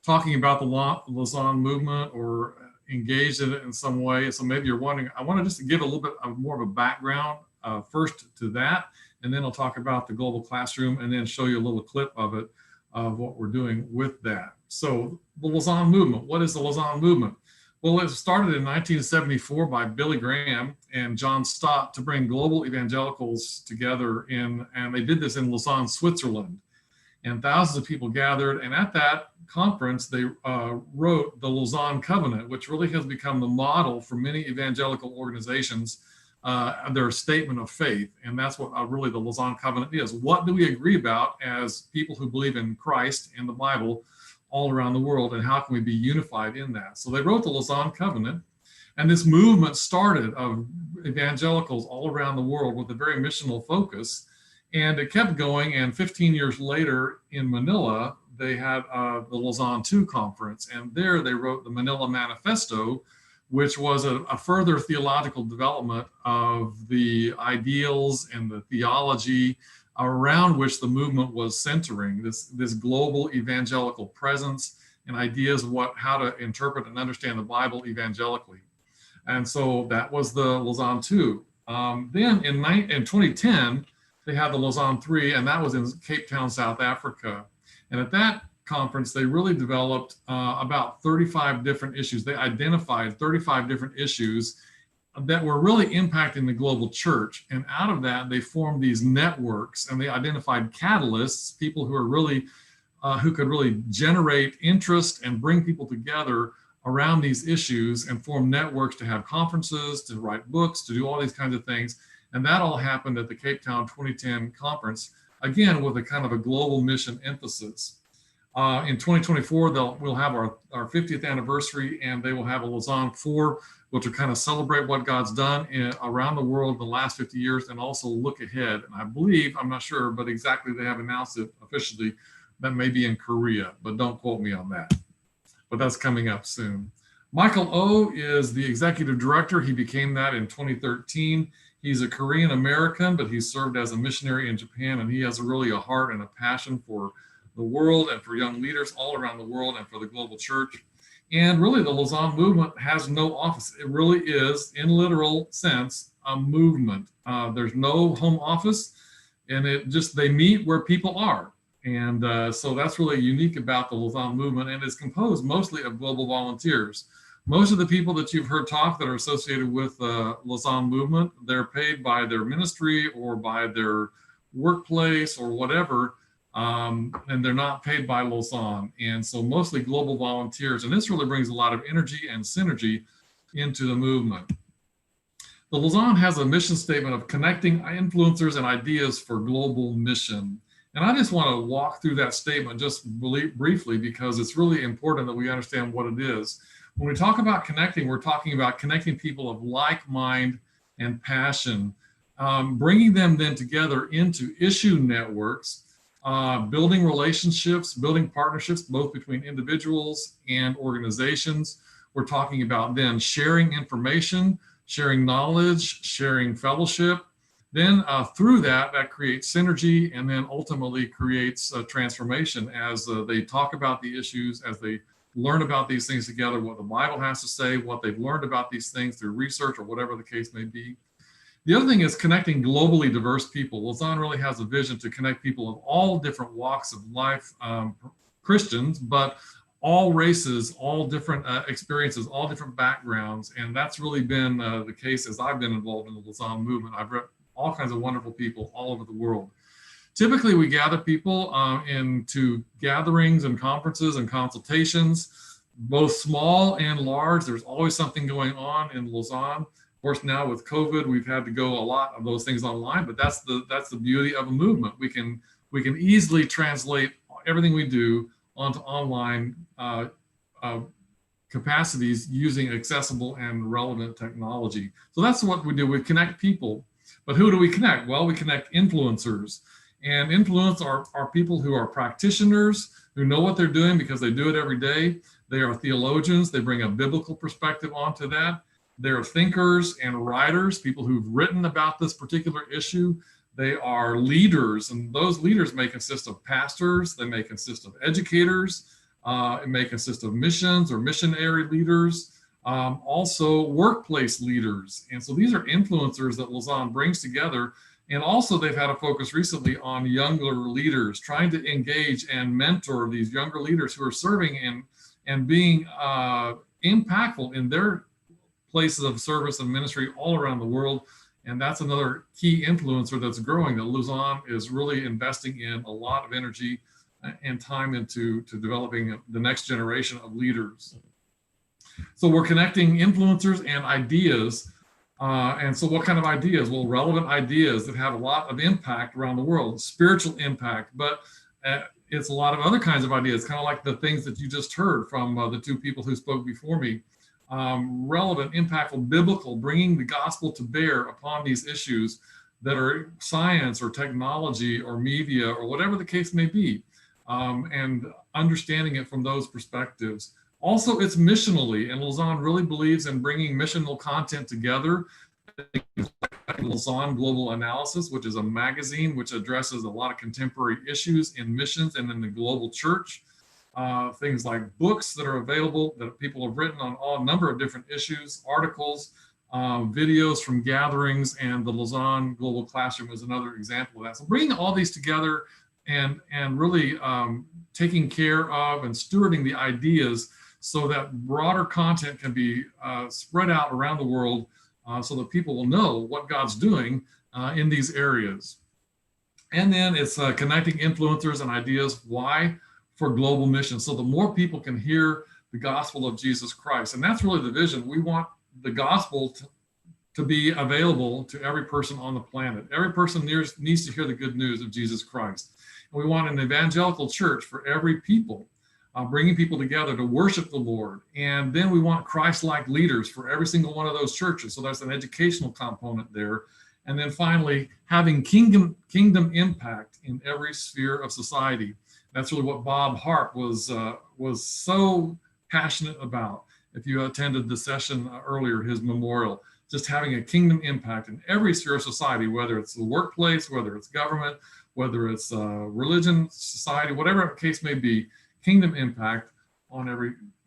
talking about the Lausanne movement or engaged in it in some way. So maybe you're wondering, I want to just give a little bit of more of a background first to that, and then I'll talk about the Global Classroom and then show you a little clip of it, of what we're doing with that. So the Lausanne movement, what is the Lausanne movement? Well, it started in 1974 by Billy Graham and John Stott to bring global evangelicals together and they did this in Lausanne, Switzerland. And thousands of people gathered. And at that conference, they wrote the Lausanne Covenant, which really has become the model for many evangelical organizations, their statement of faith. And that's what really the Lausanne Covenant is. What do we agree about as people who believe in Christ and the Bible all around the world, and how can we be unified in that? So they wrote the Lausanne Covenant, and this movement started of evangelicals all around the world with a very missional focus, and it kept going. And 15 years later in Manila, they had the Lausanne II conference, and there they wrote the Manila Manifesto, which was a further theological development of the ideals and the theology around which the movement was centering, this global evangelical presence and ideas of how to interpret and understand the Bible evangelically. And so that was the Lausanne II. Then in 2010, they had the Lausanne III, and that was in Cape Town, South Africa. And at that conference, they really developed about 35 different issues. They identified 35 different issues that were really impacting the global church. And out of that, they formed these networks, and they identified catalysts, people who are really, who could really generate interest and bring people together around these issues and form networks to have conferences, to write books, to do all these kinds of things. And that all happened at the Cape Town 2010 conference, again, with a kind of a global mission emphasis. In 2024, we'll have our 50th anniversary, and they will have a Lausanne 4, which will kind of celebrate what God's done around the world in the last 50 years and also look ahead. And I believe, I'm not sure, but exactly they have announced it officially, that may be in Korea, but don't quote me on that. But that's coming up soon. Michael O is the executive director. He became that in 2013. He's a Korean American, but he served as a missionary in Japan, and he has really a heart and a passion for the world and for young leaders all around the world and for the global church. And really the Lausanne movement has no office. It really is, in literal sense, a movement. There's no home office, and they meet where people are. And so that's really unique about the Lausanne movement, and it's composed mostly of global volunteers. Most of the people that you've heard talk that are associated with the Lausanne movement, they're paid by their ministry or by their workplace or whatever, and they're not paid by Lausanne. And so mostly global volunteers, and this really brings a lot of energy and synergy into the movement. The Lausanne has a mission statement of connecting influencers and ideas for global mission. And I just want to walk through that statement just briefly, because it's really important that we understand what it is. When we talk about connecting, we're talking about connecting people of like mind and passion, bringing them then together into issue networks, building relationships, building partnerships, both between individuals and organizations. We're talking about then sharing information, sharing knowledge, sharing fellowship. Then through that creates synergy, and then ultimately creates transformation as they talk about the issues, as they learn about these things together, what the Bible has to say, what they've learned about these things through research or whatever the case may be. The other thing is connecting globally diverse people. Lausanne really has a vision to connect people of all different walks of life, Christians, but all races, all different experiences, all different backgrounds. And that's really been the case as I've been involved in the Lausanne movement. I've met all kinds of wonderful people all over the world. Typically, we gather people into gatherings and conferences and consultations, both small and large. There's always something going on in Lausanne. Of course, now with COVID, we've had to go a lot of those things online, but that's the beauty of a movement. We can easily translate everything we do onto online capacities using accessible and relevant technology. So that's what we do. We connect people. But who do we connect? Well, we connect influencers. And influence are people who are practitioners, who know what they're doing because they do it every day. They are theologians. They bring a biblical perspective onto that. They're thinkers and writers, people who've written about this particular issue. They are leaders, and those leaders may consist of pastors. They may consist of educators. It may consist of missions or missionary leaders, also workplace leaders. And so these are influencers that Lausanne brings together. And also they've had a focus recently on younger leaders, trying to engage and mentor these younger leaders who are serving and being impactful in their places of service and ministry all around the world. And that's another key influencer that's growing that Lausanne is really investing in a lot of energy and time into developing the next generation of leaders. So we're connecting influencers and ideas. And so what kind of ideas? Well, relevant ideas that have a lot of impact around the world, spiritual impact, but it's a lot of other kinds of ideas, kind of like the things that you just heard from the two people who spoke before me. Relevant, impactful, biblical, bringing the gospel to bear upon these issues that are science or technology or media or whatever the case may be, and understanding it from those perspectives. Also, it's missionally, and Lausanne really believes in bringing missional content together. Lausanne Global Analysis, which is a magazine which addresses a lot of contemporary issues in missions and in the global church. Things like books that are available that people have written on a number of different issues, articles, videos from gatherings, and the Lausanne Global Classroom is another example of that. So bringing all these together and really taking care of and stewarding the ideas so that broader content can be spread out around the world so that people will know what God's doing in these areas. And then it's connecting influencers and ideas. Why? For global mission. So the more people can hear the gospel of Jesus Christ. And that's really the vision. We want the gospel to be available to every person on the planet. Every person needs to hear the good news of Jesus Christ. And we want an evangelical church for every people, bringing people together to worship the Lord. And then we want Christ-like leaders for every single one of those churches. So there's an educational component there. And then finally, having kingdom impact in every sphere of society. That's really what Bob Harp was so passionate about. If you attended the session earlier, his memorial, just having a kingdom impact in every sphere of society, whether it's the workplace, whether it's government, whether it's religion, society, whatever the case may be, kingdom impact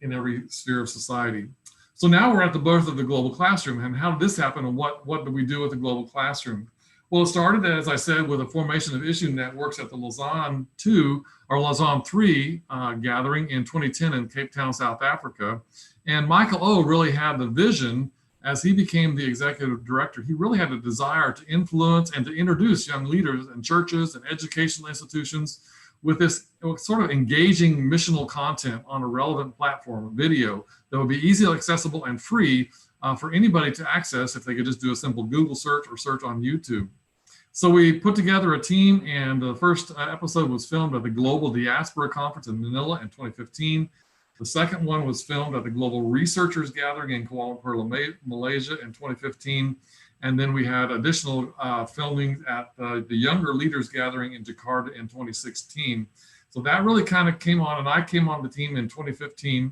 in every sphere of society. So now we're at the birth of the global classroom. And how did this happen? And what do we do with the global classroom? Well, it started, as I said, with a formation of issue networks at the Lausanne 2 or Lausanne 3 gathering in 2010 in Cape Town, South Africa. And Michael O really had the vision as he became the executive director. He really had a desire to influence and to introduce young leaders and churches and educational institutions with this sort of engaging missional content on a relevant platform, a video that would be easily accessible and free for anybody to access if they could just do a simple Google search or search on YouTube. So we put together a team, and the first episode was filmed at the Global Diaspora Conference in Manila in 2015. The second one was filmed at the Global Researchers Gathering in Kuala Lumpur, Malaysia in 2015. And then we had additional filming at the Younger Leaders Gathering in Jakarta in 2016. So that really kind of came on, and I came on the team in 2015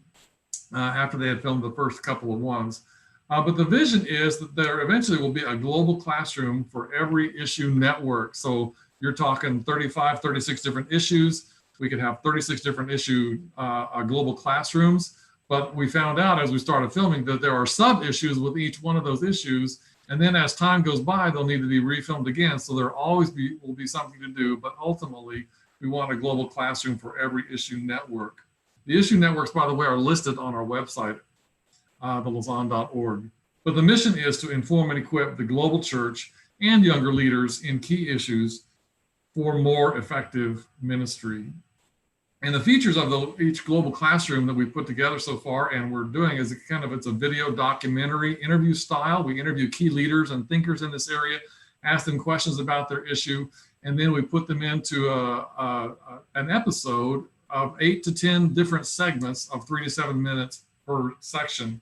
after they had filmed the first couple of ones. But the vision is that there eventually will be a global classroom for every issue network. So you're talking 35, 36 different issues. we could have 36 different issue global classrooms. But we found out as we started filming that there are sub-issues with each one of those issues. And then as time goes by, they'll need to be refilmed again. So there always will be something to do. But ultimately, we want a global classroom for every issue network. The issue networks, by the way, are listed on our website, thelazon.org. But the mission is to inform and equip the global church and younger leaders in key issues for more effective ministry. And the features of each global classroom that we've put together so far and we're doing is it's a video documentary interview style. We interview key leaders and thinkers in this area, ask them questions about their issue, and then we put them into an episode of 8 to 10 different segments of 3 to 7 minutes per section,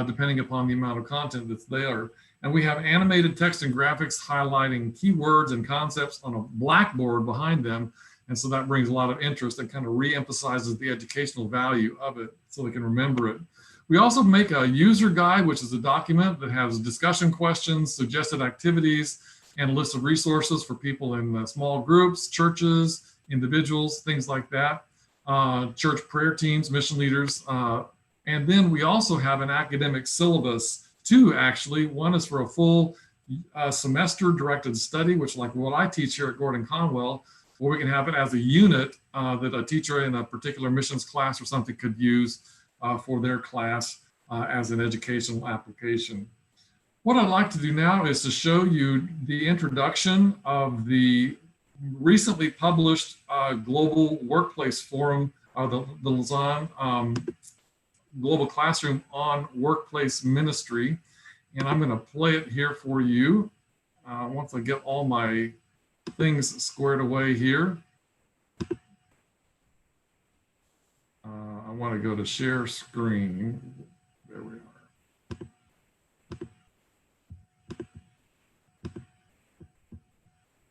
depending upon the amount of content that's there. And we have animated text and graphics highlighting keywords and concepts on a blackboard behind them. And so that brings a lot of interest and kind of re-emphasizes the educational value of it so they can remember it. We also make a user guide, which is a document that has discussion questions, suggested activities, and a list of resources for people in small groups, churches, individuals, things like that, church prayer teams, mission leaders. And then we also have an academic syllabus, two actually. One is for a full semester directed study, which like what I teach here at Gordon Conwell, or we can have it as a unit that a teacher in a particular missions class or something could use for their class as an educational application. What I'd like to do now is to show you the introduction of the recently published Global Workplace Forum, the Lausanne Global Classroom on Workplace Ministry. And I'm going to play it here for you once I get all my things squared away here. I want to go to share screen. There we are.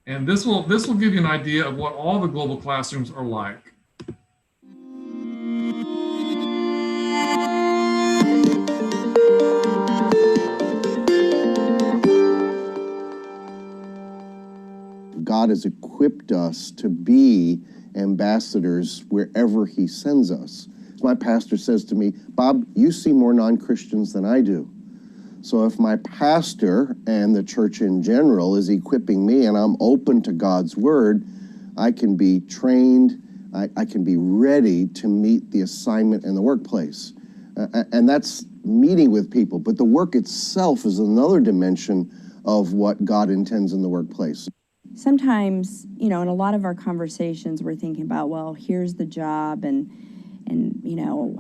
And this will give you an idea of what all the global classrooms are like. God has equipped us to be ambassadors wherever he sends us. My pastor says to me, Bob, you see more non-Christians than I do. So if my pastor and the church in general is equipping me and I'm open to God's word, I can be trained, I can be ready to meet the assignment in the workplace. And that's meeting with people. But the work itself is another dimension of what God intends in the workplace. Sometimes, in a lot of our conversations, we're thinking about, well, here's the job and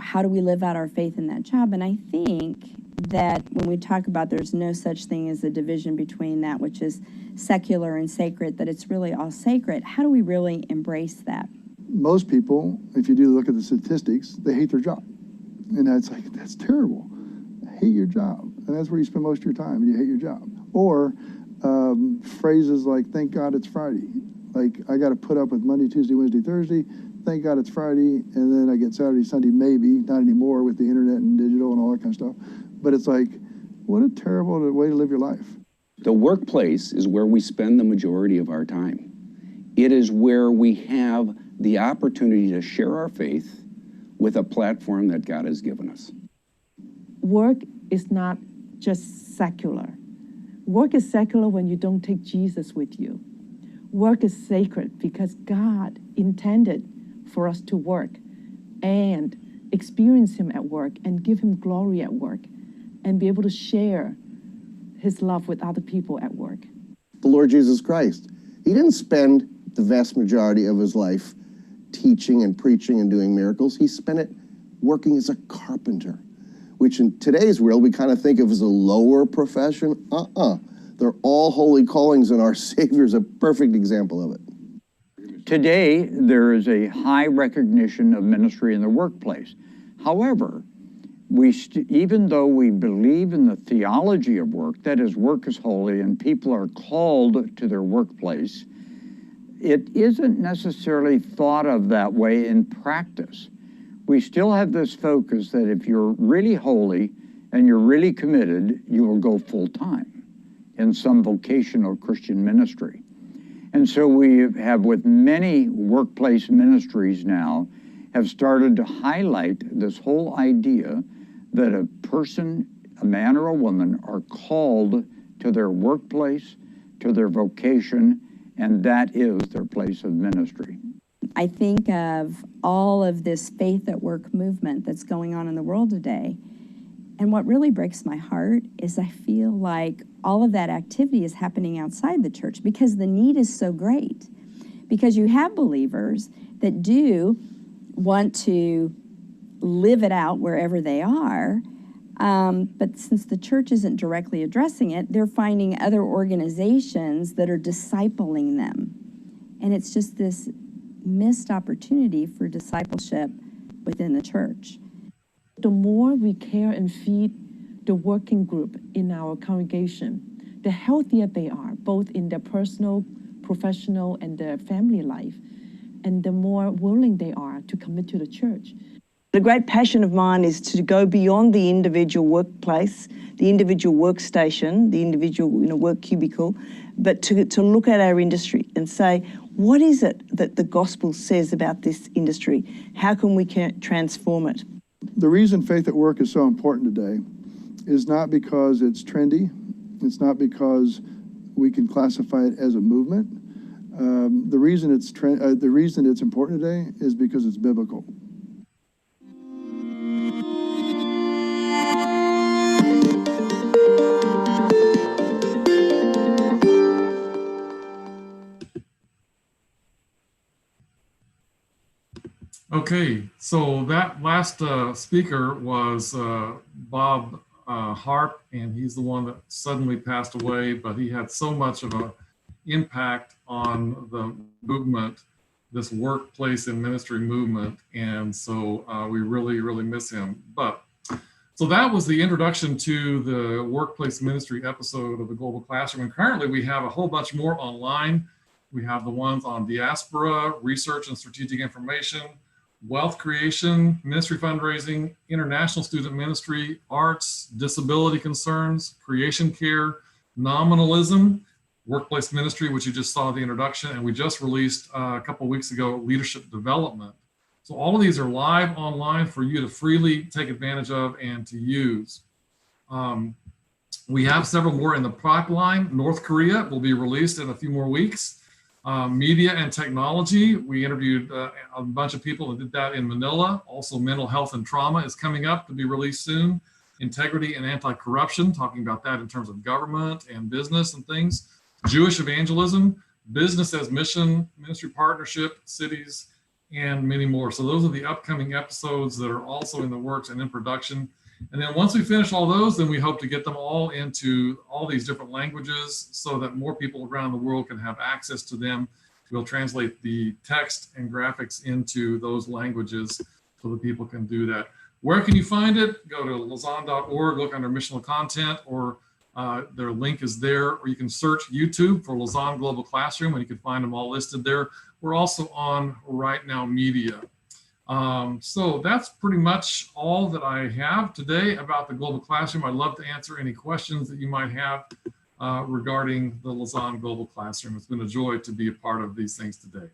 how do we live out our faith in that job? And I think that when we talk about there's no such thing as a division between that which is secular and sacred, that it's really all sacred, how do we really embrace that? Most people, if you do look at the statistics, they hate their job. And it's like, that's terrible. Hate your job. And that's where you spend most of your time, and you hate your job. Or phrases like, thank God it's Friday. Like, I got to put up with Monday, Tuesday, Wednesday, Thursday. Thank God it's Friday. And then I get Saturday, Sunday, maybe. Not anymore with the internet and digital and all that kind of stuff. But it's like, what a terrible way to live your life. The workplace is where we spend the majority of our time. It is where we have the opportunity to share our faith with a platform that God has given us. Work is not just secular. Work is secular when you don't take Jesus with you. Work is sacred because God intended for us to work and experience him at work and give him glory at work and be able to share his love with other people at work. The Lord Jesus Christ, he didn't spend the vast majority of his life teaching and preaching and doing miracles. He spent it working as a carpenter, which in today's world we kind of think of as a lower profession. They're all holy callings, and our Savior's a perfect example of it. Today, there is a high recognition of ministry in the workplace. However, even though we believe in the theology of work, that is, work is holy and people are called to their workplace, it isn't necessarily thought of that way in practice. We still have this focus that if you're really holy and you're really committed, you will go full time in some vocational Christian ministry. And so we have, with many workplace ministries now, have started to highlight this whole idea that a person, a man or a woman, are called to their workplace, to their vocation, and that is their place of ministry. I think of all of this faith at work movement that's going on in the world today. And what really breaks my heart is I feel like all of that activity is happening outside the church because the need is so great. Because you have believers that do want to live it out wherever they are, but since the church isn't directly addressing it, they're finding other organizations that are discipling them. And it's just this missed opportunity for discipleship within the church. The more we care and feed the working group in our congregation, the healthier they are, both in their personal, professional, and their family life, and the more willing they are to commit to the church. The great passion of mine is to go beyond the individual workplace, the individual workstation, the individual work cubicle, but to look at our industry and say, what is it that the gospel says about this industry? How can we transform it? The reason faith at work is so important today is not because it's trendy. It's not because we can classify it as a movement. The reason it's important today is because it's biblical. Okay, so that last speaker was Bob Harp, and he's the one that suddenly passed away, but he had so much of an impact on the movement, this workplace and ministry movement, and so we really, really miss him. But so that was the introduction to the workplace ministry episode of the Global Classroom, and currently we have a whole bunch more online. We have the ones on diaspora, research and strategic information, wealth creation, ministry fundraising, international student ministry, arts, disability concerns, creation care, nominalism, workplace ministry, which you just saw the introduction, and we just released a couple of weeks ago, leadership development. So all of these are live online for you to freely take advantage of and to use. We have several more in the pipeline. North Korea will be released in a few more weeks. Media and technology, we interviewed a bunch of people and did that in Manila. Also, mental health and trauma is coming up to be released soon. Integrity and anti-corruption, talking about that in terms of government and business and things. Jewish evangelism, business as mission, ministry partnership, cities, and many more. So those are the upcoming episodes that are also in the works and in production. And then once we finish all those, then we hope to get them all into all these different languages so that more people around the world can have access to them. We'll translate the text and graphics into those languages so that people can do that. Where can you find it? Go to Lausanne.org, look under missional content, or their link is there, or you can search YouTube for Lausanne Global Classroom and you can find them all listed there. We're also on Right Now Media. So that's pretty much all that I have today about the Global Classroom. I'd love to answer any questions that you might have regarding the Lausanne Global Classroom. It's been a joy to be a part of these things today.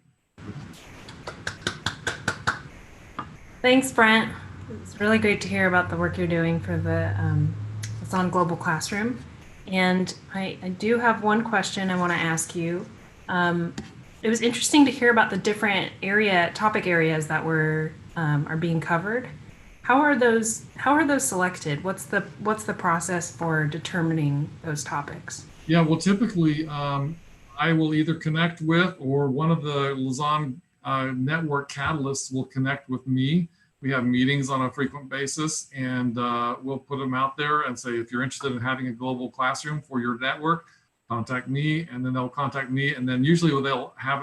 Thanks, Brent. It's really great to hear about the work you're doing for the Lausanne Global Classroom. And I do have one question I want to ask you. It was interesting to hear about the different topic areas that are being covered. How are those selected? What's the process for determining those topics? Yeah, well, typically I will either connect with, or one of the Lausanne network catalysts will connect with me. We have meetings on a frequent basis, and we'll put them out there and say, if you're interested in having a global classroom for your network, contact me, and then they'll contact me, and then usually they'll have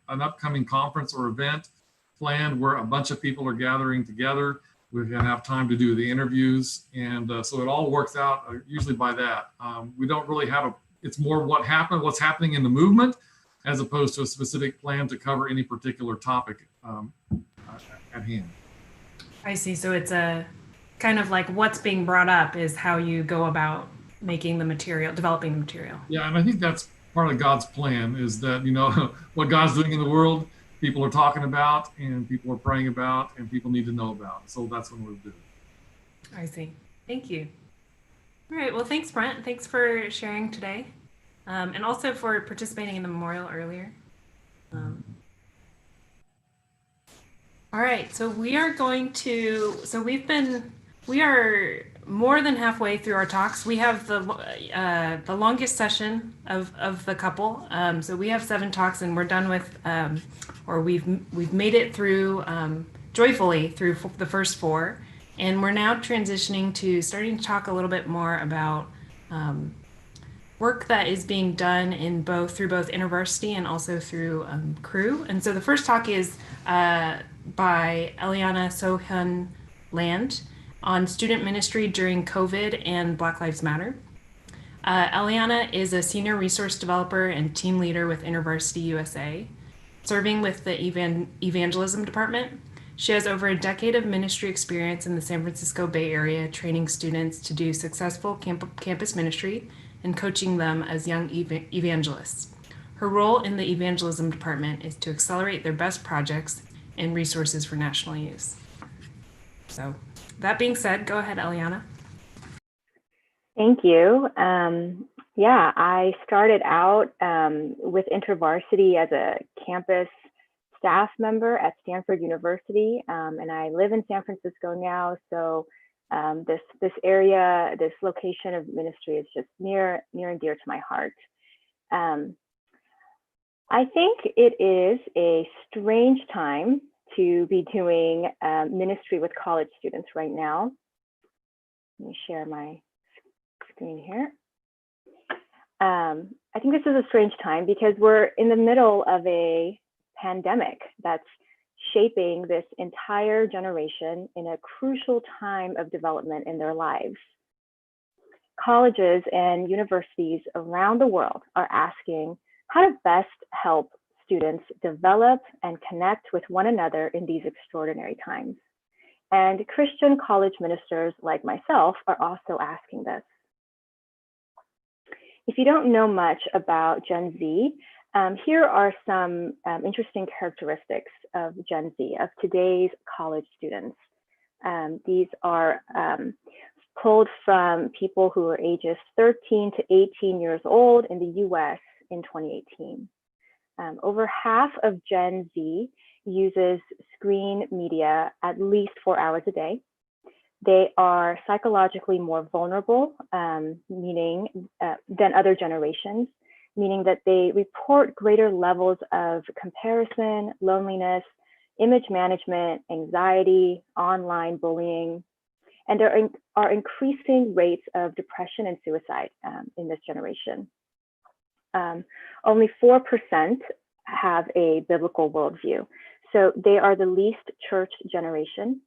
an upcoming conference or event planned where a bunch of people are gathering together. We're going to have time to do the interviews, and so it all works out usually by that. We don't really have it's more what's happening in the movement, as opposed to a specific plan to cover any particular topic at hand. I see. So it's a kind of like what's being brought up is how you go about making the material, developing the material. Yeah, and I think that's part of God's plan is that, you know, what God's doing in the world, people are talking about and people are praying about and people need to know about. So that's what we'll do. I see. Thank you. All right. Well, thanks, Brent. Thanks for sharing today. And also for participating in the memorial earlier. All right. So we are going to, we are more than halfway through our talks. We have the longest session of the couple. So we have 7 talks and we're done with, or we've made it through joyfully through the first 4. And we're now transitioning to starting to talk a little bit more about work that is being done through both InterVarsity and also through Crew. And so the first talk is by Eliana Sohyun Land on student ministry during COVID and Black Lives Matter. Eliana is a senior resource developer and team leader with InterVarsity USA, serving with the evangelism department. She has over a decade of ministry experience in the San Francisco Bay Area, training students to do successful campus ministry and coaching them as young evangelists. Her role in the evangelism department is to accelerate their best projects and resources for national use. So that being said, go ahead, Eliana. Thank you. Yeah, I started out with InterVarsity as a campus staff member at Stanford University, and I live in San Francisco now. So this area, this location of ministry is just near and dear to my heart. I think it is a strange time to be doing ministry with college students right now. Let me share my screen here. I think this is a strange time because we're in the middle of a pandemic that's shaping this entire generation in a crucial time of development in their lives. Colleges and universities around the world are asking how to best help students develop and connect with one another in these extraordinary times. And Christian college ministers like myself are also asking this. If you don't know much about Gen Z, here are some interesting characteristics of Gen Z, of today's college students. These are pulled from people who are ages 13 to 18 years old in the US in 2018. Over half of Gen Z uses screen media at least 4 hours a day. They are psychologically more vulnerable, meaning than other generations, meaning that they report greater levels of comparison, loneliness, image management, anxiety, online bullying, and there are increasing rates of depression and suicide in this generation. Only 4% have a biblical worldview. So they are the least church generation.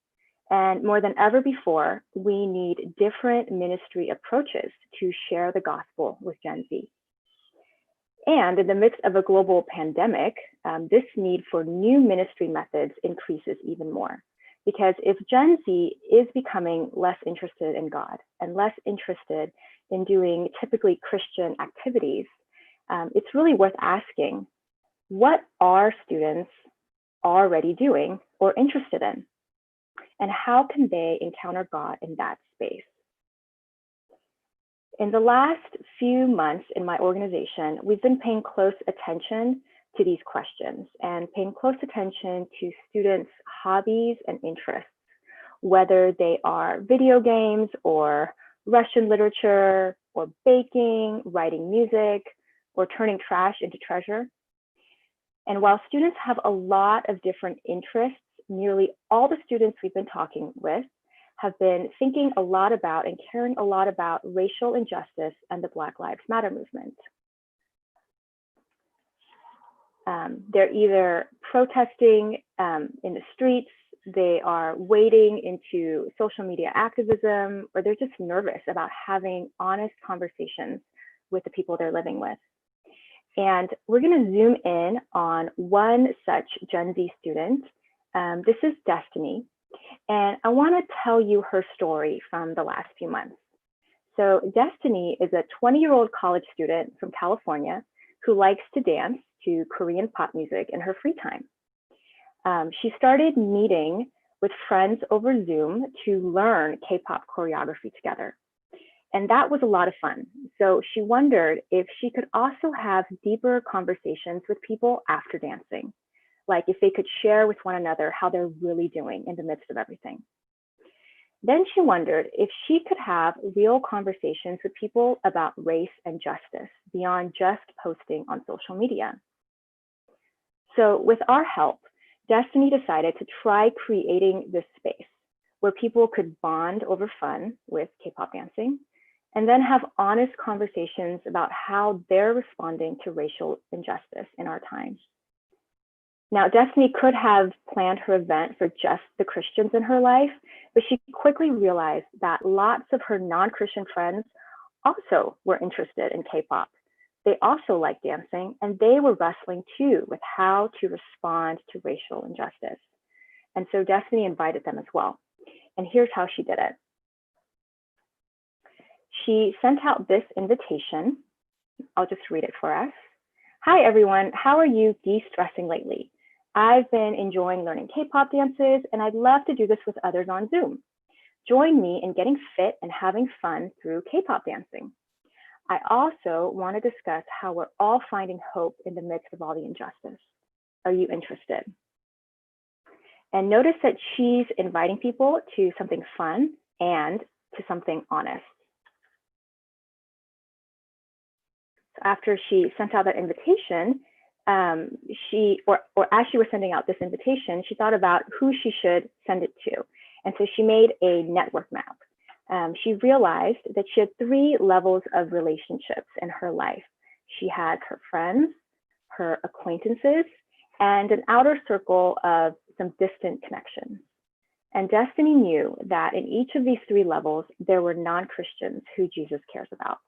And more than ever before, we need different ministry approaches to share the gospel with Gen Z. And in the midst of a global pandemic, this need for new ministry methods increases even more. Because if Gen Z is becoming less interested in God and less interested in doing typically Christian activities, it's really worth asking, what are students already doing or interested in? And how can they encounter God in that space? In the last few months in my organization, we've been paying close attention to these questions and paying close attention to students' hobbies and interests, whether they are video games or Russian literature or baking, writing music, or turning trash into treasure. And while students have a lot of different interests, nearly all the students we've been talking with have been thinking a lot about and caring a lot about racial injustice and the Black Lives Matter movement. They're either protesting in the streets, they are wading into social media activism, or they're just nervous about having honest conversations with the people they're living with. And we're going to zoom in on one such Gen Z student. This is Destiny, and I want to tell you her story from the last few months. So Destiny is a 20-year-old college student from California who likes to dance to Korean pop music in her free time. She started meeting with friends over Zoom to learn K-pop choreography together. And that was a lot of fun. So she wondered if she could also have deeper conversations with people after dancing, like if they could share with one another how they're really doing in the midst of everything. Then she wondered if she could have real conversations with people about race and justice beyond just posting on social media. So with our help, Destiny decided to try creating this space where people could bond over fun with K-pop dancing and then have honest conversations about how they're responding to racial injustice in our time. Now, Destiny could have planned her event for just the Christians in her life, but she quickly realized that lots of her non-Christian friends also were interested in K-pop. They also liked dancing, and they were wrestling too with how to respond to racial injustice. And so Destiny invited them as well. And here's how she did it. She sent out this invitation. I'll just read it for us. Hi, everyone. How are you de-stressing lately? I've been enjoying learning K-pop dances, and I'd love to do this with others on Zoom. Join me in getting fit and having fun through K-pop dancing. I also want to discuss how we're all finding hope in the midst of all the injustice. Are you interested? And notice that she's inviting people to something fun and to something honest. So after she sent out that invitation, as she was sending out this invitation, she thought about who she should send it to. And so she made a network map. She realized that she had 3 levels of relationships in her life. She had her friends, her acquaintances, and an outer circle of some distant connections. And Destiny knew that in each of these 3 levels, there were non-Christians who Jesus cares about.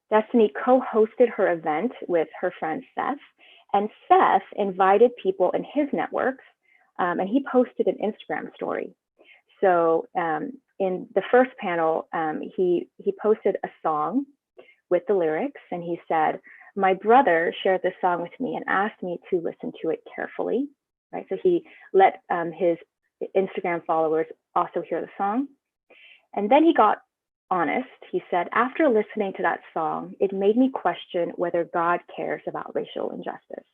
Destiny co-hosted her event with her friend Seth, and Seth invited people in his networks, and he posted an Instagram story. So in the first panel, he posted a song with the lyrics, and he said, "My brother shared this song with me and asked me to listen to it carefully." Right? So he let his Instagram followers also hear the song. And then he got honest. He said, "After listening to that song, it made me question whether God cares about racial injustice."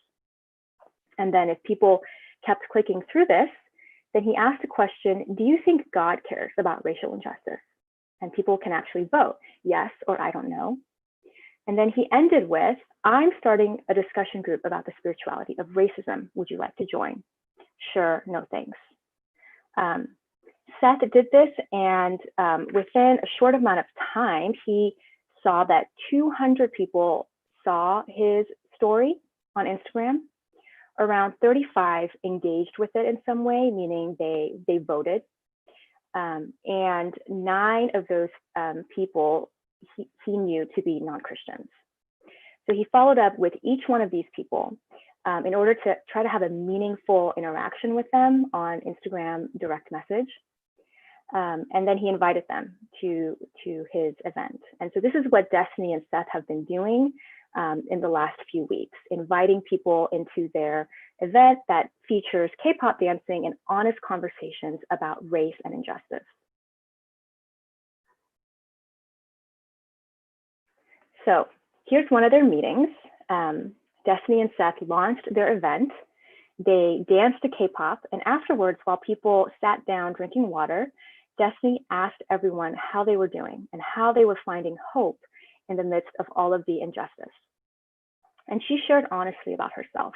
And then if people kept clicking through this, then he asked the question, "Do you think God cares about racial injustice?" And people can actually vote, yes or I don't know. And then he ended with, "I'm starting a discussion group about the spirituality of racism. Would you like to join?" Sure, no thanks. Seth did this, and within a short amount of time, he saw that 200 people saw his story on Instagram. Around 35 engaged with it in some way, meaning they voted. And 9 of those people he knew to be non-Christians. So he followed up with each one of these people in order to try to have a meaningful interaction with them on Instagram direct message. And then he invited them to his event. And so this is what Destiny and Seth have been doing in the last few weeks, inviting people into their event that features K-pop dancing and honest conversations about race and injustice. So here's one of their meetings. Destiny and Seth launched their event. They danced to K-pop, and afterwards, while people sat down drinking water, Destiny asked everyone how they were doing and how they were finding hope in the midst of all of the injustice. And she shared honestly about herself.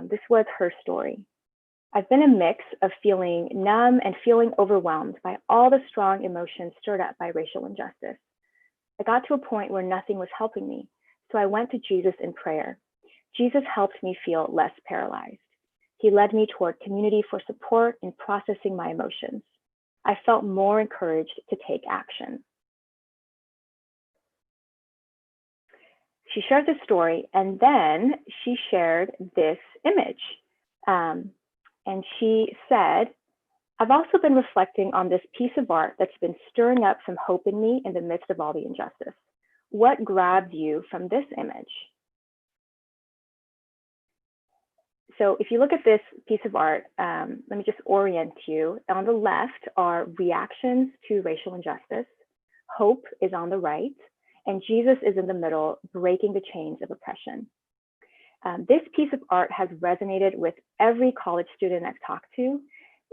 This was her story. "I've been a mix of feeling numb and feeling overwhelmed by all the strong emotions stirred up by racial injustice. I got to a point where nothing was helping me, so I went to Jesus in prayer. Jesus helped me feel less paralyzed. He led me toward community for support in processing my emotions. I felt more encouraged to take action." She shared this story, and then she shared this image. And she said, "I've also been reflecting on this piece of art that's been stirring up some hope in me in the midst of all the injustice. what grabbed you from this image? So if you look at this piece of art, let me just orient you. On the left are reactions to racial injustice. Hope is on the right, and Jesus is in the middle, breaking the chains of oppression. This piece of art has resonated with every college student I've talked to.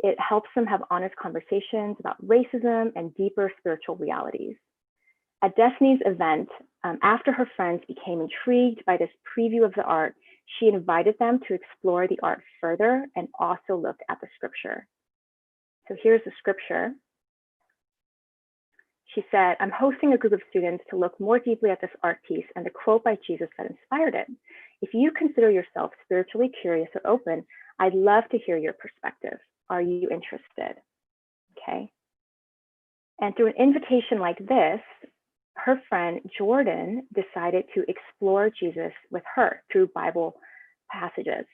It helps them have honest conversations about racism and deeper spiritual realities. At Destiny's event, after her friends became intrigued by this preview of the art, she invited them to explore the art further and also look at the scripture. So here's the scripture. She said, I'm hosting a group of students to look more deeply at this art piece and the quote by Jesus that inspired it. If you consider yourself spiritually curious or open, I'd love to hear your perspective. Are you interested? Okay. And through an invitation like this, her friend Jordan decided to explore Jesus with her through Bible passages.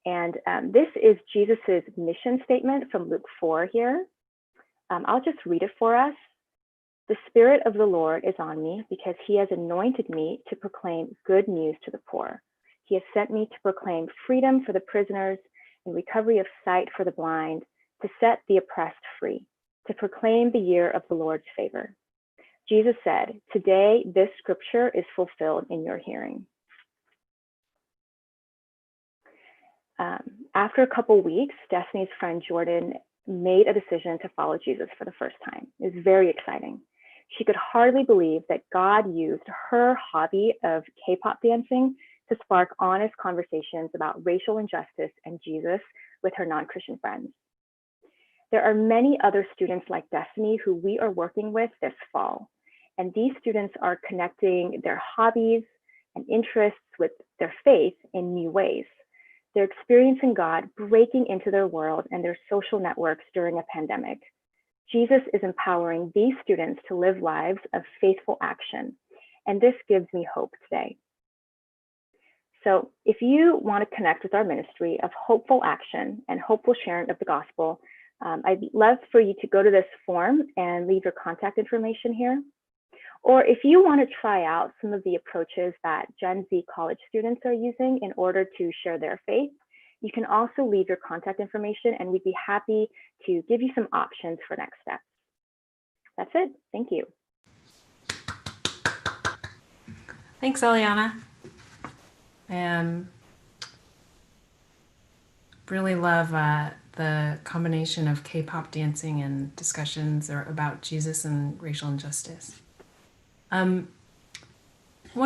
And this is Jesus's mission statement from Luke 4 here. I'll just read it for us. The Spirit of the Lord is on me because he has anointed me to proclaim good news to the poor. He has sent me to proclaim freedom for the prisoners and recovery of sight for the blind, to set the oppressed free, to proclaim the year of the Lord's favor. Jesus said, today this scripture is fulfilled in your hearing. After a couple weeks, Destiny's friend Jordan made a decision to follow Jesus for the first time. It was very exciting. She could hardly believe that God used her hobby of K-pop dancing to spark honest conversations about racial injustice and Jesus with her non-Christian friends. There are many other students like Destiny who we are working with this fall. And these students are connecting their hobbies and interests with their faith in new ways. They're experiencing God breaking into their world and their social networks during a pandemic. Jesus is empowering these students to live lives of faithful action. And this gives me hope today. So if you want to connect with our ministry of hopeful action and hopeful sharing of the gospel, I'd love for you to go to this form and leave your contact information here. Or if you want to try out some of the approaches that Gen Z college students are using in order to share their faith, you can also leave your contact information and we'd be happy to give you some options for next steps. That's it. Thank you. Thanks, Eliana. Really love the combination of K-pop dancing and discussions about Jesus and racial injustice. One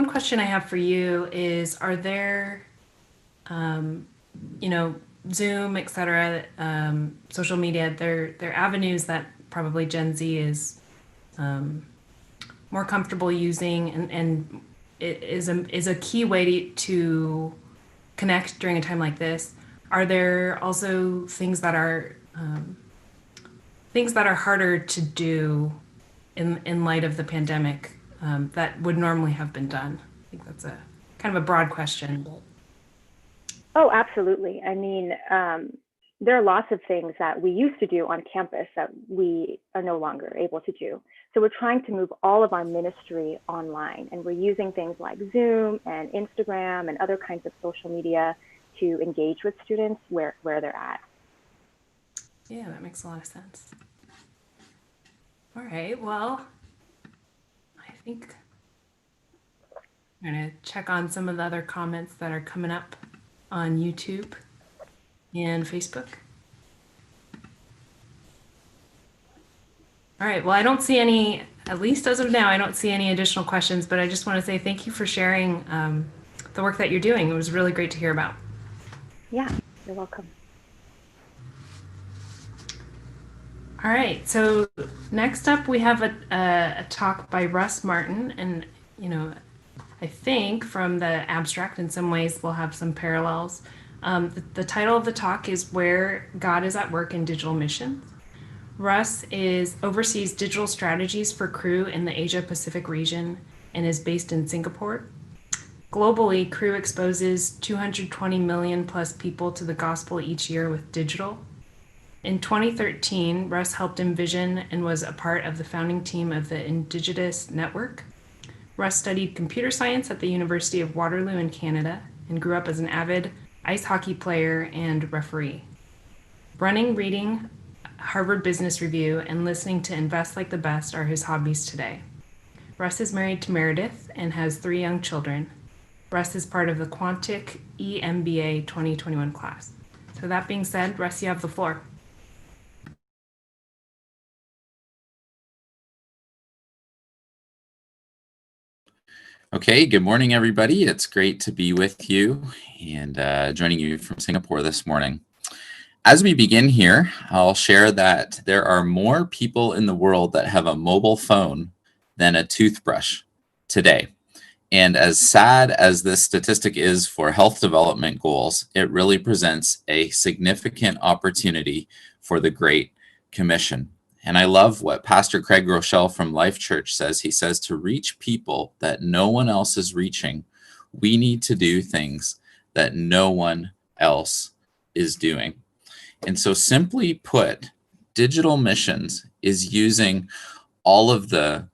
question I have for you is, are there, Zoom, et cetera, social media, they're avenues that probably Gen Z is more comfortable using and it is a key way to connect during a time like this. Are there also things that are harder to do in light of the pandemic that would normally have been done? I think that's a kind of a broad question. But... Oh, absolutely. I mean, there are lots of things that we used to do on campus that we are no longer able to do. So we're trying to move all of our ministry online, and we're using things like Zoom and Instagram and other kinds of social media to engage with students where they're at. Yeah, that makes a lot of sense. All right, well, I think I'm gonna check on some of the other comments that are coming up on YouTube and Facebook. All right, well, I don't see any, at least as of now, I don't see any additional questions, but I just want to say thank you for sharing the work that you're doing. It was really great to hear about. Yeah, you're welcome. All right, so next up we have a talk by Russ Martin, and I think from the abstract in some ways we'll have some parallels. The title of the talk is Where God is at Work in Digital Missions. Russ oversees digital strategies for Crew in the Asia Pacific region and is based in Singapore. Globally, Crew exposes 220 million plus people to the gospel each year with digital. In 2013, Russ helped envision and was a part of the founding team of the Indigenous Network, Russ studied computer science at the University of Waterloo in Canada and grew up as an avid ice hockey player and referee. Running, reading Harvard Business Review, and listening to Invest Like the Best are his hobbies today. Russ is married to Meredith and has 3 young children. Russ is part of the Quantic EMBA 2021 class. So that being said, Russ, you have the floor. Okay, good morning, everybody. It's great to be with you and joining you from Singapore this morning. As we begin here, I'll share that there are more people in the world that have a mobile phone than a toothbrush today. And as sad as this statistic is for health development goals, it really presents a significant opportunity for the Great Commission. And I love what Pastor Craig Rochelle from Life Church says. He says, to reach people that no one else is reaching, we need to do things that no one else is doing. And so simply put, digital missions is using all of the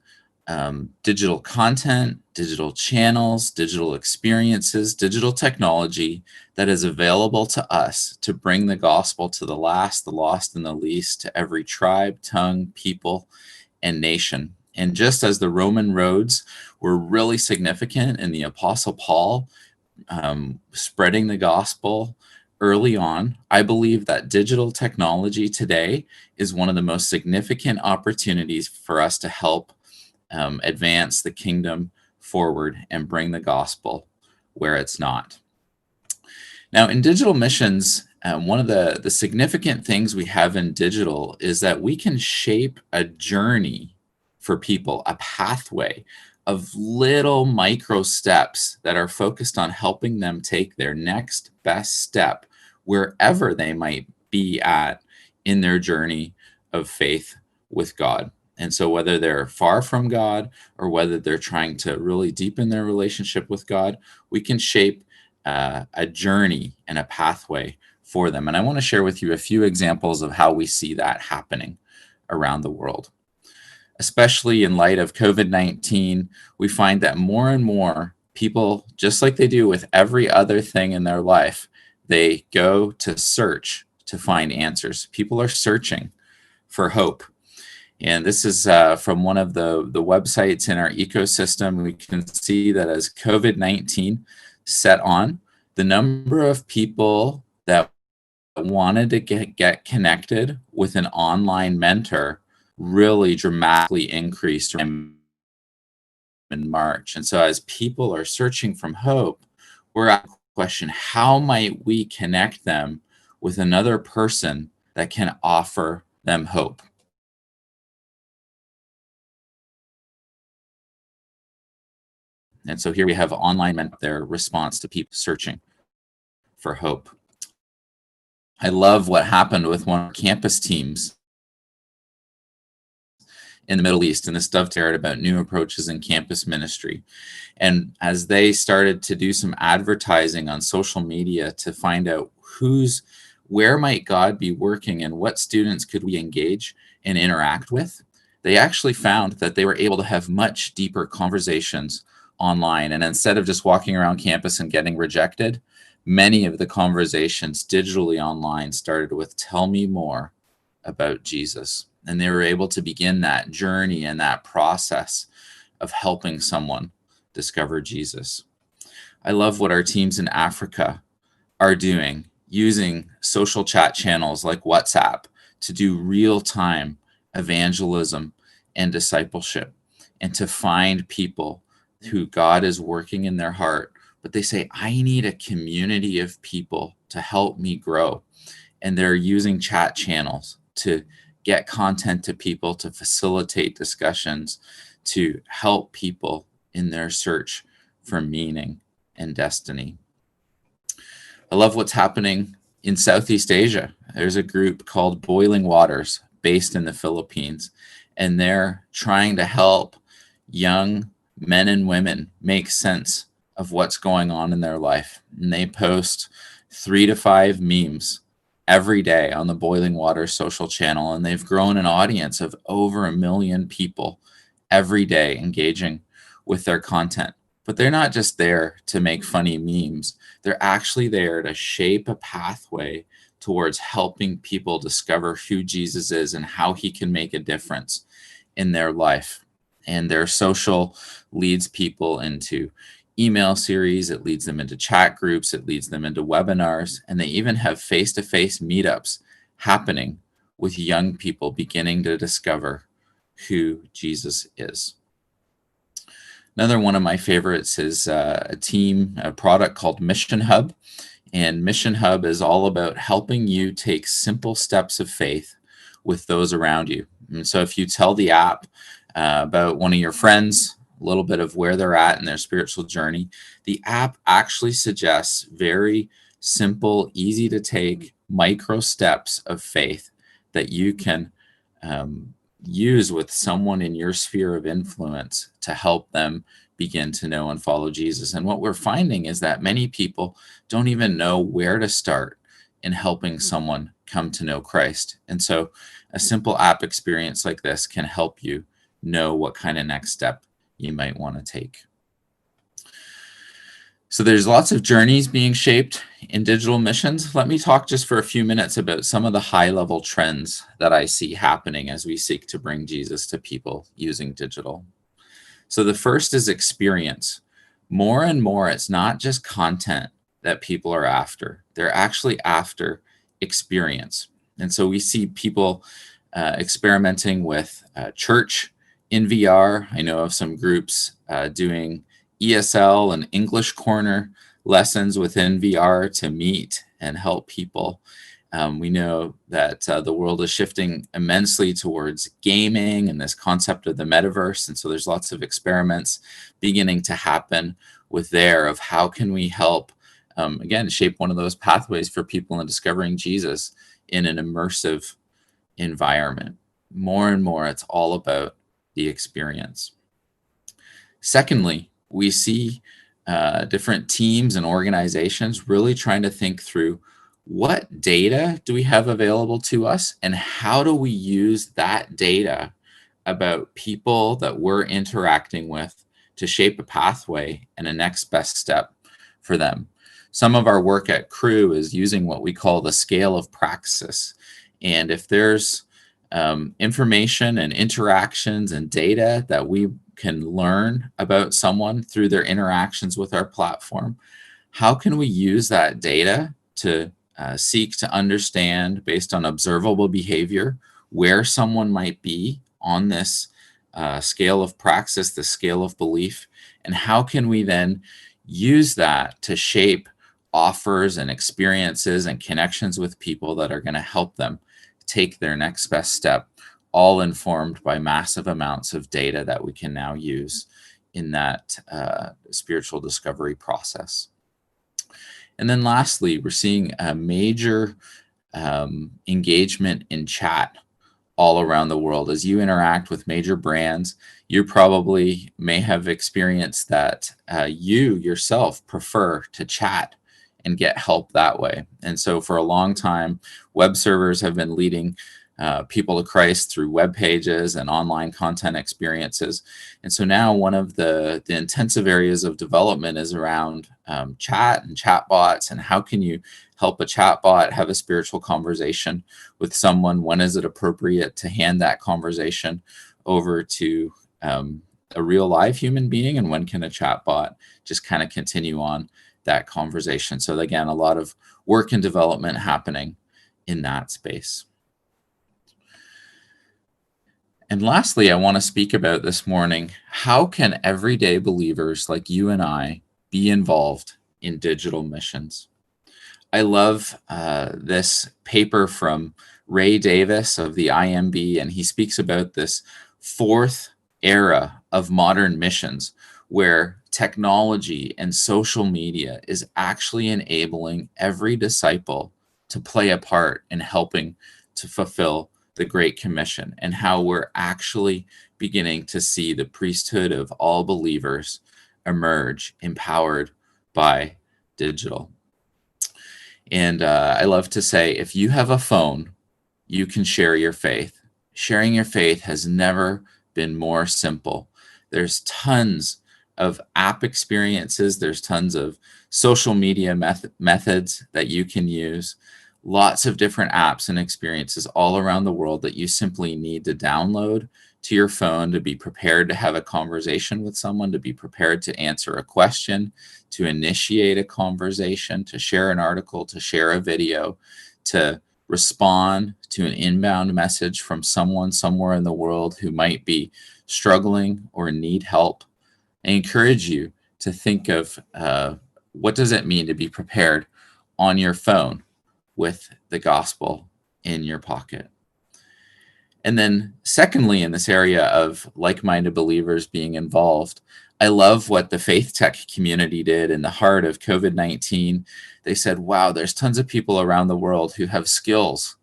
digital content, digital channels, digital experiences, digital technology that is available to us to bring the gospel to the last, the lost, and the least, to every tribe, tongue, people, and nation. And just as the Roman roads were really significant in the Apostle Paul spreading the gospel early on, I believe that digital technology today is one of the most significant opportunities for us to help advance the kingdom forward and bring the gospel where it's not. Now, in digital missions, one of the significant things we have in digital is that we can shape a journey for people, a pathway of little micro steps that are focused on helping them take their next best step wherever they might be at in their journey of faith with God. And so whether they're far from God or whether they're trying to really deepen their relationship with God, we can shape a journey and a pathway for them. And I want to share with you a few examples of how we see that happening around the world. Especially in light of COVID-19, we find that more and more people, just like they do with every other thing in their life, they go to search to find answers. People are searching for hope. And this is from one of the websites in our ecosystem. We can see that as COVID-19 set on, the number of people that wanted to get connected with an online mentor really dramatically increased in March. And so as people are searching for hope, we're at the question, how might we connect them with another person that can offer them hope? And so here we have online their response to people searching for hope. I love what happened with one of our campus teams in the Middle East, and this dovetailed about new approaches in campus ministry. And as they started to do some advertising on social media to find out where might God be working and what students could we engage and interact with, they actually found that they were able to have much deeper conversations online. And instead of just walking around campus and getting rejected, many of the conversations digitally online started with, tell me more about Jesus. And they were able to begin that journey and that process of helping someone discover Jesus. I love what our teams in Africa are doing, using social chat channels like WhatsApp to do real-time evangelism and discipleship and to find people who God is working in their heart, but they say, I need a community of people to help me grow. And they're using chat channels to get content to people, to facilitate discussions, to help people in their search for meaning and destiny. I love what's happening in Southeast Asia. There's a group called Boiling Waters based in the Philippines, and they're trying to help young men and women make sense of what's going on in their life. And they post 3 to 5 memes every day on the Boiling Water social channel. And they've grown an audience of over 1 million people every day engaging with their content. But they're not just there to make funny memes. They're actually there to shape a pathway towards helping people discover who Jesus is and how he can make a difference in their life. And their social leads people into email series, it leads them into chat groups, it leads them into webinars, and they even have face-to-face meetups happening with young people beginning to discover who Jesus is. Another one of my favorites is a product called Mission Hub. And Mission Hub is all about helping you take simple steps of faith with those around you. And so if you tell the app about one of your friends, a little bit of where they're at in their spiritual journey, the app actually suggests very simple, easy to take micro steps of faith that you can use with someone in your sphere of influence to help them begin to know and follow Jesus. And what we're finding is that many people don't even know where to start in helping someone come to know Christ. And so a simple app experience like this can help you know what kind of next step you might want to take. So there's lots of journeys being shaped in digital missions. Let me talk just for a few minutes about some of the high-level trends that I see happening as we seek to bring Jesus to people using digital. So the first is experience. More and more, it's not just content that people are after. They're actually after experience. And so we see people experimenting with church in VR. I know of some groups doing ESL and English Corner lessons within VR to meet and help people. We know that the world is shifting immensely towards gaming and this concept of the metaverse. And so there's lots of experiments beginning to happen with there of how can we help, again, shape one of those pathways for people in discovering Jesus in an immersive environment. More and more, it's all about the experience. Secondly, we see different teams and organizations really trying to think through what data do we have available to us and how do we use that data about people that we're interacting with to shape a pathway and a next best step for them. Some of our work at Crew is using what we call the scale of praxis. And if there's information and interactions and data that we can learn about someone through their interactions with our platform, how can we use that data to seek to understand, based on observable behavior, where someone might be on this scale of praxis, the scale of belief, and how can we then use that to shape offers and experiences and connections with people that are going to help them take their next best step, all informed by massive amounts of data that we can now use in that spiritual discovery process. And then lastly, we're seeing a major engagement in chat all around the world. As you interact with major brands, you probably may have experienced that you yourself prefer to chat and get help that way. And so for a long time, web servers have been leading people to Christ through web pages and online content experiences. And so now one of the intensive areas of development is around chat and chatbots, and how can you help a chatbot have a spiritual conversation with someone? When is it appropriate to hand that conversation over to a real live human being? And when can a chatbot just kind of continue on that conversation? So again, a lot of work and development happening in that space. And lastly, I want to speak about this morning, how can everyday believers like you and I be involved in digital missions? I love this paper from Ray Davis of the IMB, and he speaks about this fourth era of modern missions where technology and social media is actually enabling every disciple to play a part in helping to fulfill the Great Commission, and how we're actually beginning to see the priesthood of all believers emerge, empowered by digital. And I love to say, if you have a phone, you can share your faith. Sharing your faith has never been more simple. There's tons of app experiences. There's tons of social media methods that you can use. Lots of different apps and experiences all around the world that you simply need to download to your phone to be prepared to have a conversation with someone, to be prepared to answer a question, to initiate a conversation, to share an article, to share a video, to respond to an inbound message from someone somewhere in the world who might be struggling or need help. I encourage you to think of what does it mean to be prepared on your phone with the gospel in your pocket. And then secondly, in this area of like-minded believers being involved, I love what the faith tech community did in the heart of COVID-19. They said, wow, there's tons of people around the world who have skills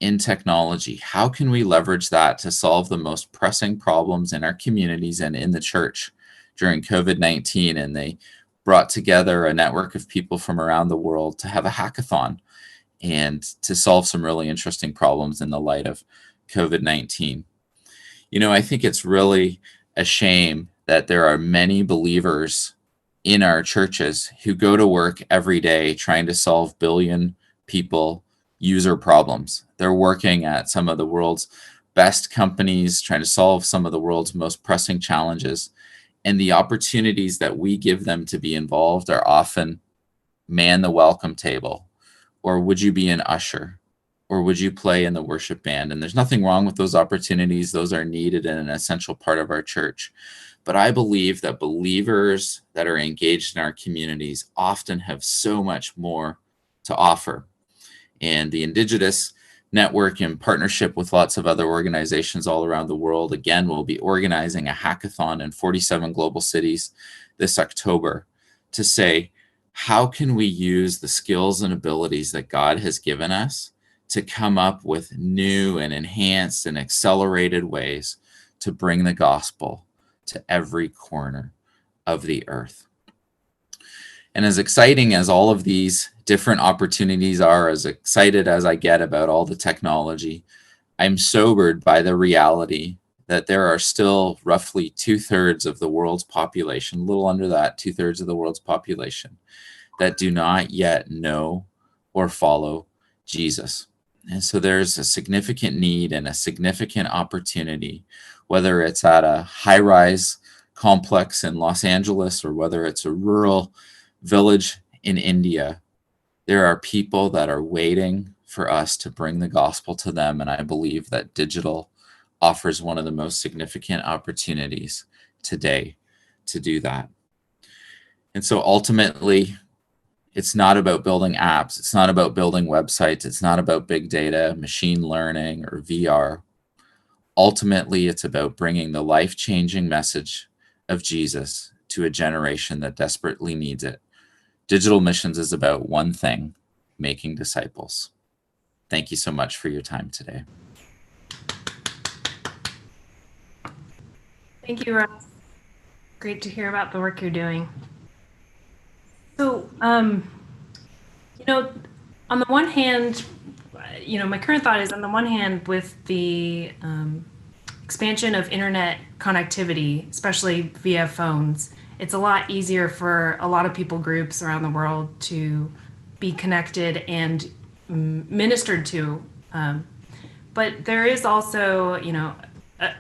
in technology. How can we leverage that to solve the most pressing problems in our communities and in the church during COVID-19? And they brought together a network of people from around the world to have a hackathon and to solve some really interesting problems in the light of COVID-19. You know, I think it's really a shame that there are many believers in our churches who go to work every day trying to solve billion people user problems. They're working at some of the world's best companies, trying to solve some of the world's most pressing challenges. And the opportunities that we give them to be involved are often man the welcome table, or would you be an usher, or would you play in the worship band? And there's nothing wrong with those opportunities. Those are needed and an essential part of our church. But I believe that believers that are engaged in our communities often have so much more to offer. And the Indigenous Network, in partnership with lots of other organizations all around the world, again, will be organizing a hackathon in 47 global cities this October to say, how can we use the skills and abilities that God has given us to come up with new and enhanced and accelerated ways to bring the gospel to every corner of the earth. And as exciting as all of these different opportunities are, as excited as I get about all the technology, I'm sobered by the reality that there are still roughly 2/3 of the world's population, a little under that, 2/3 of the world's population, that do not yet know or follow Jesus. And so there's a significant need and a significant opportunity, whether it's at a high-rise complex in Los Angeles or whether it's a rural village in India. There are people that are waiting for us to bring the gospel to them, and I believe that digital offers one of the most significant opportunities today to do that. And so ultimately, it's not about building apps. It's not about building websites. It's not about big data, machine learning, or VR. Ultimately, it's about bringing the life-changing message of Jesus to a generation that desperately needs it. Digital missions is about one thing: making disciples. Thank you so much for your time today. Thank you, Ross. Great to hear about the work you're doing. So, you know, on the one hand, you know, my current thought is, on the one hand, with the expansion of internet connectivity, especially via phones, it's a lot easier for a lot of people groups around the world to be connected and ministered to. But there is also, you know,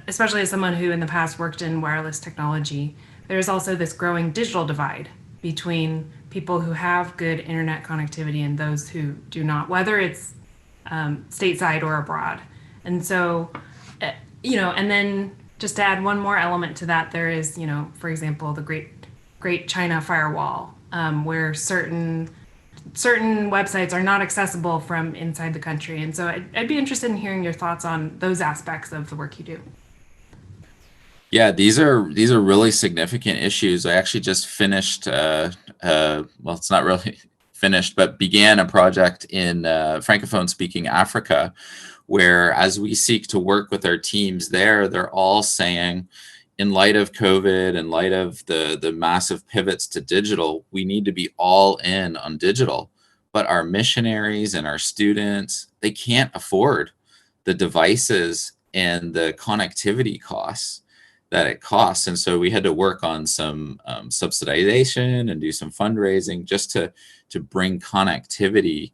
especially as someone who in the past worked in wireless technology, there's also this growing digital divide between people who have good internet connectivity and those who do not, whether it's stateside or abroad. And so, you know, and then just to add one more element to that, there is, you know, for example, the Great China Firewall, where certain websites are not accessible from inside the country. And so I'd be interested in hearing your thoughts on those aspects of the work you do. Yeah, these are really significant issues. I actually just finished, well, it's not really finished, but began a project in Francophone speaking Africa, where as we seek to work with our teams there, they're all saying, in light of COVID, in light of the massive pivots to digital, we need to be all in on digital. But our missionaries and our students, they can't afford the devices and the connectivity costs that it costs. And so we had to work on some subsidization and do some fundraising just to bring connectivity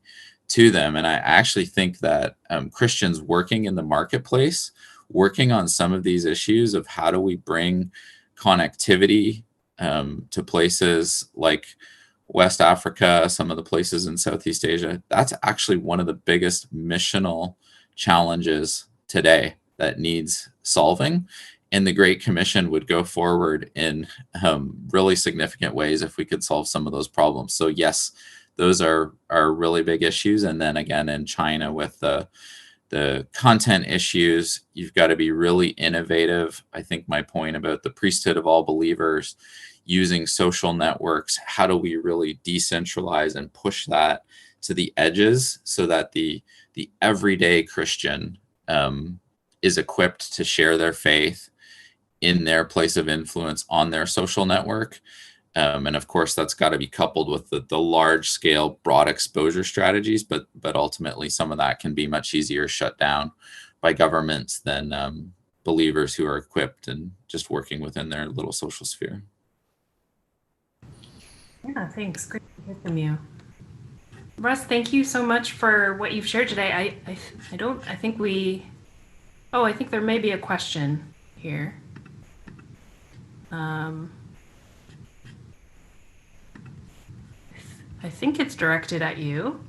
to them. And I actually think that Christians working in the marketplace, working on some of these issues of how do we bring connectivity to places like West Africa, some of the places in Southeast Asia, that's actually one of the biggest missional challenges today that needs solving. And the Great Commission would go forward in really significant ways if we could solve some of those problems. So yes, those are really big issues. And then again, in China with the content issues, you've got to be really innovative. I think my point about the priesthood of all believers, using social networks, how do we really decentralize and push that to the edges so that the everyday Christian is equipped to share their faith in their place of influence on their social network. And of course, that's got to be coupled with the large scale, broad exposure strategies, but ultimately some of that can be much easier shut down by governments than believers who are equipped and just working within their little social sphere. Yeah, thanks. Great to hear from you. Russ, thank you so much for what you've shared today. I think there may be a question here. I think it's directed at you,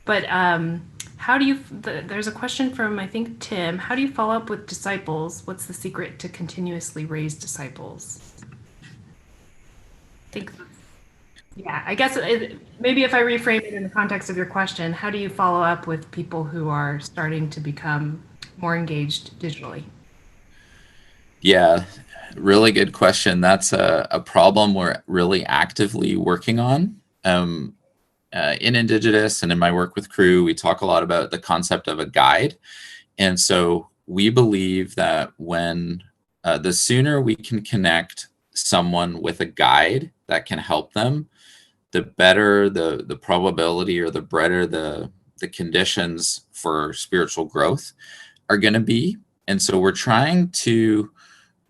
but how do you, there's a question from, I think, Tim. How do you follow up with disciples? What's the secret to continuously raise disciples? I think, yeah, I guess maybe if I reframe it in the context of your question, how do you follow up with people who are starting to become more engaged digitally? Yeah, really good question. That's a problem we're really actively working on. In Indigenous and in my work with Crew, we talk a lot about the concept of a guide. And so we believe that when the sooner we can connect someone with a guide that can help them, the better the probability or the better the conditions for spiritual growth are going to be. And so we're trying to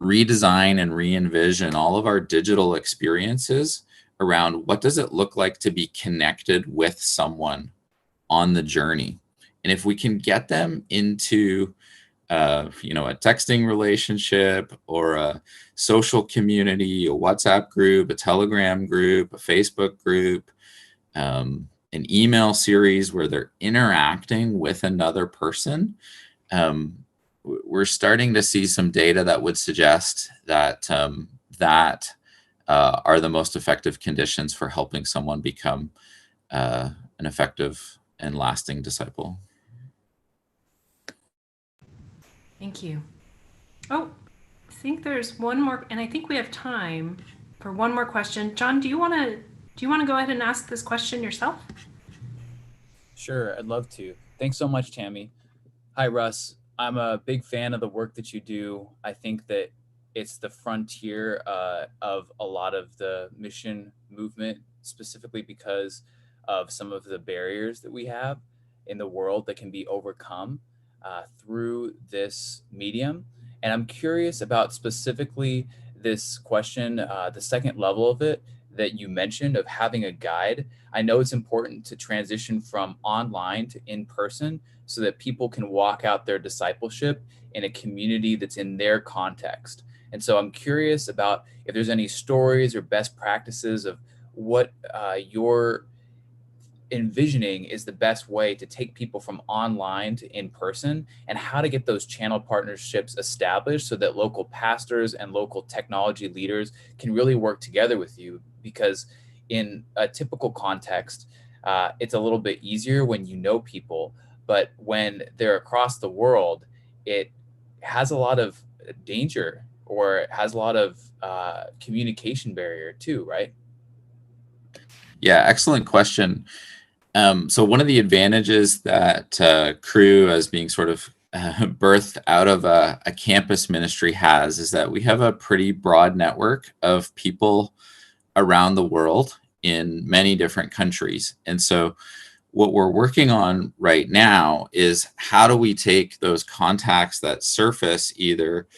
redesign and re-envision all of our digital experiences around what does it look like to be connected with someone on the journey. And if we can get them into a texting relationship or a social community, a WhatsApp group, a Telegram group, a Facebook group, an email series where they're interacting with another person, we're starting to see some data that would suggest that are the most effective conditions for helping someone become an effective and lasting disciple. Thank you. Oh, I think there's one more, and I think we have time for one more question. John, do you want to go ahead and ask this question yourself? Sure, I'd love to. Thanks so much, Tammy. Hi, Russ. I'm a big fan of the work that you do. I think that it's the frontier of a lot of the mission movement, specifically because of some of the barriers that we have in the world that can be overcome through this medium. And I'm curious about specifically this question, the second level of it that you mentioned of having a guide. I know it's important to transition from online to in person so that people can walk out their discipleship in a community that's in their context. And so I'm curious about if there's any stories or best practices of what you're envisioning is the best way to take people from online to in person, and how to get those channel partnerships established so that local pastors and local technology leaders can really work together with you. Because in a typical context, it's a little bit easier when you know people, but when they're across the world, it has a lot of danger, or it has a lot of communication barrier too, right? Yeah, excellent question. So one of the advantages that Crew, as being sort of birthed out of a campus ministry, has is that we have a pretty broad network of people around the world in many different countries. And so what we're working on right now is how do we take those contacts that surface either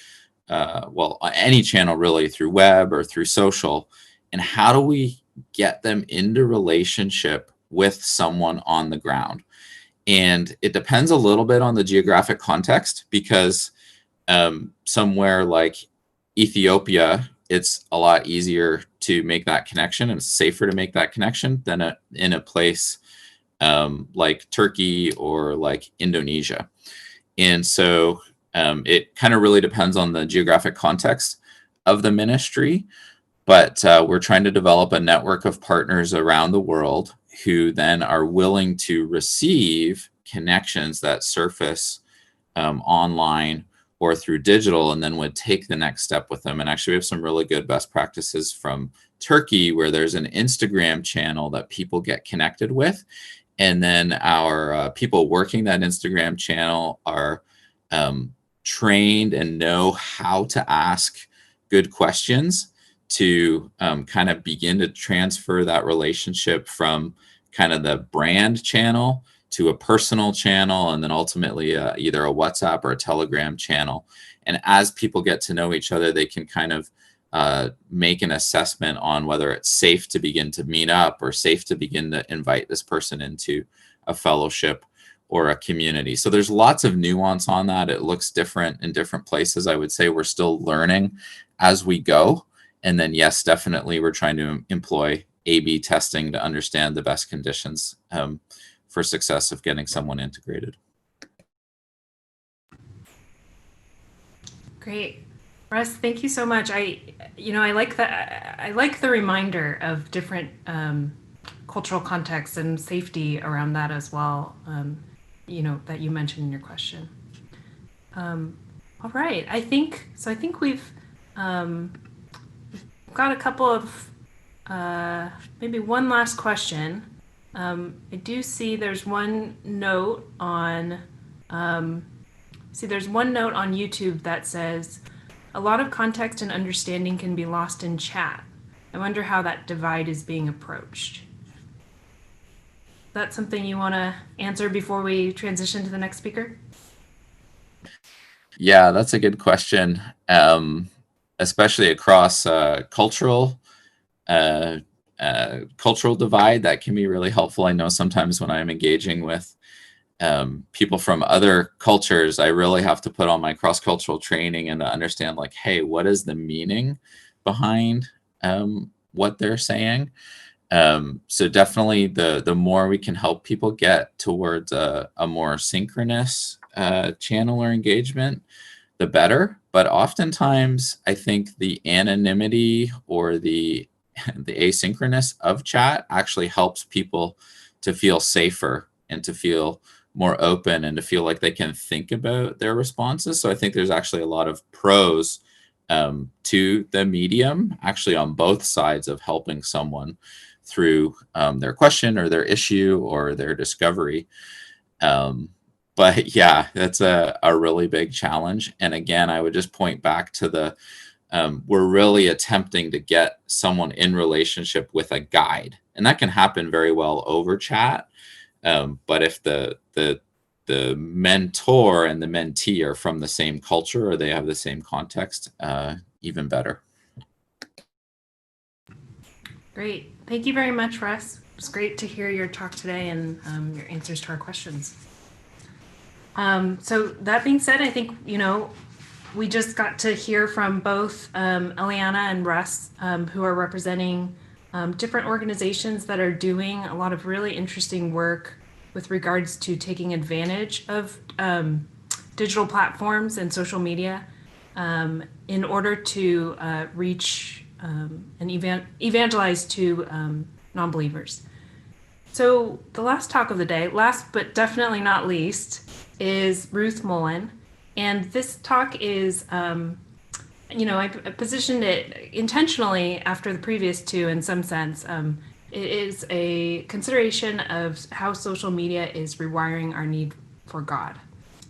well, any channel really, through web or through social, and how do we get them into relationship with someone on the ground? And it depends a little bit on the geographic context, because somewhere like Ethiopia, it's a lot easier to make that connection, and it's safer to make that connection than in a place like Turkey or like Indonesia. And so it kind of really depends on the geographic context of the ministry, but we're trying to develop a network of partners around the world who then are willing to receive connections that surface online or through digital, and then would take the next step with them. And actually, we have some really good best practices from Turkey, where there's an Instagram channel that people get connected with. And then our people working that Instagram channel are trained and know how to ask good questions to kind of begin to transfer that relationship from kind of the brand channel to a personal channel, and then ultimately either a WhatsApp or a Telegram channel. And as people get to know each other, they can kind of make an assessment on whether it's safe to begin to meet up or safe to begin to invite this person into a fellowship or a community. So there's lots of nuance on that. It looks different in different places. I would say we're still learning as we go. And then, yes, definitely we're trying to employ A/B testing to understand the best conditions for success of getting someone integrated. Great. Russ, thank you so much. I like the reminder of different cultural contexts and safety around that as well, that you mentioned in your question. All right, I think we've got a couple of, maybe one last question. I do see there's one note on, YouTube that says, a lot of context and understanding can be lost in chat. I wonder how that divide is being approached. That's something you want to answer before we transition to the next speaker? Yeah, that's a good question, especially across cultural divide. That can be really helpful. I know sometimes when I'm engaging with people from other cultures, I really have to put on my cross-cultural training and to understand, like, hey, what is the meaning behind what they're saying? So definitely the more we can help people get towards a more synchronous channel or engagement, the better. But oftentimes, I think the anonymity or the asynchronous of chat actually helps people to feel safer and to feel more open and to feel like they can think about their responses. So I think there's actually a lot of pros to the medium, actually on both sides of helping someone through their question or their issue or their discovery. But yeah, that's a really big challenge. And again, I would just point back to we're really attempting to get someone in relationship with a guide. And that can happen very well over chat. But if the mentor and the mentee are from the same culture or they have the same context, even better. Great. Thank you very much, Russ. It was great to hear your talk today and your answers to our questions. So that being said, I think, we just got to hear from both Eliana and Russ, who are representing different organizations that are doing a lot of really interesting work with regards to taking advantage of digital platforms and social media in order to reach and evangelize to non-believers. So the last talk of the day, last but definitely not least, is Ruth Mullen. And this talk is, I positioned it intentionally after the previous two in some sense. It is a consideration of how social media is rewiring our need for God.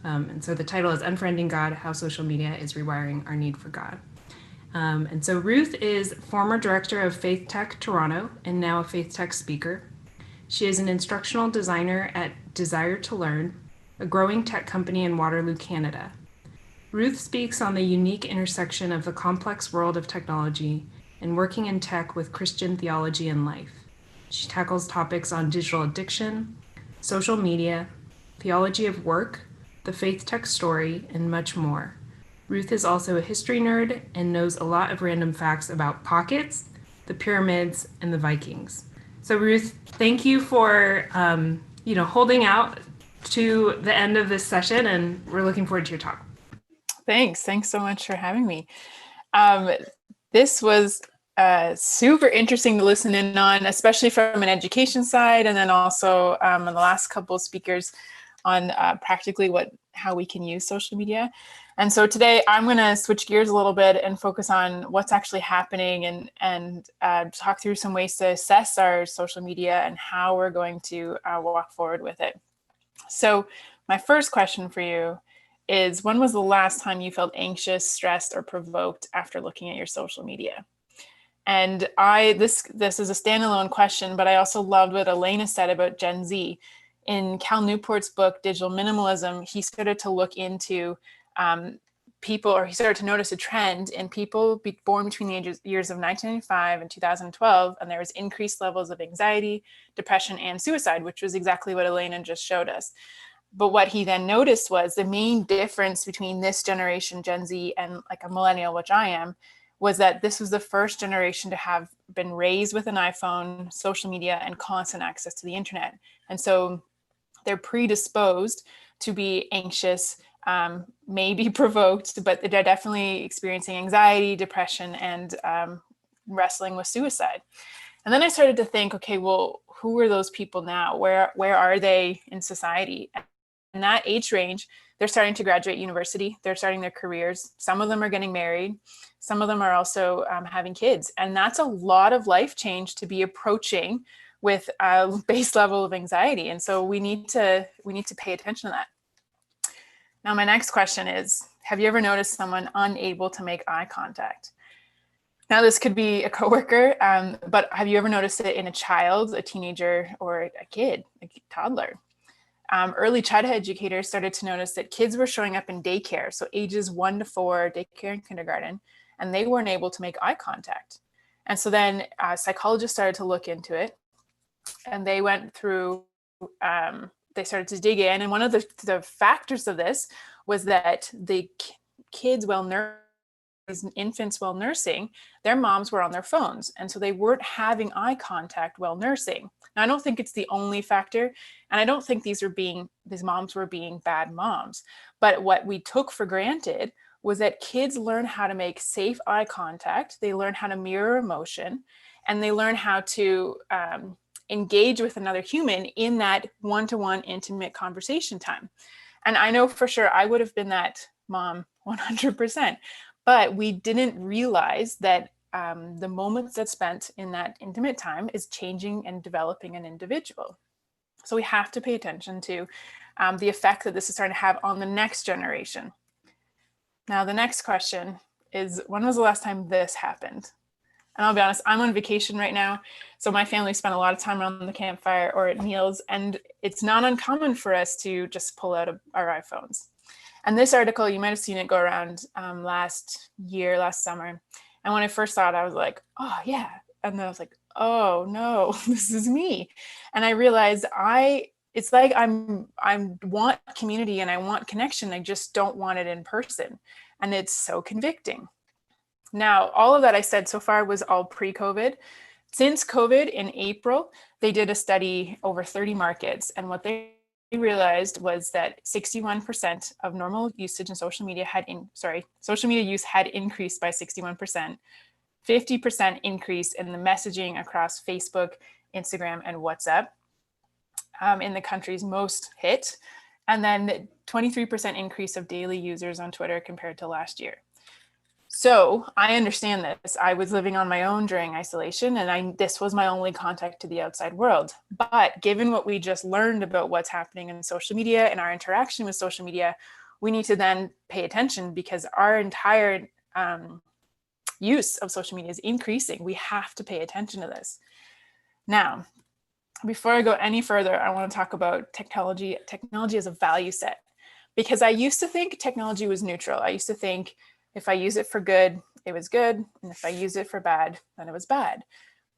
And so the title is Unfriending God, How Social Media is Rewiring Our Need for God. And so Ruth is former director of Faith Tech Toronto and now a Faith Tech speaker. She is an instructional designer at Desire to Learn, a growing tech company in Waterloo, Canada. Ruth speaks on the unique intersection of the complex world of technology and working in tech with Christian theology and life. She tackles topics on digital addiction, social media, theology of work, the faith tech story, and much more. Ruth is also a history nerd and knows a lot of random facts about pockets, the pyramids, and the Vikings. So Ruth, thank you for holding out to the end of this session, and we're looking forward to your talk. Thanks so much for having me. This was super interesting to listen in on, especially from an education side, and then also on the last couple of speakers on practically how we can use social media. And so today I'm going to switch gears a little bit and focus on what's actually happening and talk through some ways to assess our social media and how we're going to walk forward with it. So my first question for you is, when was the last time you felt anxious, stressed, or provoked after looking at your social media? And this is a standalone question, but I also loved what Elena said about Gen Z. In Cal Newport's book, Digital Minimalism, he started to look into he started to notice a trend in people born between the years of 1995 and 2012, and there was increased levels of anxiety, depression, and suicide, which was exactly what Elena just showed us. But what he then noticed was the main difference between this generation, Gen Z, and like a millennial, which I am, was that this was the first generation to have been raised with an iPhone, social media, and constant access to the internet. And so they're predisposed to be anxious, maybe provoked, but they're definitely experiencing anxiety, depression, and wrestling with suicide. And then I started to think, okay, well, who are those people now? Where are they in society? In that age range, they're starting to graduate university. They're starting their careers. Some of them are getting married. Some of them are also having kids. And that's a lot of life change to be approaching with a base level of anxiety. And so we need to pay attention to that. Now, my next question is, have you ever noticed someone unable to make eye contact? Now, this could be a coworker, but have you ever noticed it in a child, a teenager, or a kid, a toddler? Early childhood educators started to notice that kids were showing up in daycare, so ages 1 to 4, daycare and kindergarten, and they weren't able to make eye contact. And so then psychologists started to look into it, and they went through, they started to dig in, and one of the factors of this was that the kids, infants while nursing, their moms were on their phones, and so they weren't having eye contact while nursing. Now, I don't think it's the only factor, and I don't think these moms were being bad moms, but what we took for granted was that kids learn how to make safe eye contact, they learn how to mirror emotion, and they learn how to engage with another human in that one-to-one intimate conversation time. And I know for sure I would have been that mom 100%. But we didn't realize that the moments that's spent in that intimate time is changing and developing an individual. So we have to pay attention to the effect that this is starting to have on the next generation. Now, the next question is, when was the last time this happened? And I'll be honest, I'm on vacation right now. So my family spent a lot of time around the campfire or at meals, and it's not uncommon for us to just pull out our iPhones. And this article, you might have seen it go around last summer. And when I first saw it, I was like, oh yeah. And then I was like, oh no, this is me. And I realized it's like I want community and I want connection. I just don't want it in person. And it's so convicting. Now, all of that I said so far was all pre-COVID. Since COVID in April, they did a study over 30 markets. And what they realized was that 61% of normal usage in social media use had increased by 61%, 50% increase in the messaging across Facebook, Instagram, and WhatsApp in the countries most hit, and then 23% increase of daily users on Twitter compared to last year. So I understand this. I was living on my own during isolation, and this was my only contact to the outside world. But given what we just learned about what's happening in social media and our interaction with social media, we need to then pay attention, because our entire use of social media is increasing. We have to pay attention to this. Now, before I go any further, I want to talk about technology as a value set. because I used to think technology was neutral. I used to think if I use it for good, it was good. And if I use it for bad, then it was bad.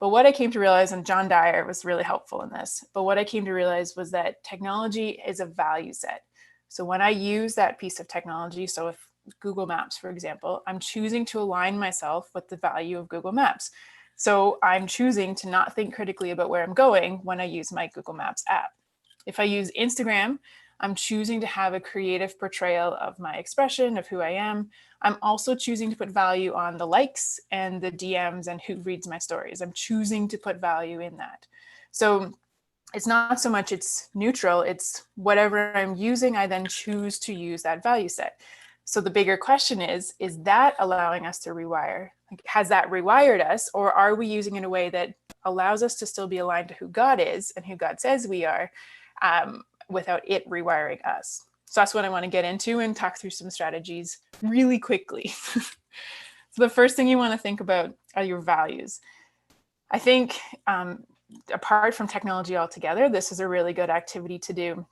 But what I came to realize, and John Dyer was really helpful in this, but what I came to realize was that technology is a value set. So when I use that piece of technology, so if Google Maps, for example, I'm choosing to align myself with the value of Google Maps. So I'm choosing to not think critically about where I'm going when I use my Google Maps app. If I use Instagram, I'm choosing to have a creative portrayal of my expression, of who I am. I'm also choosing to put value on the likes and the DMs and who reads my stories. I'm choosing to put value in that. So it's not so much it's neutral, it's whatever I'm using, I then choose to use that value set. So the bigger question is that allowing us to rewire? Like, has that rewired us, or are we using it in a way that allows us to still be aligned to who God is and who God says we are, without it rewiring us? So that's what I want to get into and talk through some strategies really quickly. So the first thing you want to think about are your values. I think apart from technology altogether, this is a really good activity to do.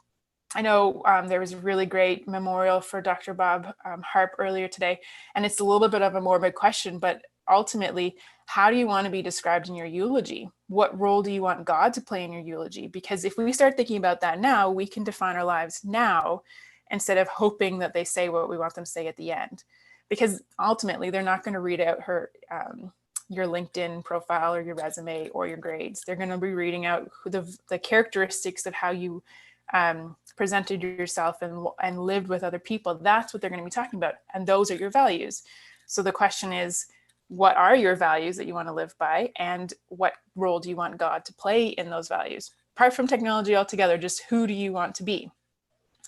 I know there was a really great memorial for Dr. Bob Harp earlier today, and it's a little bit of a morbid question, but ultimately, how do you want to be described in your eulogy? What role do you want God to play in your eulogy? Because if we start thinking about that now, we can define our lives now instead of hoping that they say what we want them to say at the end. Because ultimately, they're not going to read out your LinkedIn profile or your resume or your grades. They're going to be reading out the characteristics of how you presented yourself and lived with other people. That's what they're going to be talking about. And those are your values. So the question is, what are your values that you want to live by? And what role do you want God to play in those values? Apart from technology altogether, just who do you want to be?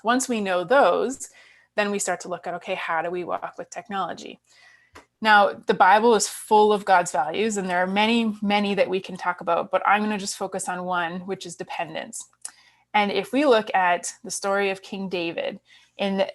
Once we know those, then we start to look at, okay, how do we walk with technology? Now, the Bible is full of God's values, and there are many, many that we can talk about, but I'm going to just focus on one, which is dependence. And if we look at the story of King David in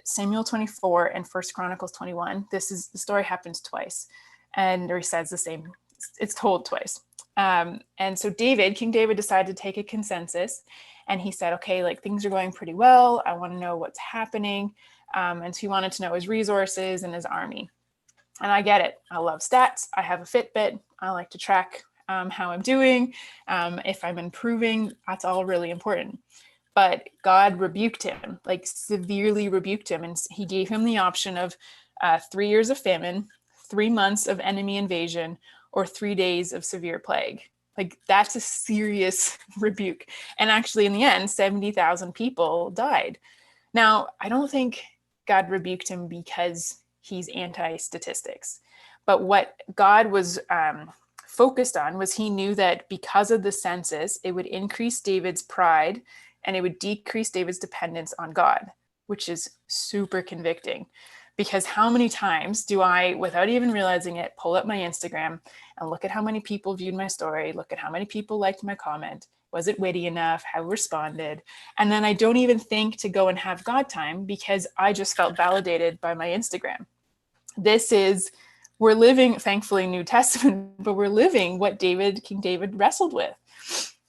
Samuel 24 and 1 Chronicles 21, the story happens twice, and or he says the same, it's told twice. And so King David decided to take a consensus, and he said, okay, like things are going pretty well. I want to know what's happening. And so he wanted to know his resources and his army. And I get it. I love stats. I have a Fitbit. I like to track how I'm doing. If I'm improving, that's all really important. But God rebuked him, like severely rebuked him. And he gave him the option of 3 years of famine, 3 months of enemy invasion, or 3 days of severe plague. Like that's a serious rebuke. And actually in the end, 70,000 people died. Now, I don't think God rebuked him because he's anti-statistics. But what God was focused on was he knew that because of the census, it would increase David's pride and it would decrease David's dependence on God, which is super convicting. Because how many times do I, without even realizing it, pull up my Instagram and look at how many people viewed my story, look at how many people liked my comment, was it witty enough, how responded, and then I don't even think to go and have God time because I just felt validated by my Instagram. We're living, thankfully, New Testament, but we're living what King David wrestled with.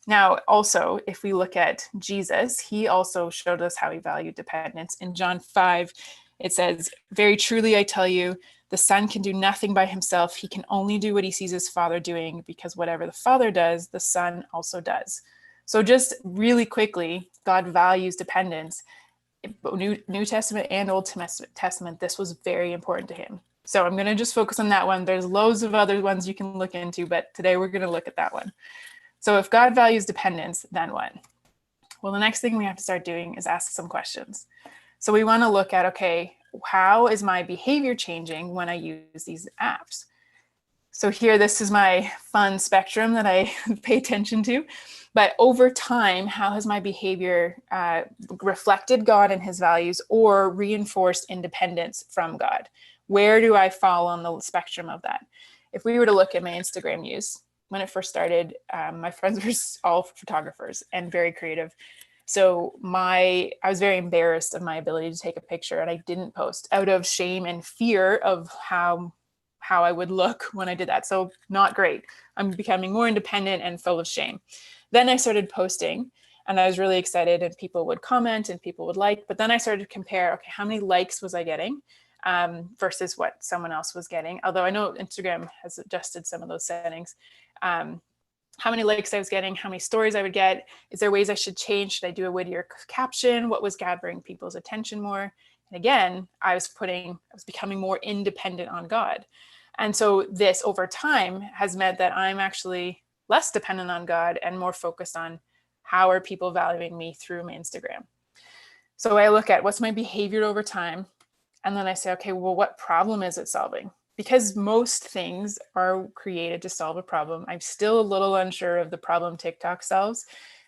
Now, also, if we look at Jesus, he also showed us how he valued dependence. In John 5, it says, "Very truly, I tell you, the Son can do nothing by himself. He can only do what he sees his Father doing, because whatever the Father does, the Son also does." So just really quickly, God values dependence. New Testament and Old Testament, this was very important to him. So I'm going to just focus on that one. There's loads of other ones you can look into, but today we're going to look at that one. So if God values dependence, then what? Well, the next thing we have to start doing is ask some questions. So we want to look at, okay, how is my behavior changing when I use these apps? So here, this is my fun spectrum that I pay attention to. But over time, how has my behavior reflected God and his values or reinforced independence from God? Where do I fall on the spectrum of that? If we were to look at my Instagram use, when it first started, my friends were all photographers and very creative. So I was very embarrassed of my ability to take a picture, and I didn't post out of shame and fear of how I would look when I did that. So not great. I'm becoming more independent and full of shame. Then I started posting, And I was really excited, and people would comment and people would like, but then I started to compare, okay, how many likes was I getting versus what someone else was getting? Although I know Instagram has adjusted some of those settings. How many likes I was getting, how many stories I would get. Is there ways I should change? Should I do a wittier caption? What was gathering people's attention more? And again, I was becoming more independent on God. And so this over time has meant that I'm actually less dependent on God and more focused on how are people valuing me through my Instagram. So I look at what's my behavior over time. And then I say, okay, well, what problem is it solving? Because most things are created to solve a problem. I'm still a little unsure of the problem TikTok solves.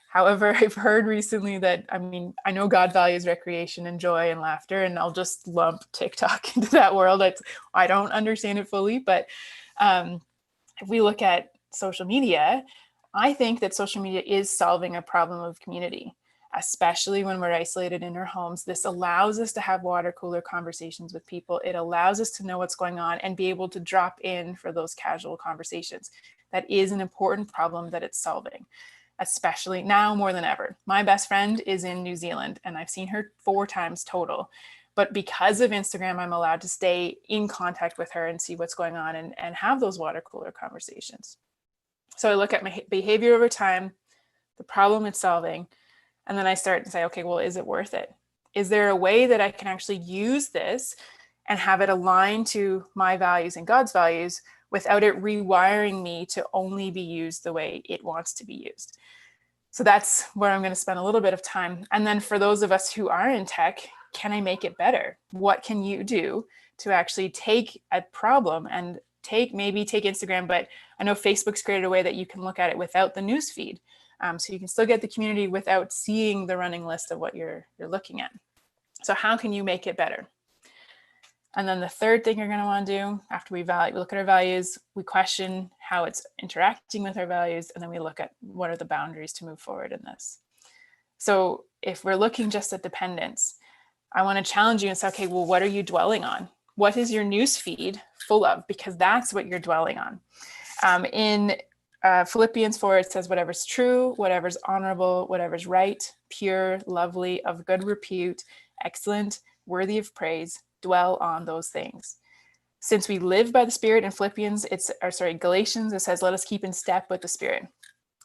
However, I've heard recently that, I know God values recreation and joy and laughter, and I'll just lump TikTok into that world. I don't understand it fully, but if we look at social media, I think that social media is solving a problem of community, especially when we're isolated in our homes. This allows us to have water cooler conversations with people. It allows us to know what's going on and be able to drop in for those casual conversations. That is an important problem that it's solving, especially now more than ever. My best friend is in New Zealand, and I've seen her 4 times total. But because of Instagram, I'm allowed to stay in contact with her and see what's going on and have those water cooler conversations. So I look at my behavior over time, the problem it's solving, and then I start to say, okay, well, is it worth it? Is there a way that I can actually use this and have it align to my values and God's values without it rewiring me to only be used the way it wants to be used? So that's where I'm going to spend a little bit of time. And then for those of us who are in tech, can I make it better? What can you do to actually take a problem and maybe take Instagram, but I know Facebook's created a way that you can look at it without the news feed. So you can still get the community without seeing the running list of what you're looking at. So how can you make it better? And then the third thing you're going to want to do after we look at our values, we question how it's interacting with our values, and then we look at what are the boundaries to move forward in this. So if we're looking just at dependence, I want to challenge you and say, okay, well, what are you dwelling on? What is your news feed full of? Because that's what you're dwelling on. In Philippians 4, it says, whatever's true, whatever's honorable, whatever's right, pure, lovely, of good repute, excellent, worthy of praise, dwell on those things. Since we live by the Spirit, in Galatians, it says, let us keep in step with the Spirit.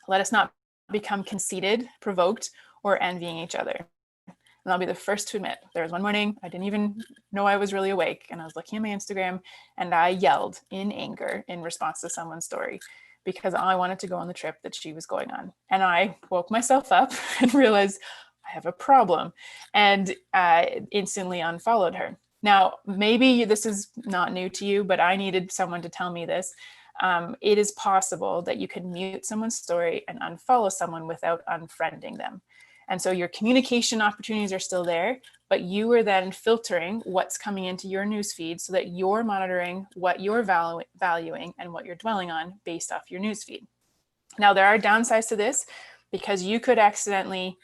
Let us not become conceited, provoked, or envying each other. And I'll be the first to admit, there was one morning, I didn't even know I was really awake, and I was looking at my Instagram, and I yelled in anger in response to someone's story, because I wanted to go on the trip that she was going on. And I woke myself up and realized I have a problem, and instantly unfollowed her. Now, maybe this is not new to you, but I needed someone to tell me this. It is possible that you can mute someone's story and unfollow someone without unfriending them. And so your communication opportunities are still there, but you are then filtering what's coming into your newsfeed so that you're monitoring what you're valuing and what you're dwelling on based off your newsfeed. Now, there are downsides to this because you could accidentally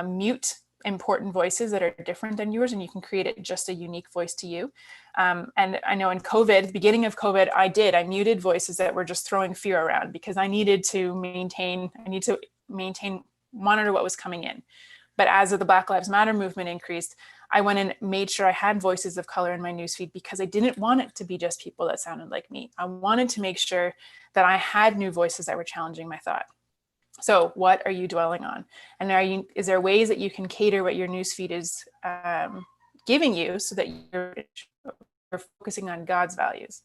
mute important voices that are different than yours, and you can create it just a unique voice to you. And I know in COVID, the beginning of COVID, I muted voices that were just throwing fear around because I needed to monitor what was coming in. But as the Black Lives Matter movement increased, I went and made sure I had voices of color in my newsfeed because I didn't want it to be just people that sounded like me. I wanted to make sure that I had new voices that were challenging my thought. So what are you dwelling on? And is there ways that you can cater what your newsfeed is giving you so that you're focusing on God's values?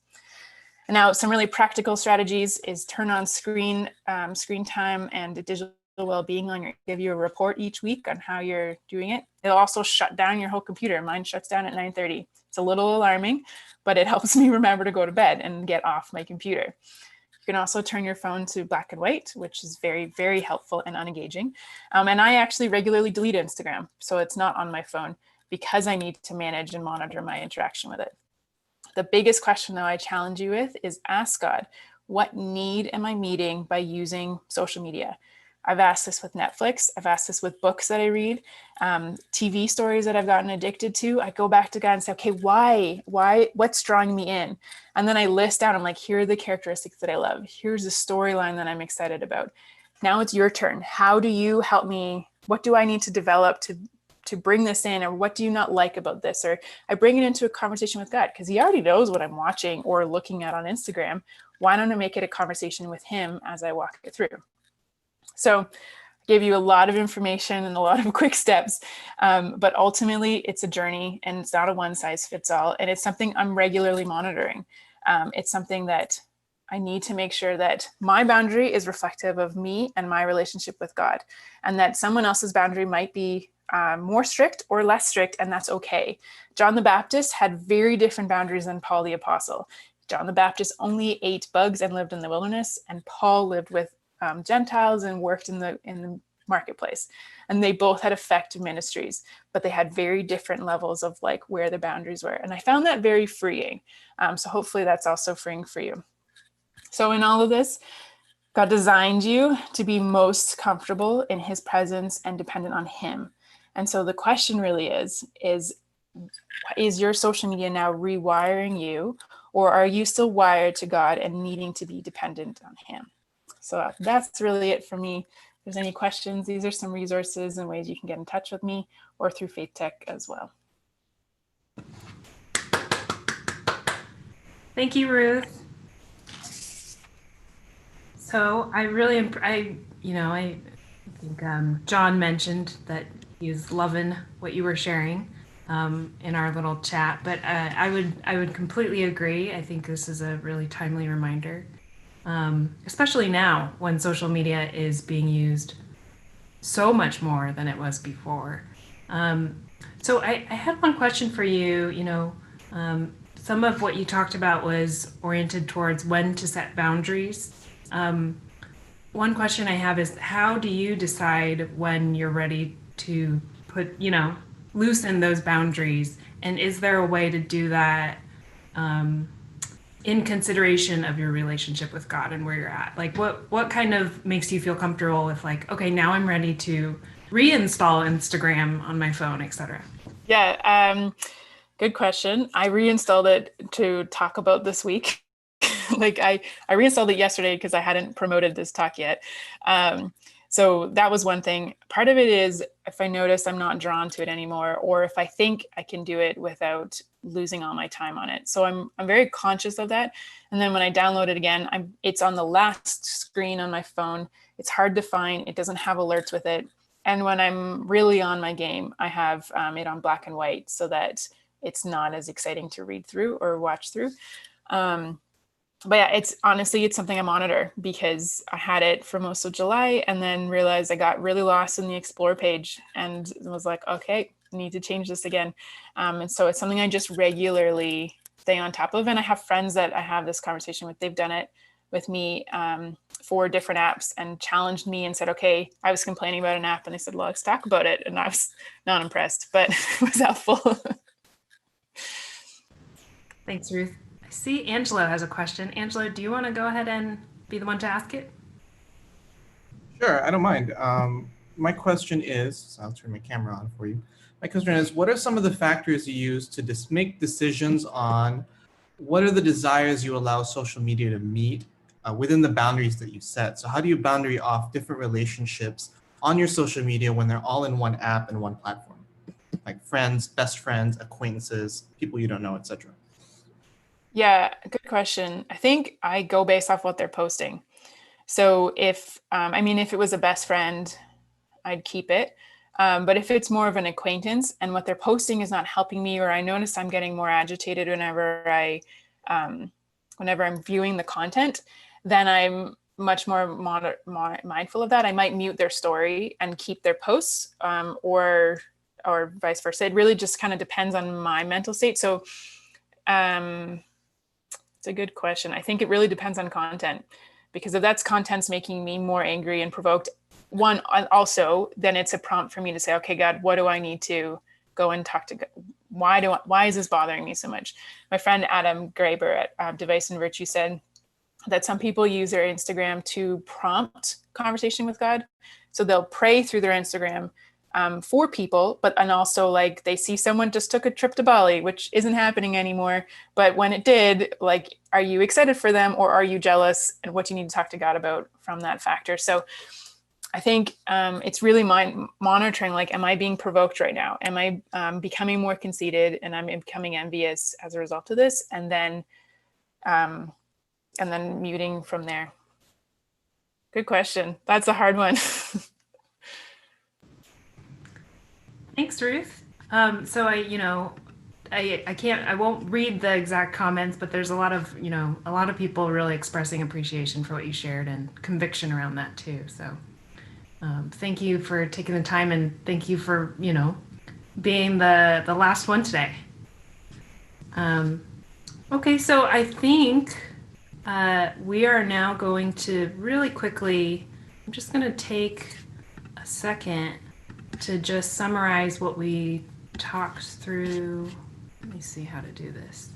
And now some really practical strategies is turn on screen time and digital well-being on give you a report each week on how you're doing it. It'll also shut down your whole computer. Mine shuts down at 9:30. It's a little alarming, but it helps me remember to go to bed and get off my computer. You can also turn your phone to black and white, which is very, very helpful and unengaging. And I actually regularly delete Instagram, so it's not on my phone because I need to manage and monitor my interaction with it. The biggest question, though, I challenge you with is ask God, what need am I meeting by using social media? I've asked this with Netflix. I've asked this with books that I read, TV stories that I've gotten addicted to. I go back to God and say, okay, why, what's drawing me in? And then I list down, I'm like, here are the characteristics that I love. Here's the storyline that I'm excited about. Now it's your turn. How do you help me? What do I need to develop to bring this in? Or what do you not like about this? Or I bring it into a conversation with God because he already knows what I'm watching or looking at on Instagram. Why don't I make it a conversation with him as I walk it through? So I gave you a lot of information and a lot of quick steps, but ultimately it's a journey and it's not a one size fits all. And it's something I'm regularly monitoring. It's something that I need to make sure that my boundary is reflective of me and my relationship with God, and that someone else's boundary might be more strict or less strict, and that's okay. John the Baptist had very different boundaries than Paul the Apostle. John the Baptist only ate bugs and lived in the wilderness, and Paul lived with Gentiles and worked in the marketplace. And they both had effective ministries, but they had very different levels of like where the boundaries were. And I found that very freeing. So hopefully that's also freeing for you. So in all of this, God designed you to be most comfortable in his presence and dependent on him. And so the question really is your social media now rewiring you, or are you still wired to God and needing to be dependent on him? So that's really it for me. If there's any questions, these are some resources and ways you can get in touch with me or through Faith Tech as well. Thank you, Ruth. So I think John mentioned that he's loving what you were sharing in our little chat, but I would completely agree. I think this is a really timely reminder, especially now when social media is being used so much more than it was before. So I had one question for you. Some of what you talked about was oriented towards when to set boundaries. One question I have is, how do you decide when you're ready to loosen those boundaries? And is there a way to do that in consideration of your relationship with God and where you're at? Like what kind of makes you feel comfortable with like, okay, now I'm ready to reinstall Instagram on my phone, etc.? Yeah, good question. I reinstalled it to talk about this week. Like I reinstalled it yesterday because I hadn't promoted this talk yet. So that was one thing. Part of it is if I notice I'm not drawn to it anymore, or if I think I can do it without losing all my time on it. So I'm very conscious of that. And then when I download it again, it's on the last screen on my phone. It's hard to find. It doesn't have alerts with it. And when I'm really on my game, I have it on black and white so that it's not as exciting to read through or watch through. But yeah, it's something I monitor because I had it for most of July and then realized I got really lost in the explore page and was like, okay, I need to change this again. And so it's something I just regularly stay on top of. And I have friends that I have this conversation with. They've done it with me for different apps and challenged me and said, okay, I was complaining about an app and they said, well, let's talk about it. And I was not impressed, but it was helpful. Thanks, Ruth. I see Angelo has a question. Angelo, do you want to go ahead and be the one to ask it? Sure, I don't mind. My question is, I'll turn my camera on for you. My question is, what are some of the factors you use to make decisions on what are the desires you allow social media to meet within the boundaries that you set? So how do you boundary off different relationships on your social media when they're all in one app and one platform? Like friends, best friends, acquaintances, people you don't know, etc. Yeah, good question. I think I go based off what they're posting. So if it was a best friend, I'd keep it. But if it's more of an acquaintance and what they're posting is not helping me, or I notice I'm getting more agitated whenever I'm viewing the content, then I'm much more mindful of that. I might mute their story and keep their posts, or vice versa. It really just kind of depends on my mental state. So it's a good question. I think it really depends on content, because if that's content's making me more angry and provoked, one, also, then it's a prompt for me to say, okay, God, what do I need to go and talk to God? Why is this bothering me so much? My friend Adam Graeber at Device and Virtue said that some people use their Instagram to prompt conversation with God. So they'll pray through their Instagram for people, and also like they see someone just took a trip to Bali, which isn't happening anymore. But when it did, like, are you excited for them or are you jealous? And what do you need to talk to God about from that factor? So I think it's really monitoring, like, am I being provoked right now? Am I becoming more conceited and I'm becoming envious as a result of this? And then muting from there. Good question. That's a hard one. Thanks, Ruth. So I won't read the exact comments, but there's a lot of people really expressing appreciation for what you shared and conviction around that too. So thank you for taking the time, and thank you for, being the last one today. Okay, so I think we are now going to really quickly, I'm just going to take a second to just summarize what we talked through. Let me see how to do this.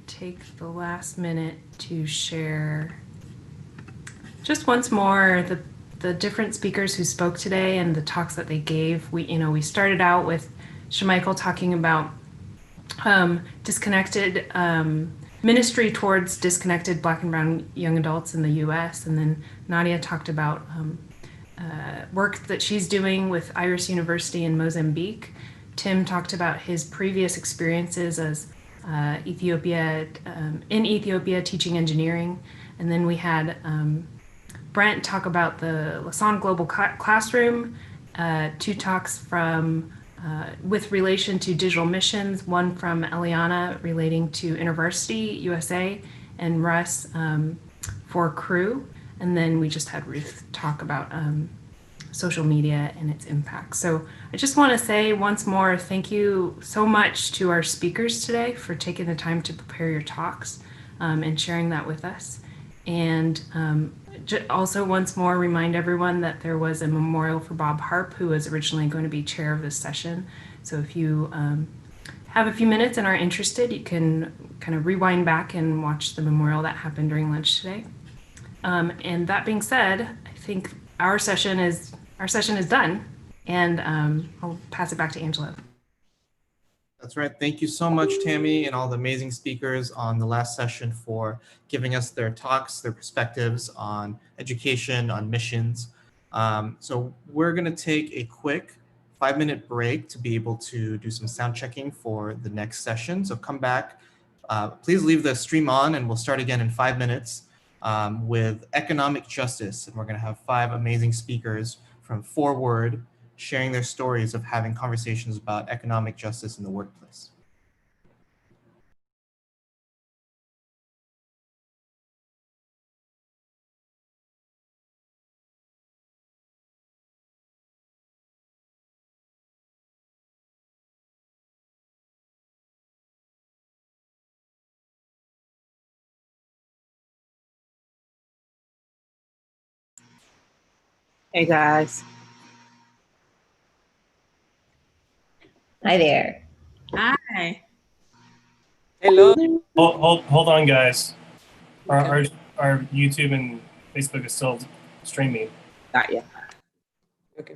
Take the last minute to share just once more the different speakers who spoke today and the talks that they gave. We started out with Shamichael talking about disconnected ministry towards disconnected Black and brown young adults in the U.S. And then Nadia talked about work that she's doing with Iris University in Mozambique. Tim talked about his previous experiences as in Ethiopia teaching engineering. And then we had Brent talk about the Lausanne Global Classroom, 2 talks from with relation to digital missions, one from Eliana relating to InterVarsity USA, and Russ for Crew. And then we just had Ruth talk about social media and its impact. So I just want to say once more, thank you so much to our speakers today for taking the time to prepare your talks and sharing that with us. And also once more remind everyone that there was a memorial for Bob Harp, who was originally going to be chair of this session. So if you have a few minutes and are interested, you can kind of rewind back and watch the memorial that happened during lunch today. And that being said, I think our session is done, and I'll pass it back to Angela. That's right. Thank you so much, Tammy, and all the amazing speakers on the last session for giving us their talks, their perspectives on education, on missions. So we're going to take a quick 5-minute break to be able to do some sound checking for the next session. So come back. Please leave the stream on, and we'll start again in 5 minutes with economic justice. And we're going to have 5 amazing speakers from Forward sharing their stories of having conversations about economic justice in the workplace. Hey guys. Hi there. Hi. Hello. Hold on, guys. Our YouTube and Facebook is still streaming. Got you. Okay.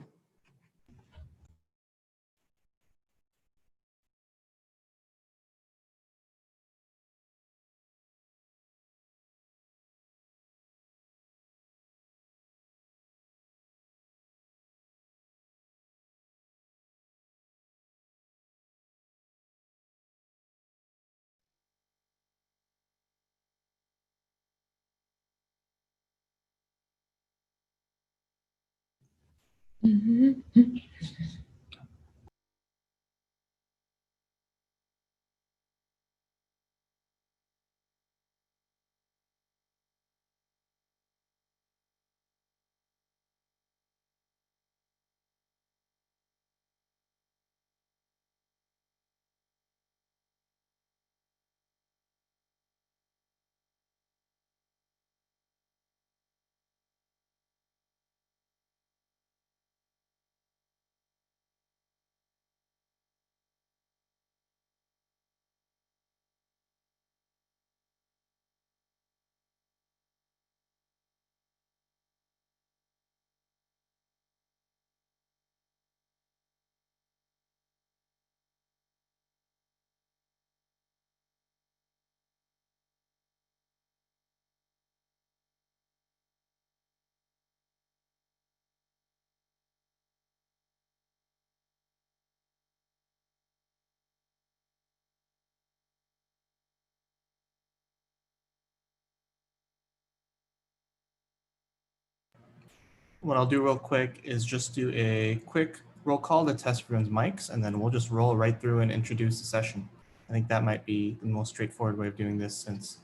what I'll do real quick is just do a quick roll call to test everyone's mics, and then we'll just roll right through and introduce the session. I think that might be the most straightforward way of doing this, since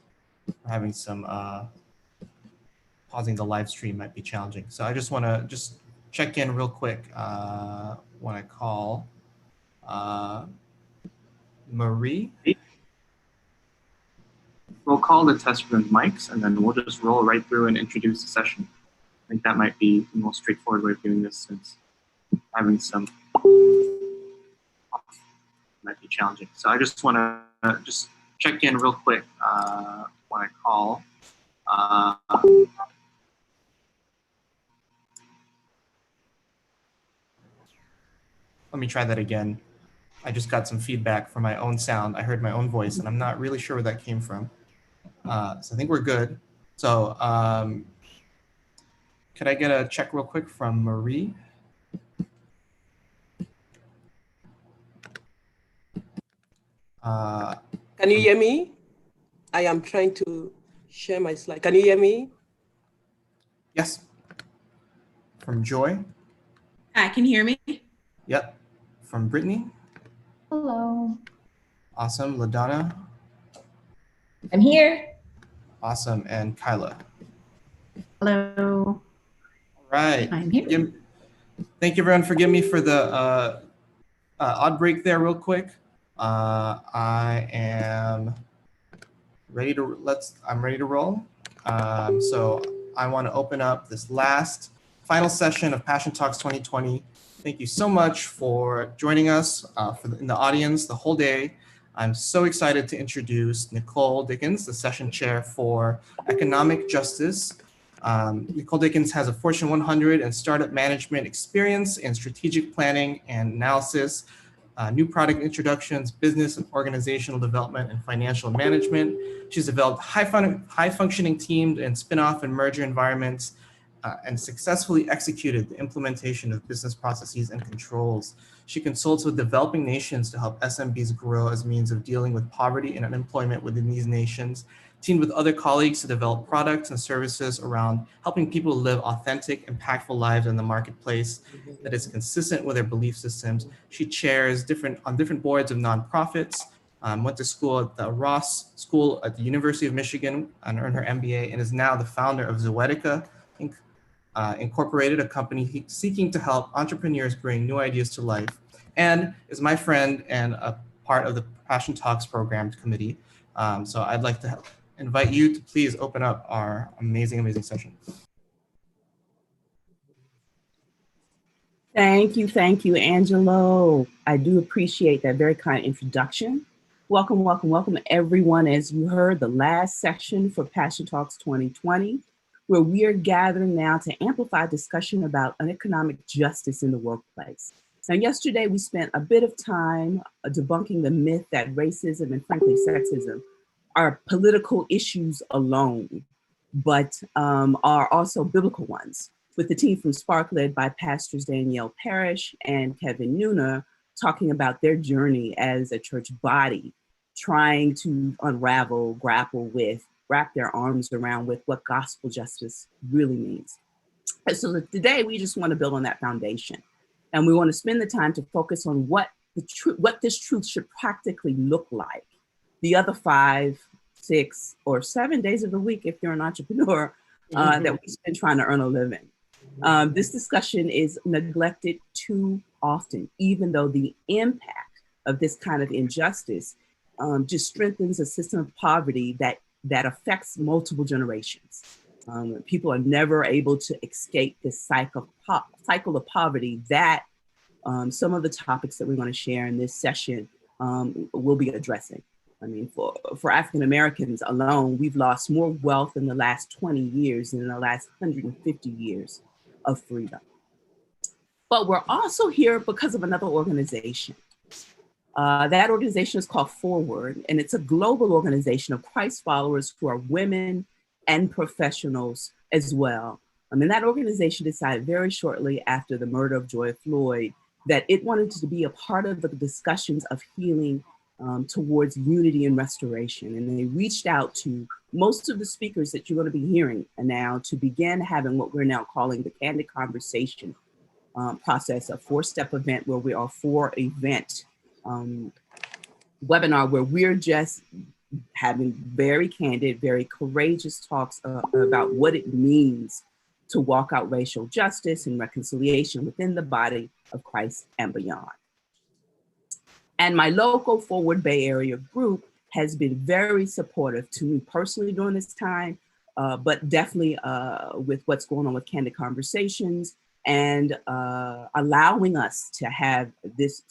we're having some pausing the live stream might be challenging. So I just want to just check in real quick when I call Marie. We'll call the test everyone's mics, and then we'll just roll right through and introduce the session. I think that might be the most straightforward way of doing this, since having some might be challenging. So I just want to just check in real quick when I call. Let me try that again. I just got some feedback from my own sound. I heard my own voice, and I'm not really sure where that came from. So I think we're good. So could I get a check real quick from Marie? Can you hear me? I am trying to share my slide. Can you hear me? Yes. From Joy? Hi, can you hear me? Yep. From Brittany? Hello. Awesome. LaDonna? I'm here. Awesome. And Kyla? Hello. All right. I'm here. Thank you, everyone, for giving me for the odd break there real quick. I am ready to I'm ready to roll. So I want to open up this last final session of Passion Talks 2020. Thank you so much for joining us in the audience the whole day. I'm so excited to introduce Nicole Dickens, the session chair for Economic Justice. Nicole Dickens has a Fortune 100 and startup management experience in strategic planning and analysis, new product introductions, business and organizational development, and financial management. She's developed high-functioning teams and spin-off and merger environments, and successfully executed the implementation of business processes and controls. She consults with developing nations to help SMBs grow as means of dealing with poverty and unemployment within these nations, teamed with other colleagues to develop products and services around helping people live authentic, impactful lives in the marketplace that is consistent with their belief systems. She chairs on different boards of nonprofits, went to school at the Ross School at the University of Michigan and earned her MBA, and is now the founder of Zoetica Incorporated, a company seeking to help entrepreneurs bring new ideas to life, and is my friend and a part of the Passion Talks program committee. So I'd like to invite you to please open up our amazing session. Thank you, Angelo. I do appreciate that very kind introduction. Welcome, everyone. As you heard, the last section for Passion Talks 2020, where we are gathering now to amplify discussion about economic justice in the workplace. Now, yesterday we spent a bit of time debunking the myth that racism and frankly sexism are political issues alone, but are also biblical ones, with the team from Spark led by Pastors Danielle Parrish and Kevin Nooner talking about their journey as a church body, trying to unravel, grapple with, wrap their arms around with what gospel justice really means. And so today we just want to build on that foundation. And we want to spend the time to focus on what this truth should practically look like the other 5, 6, or 7 days of the week if you're an entrepreneur that we spend trying to earn a living. This discussion is neglected too often, even though the impact of this kind of injustice just strengthens a system of poverty that affects multiple generations. People are never able to escape this cycle of poverty that some of the topics that we're going to share in this session will be addressing. I mean, for African Americans alone, we've lost more wealth in the last 20 years than in the last 150 years of freedom. But we're also here because of another organization. That organization is called Forward, and it's a global organization of Christ followers who are women and professionals as well. I mean, that organization decided very shortly after the murder of George Floyd that it wanted to be a part of the discussions of healing towards unity and restoration. And they reached out to most of the speakers that you're going to be hearing now to begin having what we're now calling the Candid Conversation process, a 4-step event where we are 4-event webinar where we're just having very candid, very courageous talks about what it means to walk out racial justice and reconciliation within the body of Christ and beyond. And my local Forward Bay Area group has been very supportive to me personally during this time, but definitely with what's going on with Candid Conversations and allowing us to have this,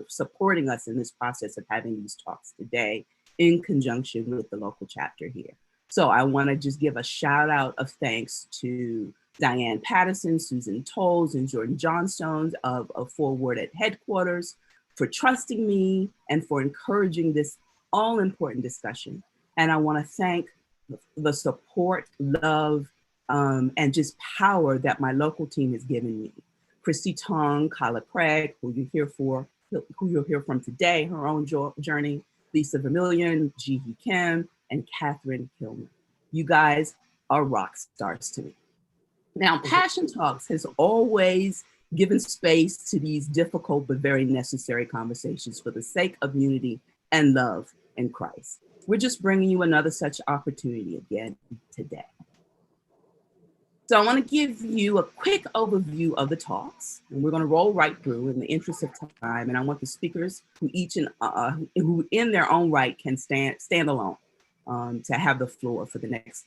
supporting us in this process of having these talks today in conjunction with the local chapter here. So I want to just give a shout out of thanks to Diane Patterson, Susan Tolles, and Jordan Johnstones of Forward at headquarters for trusting me and for encouraging this all important discussion. And I want to thank the support, love, and just power that my local team has given me. Christy Tong, Kyla Craig, who you'll hear from today, her own journey, Lisa Vermillion, Jihi Kim, and Catherine Kilman. You guys are rock stars to me. Now, Passion Talks has always given space to these difficult but very necessary conversations for the sake of unity and love in Christ. We're just bringing you another such opportunity again today. So I want to give you a quick overview of the talks, and we're going to roll right through in the interest of time. And I want the speakers who who in their own right can stand alone to have the floor for the next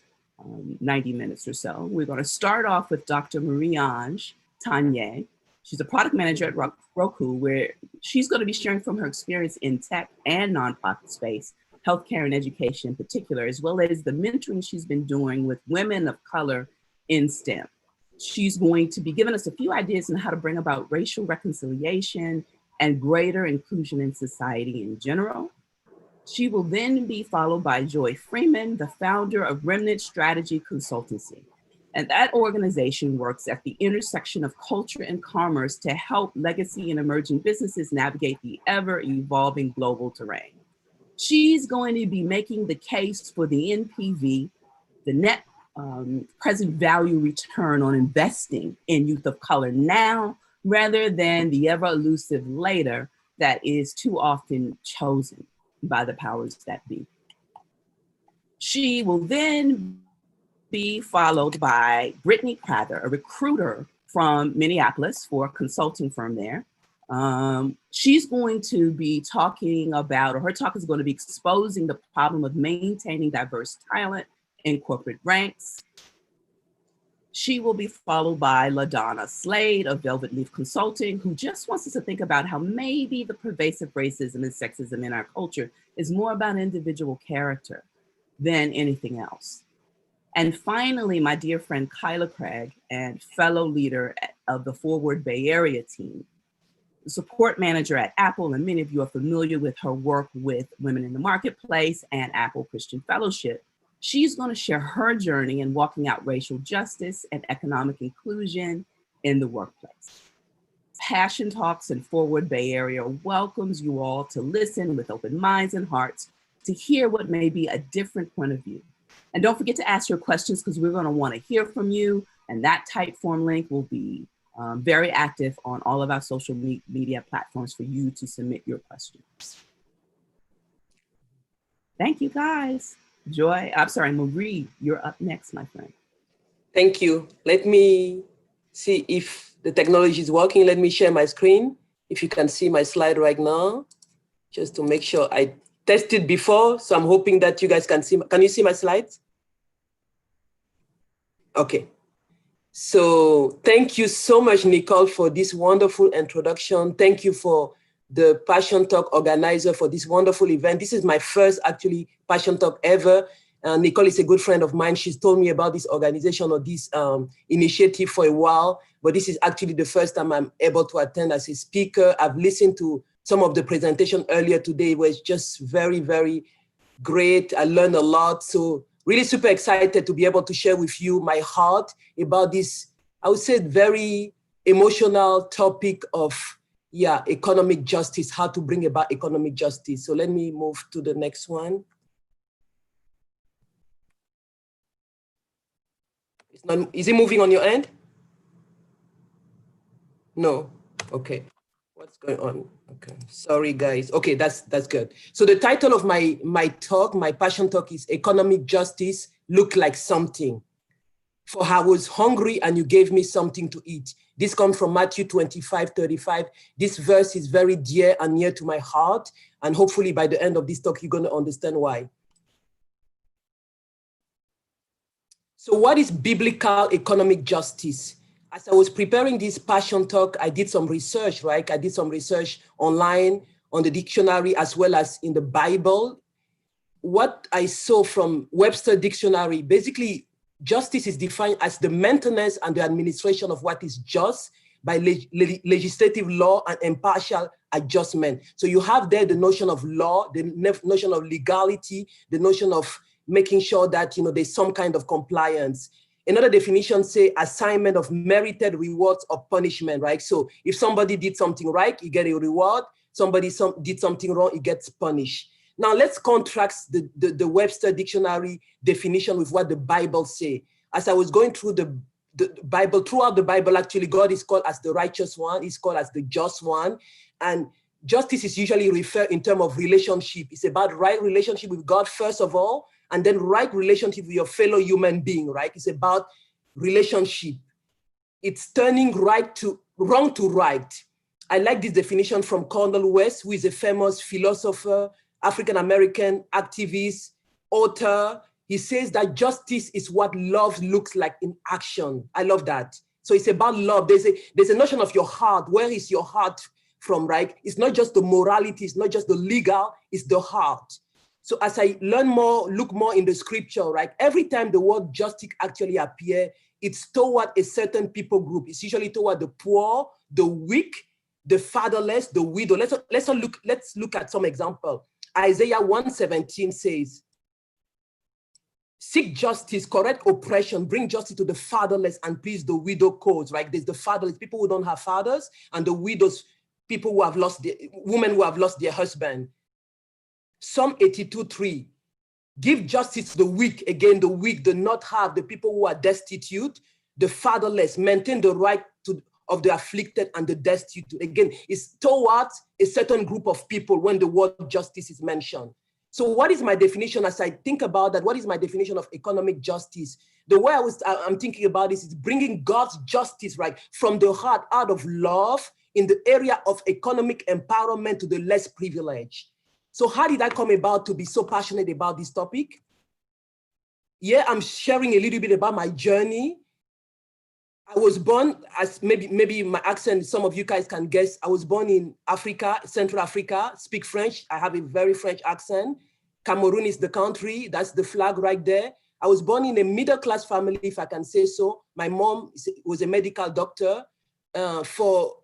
90 minutes or so. We're going to start off with Dr. Marie-Ange Tanier. She's a product manager at Roku, where she's going to be sharing from her experience in tech and nonprofit space, healthcare and education in particular, as well as the mentoring she's been doing with women of color in STEM. She's going to be giving us a few ideas on how to bring about racial reconciliation and greater inclusion in society in general. She will then be followed by Joy Freeman, the founder of Remnant Strategy Consultancy. And that organization works at the intersection of culture and commerce to help legacy and emerging businesses navigate the ever-evolving global terrain. She's going to be making the case for the NPV, the net present value return on investing in youth of color now, rather than the ever elusive later that is too often chosen by the powers that be. She will then be followed by Brittany Prather, a recruiter from Minneapolis for a consulting firm there. She's going to be talking about, or her talk is going to be exposing the problem of maintaining diverse talent in corporate ranks. She will be followed by LaDonna Slade of Velvet Leaf Consulting, who just wants us to think about how maybe the pervasive racism and sexism in our culture is more about individual character than anything else. And finally, my dear friend Kyla Craig, and fellow leader of the Forward Bay Area team, the support manager at Apple, and many of you are familiar with her work with Women in the Marketplace and Apple Christian Fellowship. She's going to share her journey in walking out racial justice and economic inclusion in the workplace. Passion Talks and Forward Bay Area welcomes you all to listen with open minds and hearts to hear what may be a different point of view. And don't forget to ask your questions, because we're going to want to hear from you. And that Typeform link will be very active on all of our social media platforms for you to submit your questions. Thank you, guys. Joy, I'm sorry, Marie, you're up next, my friend. Thank you. Let me see if the technology is working. Let me share my screen. If you can see my slide right now, just to make sure. I tested before, so I'm hoping that you guys can see. Can you see my slides? Okay. So thank you so much, Nicole, for this wonderful introduction. Thank you for the Passion Talk organizer for this wonderful event. This is my first actually Passion Talk ever. Nicole is a good friend of mine. She's told me about this organization or this initiative for a while, but this is actually the first time I'm able to attend as a speaker. I've listened to some of the presentation earlier today. It was just very, very great. I learned a lot. So really super excited to be able to share with you my heart about this, I would say, very emotional topic of yeah, economic justice, how to bring about economic justice. So let me move to the next one. It's not, is it moving on your end? No, okay. What's going on? Okay, sorry guys. Okay, that's good. So the title of my talk, my passion talk is Economic Justice Look Like Something. For I was hungry and you gave me something to eat. This comes from Matthew 25:35. This verse is very dear and near to my heart. And hopefully by the end of this talk, you're going to understand why. So what is biblical economic justice? As I was preparing this passion talk, I did some research, right? I did some research online on the dictionary as well as in the Bible. What I saw from Webster Dictionary, basically, justice is defined as the maintenance and the administration of what is just by legislative law and impartial adjustment. So you have there the notion of law, the notion of legality, the notion of making sure that there's some kind of compliance. Another definition say assignment of merited rewards or punishment, right? So if somebody did something right, you get a reward. Somebody did something wrong, he gets punished. Now let's contrast the Webster Dictionary definition with what the Bible say. As I was going through the Bible, throughout the Bible, actually, God is called as the righteous one, he's called as the just one. And justice is usually referred in terms of relationship. It's about right relationship with God, first of all, and then right relationship with your fellow human being, right? It's about relationship. It's turning wrong to right. I like this definition from Cornel West, who is a famous philosopher, African-American activist, author. He says that justice is what love looks like in action. I love that. So it's about love. There's a notion of your heart. Where is your heart from, right? It's not just the morality, it's not just the legal, it's the heart. So as I learn more, look more in the scripture, right? Every time the word justice actually appears, it's toward a certain people group. It's usually toward the poor, the weak, the fatherless, the widow. Let's look at some example. Isaiah 1:17 says, seek justice, correct oppression, bring justice to the fatherless and please the widow cause, right? There's the fatherless, people who don't have fathers, and the widows, people who have lost women who have lost their husband. Psalm 82:3, give justice to the weak, again, the weak, the not have, the people who are destitute, the fatherless, maintain the right of the afflicted and the destitute. Again, it's towards a certain group of people when the word justice is mentioned. So what is my definition as I think about that? What is my definition of economic justice? The way I'm thinking about this is bringing God's justice, right, from the heart, out of love, in the area of economic empowerment to the less privileged. So how did I come about to be so passionate about this topic? Yeah, I'm sharing a little bit about my journey. I was born, as maybe my accent, some of you guys can guess, I was born in Africa, Central Africa, speak French. I have a very French accent. Cameroon is the country, that's the flag right there. I was born in a middle-class family, if I can say so. My mom was a medical doctor. For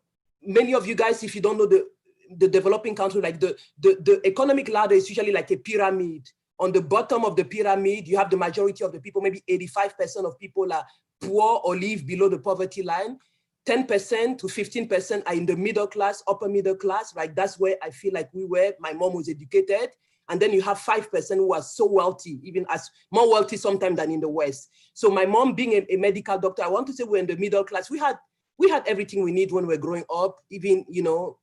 many of you guys, if you don't know the developing country, like the economic ladder is usually like a pyramid. On the bottom of the pyramid, you have the majority of the people, maybe 85% of people are poor or live below the poverty line. 10% to 15% are in the middle class, upper middle class, right? That's where I feel like we were. My mom was educated. And then you have 5% who are so wealthy, even as more wealthy sometimes than in the West. So my mom being a medical doctor, I want to say we're in the middle class. We had everything we need when we were growing up, even,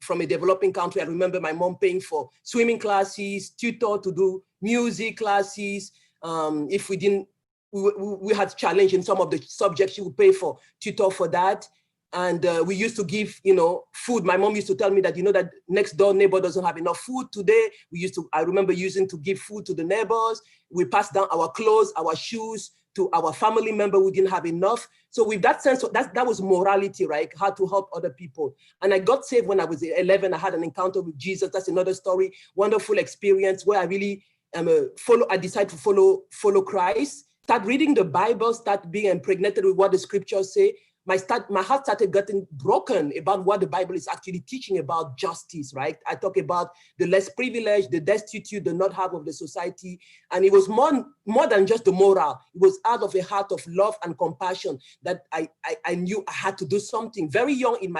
from a developing country. I remember my mom paying for swimming classes, tutor to do music classes. If we didn't, we had challenge in some of the subjects, she would pay for tutor for that. And we used to give, food. My mom used to tell me that, that next door neighbor doesn't have enough food today. I remember using to give food to the neighbors. We passed down our clothes, our shoes to our family member who didn't have enough. So with that sense, that was morality, right? How to help other people. And I got saved when I was 11. I had an encounter with Jesus. That's another story. Wonderful experience where I really I decided to follow Christ. Start reading the Bible, start being impregnated with what the scriptures say. my heart started getting broken about what the Bible is actually teaching about justice, right? I talk about the less privileged, the destitute, the not half of the society. And it was more than just the moral. It was out of a heart of love and compassion that I knew I had to do something. Very young in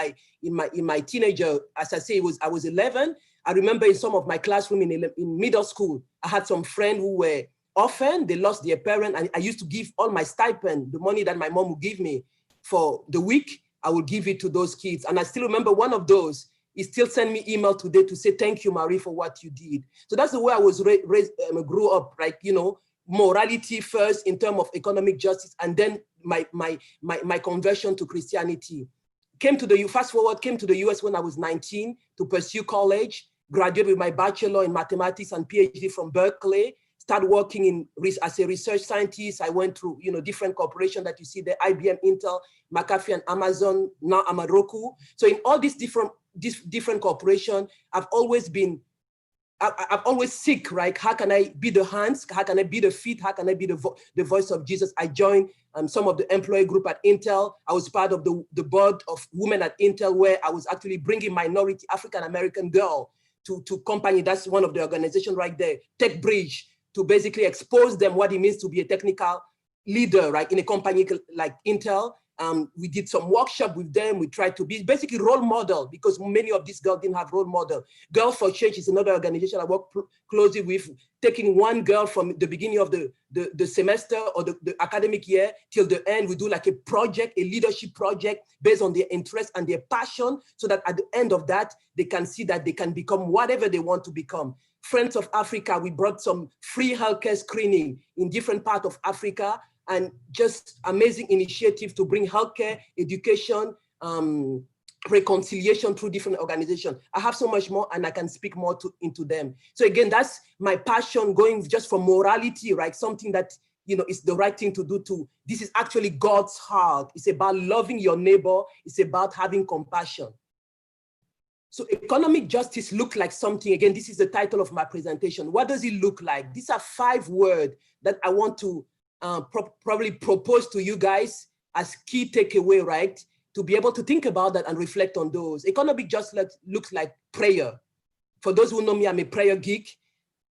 my teenager, as I say, I was 11. I remember in some of my classroom in middle school, I had some friends who were orphan, they lost their parent, and I used to give all my stipend, the money that my mom would give me for the week, I would give it to those kids. And I still remember one of those, he still send me email today to say, thank you, Marie, for what you did. So that's the way I was raised, grew up, like, you know, morality first in terms of economic justice, and then my conversion to Christianity. Fast forward, came to the US when I was 19 to pursue college, graduated with my bachelor in mathematics and PhD from Berkeley, started working as a research scientist. I went through, you know, different corporations that you see there, IBM, Intel, McAfee, and Amazon, now I'm at Roku. So in all these different corporations, I've always seek, right? How can I be the hands? How can I be the feet? How can I be the voice of Jesus? I joined some of the employee group at Intel. I was part of the board of women at Intel, where I was actually bringing minority African-American girl to company. That's one of the organizations right there, Tech Bridge, to basically expose them what it means to be a technical leader, right, in a company like Intel. We did some workshop with them. We tried to be basically role model, because many of these girls didn't have role model. Girl for Change is another organization I work closely with, taking one girl from the beginning of the semester or the academic year till the end. We do like a project, a leadership project based on their interest and their passion, so that at the end of that, they can see that they can become whatever they want to become. Friends of Africa, we brought some free healthcare screening in different parts of Africa, and just amazing initiative to bring healthcare, education, reconciliation through different organizations. I have so much more, and I can speak more into them. So again, that's my passion, going just for morality, right? Something that, you know, is the right thing to do too. This is actually God's heart. It's about loving your neighbor. It's about having compassion. So economic justice looks like something. Again, this is the title of my presentation. What does it look like? These are 5 words that I want to probably propose to you guys as key takeaway, right? To be able to think about that and reflect on those. Economic justice looks like prayer. For those who know me, I'm a prayer geek.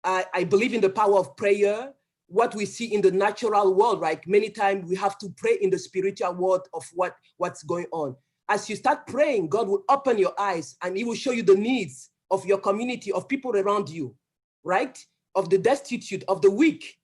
I believe in the power of prayer. What we see in the natural world, right? Many times we have to pray in the spiritual world of what's going on. As you start praying, God will open your eyes and he will show you the needs of your community, of people around you, right? Of the destitute, of the weak,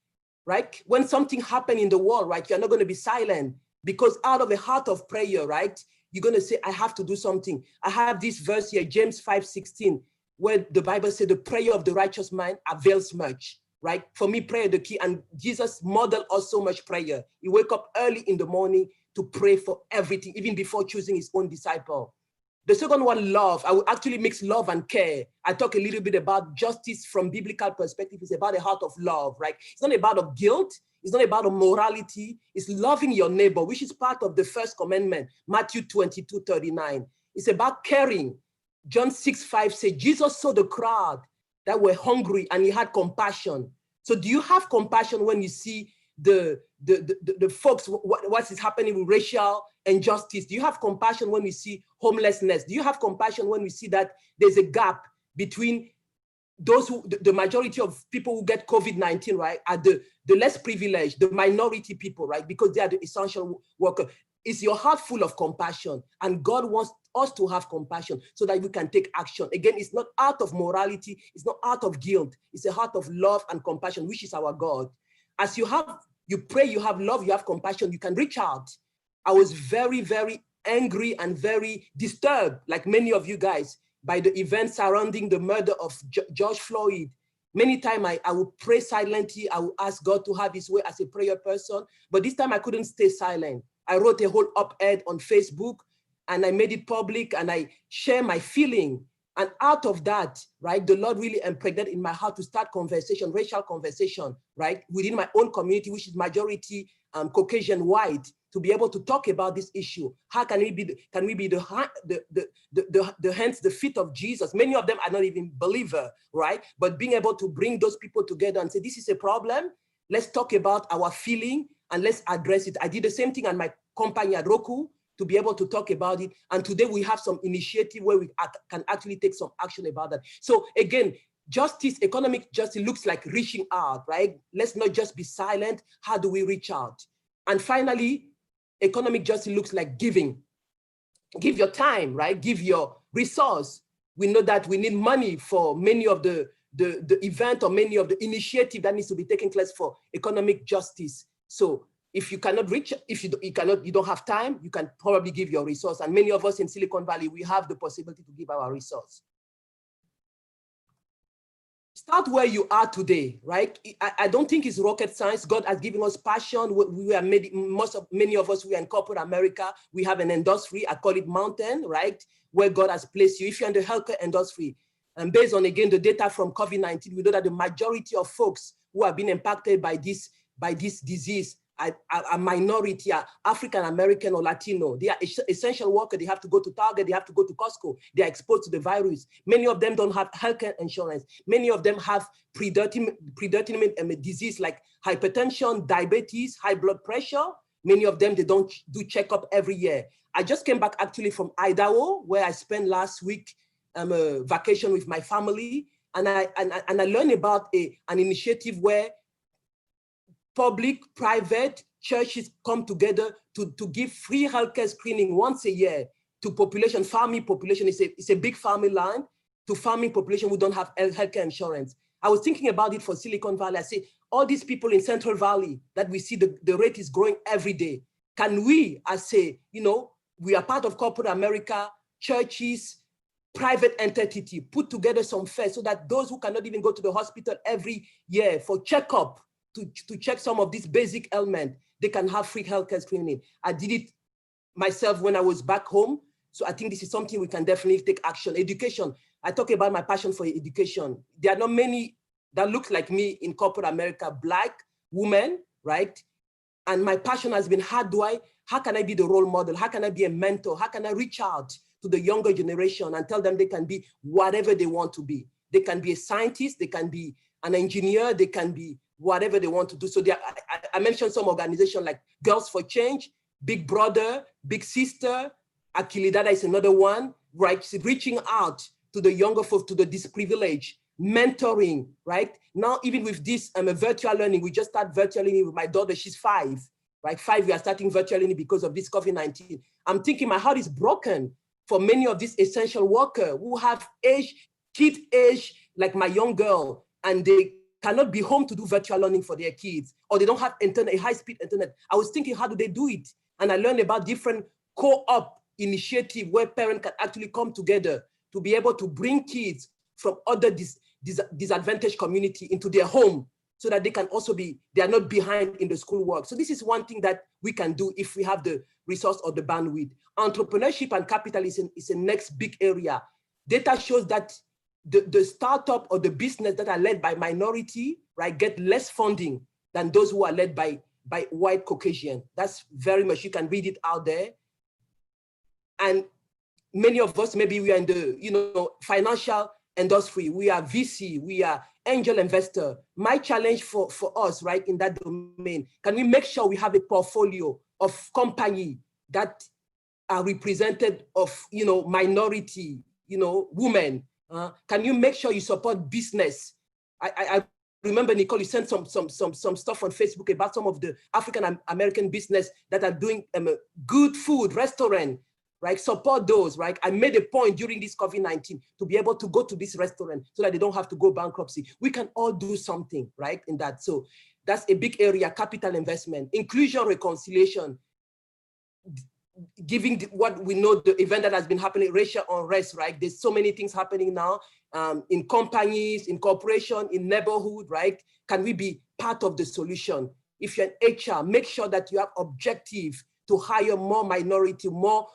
right? When something happens in the world, right? You're not going to be silent, because out of a heart of prayer, right? You're going to say, I have to do something. I have this verse here, James 5:16, where the Bible says the prayer of the righteous man avails much, right? For me, prayer is the key. And Jesus modeled us so much prayer. He wake up early in the morning to pray for everything, even before choosing his own disciple. The second one, love. I will actually mix love and care. I talk a little bit about justice from biblical perspective. It's about a heart of love, right? It's not about of guilt. It's not about morality. It's loving your neighbor, which is part of the first commandment, Matthew 22:39. It's about caring. John 6:5 says, Jesus saw the crowd that were hungry and he had compassion. So do you have compassion when you see the folks, what is happening with racial injustice? Do you have compassion when we see homelessness? Do you have compassion when we see that there's a gap between those who, the majority of people who get COVID-19, right, are the less privileged, the minority people, right, because they are the essential worker? Is your heart full of compassion? And God wants us to have compassion so that we can take action. Again, it's not out of morality, it's not out of guilt, it's a heart of love and compassion, which is our God. As you pray, you have love, you have compassion, you can reach out. I was very, very angry and very disturbed, like many of you guys, by the events surrounding the murder of George Floyd. Many times I would pray silently. I would ask God to have his way as a prayer person. But this time I couldn't stay silent. I wrote a whole op-ed on Facebook and I made it public and I share my feeling. And out of that, right, the Lord really impregnated in my heart to start conversation, racial conversation, right, within my own community, which is majority Caucasian white, to be able to talk about this issue. How can we be the hands, the feet of Jesus? Many of them are not even believer, right? But being able to bring those people together and say, this is a problem. Let's talk about our feeling and let's address it. I did the same thing at my company at Roku to be able to talk about it. And today we have some initiative where we can actually take some action about that. So again, justice, economic justice looks like reaching out, right? Let's not just be silent. How do we reach out? And finally, economic justice looks like giving. Give your time, right? Give your resource. We know that we need money for many of the event or many of the initiative that needs to be taking place for economic justice. So if you cannot reach, if you don't have time, you can probably give your resource. And many of us in Silicon Valley, we have the possibility to give our resource. Start where you are today, right? I don't think it's rocket science. God has given us passion. We are many of us, we are in corporate America. We have an industry, I call it mountain, right? Where God has placed you. If you're in the healthcare industry, and based on, again, the data from COVID-19, we know that the majority of folks who have been impacted by this disease are minority, are African American or Latino. They are essential workers. They have to go to Target. They have to go to Costco. They are exposed to the virus. Many of them don't have healthcare insurance. Many of them have predetermined disease like hypertension, diabetes, high blood pressure. Many of them, they don't do checkup every year. I just came back actually from Idaho, where I spent last week a vacation with my family, and I learned about an initiative where public, private, churches come together to give free healthcare screening once a year to population, farming population. It's a big farming land, to farming population who don't have healthcare insurance. I was thinking about it for Silicon Valley. I say, all these people in Central Valley that we see the rate is growing every day. Can we, I say, we are part of corporate America, churches, private entity, put together some fares so that those who cannot even go to the hospital every year for checkup, to check some of these basic ailments, they can have free healthcare screening. I did it myself when I was back home. So I think this is something we can definitely take action. Education, I talk about my passion for education. There are not many that look like me in corporate America, Black women, right? And my passion has been, how can I be the role model? How can I be a mentor? How can I reach out to the younger generation and tell them they can be whatever they want to be? They can be a scientist, they can be an engineer, they can be whatever they want to do. So I mentioned some organizations like Girls for Change, Big Brother, Big Sister, Akilidada is another one, right? Reaching out to the younger folks, to the disprivileged, mentoring, right? Now, even with this virtual learning, we just start virtual learning with my daughter, she's 5, right? 5, we are starting virtual learning because of this COVID-19. I'm thinking my heart is broken for many of these essential workers who have kid age, like my young girl, and they cannot be home to do virtual learning for their kids, or they don't have internet, a high-speed internet. I was thinking, how do they do it? And I learned about different co-op initiative where parents can actually come together to be able to bring kids from other disadvantaged community into their home so that they can also they are not behind in the schoolwork. So this is one thing that we can do if we have the resource or the bandwidth. Entrepreneurship and capitalism is a next big area. Data shows that the startup or the business that are led by minority, right, get less funding than those who are led by white Caucasian. That's very much, you can read it out there. And many of us, maybe we are in the financial industry, we are VC, we are angel investor. My challenge for us, right, in that domain, can we make sure we have a portfolio of company that are represented of minority, women? Can you make sure you support business? I remember, Nicole, you sent some stuff on Facebook about some of the African American business that are doing good food, restaurant, right? Support those, right? I made a point during this COVID-19 to be able to go to this restaurant so that they don't have to go bankruptcy. We can all do something, right, in that. So that's a big area, capital investment, inclusion, reconciliation, giving what we know, the event that has been happening, racial unrest, right? There's so many things happening now in companies, in corporation, in neighborhood, right? Can we be part of the solution? If you're an HR, make sure that you have objective to hire more minority, more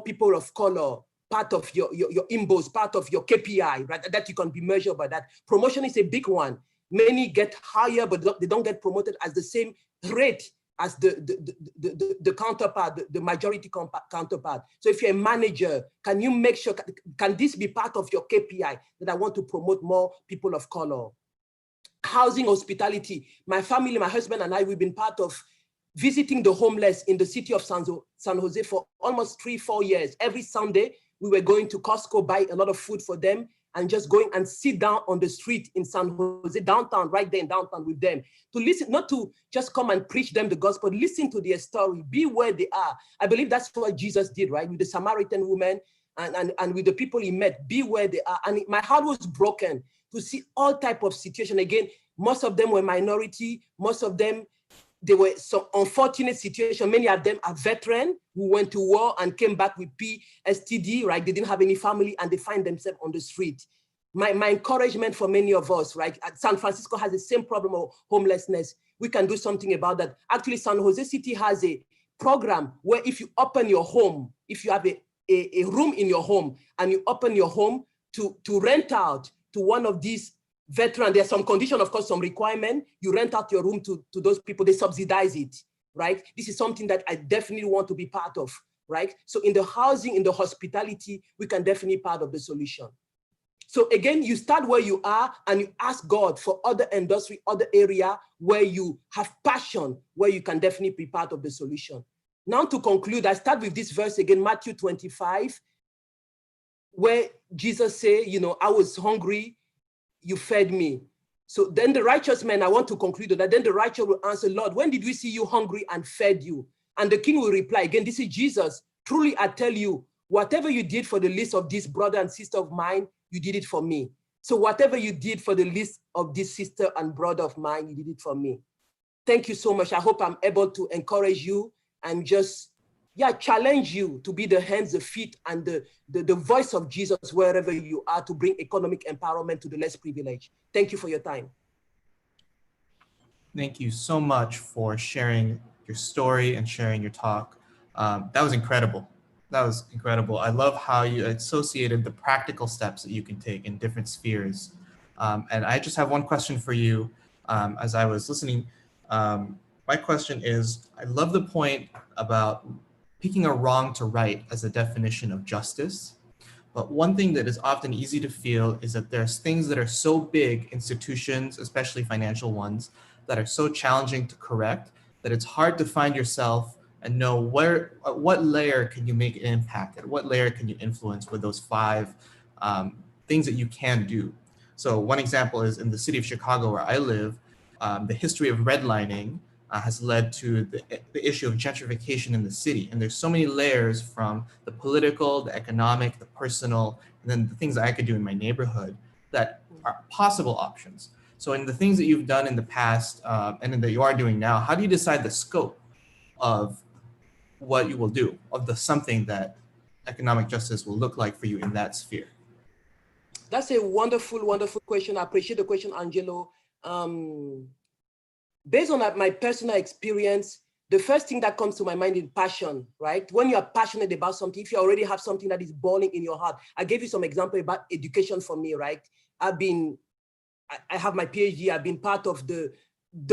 people of color, part of your inbox, part of your KPI, right? That you can be measured by that. Promotion is a big one. Many get higher, but they don't get promoted as the same rate as the counterpart, the majority counterpart. So if you're a manager, can you make sure, can this be part of your KPI that I want to promote more people of color? Housing, hospitality. My family, my husband and I, we've been part of visiting the homeless in the city of San Jose for almost 3-4 years. Every Sunday, we were going to Costco, buy a lot of food for them, and just going and sit down on the street in San Jose, downtown, right there in downtown with them, to listen, not to just come and preach them the gospel, listen to their story, be where they are. I believe that's what Jesus did, right? With the Samaritan woman and with the people he met, be where they are. And my heart was broken to see all type of situation. Again, most of them were minority, most of them, there were some unfortunate situation. Many of them are veterans who went to war and came back with PTSD, right? They didn't have any family and they find themselves on the street. My encouragement for many of us, right? San Francisco has the same problem of homelessness. We can do something about that. Actually, San Jose City has a program where if you open your home, if you have a room in your home and you open your home to rent out to one of these veteran, there's some condition, of course, some requirement. You rent out your room to those people, they subsidize it, right? This is something that I definitely want to be part of, right? So in the housing, in the hospitality, we can definitely be part of the solution. So again, you start where you are and you ask God for other industry, other area where you have passion, where you can definitely be part of the solution. Now to conclude, I start with this verse again, Matthew 25, where Jesus said, you know, I was hungry, you fed me. So then the righteous man, I want to conclude that, then the righteous will answer, Lord, when did we see you hungry and fed you? And the king will reply, again, this is Jesus, truly I tell you, whatever you did for the least of this brother and sister of mine, you did it for me. So whatever you did for the least of this sister and brother of mine, you did it for me. Thank you so much. I hope I'm able to encourage you and just, challenge you to be the hands, the feet, and the voice of Jesus wherever you are to bring economic empowerment to the less privileged. Thank you for your time. Thank you so much for sharing your story and sharing your talk. That was incredible. That was incredible. I love how you associated the practical steps that you can take in different spheres. And I just have one question for you as I was listening. My question is, I love the point about picking a wrong to right as a definition of justice. But one thing that is often easy to feel is that there's things that are so big, institutions, especially financial ones, that are so challenging to correct that it's hard to find yourself and know what layer can you make an impact at, what layer can you influence with those 5 things that you can do. So one example is in the city of Chicago where I live, the history of redlining has led to the issue of gentrification in the city. And there's so many layers from the political, the economic, the personal, and then the things that I could do in my neighborhood that are possible options. So in the things that you've done in the past and that you are doing now, how do you decide the scope of what you will do, of the something that economic justice will look like for you in that sphere? That's a wonderful, wonderful question. I appreciate the question, Angelo. Based on my personal experience, the first thing that comes to my mind is passion, right? When you are passionate about something, if you already have something that is burning in your heart. I gave you some example about education for me, right? I have my PhD, I've been part of the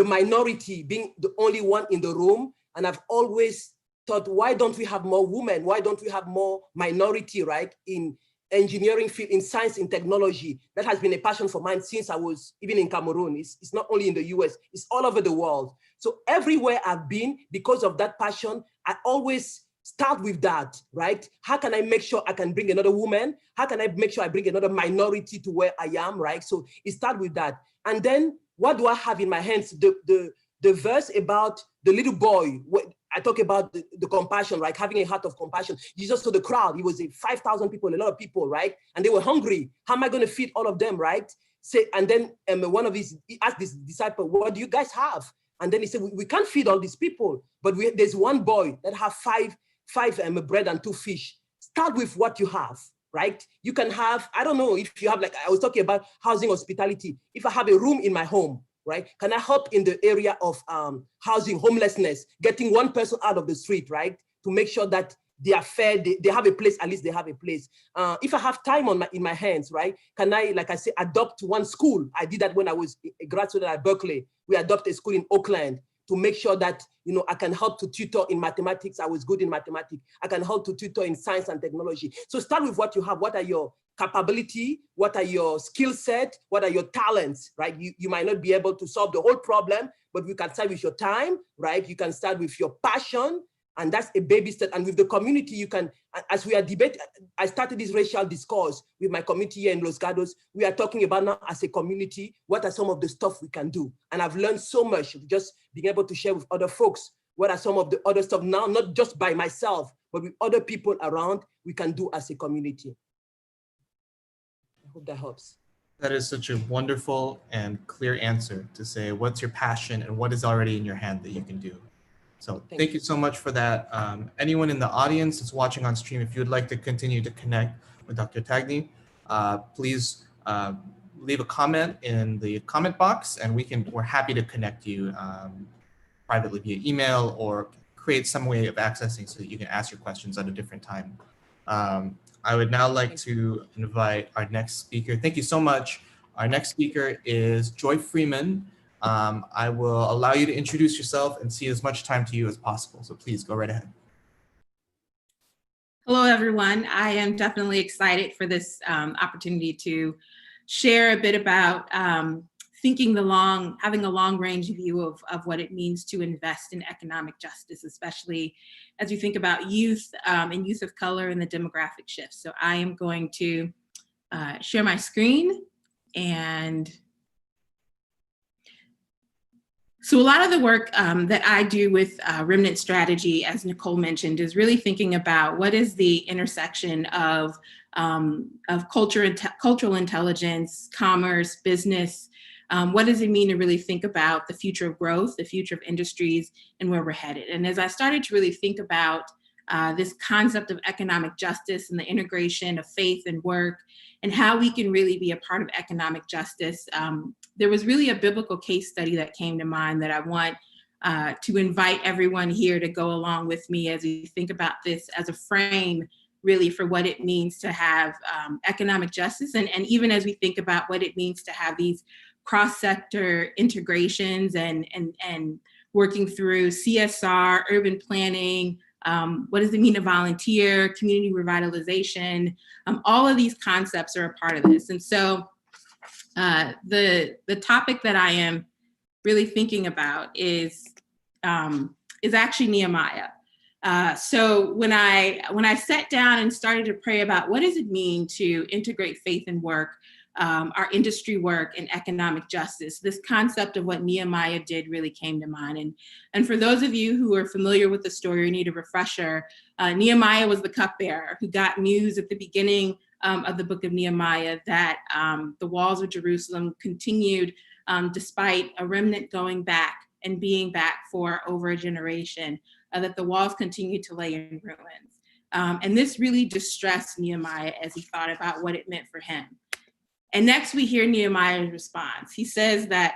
minority, being the only one in the room. And I've always thought, why don't we have more women? Why don't we have more minority, right? In engineering field, in science, in technology. That has been a passion for mine since I was even in Cameroon. It's not only in the US, it's all over the world. So everywhere I've been, because of that passion, I always start with that, right? How can I make sure I can bring another woman? How can I make sure I bring another minority to where I am, right? So it starts with that. And then what do I have in my hands? The verse about the little boy, I talk about the compassion, right? Having a heart of compassion. Jesus saw the crowd. He was 5,000 people, a lot of people, right? And they were hungry. How am I going to feed all of them, right? And then one of he asked his disciple, what do you guys have? And then he said, we can't feed all these people, but there's one boy that have five bread and 2 fish. Start with what you have, right? You can have, I don't know if you have, like I was talking about housing hospitality. If I have a room in my home, right? Can I help in the area of housing, homelessness, getting one person out of the street, right? To make sure that they are fed, they have a place, at least they have a place. If I have time in my hands, right? Can I, like I say, adopt one school? I did that when I was a graduate at Berkeley. We adopted a school in Oakland to make sure that, you know, I can help to tutor in mathematics. I was good in mathematics. I can help to tutor in science and technology. So start with what you have. What are your capability? What are your skill set? What are your talents, right? You might not be able to solve the whole problem, but you can start with your time, right? You can start with your passion, and that's a baby step. And with the community, you can, as we are debating, I started this racial discourse with my community here in Los Gatos. We are talking about now as a community, what are some of the stuff we can do? And I've learned so much of just being able to share with other folks. What are some of the other stuff now, not just by myself, but with other people around, we can do as a community. I hope that helps. That is such a wonderful and clear answer to say what's your passion and what is already in your hand that you can do. So thank you so much for that. Anyone in the audience that's watching on stream, if you would like to continue to connect with Dr. Tagni, please leave a comment in the comment box, and we're happy to connect you privately via email or create some way of accessing so that you can ask your questions at a different time. I would now like to invite our next speaker. Thank you so much. Our next speaker is Joy Freeman. I will allow you to introduce yourself and cede as much time to you as possible. So please go right ahead. Hello, everyone. I am definitely excited for this opportunity to share a bit about having a long range view of what it means to invest in economic justice, especially as you think about youth and youth of color and the demographic shifts. So I am going to share my screen. And so a lot of the work that I do with Remnant Strategy, as Nicole mentioned, is really thinking about what is the intersection of cultural intelligence, commerce, business. What does it mean to really think about the future of growth, the future of industries, and where we're headed? And as I started to really think about this concept of economic justice and the integration of faith and work and how we can really be a part of economic justice, there was really a biblical case study that came to mind that I want to invite everyone here to go along with me as we think about this as a frame really for what it means to have economic justice, and even as we think about what it means to have these cross-sector integrations and working through CSR, urban planning, what does it mean to volunteer, community revitalization, all of these concepts are a part of this. And so the topic that I am really thinking about is actually Nehemiah. So when I sat down and started to pray about what does it mean to integrate faith and work, our industry work and economic justice, this concept of what Nehemiah did really came to mind. And for those of you who are familiar with the story or need a refresher, Nehemiah was the cupbearer who got news at the beginning of the book of Nehemiah that the walls of Jerusalem continued despite a remnant going back and being back for over a generation, that the walls continued to lay in ruins. And this really distressed Nehemiah as he thought about what it meant for him. And next we hear Nehemiah's response. He says that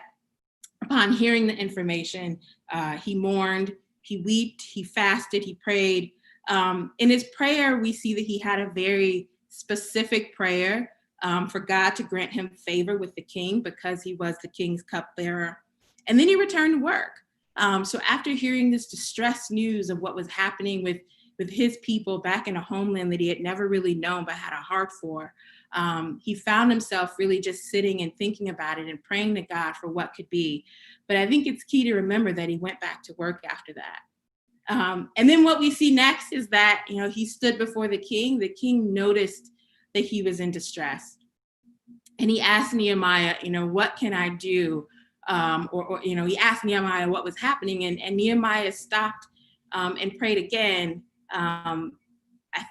upon hearing the information, he mourned, he wept, he fasted, he prayed. In his prayer, we see that he had a very specific prayer for God to grant him favor with the king because he was the king's cupbearer. And then he returned to work. So after hearing this distressed news of what was happening with his people back in a homeland that he had never really known but had a heart for, he found himself really just sitting and thinking about it and praying to God for what could be. But I think it's key to remember that he went back to work after that. And then what we see next is that, he stood before the king. The king noticed that he was in distress. And he asked Nehemiah, what can I do? He asked Nehemiah what was happening, and Nehemiah stopped and prayed again.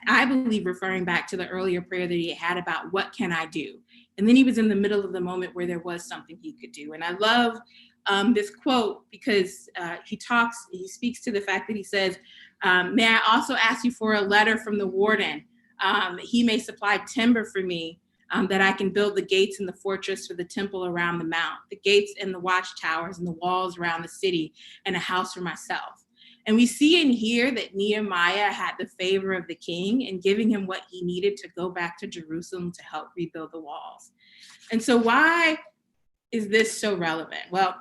I believe referring back to the earlier prayer that he had about what can I do? And then he was in the middle of the moment where there was something he could do. And I love this quote because he speaks to the fact that he says, may I also ask you for a letter from the warden? He may supply timber for me that I can build the gates and the fortress for the temple around the mount, the gates and the watchtowers and the walls around the city, and a house for myself. And we see and hear that Nehemiah had the favor of the king in giving him what he needed to go back to Jerusalem to help rebuild the walls. And so why is this so relevant? Well,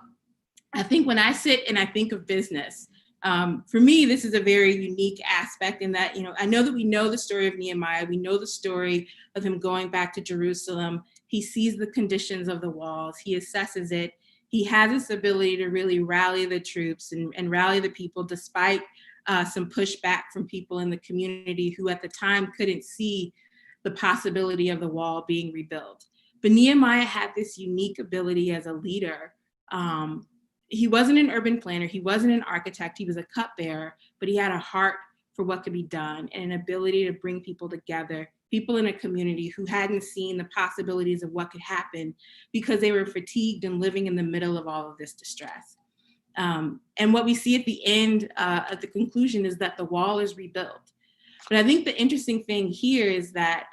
I think when I sit and I think of business, for me, this is a very unique aspect in that, I know that we know the story of Nehemiah. We know the story of him going back to Jerusalem. He sees the conditions of the walls. He assesses it. He has this ability to really rally the troops and rally the people despite some pushback from people in the community who at the time couldn't see the possibility of the wall being rebuilt. But Nehemiah had this unique ability as a leader. He wasn't an urban planner, he wasn't an architect, he was a cupbearer, but he had a heart for what could be done and an ability to bring people together, people in a community who hadn't seen the possibilities of what could happen because they were fatigued and living in the middle of all of this distress. And what we see at the end, at the conclusion, is that the wall is rebuilt. But I think the interesting thing here is that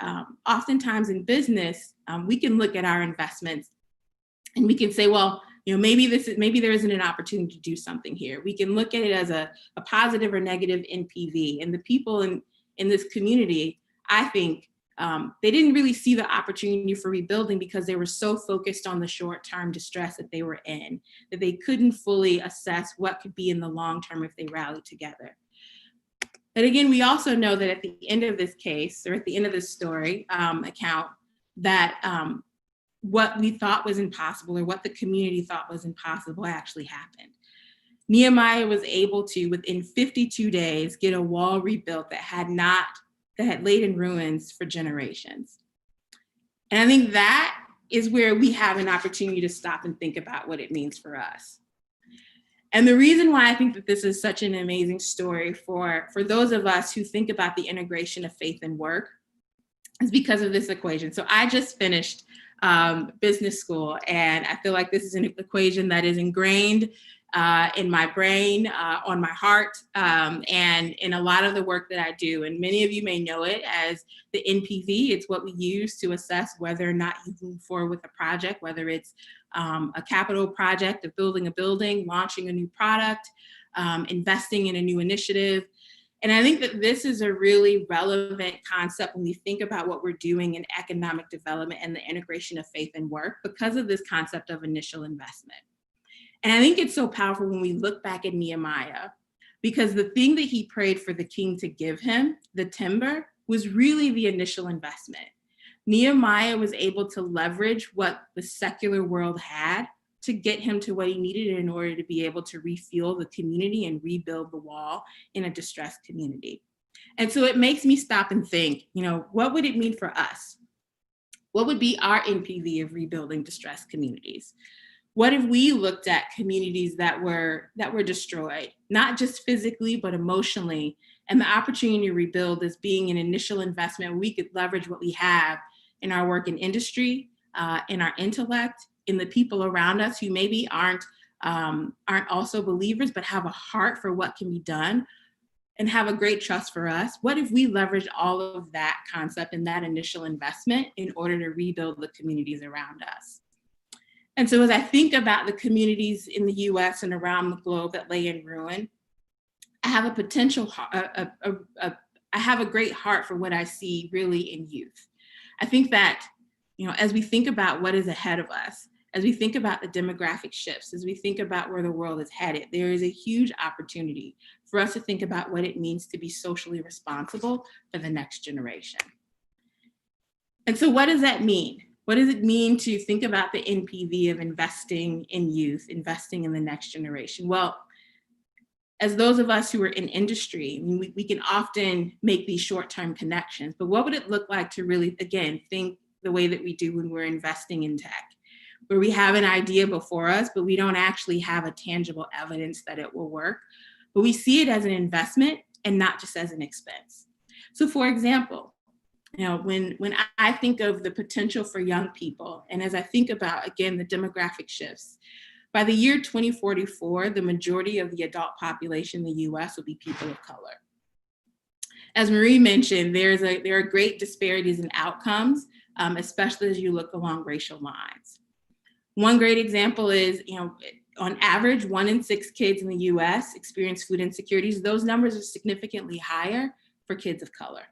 oftentimes in business, we can look at our investments and we can say, well, maybe there isn't an opportunity to do something here. We can look at it as a positive or negative NPV. And the people in this community, I think, they didn't really see the opportunity for rebuilding because they were so focused on the short-term distress that they were in, that they couldn't fully assess what could be in the long term if they rallied together. But again, we also know that at the end of this case, or at the end of this story account, that what we thought was impossible or what the community thought was impossible actually happened. Nehemiah was able to, within 52 days, get a wall rebuilt that had laid in ruins for generations. And I think that is where we have an opportunity to stop and think about what it means for us. And the reason why I think that this is such an amazing story for those of us who think about the integration of faith and work is because of this equation. So I just finished business school, and I feel like this is an equation that is ingrained in my brain, on my heart, and in a lot of the work that I do. And many of you may know it as the NPV. It's what we use to assess whether or not you move forward with a project, whether it's a capital project of building a building, launching a new product, investing in a new initiative. And I think that this is a really relevant concept when we think about what we're doing in economic development and the integration of faith and work because of this concept of initial investment. And I think it's so powerful when we look back at Nehemiah, because the thing that he prayed for the king to give him, the timber, was really the initial investment. Nehemiah was able to leverage what the secular world had to get him to what he needed in order to be able to refuel the community and rebuild the wall in a distressed community. And so it makes me stop and think, what would it mean for us? What would be our NPV of rebuilding distressed communities? What if we looked at communities that were destroyed, not just physically, but emotionally, and the opportunity to rebuild as being an initial investment where we could leverage what we have in our work in industry, in our intellect, in the people around us who maybe aren't also believers, but have a heart for what can be done and have a great trust for us? What if we leverage all of that concept and that initial investment in order to rebuild the communities around us? And so as I think about the communities in the US and around the globe that lay in ruin, I have I have a great heart for what I see really in youth. I think that, as we think about what is ahead of us, as we think about the demographic shifts, as we think about where the world is headed, there is a huge opportunity for us to think about what it means to be socially responsible for the next generation. And so what does that mean? What does it mean to think about the NPV of investing in youth, investing in the next generation? Well, as those of us who are in industry, we can often make these short-term connections, but what would it look like to really, again, think the way that we do when we're investing in tech, where we have an idea before us, but we don't actually have a tangible evidence that it will work, but we see it as an investment and not just as an expense. So for example, when I think of the potential for young people, and as I think about, again, the demographic shifts, by the year 2044, the majority of the adult population in the US will be people of color. As Marie mentioned, there are great disparities in outcomes, especially as you look along racial lines. One great example is, on average, 1 in 6 kids in the US experience food insecurities. Those numbers are significantly higher for kids of color.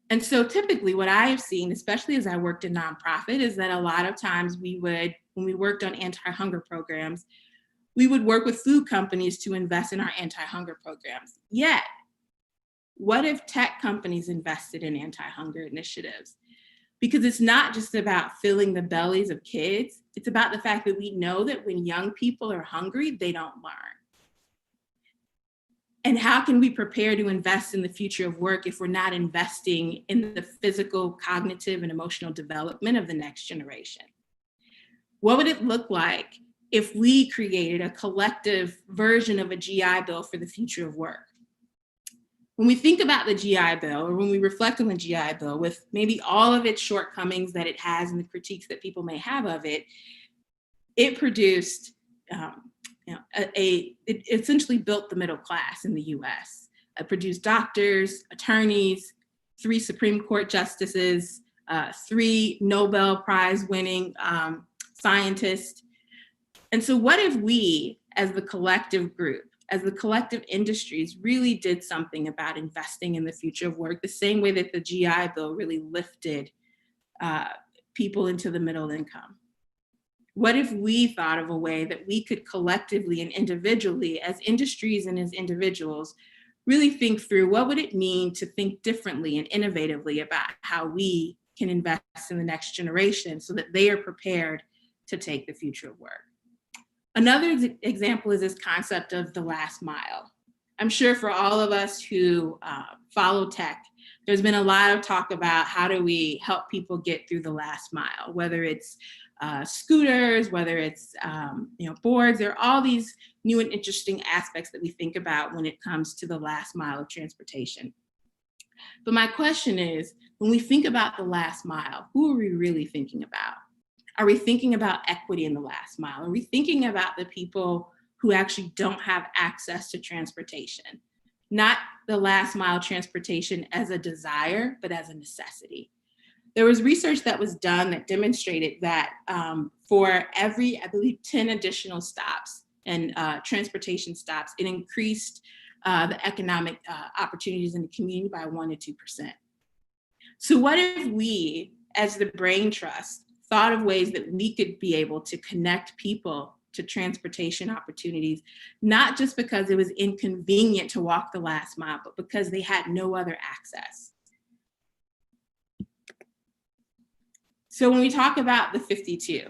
And so typically what I have seen, especially as I worked in nonprofit, is that a lot of times when we worked on anti-hunger programs, We would work with food companies to invest in our anti-hunger programs. Yet, what if tech companies invested in anti-hunger initiatives? Because it's not just about filling the bellies of kids. It's about the fact that we know that when young people are hungry, they don't learn. And how can we prepare to invest in the future of work if we're not investing in the physical, cognitive, and emotional development of the next generation? What would it look like if we created a collective version of a GI Bill for the future of work? When we think about the GI Bill, or when we reflect on the GI Bill with maybe all of its shortcomings that it has and the critiques that people may have of it, it produced, it essentially built the middle class in the US. It produced doctors, attorneys, 3 Supreme Court justices, 3 Nobel Prize winning scientists. And so what if we, as the collective group, as the collective industries, really did something about investing in the future of work, the same way that the GI Bill really lifted people into the middle income? What if we thought of a way that we could collectively and individually, as industries and as individuals, really think through what would it mean to think differently and innovatively about how we can invest in the next generation so that they are prepared to take the future of work? Another example is this concept of the last mile. I'm sure for all of us who follow tech, there's been a lot of talk about how do we help people get through the last mile, whether it's scooters, whether it's boards. There are all these new and interesting aspects that we think about when it comes to the last mile of transportation. But my question is, when we think about the last mile, who are we really thinking about? Are we thinking about equity in the last mile? Are we thinking about the people who actually don't have access to transportation? Not the last mile transportation as a desire, but as a necessity. There was research that was done that demonstrated that for every, I believe, 10 additional stops and transportation stops, it increased the economic opportunities in the community by 1% to 2%. So what if we, as the Brain Trust, thought of ways that we could be able to connect people to transportation opportunities, not just because it was inconvenient to walk the last mile, but because they had no other access? So when we talk about the 52,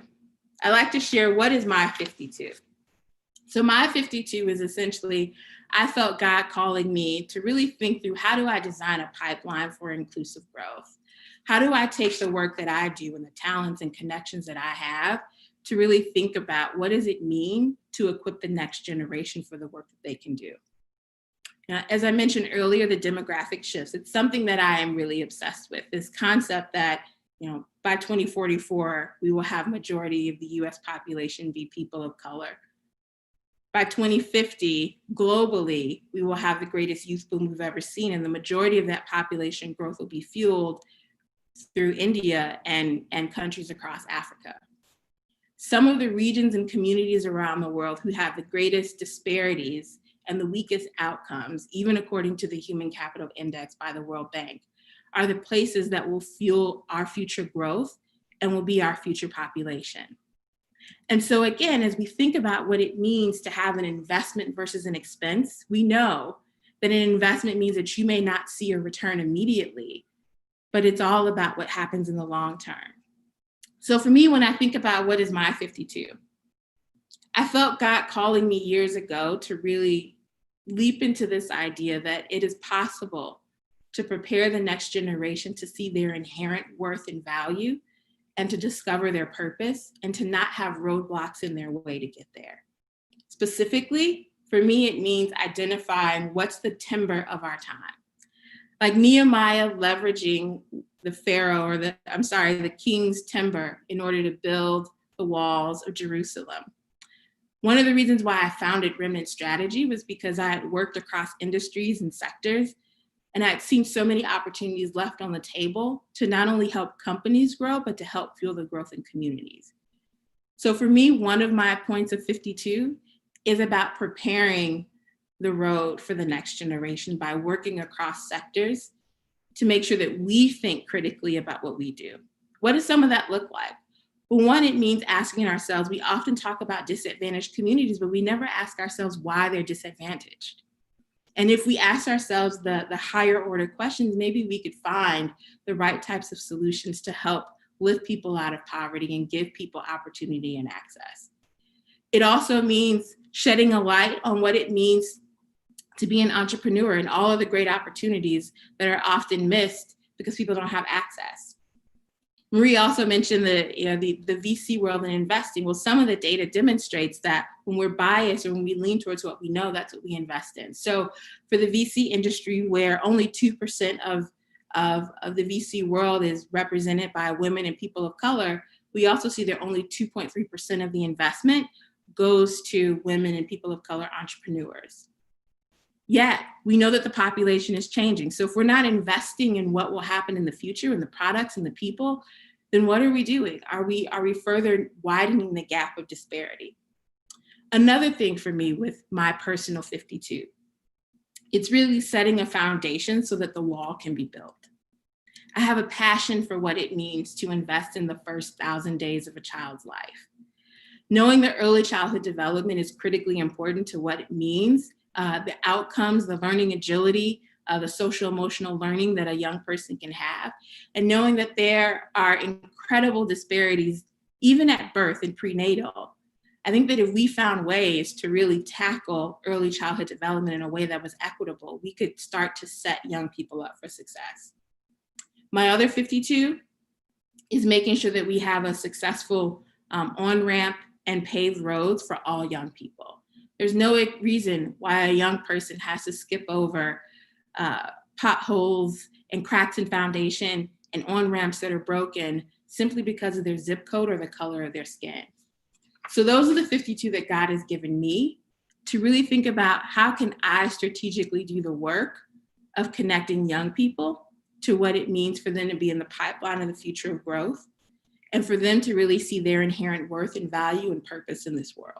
I like to share what is my 52. So my 52 is essentially, I felt God calling me to really think through, how do I design a pipeline for inclusive growth? How do I take the work that I do and the talents and connections that I have to really think about what does it mean to equip the next generation for the work that they can do? Now, as I mentioned earlier, the demographic shifts, it's something that I am really obsessed with, this concept that, by 2044, we will have majority of the US population be people of color. By 2050, globally, we will have the greatest youth boom we've ever seen, and the majority of that population growth will be fueled through India and countries across Africa. Some of the regions and communities around the world who have the greatest disparities and the weakest outcomes, even according to the Human Capital Index by the World Bank, are the places that will fuel our future growth and will be our future population. And so again, as we think about what it means to have an investment versus an expense, we know that an investment means that you may not see a return immediately, but it's all about what happens in the long term. So for me, when I think about what is my 52, I felt God calling me years ago to really leap into this idea that it is possible to prepare the next generation to see their inherent worth and value and to discover their purpose and to not have roadblocks in their way to get there. Specifically, for me, it means identifying what's the timber of our time. Like Nehemiah leveraging the king's timber in order to build the walls of Jerusalem. One of the reasons why I founded Remnant Strategy was because I had worked across industries and sectors, and I had seen so many opportunities left on the table to not only help companies grow, but to help fuel the growth in communities. So for me, one of my points of 52 is about preparing the road for the next generation by working across sectors to make sure that we think critically about what we do. What does some of that look like? But one, it means asking ourselves, we often talk about disadvantaged communities, but we never ask ourselves why they're disadvantaged. And if we ask ourselves the higher order questions, maybe we could find the right types of solutions to help lift people out of poverty and give people opportunity and access. It also means shedding a light on what it means to be an entrepreneur and all of the great opportunities that are often missed because people don't have access. Marie also mentioned the VC world and investing. Well, some of the data demonstrates that when we're biased or when we lean towards what we know, that's what we invest in. So for the VC industry, where only 2% of the VC world is represented by women and people of color, we also see that only 2.3% of the investment goes to women and people of color entrepreneurs. Yet we know that the population is changing. So if we're not investing in what will happen in the future and the products and the people, then what are we doing? Are we further widening the gap of disparity? Another thing for me with my personal 52, it's really setting a foundation so that the wall can be built. I have a passion for what it means to invest in the first 1,000 days of a child's life. Knowing that early childhood development is critically important to what it means, the outcomes, the learning agility, the social emotional learning that a young person can have, and knowing that there are incredible disparities even at birth and prenatal. I think that if we found ways to really tackle early childhood development in a way that was equitable, we could start to set young people up for success. My other 52 is making sure that we have a successful on-ramp and paved roads for all young people. There's no reason why a young person has to skip over potholes and cracks in foundation and on-ramps that are broken simply because of their zip code or the color of their skin. So those are the 52 that God has given me to really think about how can I strategically do the work of connecting young people to what it means for them to be in the pipeline of the future of growth and for them to really see their inherent worth and value and purpose in this world.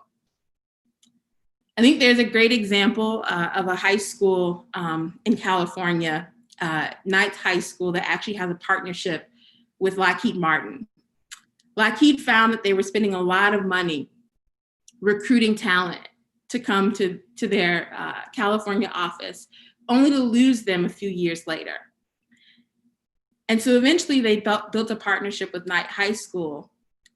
I think there's a great example of a high school in California, Knights High School, that actually has a partnership with Lockheed Martin. Lockheed found that they were spending a lot of money recruiting talent to come to their California office, only to lose them a few years later. And so eventually they built a partnership with Knight High School,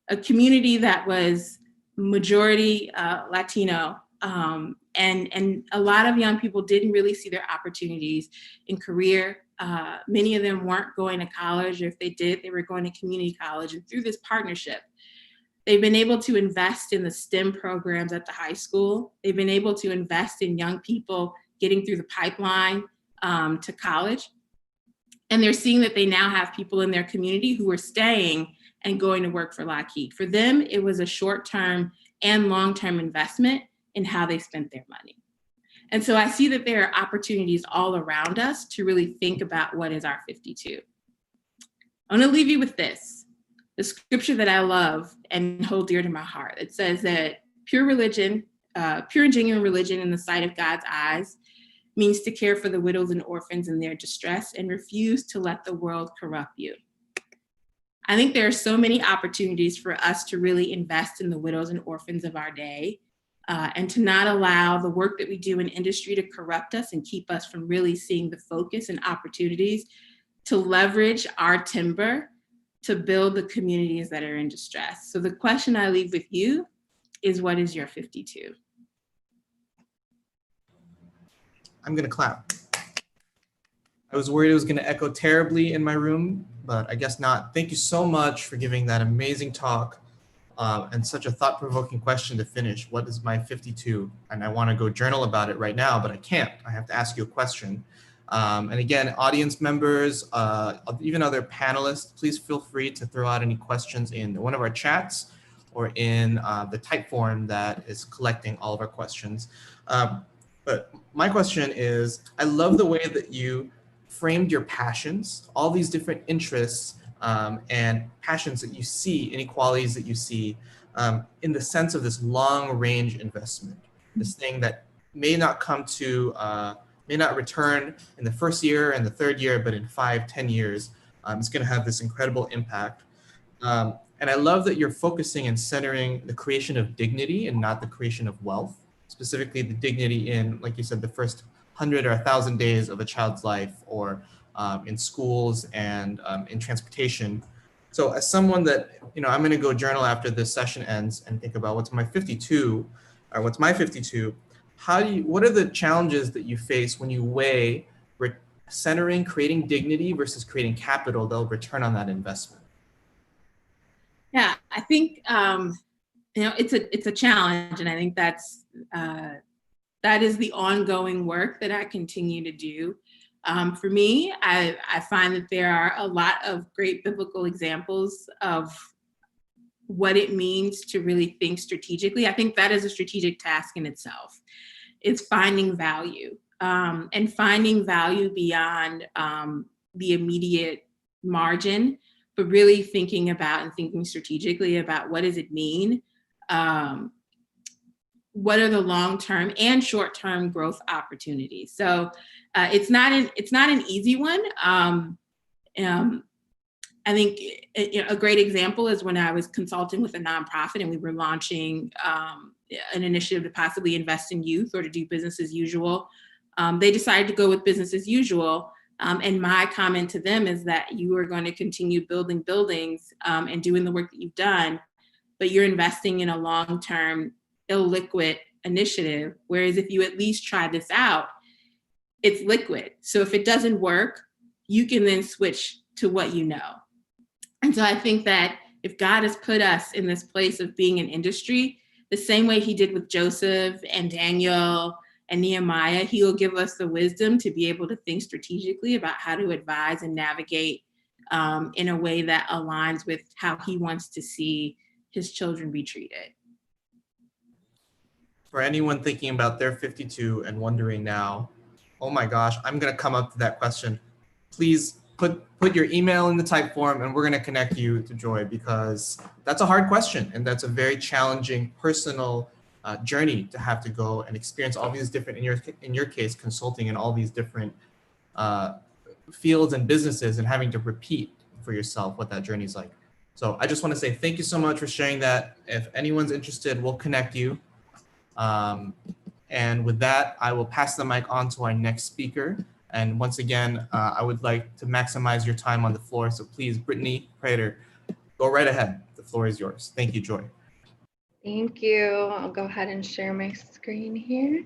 a community that was majority Latino, and a lot of young people didn't really see their opportunities in career. Many of them weren't going to college, or if they did, they were going to community college. And through this partnership, they've been able to invest in the STEM programs at the high school. They've been able to invest in young people getting through the pipeline to college. And they're seeing that they now have people in their community who are staying and going to work for Lockheed. For them, it was a short-term and long-term investment in how they spent their money. And so I see that there are opportunities all around us to really think about what is our 52. I'm gonna leave you with this, the scripture that I love and hold dear to my heart. It says that pure and genuine religion in the sight of God's eyes means to care for the widows and orphans in their distress and refuse to let the world corrupt you. I think there are so many opportunities for us to really invest in the widows and orphans of our day, and to not allow the work that we do in industry to corrupt us and keep us from really seeing the focus and opportunities to leverage our timber to build the communities that are in distress. So the question I leave with you is, what is your 52? I'm gonna clap. I was worried it was gonna echo terribly in my room, but I guess not. Thank you so much for giving that amazing talk and such a thought-provoking question to finish. What is my 52? And I wanna go journal about it right now, but I can't. I have to ask you a question. And again, audience members, even other panelists, please feel free to throw out any questions in one of our chats or in the type form that is collecting all of our questions. But my question is, I love the way that you framed your passions, all these different interests and passions that you see, inequalities that you see in the sense of this long range investment, this thing that may not come to, may not return in the first year and the third year, but in 5, 10 years, it's gonna have this incredible impact. And I love that you're focusing and centering the creation of dignity and not the creation of wealth, specifically the dignity in, like you said, the first 100 or 1,000 days of a child's life, or in schools and in transportation. So as someone that, I'm going to go journal after this session ends and think about what's my 52. What are the challenges that you face when you weigh centering, creating dignity versus creating capital that'll return on that investment? Yeah, I think it's a challenge, and I think that is the ongoing work that I continue to do. For me, I find that there are a lot of great biblical examples of what it means to really think strategically. I think that is a strategic task in itself. It's finding value, and finding value beyond the immediate margin, but really thinking about and thinking strategically about what does it mean? What are the long-term and short-term growth opportunities? So it's not an easy one. I think a great example is when I was consulting with a nonprofit and we were launching an initiative to possibly invest in youth or to do business as usual. They decided to go with business as usual. And my comment to them is that you are going to continue building buildings and doing the work that you've done, but you're investing in a long-term, illiquid initiative. Whereas if you at least try this out, it's liquid. So if it doesn't work, you can then switch to what you know. And so I think that if God has put us in this place of being an industry, the same way he did with Joseph and Daniel and Nehemiah, he will give us the wisdom to be able to think strategically about how to advise and navigate in a way that aligns with how he wants to see his children be treated. For anyone thinking about their 52 and wondering now, oh my gosh, I'm going to come up to that question, please put your email in the type form and we're going to connect you to Joy, because that's a hard question and that's a very challenging personal journey to have to go and experience all these different, in your case, consulting in all these different fields and businesses, and having to repeat for yourself what that journey is like. So I just want to say thank you so much for sharing that. If anyone's interested, we'll connect you. And with that, I will pass the mic on to our next speaker. And once again, I would like to maximize your time on the floor. So please, Brittany Prater, go right ahead. The floor is yours. Thank you, Joy. Thank you. I'll go ahead and share my screen here.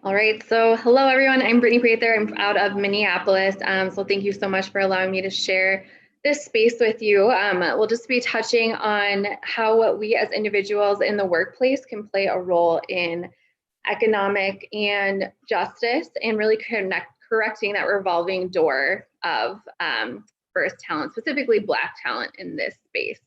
All right, so hello everyone. I'm Brittany Prater. I'm out of Minneapolis. So thank you so much for allowing me to share this space with you. We'll just be touching on how we as individuals in the workplace can play a role in economic and justice, and really correcting that revolving door of diverse talent, specifically Black talent in this space.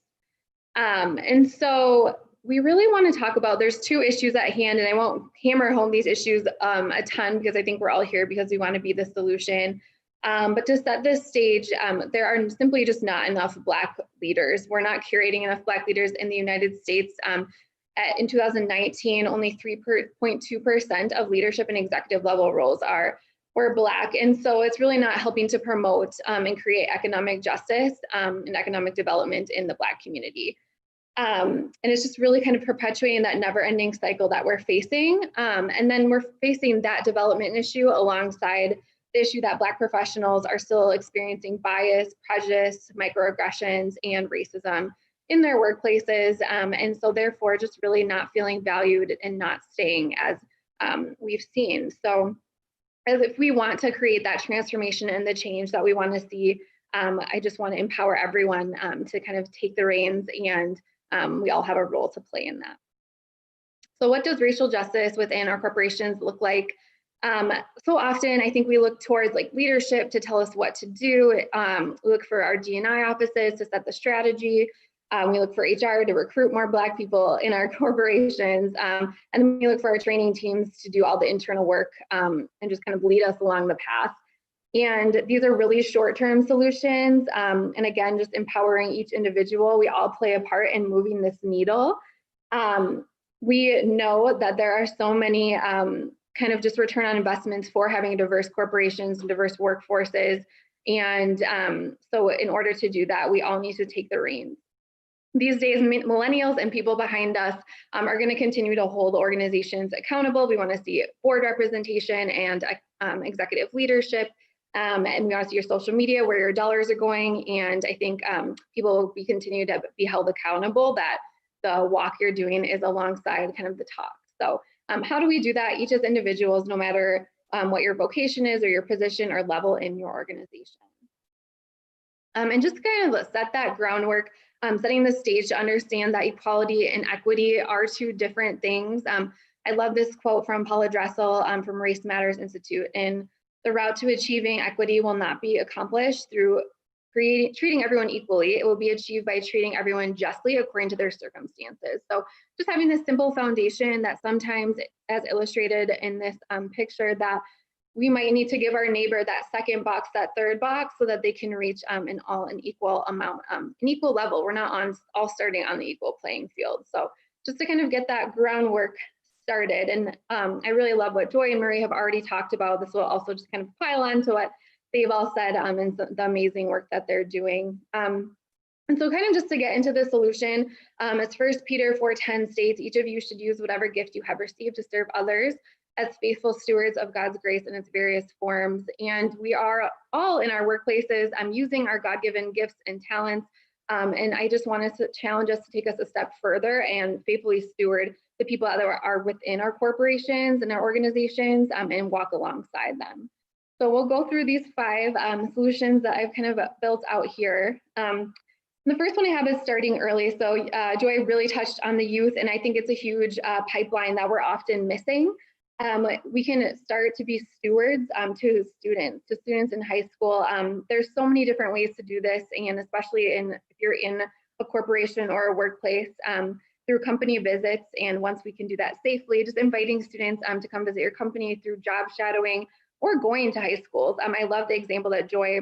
And so we really want to talk about, there's two issues at hand, and I won't hammer home these issues a ton because I think we're all here because we want to be the solution. But to set this stage, there are simply just not enough Black leaders. We're not curating enough Black leaders in the United States. In 2019, only 3.2% of leadership and executive level roles were Black. And so it's really not helping to promote and create economic justice and economic development in the Black community. And it's just really kind of perpetuating that never-ending cycle that we're facing. And then we're facing that development issue alongside the issue that Black professionals are still experiencing bias, prejudice, microaggressions, and racism in their workplaces. And so therefore just really not feeling valued and not staying as we've seen. So as if we want to create that transformation and the change that we want to see, I just want to empower everyone to kind of take the reins, and we all have a role to play in that. So what does racial justice within our corporations look like? So often I think we look towards like leadership to tell us what to do. We look for our D&I offices to set the strategy. We look for HR to recruit more Black people in our corporations. And then we look for our training teams to do all the internal work and just kind of lead us along the path. And these are really short-term solutions. And again, just empowering each individual. We all play a part in moving this needle. We know that there are so many kind of just return on investments for having diverse corporations and diverse workforces. And so in order to do that, we all need to take the reins. These days, millennials and people behind us are going to continue to hold organizations accountable. We want to see board representation and executive leadership. And we want to see your social media, where your dollars are going. And I think people will continue to be held accountable that the walk you're doing is alongside kind of the talk. So how do we do that? Each as individuals, no matter what your vocation is or your position or level in your organization. And just kind of set that groundwork, setting the stage to understand that equality and equity are two different things. I love this quote from Paula Dressel from Race Matters Institute. And the route to achieving equity will not be accomplished through treating everyone equally. It will be achieved by treating everyone justly according to their circumstances. So just having this simple foundation that sometimes, as illustrated in this picture, that we might need to give our neighbor that second box, that third box, so that they can reach an equal amount, an equal level. We're not all starting on the equal playing field. So just to kind of get that groundwork started. And I really love what Joy and Marie have already talked about. This will also just kind of pile on to what they've all said and the amazing work that they're doing. And so kind of just to get into the solution, as 1 Peter 4:10 states, each of you should use whatever gift you have received to serve others as faithful stewards of God's grace in its various forms. And we are all in our workplaces using our God-given gifts and talents. And I just want to challenge us to take us a step further and faithfully steward the people that are within our corporations and our organizations and walk alongside them. So we'll go through these 5 solutions that I've kind of built out here. The first one I have is starting early. So Joy really touched on the youth, and I think it's a huge pipeline that we're often missing. We can start to be stewards to students in high school. There's so many different ways to do this, and especially if you're in a corporation or a workplace, through company visits. And once we can do that safely, just inviting students to come visit your company through job shadowing or going to high schools. I love the example that Joy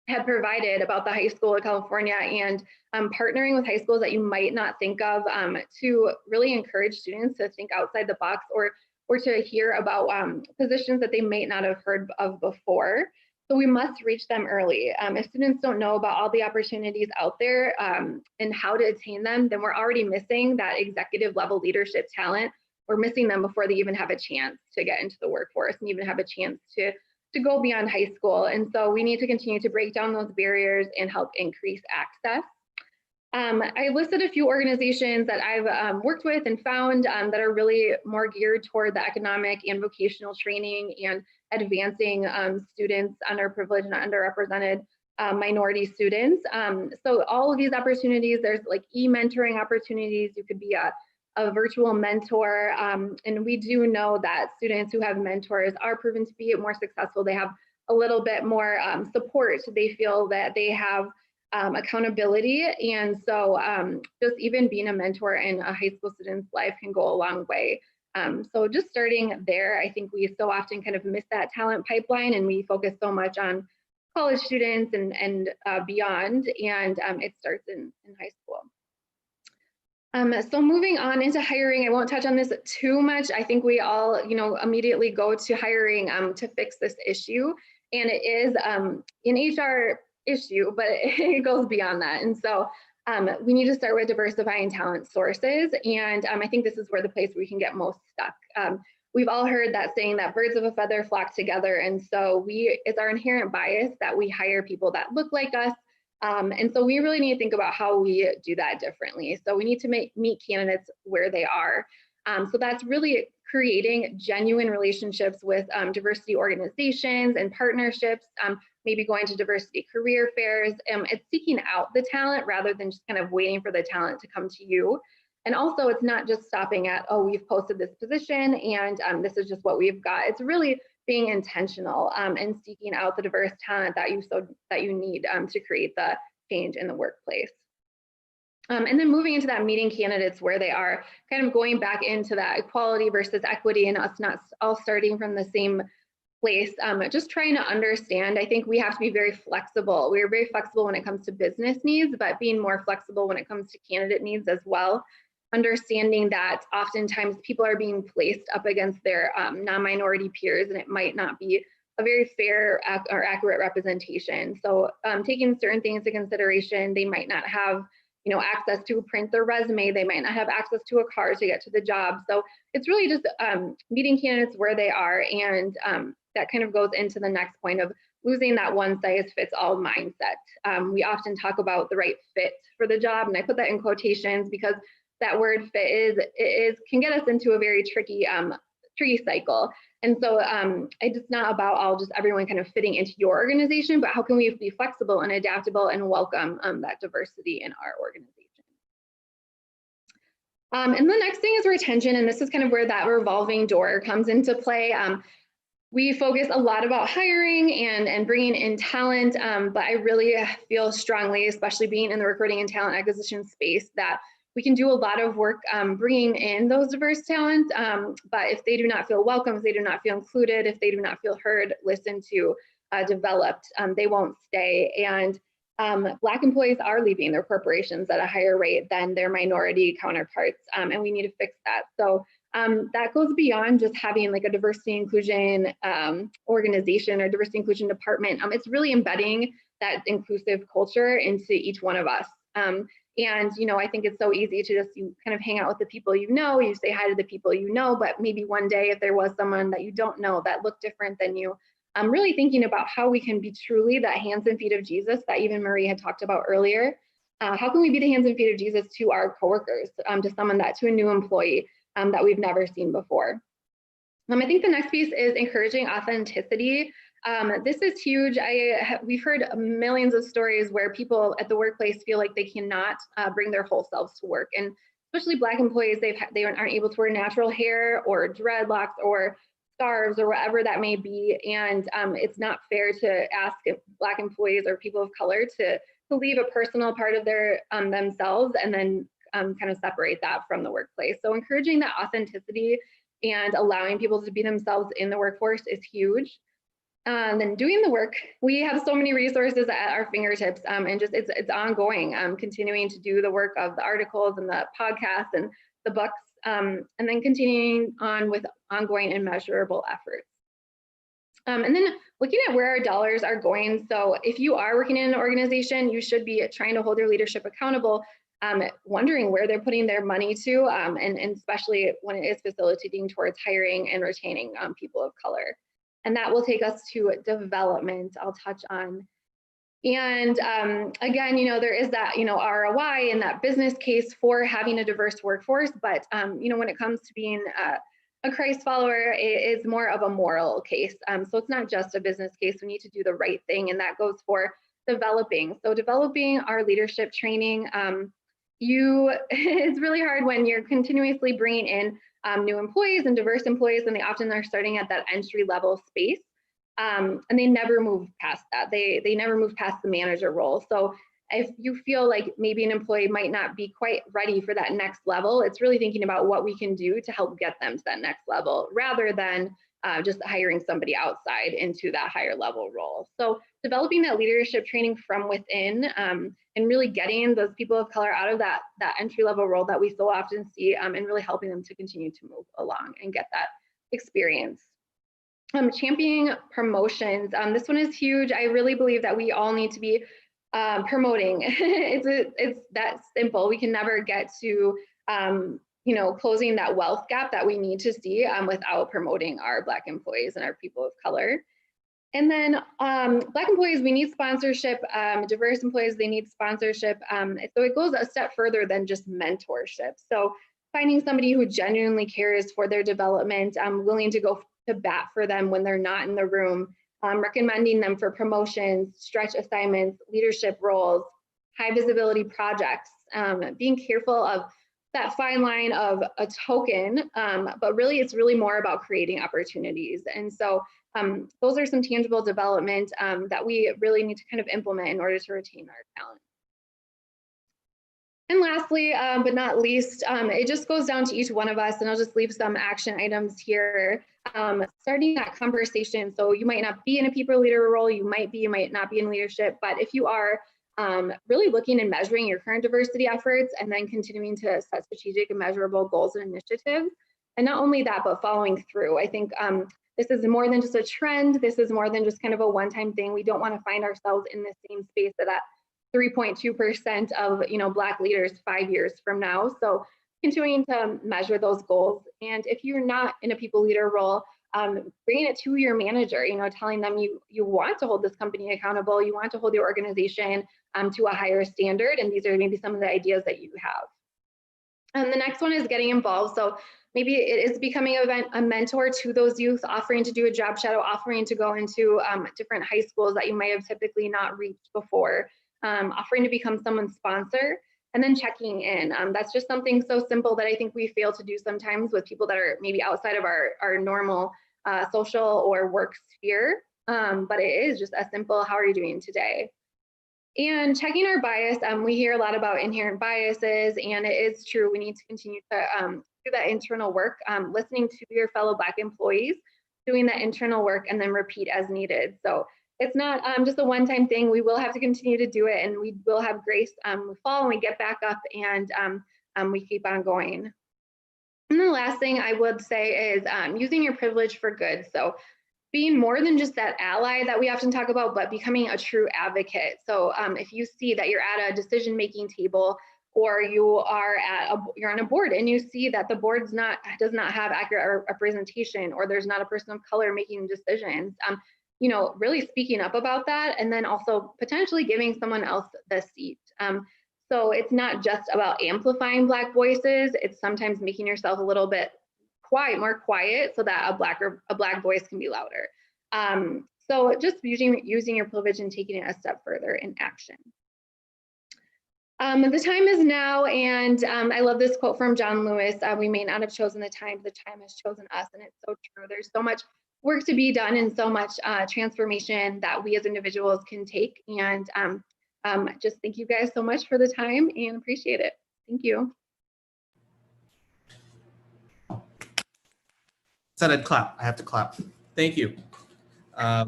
had provided about the high school in California and partnering with high schools that you might not think of to really encourage students to think outside the box or to hear about positions that they might not have heard of before. So we must reach them early. If students don't know about all the opportunities out there and how to attain them, then we're already missing that executive level leadership talent. We're missing them before they even have a chance to get into the workforce and even have a chance to go beyond high school. And so we need to continue to break down those barriers and help increase access. I listed a few organizations that I've worked with and found that are really more geared toward the economic and vocational training and advancing students, underprivileged and underrepresented minority students. So all of these opportunities, there's like e-mentoring opportunities. You could be a virtual mentor. And we do know that students who have mentors are proven to be more successful. They have a little bit more support. They feel that they have accountability. And so just even being a mentor in a high school student's life can go a long way. So just starting there, I think we so often kind of miss that talent pipeline and we focus so much on college students and beyond, and it starts in high school. So moving on into hiring, I won't touch on this too much. I think we all, immediately go to hiring to fix this issue, and it is an HR issue, but it goes beyond that. And so we need to start with diversifying talent sources, and I think this is where the place where we can get most stuck. We've all heard that saying that birds of a feather flock together, and so it's our inherent bias that we hire people that look like us. And so we really need to think about how we do that differently. So we need to meet candidates where they are. So that's really creating genuine relationships with diversity organizations and partnerships, maybe going to diversity career fairs. It's seeking out the talent rather than just kind of waiting for the talent to come to you. And also it's not just stopping at, oh, we've posted this position and this is just what we've got. It's really being intentional and seeking out the diverse talent that you need to create the change in the workplace. And then moving into that meeting candidates where they are, kind of going back into that equality versus equity and us not all starting from the same place, just trying to understand. I think we have to be very flexible. We are very flexible when it comes to business needs, but being more flexible when it comes to candidate needs as well. Understanding that oftentimes people are being placed up against their non-minority peers, and it might not be a very fair or accurate representation. So taking certain things into consideration, they might not have access to print their resume, they might not have access to a car to get to the job. So it's really just meeting candidates where they are, and that kind of goes into the next point of losing that one-size-fits-all mindset. We often talk about the right fit for the job, and I put that in quotations because that word fit can get us into a very tricky cycle. And so it's not about just everyone kind of fitting into your organization, but how can we be flexible and adaptable and welcome that diversity in our organization. And the next thing is retention, and this is kind of where that revolving door comes into play. We focus a lot about hiring and bringing in talent, but I really feel strongly, especially being in the recruiting and talent acquisition space, that we can do a lot of work bringing in those diverse talents, but if they do not feel welcome, if they do not feel included, if they do not feel heard, listened to, developed, they won't stay. And Black employees are leaving their corporations at a higher rate than their minority counterparts, and we need to fix that. So that goes beyond just having like a diversity inclusion organization or diversity inclusion department. It's really embedding that inclusive culture into each one of us. And I think it's so easy to just kind of hang out with the people you say hi to the people but maybe one day if there was someone that you don't know that looked different than you, I'm really thinking about how we can be truly the hands and feet of Jesus that even Marie had talked about earlier. How can we be the hands and feet of Jesus to our coworkers, to a new employee that we've never seen before? I think the next piece is encouraging authenticity. This is huge. We've heard millions of stories where people at the workplace feel like they cannot bring their whole selves to work, and especially Black employees, they aren't able to wear natural hair or dreadlocks or scarves or whatever that may be, and it's not fair to ask Black employees or people of color to leave a personal part of their themselves and then kind of separate that from the workplace. So encouraging that authenticity and allowing people to be themselves in the workforce is huge. And then doing the work, we have so many resources at our fingertips, and just it's ongoing, continuing to do the work of the articles and the podcasts and the books, and then continuing on with ongoing and measurable efforts. And then looking at where our dollars are going. So if you are working in an organization, you should be trying to hold your leadership accountable, wondering where they're putting their money to, and especially when it is facilitating towards hiring and retaining people of color. And that will take us to development, I'll touch on. And again, there is that, ROI and that business case for having a diverse workforce. But, when it comes to being a Christ follower, it is more of a moral case. So it's not just a business case. We need to do the right thing. And that goes for developing. So developing our leadership training, it's really hard when you're continuously bringing in new employees and diverse employees, and they often are starting at that entry level space, and they never move past that. They never move past the manager role. So if you feel like maybe an employee might not be quite ready for that next level, it's really thinking about what we can do to help get them to that next level, rather than just hiring somebody outside into that higher level role. So developing that leadership training from within, and really getting those people of color out of that entry level role that we so often see, and really helping them to continue to move along and get that experience. Championing promotions. This one is huge. I really believe that we all need to be promoting. It's that simple. We can never get to closing that wealth gap that we need to see without promoting our Black employees and our people of color. And then Black employees, we need sponsorship. Diverse employees, they need sponsorship. So it goes a step further than just mentorship. So finding somebody who genuinely cares for their development, willing to go to bat for them when they're not in the room, recommending them for promotions, stretch assignments, leadership roles, high visibility projects, being careful of that fine line of a token, but really it's really more about creating opportunities. And so those are some tangible development that we really need to kind of implement in order to retain our talent. And lastly, but not least, it just goes down to each one of us, and I'll just leave some action items here. Starting that conversation. So you might not be in a people leader role, you might not be in leadership, but if you are, really looking and measuring your current diversity efforts, and then continuing to set strategic and measurable goals and initiatives, And not only that, but following through. I think this is more than just a trend. This is more than just kind of a one-time thing. We don't want to find ourselves in the same space that 3.2% of Black leaders 5 years from now. So continuing to measure those goals. And if you're not in a people leader role, bringing it to your manager, telling them you want to hold this company accountable, you want to hold your organization to a higher standard. And these are maybe some of the ideas that you have. And the next one is getting involved. So maybe it is becoming a mentor to those youth, offering to do a job shadow, offering to go into different high schools that you might have typically not reached before, offering to become someone's sponsor, and then checking in. That's just something so simple that I think we fail to do sometimes with people that are maybe outside of our normal social or work sphere. But it is just as simple, how are you doing today? And checking our bias, we hear a lot about inherent biases, and it is true. We need to continue to do that internal work, listening to your fellow Black employees, doing that internal work, and then repeat as needed. So it's not just a one-time thing. We will have to continue to do it, and we will have grace. We fall and we get back up, and we keep on going. And the last thing I would say is using your privilege for good. So being more than just that ally that we often talk about, but becoming a true advocate. So if you see that you're at a decision-making table, or you're on a board and you see that the board does not have accurate representation, or there's not a person of color making decisions, really speaking up about that, and then also potentially giving someone else the seat. So it's not just about amplifying Black voices, it's sometimes making yourself a little bit more quiet, so that a Black voice can be louder. So just using your privilege and taking it a step further in action. The time is now, and I love this quote from John Lewis. We may not have chosen the time has chosen us, and it's so true. There's so much work to be done and so much transformation that we as individuals can take. And just thank you guys so much for the time and appreciate it. Thank you. Said I'd clap. I have to clap. Thank you. I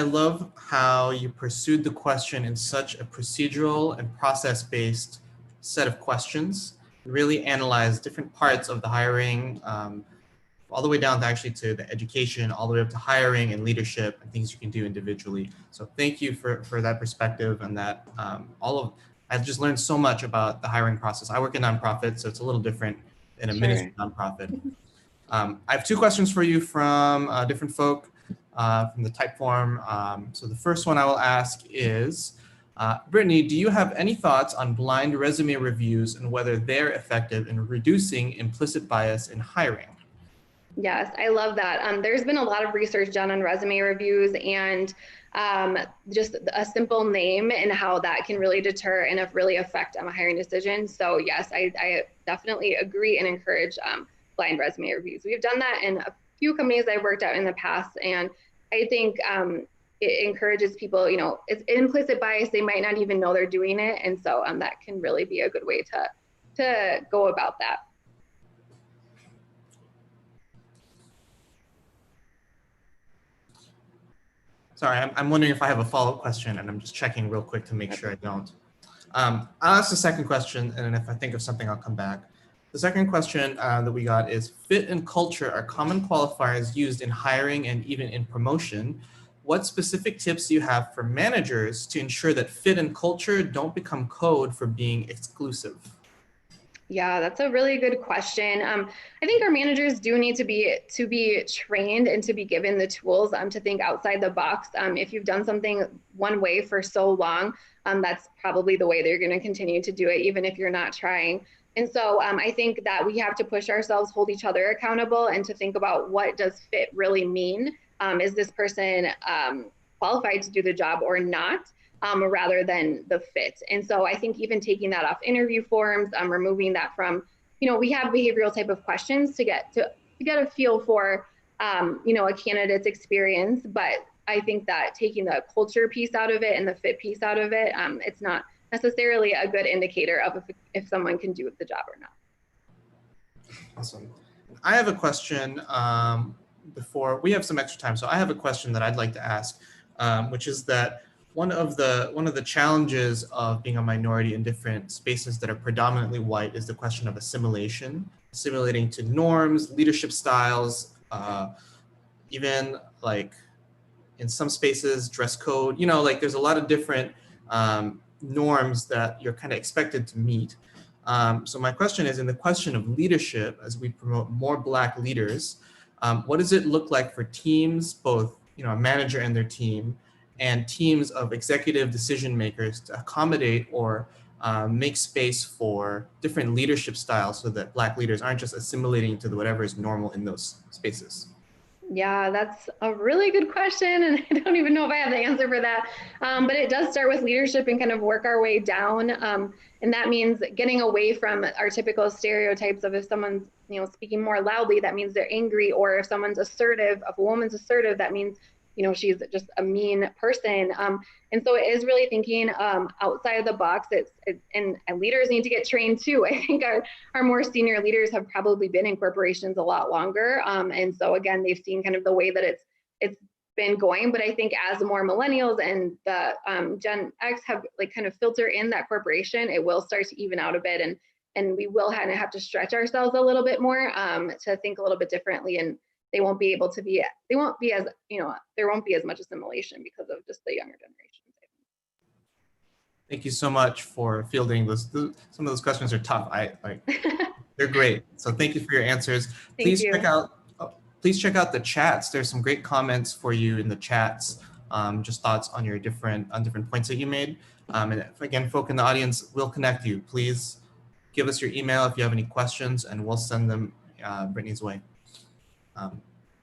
love how you pursued the question in such a procedural and process-based set of questions. Really analyzed different parts of the hiring, all the way down to the education, all the way up to hiring and leadership and things you can do individually. So thank you for that perspective, and that I've just learned so much about the hiring process. I work in nonprofit, so it's a little different in a ministry nonprofit. I have two questions for you from different folk from the type form. So the first one I will ask is, Brittany, do you have any thoughts on blind resume reviews and whether they're effective in reducing implicit bias in hiring? Yes, I love that. There's been a lot of research done on resume reviews, and just a simple name and how that can really deter and really affect a hiring decision. So yes, I definitely agree and encourage blind resume reviews. We've done that in a few companies I've worked at in the past, and I think it encourages people, it's implicit bias, they might not even know they're doing it, and so that can really be a good way to go about that. Sorry, I'm wondering if I have a follow-up question, and I'm just checking real quick to make sure I don't. I'll ask the second question, and then if I think of something, I'll come back. The second question that we got is, fit and culture are common qualifiers used in hiring and even in promotion. What specific tips do you have for managers to ensure that fit and culture don't become code for being exclusive? Yeah, that's a really good question. I think our managers do need to be trained and to be given the tools to think outside the box. If you've done something one way for so long, that's probably the way they're going to continue to do it, even if you're not trying. And so I think that we have to push ourselves, hold each other accountable, and to think about, what does fit really mean? Is this person qualified to do the job or not? Rather than the fit. And so I think even taking that off interview forms, removing that from, we have behavioral type of questions to get a feel for, a candidate's experience. But I think that taking the culture piece out of it and the fit piece out of it, it's not necessarily a good indicator of if someone can do the job or not. Awesome. I have a question before we have some extra time. So I have a question that I'd like to ask, which is that one of the challenges of being a minority in different spaces that are predominantly white is the question of assimilation, assimilating to norms, leadership styles, even like in some spaces, dress code, you know, like there's a lot of different norms that you're kind of expected to meet. So my question is, in the question of leadership, as we promote more Black leaders, what does it look like for teams, both, you know, a manager and their team, and teams of executive decision makers to accommodate or make space for different leadership styles so that Black leaders aren't just assimilating to whatever is normal in those spaces? Yeah, that's a really good question, and I don't even know if I have the answer for that. But it does start with leadership and kind of work our way down. And that means getting away from our typical stereotypes of if someone's, you know, speaking more loudly, that means they're angry, or if someone's assertive, if a woman's assertive, that means, you know, she's just a mean person. And so it is really thinking outside of the box. And leaders need to get trained too. I think our more senior leaders have probably been in corporations a lot longer. And so again, they've seen kind of the way that it's been going. But I think as more millennials and the Gen X have like kind of filter in that corporation, it will start to even out a bit. And we will kind of have to stretch ourselves a little bit more to think a little bit differently. And they won't be able to be, they won't be as, you know, there won't be as much assimilation because of just the younger generations. Thank you so much for fielding this. Some of those questions are tough. They're great. So thank you for your answers. Please check out the chats. There's some great comments for you in the chats. Just thoughts on your different points that you made. And if, again, folk in the audience will connect you. Please give us your email if you have any questions, and we'll send them Brittany's way.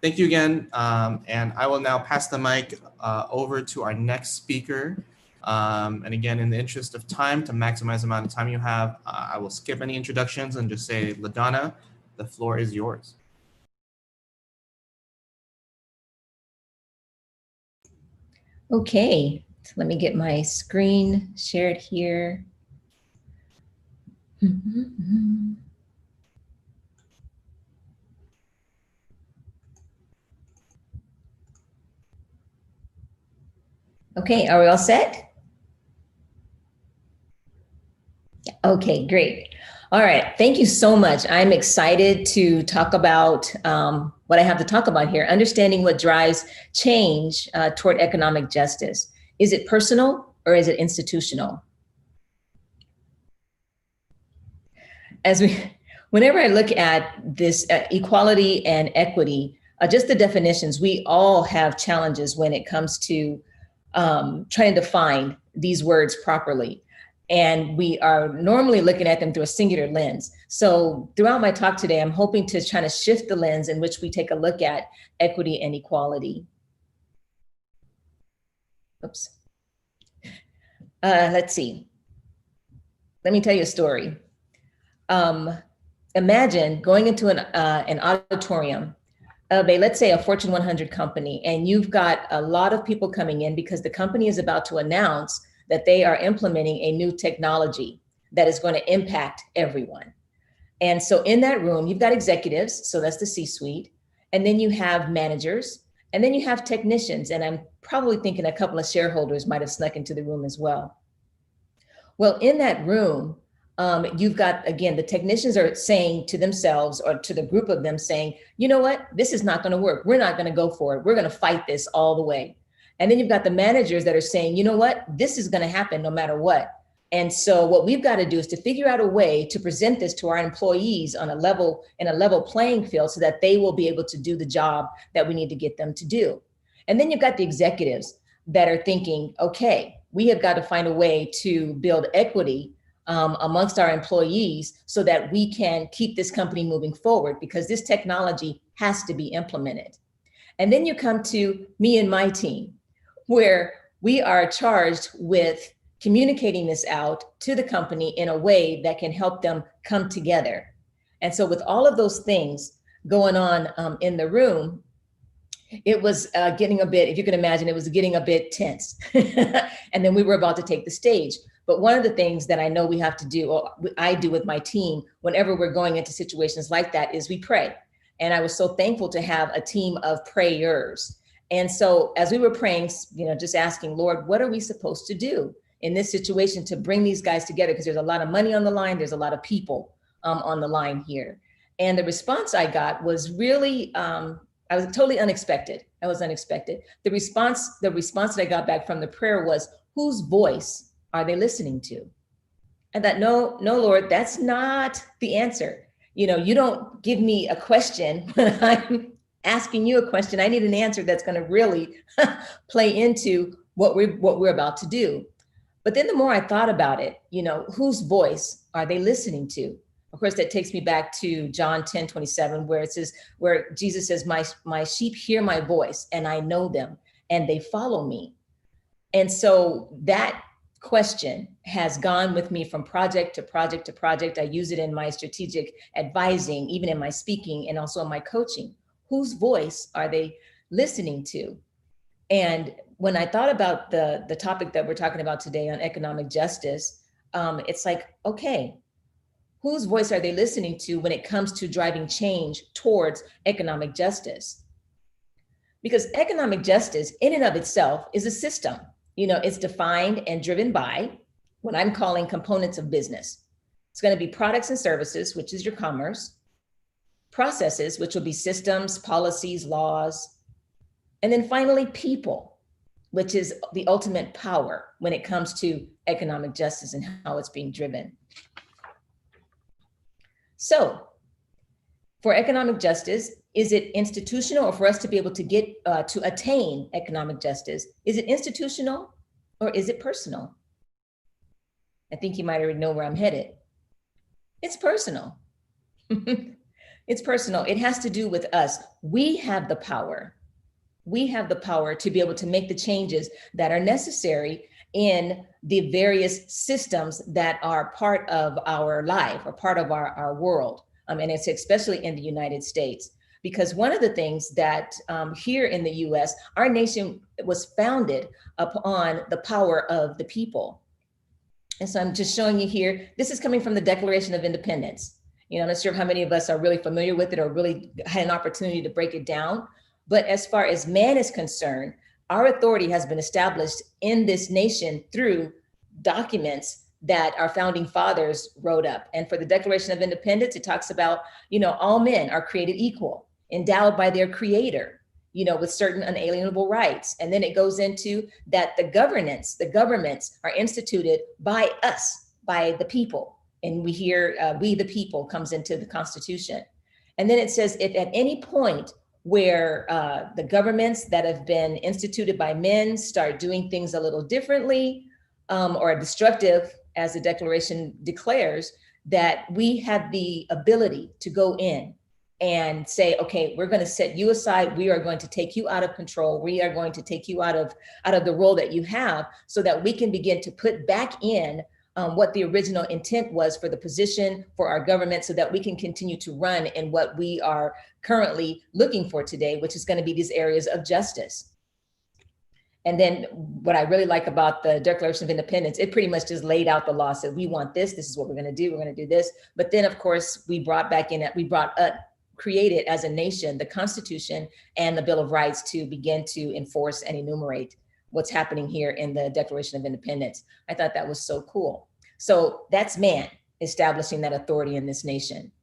Thank you again, and I will now pass the mic over to our next speaker. And again, in the interest of time, to maximize the amount of time you have, I will skip any introductions and just say, LaDonna, the floor is yours. Okay, so let me get my screen shared here. Okay, are we all set? Okay, great. All right, thank you so much. I'm excited to talk about what I have to talk about here, understanding what drives change toward economic justice. Is it personal or is it institutional? Whenever I look at this equality and equity, just the definitions, we all have challenges when it comes to trying to define these words properly. And we are normally looking at them through a singular lens. So throughout my talk today, I'm hoping to try to shift the lens in which we take a look at equity and equality. Oops. Let's see. Let me tell you a story. Imagine going into an auditorium of let's say a Fortune 100 company, and you've got a lot of people coming in because the company is about to announce that they are implementing a new technology that is going to impact everyone. And so in that room, you've got executives, so that's the C-suite, and then you have managers, and then you have technicians, and I'm probably thinking a couple of shareholders might have snuck into the room as well. Well, in that room, you've got, again, the technicians are saying to themselves or to the group of them saying, you know what, this is not going to work. We're not going to go for it. We're going to fight this all the way. And then you've got the managers that are saying, you know what, this is going to happen no matter what. And so what we've got to do is to figure out a way to present this to our employees on a level playing field so that they will be able to do the job that we need to get them to do. And then you've got the executives that are thinking, okay, we have got to find a way to build equity amongst our employees so that we can keep this company moving forward because this technology has to be implemented. And then you come to me and my team, where we are charged with communicating this out to the company in a way that can help them come together. And so with all of those things going on in the room, it was getting a bit, if you can imagine, it was getting a bit tense. And then we were about to take the stage. But one of the things that I know we have to do, or I do with my team, whenever we're going into situations like that, is we pray. And I was so thankful to have a team of prayers. And so as we were praying, just asking, Lord, what are we supposed to do in this situation to bring these guys together? Because there's a lot of money on the line. There's a lot of people on the line here. And the response I got was really, I was totally unexpected. I was unexpected. The response that I got back from the prayer was, whose voice are they listening to? I thought, no, Lord, that's not the answer. You know, you don't give me a question when I'm asking you a question. I need an answer that's going to really play into what we're about to do. But then the more I thought about it, you know, whose voice are they listening to? Of course, that takes me back to John 10:27, where it says, where Jesus says, my sheep hear my voice and I know them and they follow me. And so that question has gone with me from project to project to project. I use it in my strategic advising, even in my speaking, and also in my coaching. Whose voice are they listening to? And when I thought about the topic that we're talking about today on economic justice, it's like, okay, whose voice are they listening to when it comes to driving change towards economic justice? Because economic justice in and of itself is a system. You know, it's defined and driven by what I'm calling components of business. It's going to be products and services, which is your commerce, processes, which will be systems, policies, laws, and then finally people, which is the ultimate power when it comes to economic justice and how it's being driven. So for economic justice, is it institutional, or for us to be able to get to attain economic justice, is it institutional or is it personal? I think you might already know where I'm headed. It's personal. It's personal. It has to do with us. We have the power. We have the power to be able to make the changes that are necessary in the various systems that are part of our life or part of our world. And it's especially in the United States. Because one of the things that here in the US, our nation was founded upon the power of the people. And so I'm just showing you here, this is coming from the Declaration of Independence. You know, I'm not sure how many of us are really familiar with it or really had an opportunity to break it down. But as far as man is concerned, our authority has been established in this nation through documents that our founding fathers wrote up. And for the Declaration of Independence, it talks about, you know, all men are created equal, endowed by their creator, you know, with certain unalienable rights. And then it goes into that the governments are instituted by us, by the people. And we hear we the people comes into the Constitution. And then it says, if at any point where the governments that have been instituted by men start doing things a little differently or destructive, as the Declaration declares, that we have the ability to go in and say, okay, we're going to set you aside. We are going to take you out of control. We are going to take you out of the role that you have, so that we can begin to put back in what the original intent was for the position for our government, so that we can continue to run in what we are currently looking for today, which is going to be these areas of justice. And then what I really like about the Declaration of Independence, it pretty much just laid out the law, said we want this is what we're going to do, we're going to do this. But then of course we created as a nation the Constitution and the Bill of Rights to begin to enforce and enumerate what's happening here in the Declaration of Independence. I thought that was so cool. So that's man establishing that authority in this nation.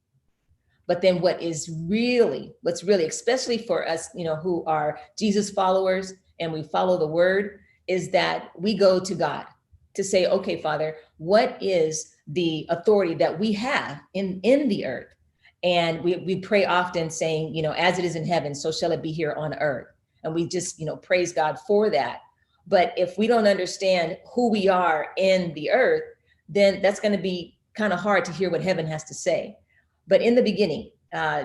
But then what's really, especially for us, you know, who are Jesus followers and we follow the word, is that we go to God to say, okay, Father, what is the authority that we have in the earth? And we pray often saying, you know, as it is in heaven, so shall it be here on earth. And we just, you know, praise God for that. But if we don't understand who we are in the earth, then that's going to be kind of hard to hear what heaven has to say. But in the beginning,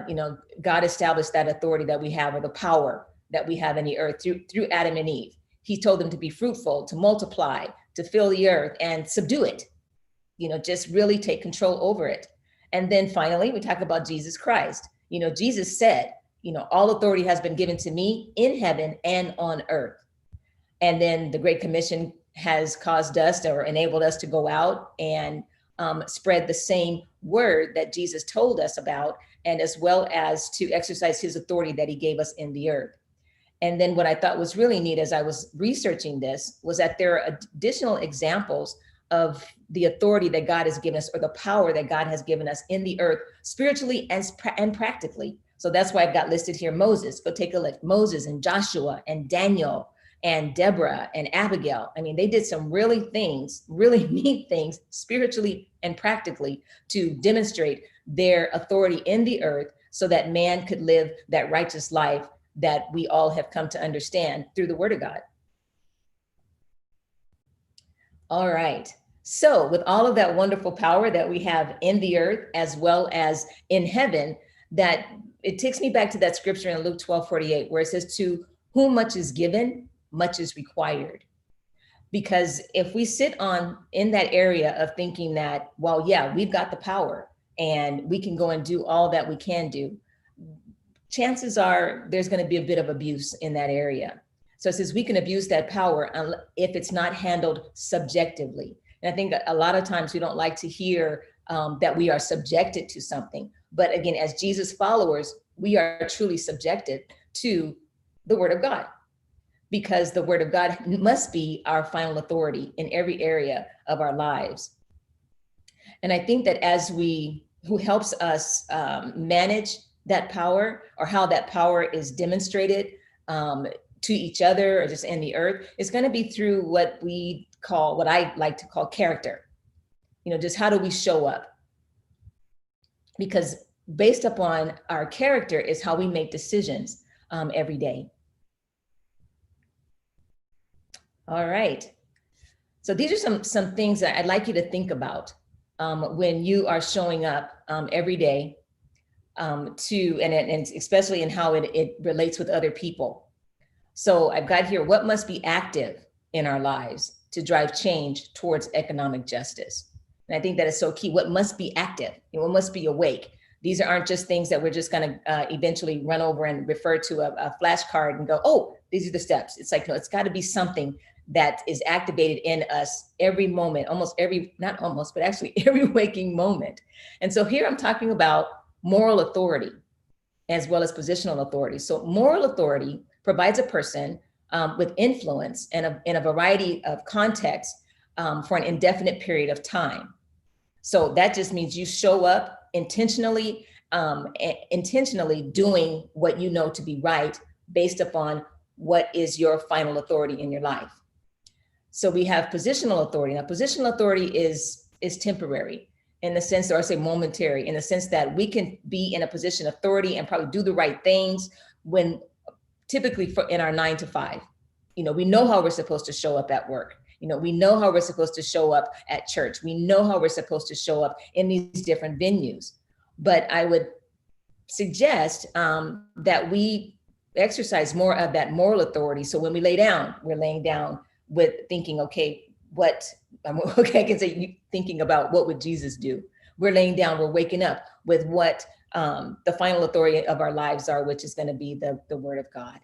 you know, God established that authority that we have, or the power that we have in the earth through Adam and Eve. He told them to be fruitful, to multiply, to fill the earth and subdue it, you know, just really take control over it. And then finally, we talk about Jesus Christ. You know, Jesus said, you know, all authority has been given to me in heaven and on earth. And then the Great Commission has caused us or enabled us to go out and spread the same word that Jesus told us about, and as well as to exercise his authority that he gave us in the earth. And then what I thought was really neat as I was researching this was that there are additional examples of the authority that God has given us, or the power that God has given us in the earth, spiritually and practically. So that's why I've got listed here Moses. Go take a look. Moses and Joshua and Daniel and Deborah and Abigail. I mean, they did some really neat things, spiritually and practically, to demonstrate their authority in the earth so that man could live that righteous life that we all have come to understand through the word of God. All right. So with all of that wonderful power that we have in the earth as well as in heaven, that it takes me back to that scripture in Luke 12:48, where it says, to whom much is given, much is required. Because if we sit in that area of thinking that, well, yeah, we've got the power and we can go and do all that we can do, chances are there's going to be a bit of abuse in that area. So it says we can abuse that power if it's not handled subjectively. And I think a lot of times we don't like to hear that we are subjected to something. But again, as Jesus followers, we are truly subjected to the word of God, because the word of God must be our final authority in every area of our lives. And I think that who helps us manage that power, or how that power is demonstrated to each other or just in the earth, is going to be through what I like to call character. Just how do we show up? Because based upon our character is how we make decisions every day. All right. So these are some things that I'd like you to think about when you are showing up every day and especially in how it relates with other people. So I've got here, what must be active in our lives to drive change towards economic justice? And I think that is so key. What must be active? What must be awake? These aren't just things that we're just going to eventually run over and refer to a flashcard and go, oh, these are the steps. It's like, no, it's got to be something that is activated in us every moment, every waking moment. And so here I'm talking about moral authority as well as positional authority. So moral authority provides a person with influence and in a variety of contexts for an indefinite period of time. So that just means you show up intentionally doing what you know to be right based upon what is your final authority in your life. So we have positional authority. Now, positional authority is temporary in the sense, or I say momentary, in the sense that we can be in a position of authority and probably do the right things when typically in our 9 to 5. We know how we're supposed to show up at work. We know how we're supposed to show up at church. We know how we're supposed to show up in these different venues. But I would suggest that we exercise more of that moral authority. So when we lay down, we're laying down with thinking, thinking about what would Jesus do? We're laying down, we're waking up with what the final authority of our lives are, which is going to be the word of God.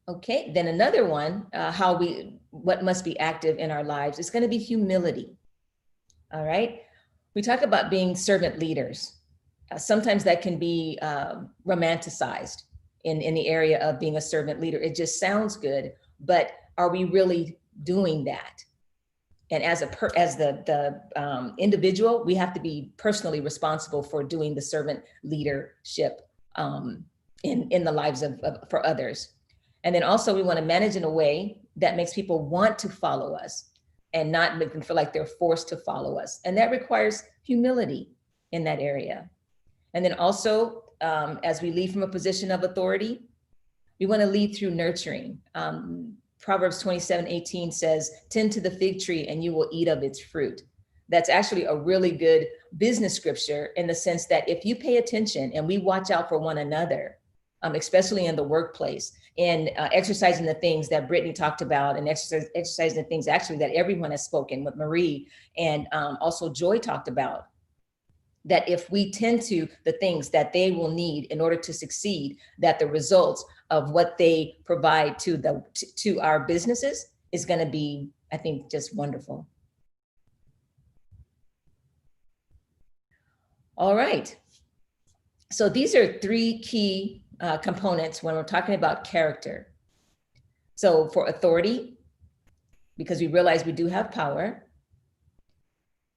Okay, then another one, what must be active in our lives is going to be humility. All right, we talk about being servant leaders. Sometimes that can be romanticized in the area of being a servant leader. It just sounds good, but are we really doing that? And as the individual, we have to be personally responsible for doing the servant leadership in the lives for others. And then also we want to manage in a way that makes people want to follow us and not make them feel like they're forced to follow us. And that requires humility in that area. And then also, as we lead from a position of authority, we want to lead through nurturing. Proverbs 27:18 says, tend to the fig tree and you will eat of its fruit. That's actually a really good business scripture in the sense that if you pay attention and we watch out for one another, especially in the workplace, in exercising the things that Brittany talked about and exercising the things actually that everyone has spoken with Marie and also Joy talked about, that if we tend to the things that they will need in order to succeed, that the results of what they provide to our businesses is going to be, I think, just wonderful. All right. So these are 3 key components when we're talking about character. So for authority, because we realize we do have power.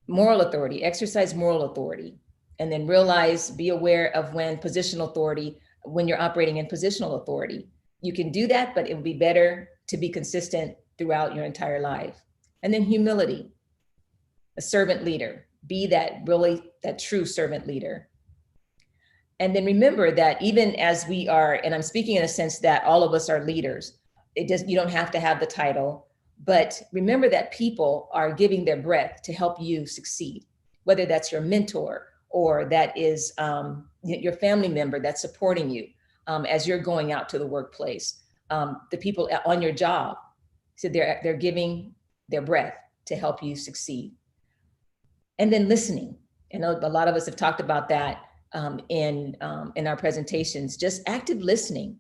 Moral authority, exercise moral authority, and then realize, be aware of when positional authority, when you're operating in positional authority. You can do that, but it would be better to be consistent throughout your entire life. And then humility, a servant leader, be that true servant leader. And then remember that even as we are, and I'm speaking in a sense that all of us are leaders, you don't have to have the title, but remember that people are giving their breath to help you succeed, whether that's your mentor or that is your family member that's supporting you as you're going out to the workplace. The people on your job, so they're giving their breath to help you succeed. And then listening. I know a lot of us have talked about that in our presentations. Just active listening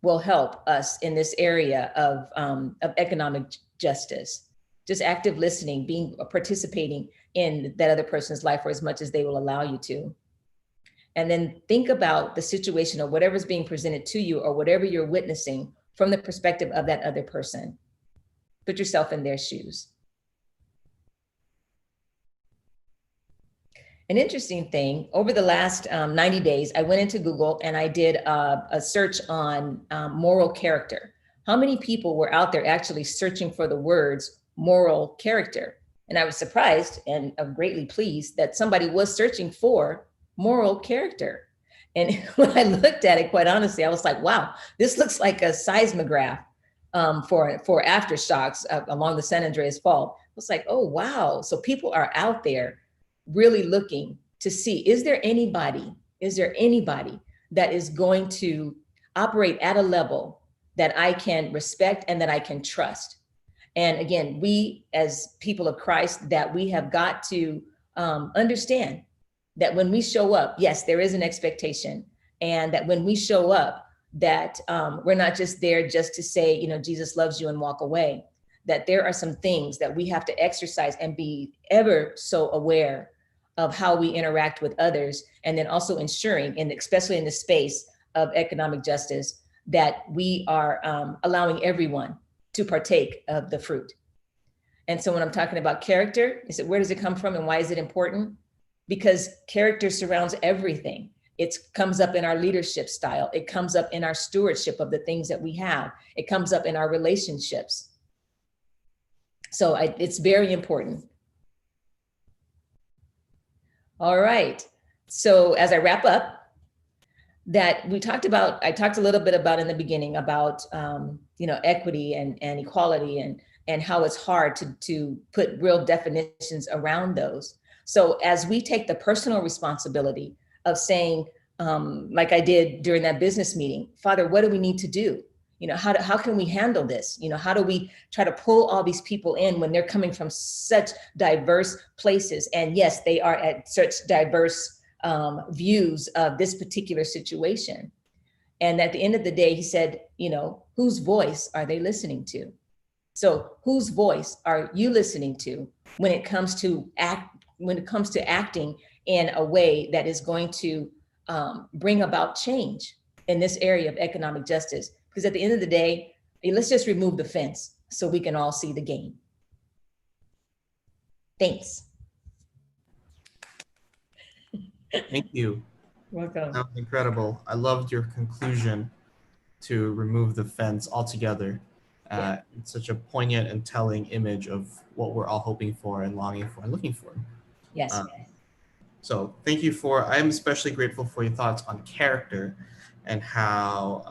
will help us in this area of economic justice. Just active listening, participating in that other person's life for as much as they will allow you to. And then think about the situation or whatever's being presented to you or whatever you're witnessing from the perspective of that other person. Put yourself in their shoes. An interesting thing, over the last 90 days, I went into Google and I did a search on moral character. How many people were out there actually searching for the words moral character? And I was surprised and greatly pleased that somebody was searching for moral character. And when I looked at it, quite honestly, I was like, wow, this looks like a seismograph for aftershocks along the San Andreas Fault. I was like, oh, wow. So people are out there really looking to see, is there anybody that is going to operate at a level that I can respect and that I can trust? And again, we as people of Christ, that we have got to understand that when we show up, yes, there is an expectation, and that when we show up, that we're not just there just to say, Jesus loves you and walk away, that there are some things that we have to exercise and be ever so aware of how we interact with others, and then also ensuring, and especially in the space of economic justice, that we are allowing everyone to partake of the fruit. And so when I'm talking about character, I said, where does it come from and why is it important? Because character surrounds everything. It comes up in our leadership style. It comes up in our stewardship of the things that we have. It comes up in our relationships. So it's very important. All right. So as I wrap up, that I talked a little bit about in the beginning about, equity and equality and how it's hard to put real definitions around those. So as we take the personal responsibility of saying, like I did during that business meeting, Father, what do we need to do? How can we handle this? How do we try to pull all these people in when they're coming from such diverse places? And yes, they are at such diverse views of this particular situation. And at the end of the day, he said, whose voice are they listening to? So whose voice are you listening to when it comes to acting in a way that is going to bring about change in this area of economic justice? Because at the end of the day, let's just remove the fence so we can all see the game. Thanks. Thank you. Welcome. That was incredible. I loved your conclusion to remove the fence altogether. It's such a poignant and telling image of what we're all hoping for and longing for and looking for. Yes. So thank you I'm especially grateful for your thoughts on character and how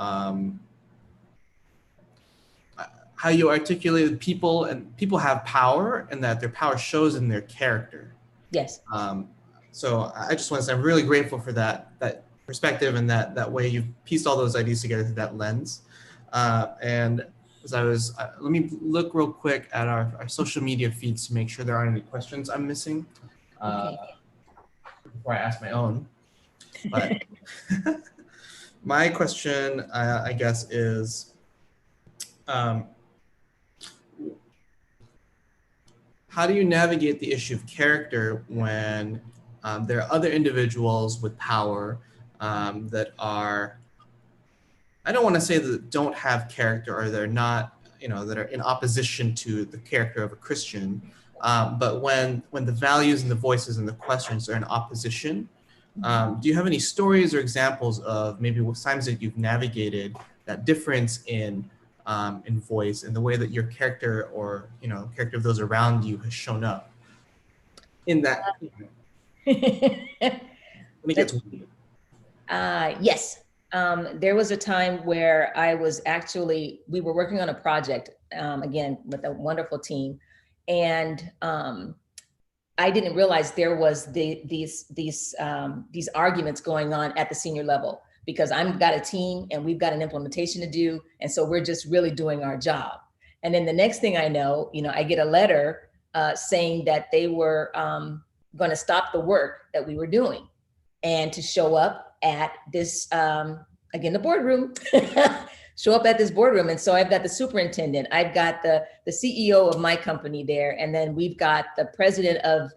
you articulated people have power and that their power shows in their character. Yes. So I just want to say I'm really grateful for that perspective and that way you've pieced all those ideas together through that lens. And as let me look real quick at our social media feeds to make sure there aren't any questions I'm missing before I ask my own. But my question, I guess, is how do you navigate the issue of character when there are other individuals with power that are, I don't want to say that don't have character or they're not that are in opposition to the character of a Christian. But when the values and the voices and the questions are in opposition, do you have any stories or examples of maybe what times that you've navigated that difference in voice and the way that your character or character of those around you has shown up in that? Let me get to you. Yes. There was a time where we were working on a project, again, with a wonderful team. And I didn't realize there was these arguments going on at the senior level, because I've got a team and we've got an implementation to do. And so we're just really doing our job. And then the next thing I know, I get a letter saying that they were going to stop the work that we were doing and to show up at this, again, the boardroom, show up at this boardroom. And so I've got the superintendent, I've got the CEO of my company there. And then we've got the president of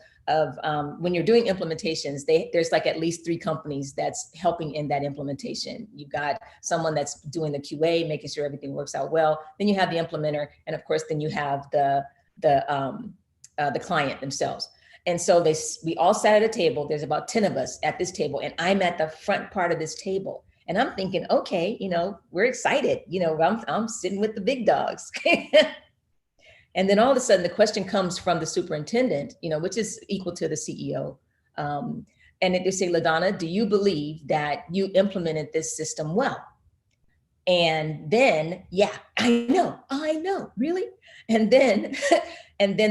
when you're doing implementations, there's like at least 3 companies that's helping in that implementation. You've got someone that's doing the QA, making sure everything works out well. Then you have the implementer. And of course, then you have the client themselves. And so we all sat at a table. There's about 10 of us at this table, and I'm at the front part of this table. And I'm thinking, okay, we're excited. I'm sitting with the big dogs. And then all of a sudden the question comes from the superintendent, which is equal to the CEO. And they say, LaDonna, do you believe that you implemented this system well? And then, yeah, I know, really? And then,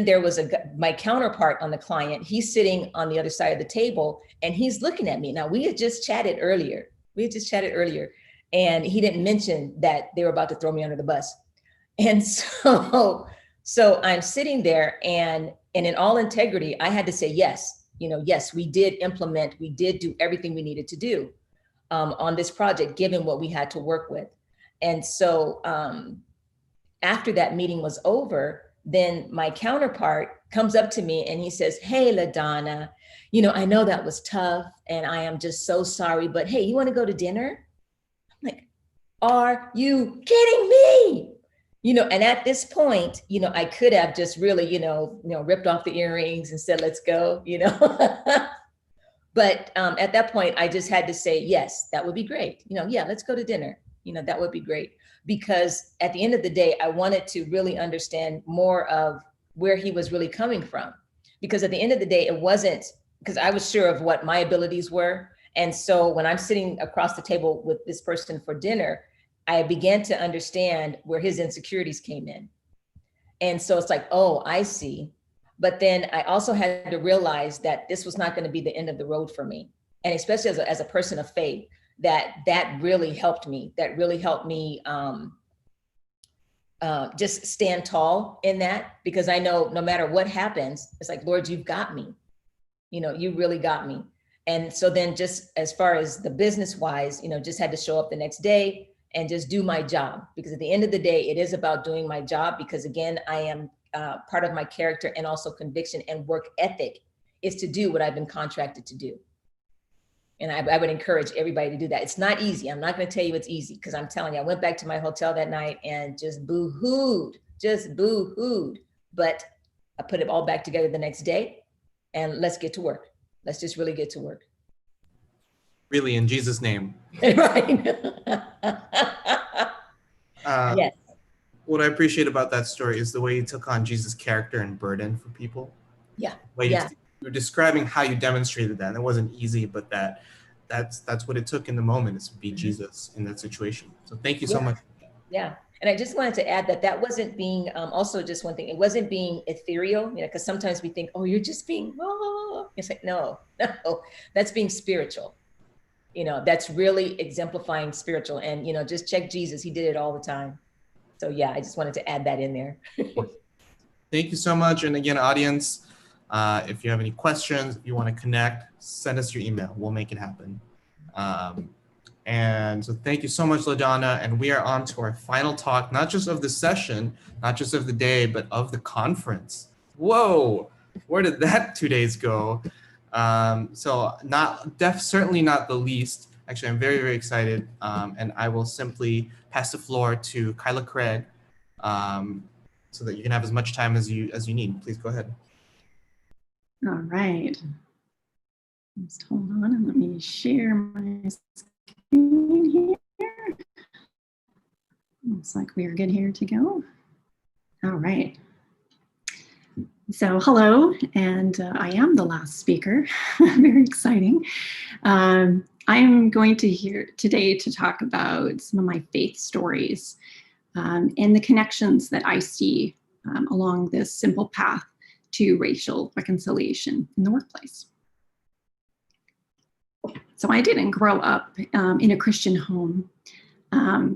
there was my counterpart on the client. He's sitting on the other side of the table and he's looking at me. Now, we had just chatted earlier, and he didn't mention that they were about to throw me under the bus. And so I'm sitting there, and in all integrity, I had to say, yes, yes, we did implement, we did do everything we needed to do on this project, given what we had to work with. And so after that meeting was over, then my counterpart comes up to me and he says, hey, LaDonna, I know that was tough and I am just so sorry, but hey, you want to go to dinner? I'm like, are you kidding me? And at this point, I could have just really, ripped off the earrings and said, let's go, But at that point, I just had to say, yes, that would be great. Yeah, let's go to dinner. That would be great. Because at the end of the day, I wanted to really understand more of where he was really coming from. Because at the end of the day, it wasn't, because I was sure of what my abilities were. And so when I'm sitting across the table with this person for dinner, I began to understand where his insecurities came in. And so it's like, oh, I see. But then I also had to realize that this was not going to be the end of the road for me. And especially as a person of faith, that really helped me. That really helped me just stand tall in that, because I know no matter what happens, it's like, Lord, you've got me. You really got me. And so then just as far as the business wise, just had to show up the next day and just do my job, because at the end of the day, it is about doing my job, because again, I am part of my character and also conviction and work ethic is to do what I've been contracted to do. And I would encourage everybody to do that. It's not easy. I'm not going to tell you it's easy, because I'm telling you, I went back to my hotel that night and just boo-hooed. But I put it all back together the next day, and let's get to work. Let's just really get to work. Really, in Jesus' name. Right. Yes. What I appreciate about that story is the way you took on Jesus' character and burden for people. Yeah. You're describing how you demonstrated that. And it wasn't easy, but that's what it took in the moment, is to be Jesus in that situation. So thank you so much. Yeah. And I just wanted to add that wasn't being, also just one thing, it wasn't being ethereal, because sometimes we think, oh, you're just being, oh. It's like, no, that's being spiritual. That's really exemplifying spiritual. And, just check Jesus. He did it all the time. So yeah, I just wanted to add that in there. Thank you so much. And again, audience, if you have any questions, if you want to connect, send us your email. We'll make it happen. And so thank you so much, LaDonna. And we are on to our final talk, not just of the session, not just of the day, but of the conference. Whoa, where did that 2 days go? So certainly not the least. Actually, I'm very, very excited. And I will simply pass the floor to Kyla Craig, so that you can have as much time as you need. Please go ahead. All right. Just hold on and let me share my screen here. Looks like we are good here to go. All right. So hello, and I am the last speaker. Very exciting. I am going to here today to talk about some of my faith stories and the connections that I see along this simple path to racial reconciliation in the workplace. So I didn't grow up in a Christian home.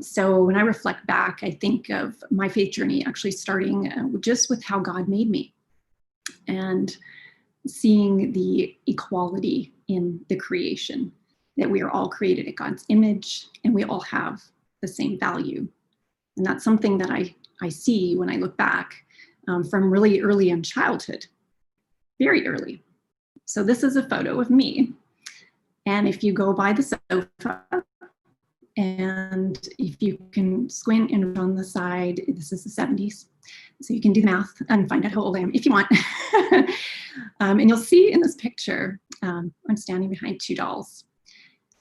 So when I reflect back, I think of my faith journey actually starting just with how God made me and seeing the equality in the creation, that we are all created in God's image and we all have the same value. And that's something that I see when I look back from really early in childhood, very early. So this is a photo of me. And if you go by the sofa, and if you can squint and on the side, this is the 70s. So you can do the math and find out how old I am if you want. And you'll see in this picture, I'm standing behind two dolls.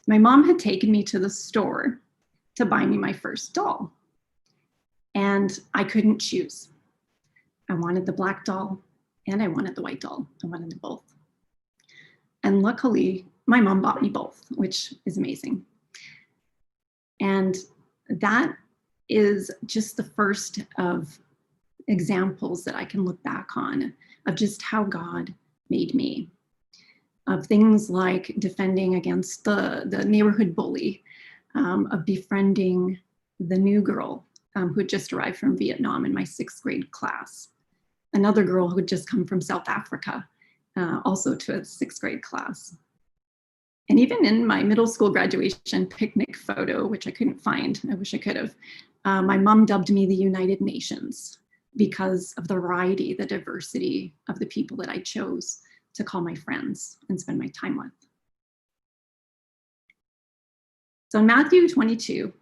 My mom had taken me to the store to buy me my first doll. And I couldn't choose. I wanted the black doll and I wanted the white doll. I wanted them both. And luckily, my mom bought me both, which is amazing. And that is just the first of examples that I can look back on of just how God made me. Of things like defending against the neighborhood bully, of befriending the new girl who had just arrived from Vietnam in my 6th grade class. Another girl who had just come from South Africa, also to a 6th grade class. And even in my middle school graduation picnic photo, which I couldn't find, I wish I could have, my mom dubbed me the United Nations because of the variety, the diversity of the people that I chose to call my friends and spend my time with. So in Matthew 22,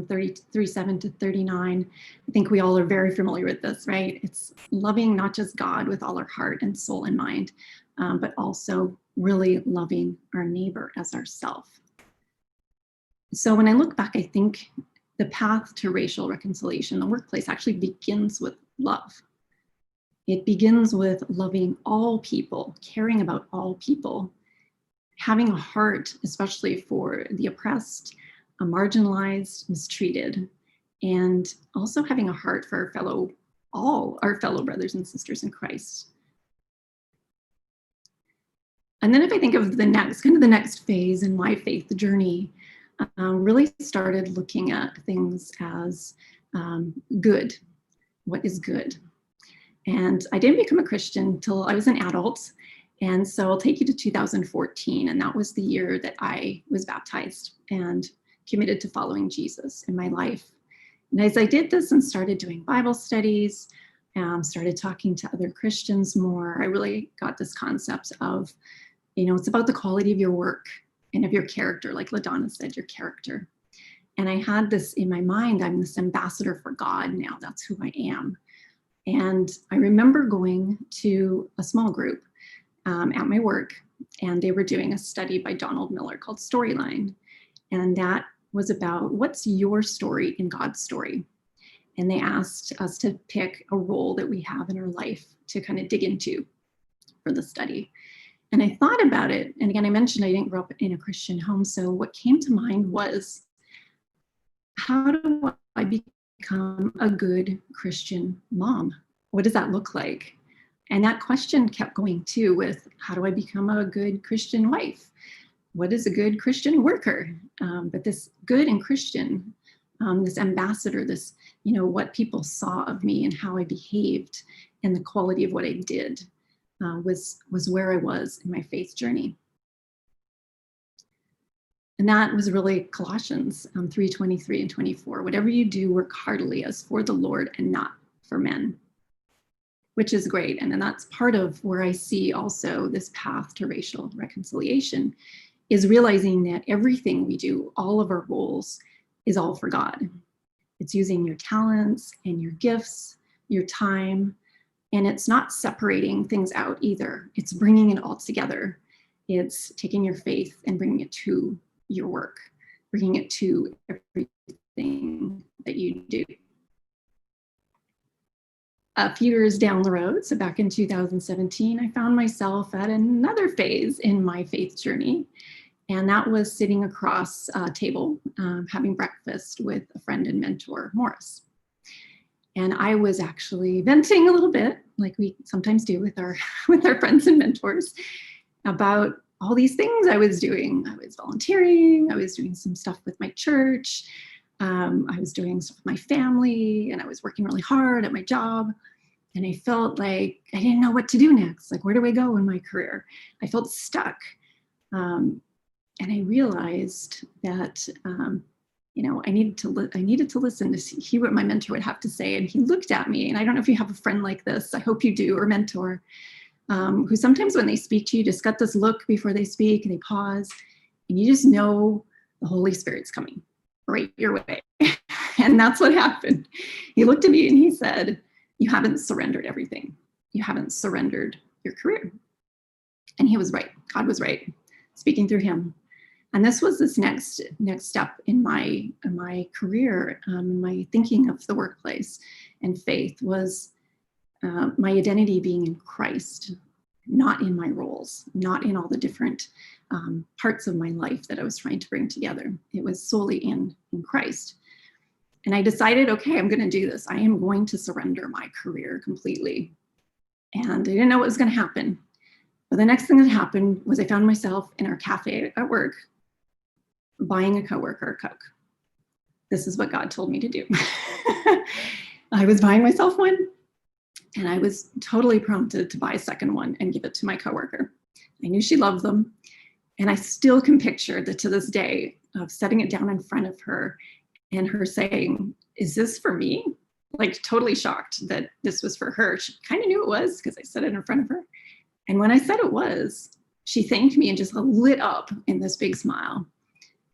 37 to 39, I think we all are very familiar with this, right? It's loving not just God with all our heart and soul and mind, but also really loving our neighbor as ourself. So when I look back, I think the path to racial reconciliation in the workplace actually begins with love. It begins with loving all people, caring about all people, having a heart, especially for the oppressed, marginalized, mistreated, and also having a heart for all our fellow brothers and sisters in Christ. And then if I think of the next phase in my faith journey, really started looking at things as good. What is good? And I didn't become a Christian until I was an adult. And so I'll take you to 2014. And that was the year that I was baptized and committed to following Jesus in my life. And as I did this and started doing Bible studies, started talking to other Christians more, I really got this concept of, it's about the quality of your work and of your character, like LaDonna said, your character. And I had this in my mind, I'm this ambassador for God now, that's who I am. And I remember going to a small group at my work, and they were doing a study by Donald Miller called Storyline. And that was about what's your story in God's story. And they asked us to pick a role that we have in our life to kind of dig into for the study. And I thought about it. And again, I mentioned I didn't grow up in a Christian home. So what came to mind was, how do I become a good Christian mom? What does that look like? And that question kept going too with, how do I become a good Christian wife? What is a good Christian worker? But this good and Christian, this ambassador, this, what people saw of me and how I behaved and the quality of what I did was where I was in my faith journey. And that was really Colossians 3:23 and 24. Whatever you do, work heartily as for the Lord and not for men, which is great. And then that's part of where I see also this path to racial reconciliation, is realizing that everything we do, all of our roles, is all for God. It's using your talents and your gifts, your time, and it's not separating things out either. It's bringing it all together. It's taking your faith and bringing it to your work, bringing it to everything that you do. A few years down the road, so back in 2017, I found myself at another phase in my faith journey. And that was sitting across a table, having breakfast with a friend and mentor, Morris. And I was actually venting a little bit, like we sometimes do with our friends and mentors, about all these things I was doing. I was volunteering, I was doing some stuff with my church, I was doing stuff with my family, and I was working really hard at my job. And I felt like I didn't know what to do next. Like, where do I go in my career? I felt stuck. And I realized that, I needed to listen to hear what my mentor would have to say. And he looked at me, and I don't know if you have a friend like this, I hope you do, or mentor, who sometimes when they speak to you, just got this look before they speak, and they pause, and you just know the Holy Spirit's coming right your way. And that's what happened. He looked at me and he said, "You haven't surrendered everything. You haven't surrendered your career." And he was right. God was right, speaking through him. And this was this next step in my career, my thinking of the workplace and faith was my identity being in Christ, not in my roles, not in all the different parts of my life that I was trying to bring together. It was solely in Christ. And I decided, okay, I'm going to do this. I am going to surrender my career completely. And I didn't know what was going to happen. But the next thing that happened was I found myself in our cafe at work, buying a coworker a Coke. This is what God told me to do. I was buying myself one, and I was totally prompted to buy a second one and give it to my coworker. I knew she loved them, and I still can picture that to this day of setting it down in front of her and her saying, "Is this for me?" Like totally shocked that this was for her. She kind of knew it was because I said it in front of her. And when I said it was, she thanked me and just lit up in this big smile.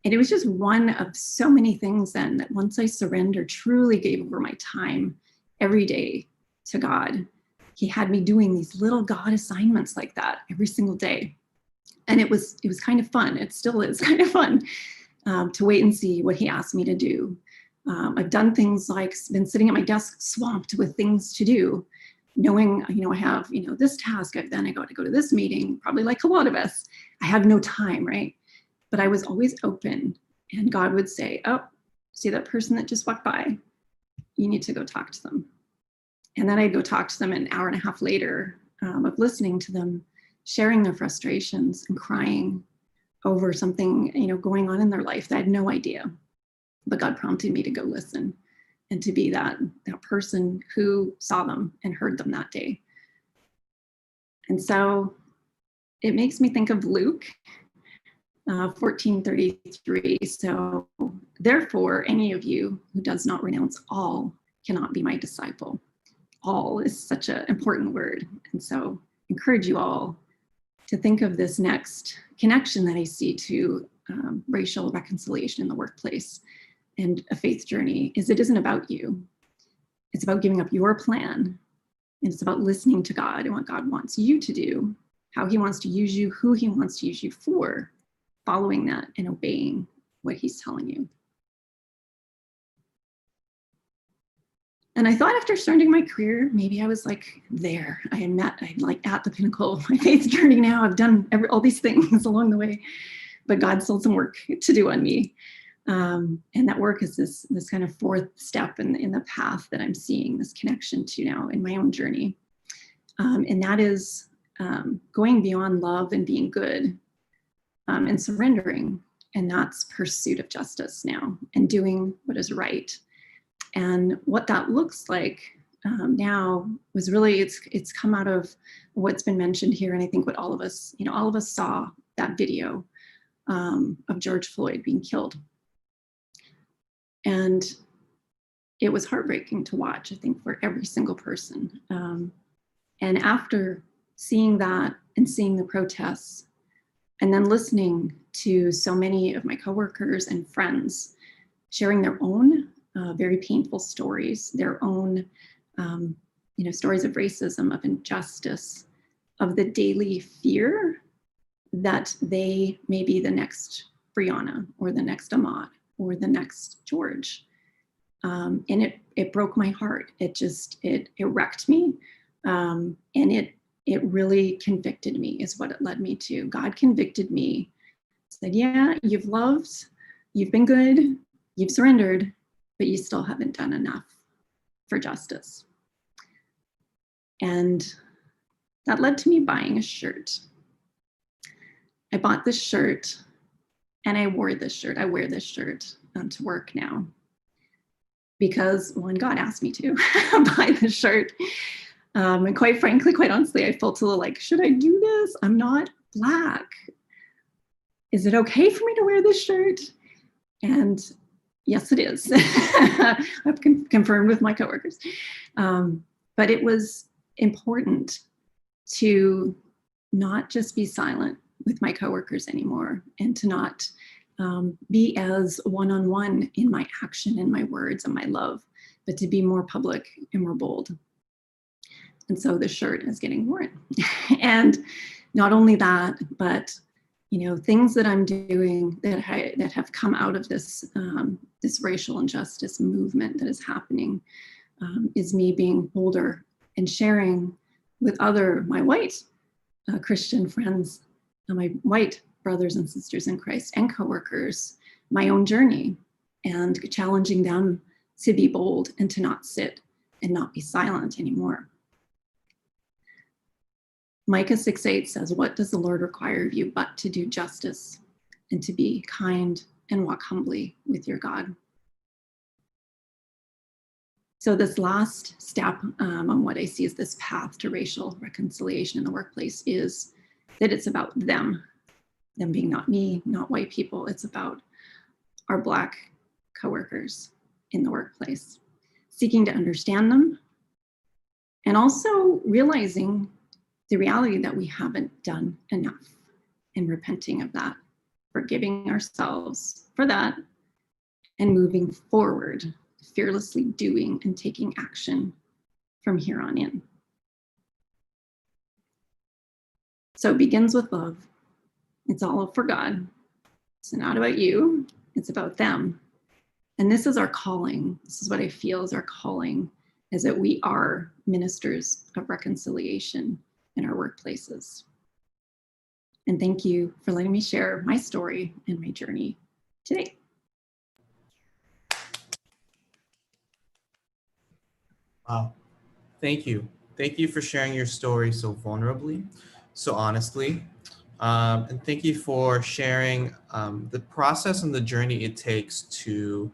And it was just one of so many things then that once I surrendered, truly gave over my time every day to God, he had me doing these little God assignments like that every single day. And it was kind of fun. It still is kind of fun to wait and see what he asked me to do. I've done things like been sitting at my desk swamped with things to do, knowing, I have, this task, then I got to go to this meeting, probably like a lot of us. I have no time, right? But I was always open, and God would say, "Oh, see that person that just walked by? You need to go talk to them." And then I'd go talk to them an hour and a half later of listening to them, sharing their frustrations and crying over something, going on in their life that I had no idea. But God prompted me to go listen and to be that person who saw them and heard them that day. And so it makes me think of Luke 14:33. So therefore, any of you who does not renounce all cannot be my disciple. All is such an important word. And so I encourage you all to think of this next connection that I see to racial reconciliation in the workplace and a faith journey is it isn't about you. It's about giving up your plan. And it's about listening to God and what God wants you to do, how he wants to use you, who he wants to use you for, following that and obeying what he's telling you. And I thought after starting my career, maybe I was like there. I'm like at the pinnacle of my faith journey now. I've done all these things along the way, but God still had some work to do on me. And that work is this kind of fourth step in the path that I'm seeing this connection to now in my own journey. And that is going beyond love and being good and surrendering. And that's pursuit of justice now and doing what is right. And what that looks like now was really, it's come out of what's been mentioned here. And I think what all of us saw that video of George Floyd being killed. And it was heartbreaking to watch, I think, for every single person. And after seeing that and seeing the protests, and then listening to so many of my coworkers and friends sharing their own very painful stories, their own, stories of racism, of injustice, of the daily fear that they may be the next Brianna or the next Ahmad or the next George. And it broke my heart. It wrecked me. And it really convicted me is what it led me to. God convicted me, said, yeah, you've loved, you've been good, you've surrendered, but you still haven't done enough for justice. And that led to me buying a shirt. I bought this shirt and I wore this shirt. I wear this shirt to work now because when God asked me to buy this shirt, and quite frankly, quite honestly, I felt a little like, should I do this? I'm not Black. Is it okay for me to wear this shirt? And yes, it is. I've confirmed with my coworkers. But it was important to not just be silent with my coworkers anymore and to not be as one-on-one in my action and my words and my love, but to be more public and more bold. And so the shirt is getting worn. And not only that, but things that I'm doing that have come out of this this racial injustice movement that is happening is me being bolder and sharing with my white Christian friends, my white brothers and sisters in Christ and coworkers, my own journey, and challenging them to be bold and to not sit and not be silent anymore. Micah 6:8 says, "What does the Lord require of you but to do justice and to be kind and walk humbly with your God?" So this last step on what I see as this path to racial reconciliation in the workplace is that it's about them being not me, not white people. It's about our Black coworkers in the workplace, seeking to understand them and also realizing the reality that we haven't done enough and repenting of that, forgiving ourselves for that, and moving forward, fearlessly doing and taking action from here on in. So it begins with love. It's all for God. It's not about you, it's about them. And this is our calling. This is what I feel is our calling, is that we are ministers of reconciliation in our workplaces. And thank you for letting me share my story and my journey today. Wow. Thank you. Thank you for sharing your story so vulnerably, so honestly. And thank you for sharing the process and the journey it takes to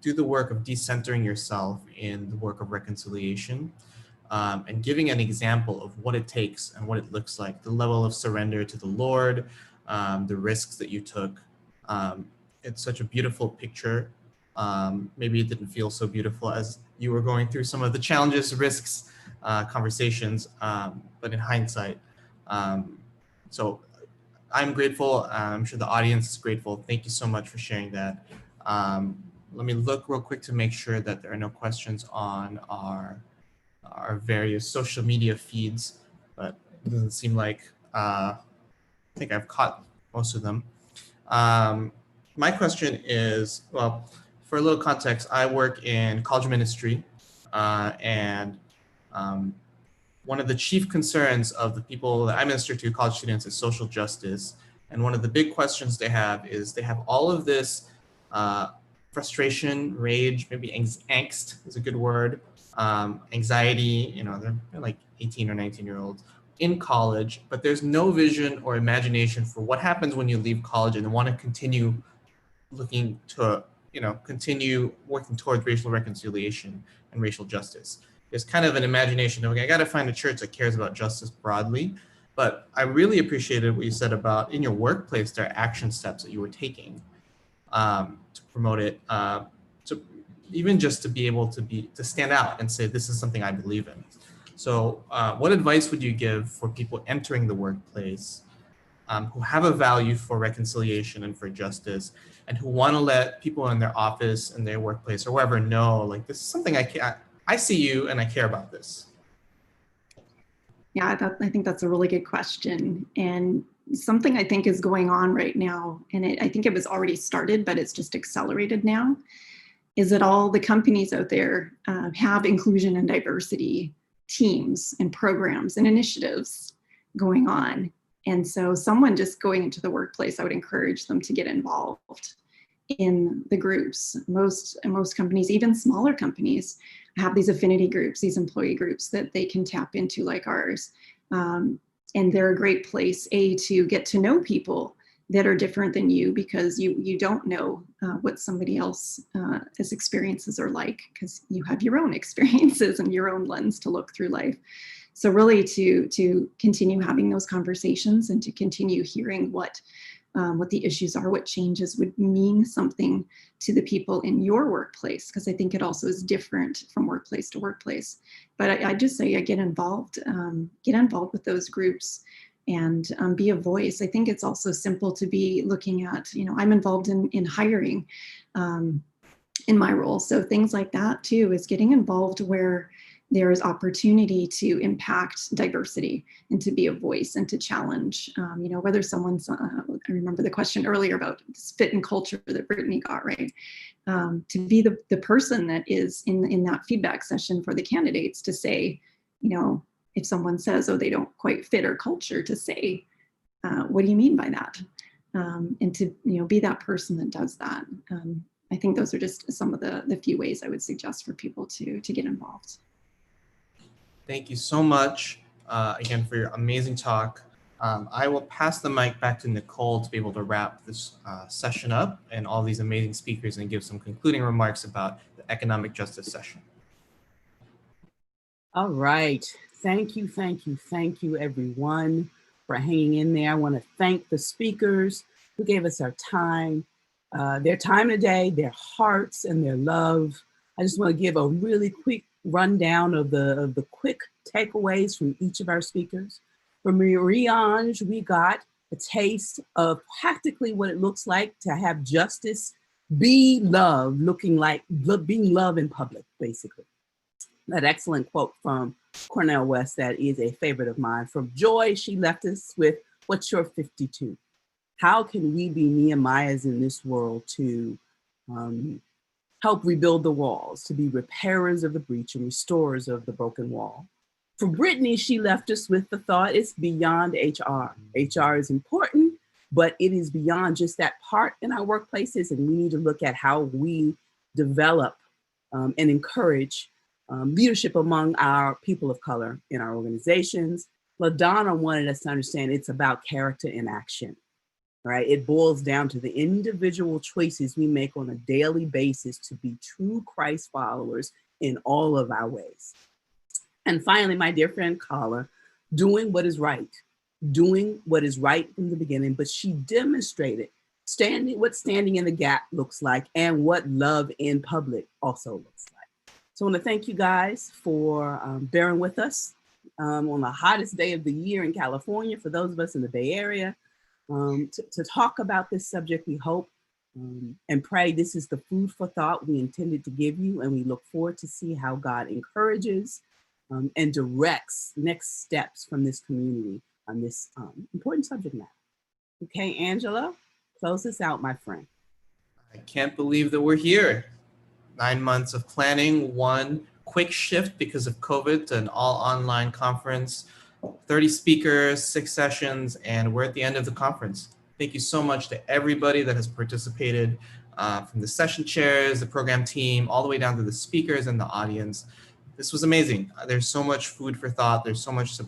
do the work of decentering yourself in the work of reconciliation. And giving an example of what it takes and what it looks like, the level of surrender to the Lord, the risks that you took. It's such a beautiful picture. Maybe it didn't feel so beautiful as you were going through some of the challenges, risks, conversations, but in hindsight. So I'm grateful. I'm sure the audience is grateful. Thank you so much for sharing that. Let me look real quick to make sure that there are no questions on our various social media feeds, but it doesn't seem like, I think I've caught most of them. My question is, well, for a little context, I work in college ministry, and one of the chief concerns of the people that I minister to, college students, is social justice. And one of the big questions they have is they have all of this frustration, rage, maybe angst is a good word, anxiety, they're like 18 or 19-year-olds in college, but there's no vision or imagination for what happens when you leave college and want to continue looking to, continue working towards racial reconciliation and racial justice. There's kind of an imagination of, okay, I got to find a church that cares about justice broadly. But I really appreciated what you said about in your workplace, there are action steps that you were taking to promote it, even just to be able to stand out and say, this is something I believe in. So what advice would you give for people entering the workplace who have a value for reconciliation and for justice, and who want to let people in their office, in their workplace, or wherever know, like, this is something I see you and I care about this? Yeah, I think that's a really good question. And something I think is going on right now, and I think it was already started, but it's just accelerated now, is that all the companies out there have inclusion and diversity teams and programs and initiatives going on. And so someone just going into the workplace, I would encourage them to get involved in the groups. Most companies, even smaller companies, have these affinity groups, these employee groups that they can tap into, like ours. And they're a great place, to get to know people that are different than you, because you don't know what somebody else's experiences are like, because you have your own experiences and your own lens to look through life. So really to continue having those conversations and to continue hearing what the issues are, what changes would mean something to the people in your workplace, because I think it also is different from workplace to workplace. But I just say, get involved with those groups and be a voice. I think it's also simple to be looking at, I'm involved in hiring in my role. So things like that too, is getting involved where there is opportunity to impact diversity and to be a voice and to challenge, whether someone's, I remember the question earlier about fit and culture that Brittany got, right? To be the person that is in that feedback session for the candidates to say, if someone says, oh, they don't quite fit our culture, to say, what do you mean by that? And to, be that person that does that. I think those are just some of the few ways I would suggest for people to get involved. Thank you so much, again, for your amazing talk. I will pass the mic back to Nicole to be able to wrap this session up and all these amazing speakers and give some concluding remarks about the economic justice session. All right. Thank you, everyone, for hanging in there. I want to thank the speakers who gave us their time today, their hearts and their love. I just want to give a really quick rundown of the quick takeaways from each of our speakers. From Marie-Ange, we got a taste of practically what it looks like to have justice be love, looking like being love in public, basically. That excellent quote from Cornel West that is a favorite of mine. From Joy, she left us with, what's your 52? How can we be Nehemiahs in this world to help rebuild the walls, to be repairers of the breach and restorers of the broken wall? For Brittany, she left us with the thought, it's beyond HR. HR is important, but it is beyond just that part in our workplaces, and we need to look at how we develop and encourage leadership among our people of color in our organizations. LaDonna wanted us to understand it's about character in action, right? It boils down to the individual choices we make on a daily basis to be true Christ followers in all of our ways. And finally, my dear friend Carla, doing what is right from the beginning, but she demonstrated what standing in the gap looks like and what love in public also looks like. So I want to thank you guys for bearing with us on the hottest day of the year in California, for those of us in the Bay Area, to talk about this subject. We hope and pray this is the food for thought we intended to give you, and we look forward to see how God encourages and directs next steps from this community on this important subject matter. Okay, Angela, close us out, my friend. I can't believe that we're here. 9 months of planning, one quick shift because of COVID to an all online conference, 30 speakers, 6 sessions, and we're at the end of the conference. Thank you so much to everybody that has participated, from the session chairs, the program team, all the way down to the speakers and the audience. This was amazing. There's so much food for thought. There's so much to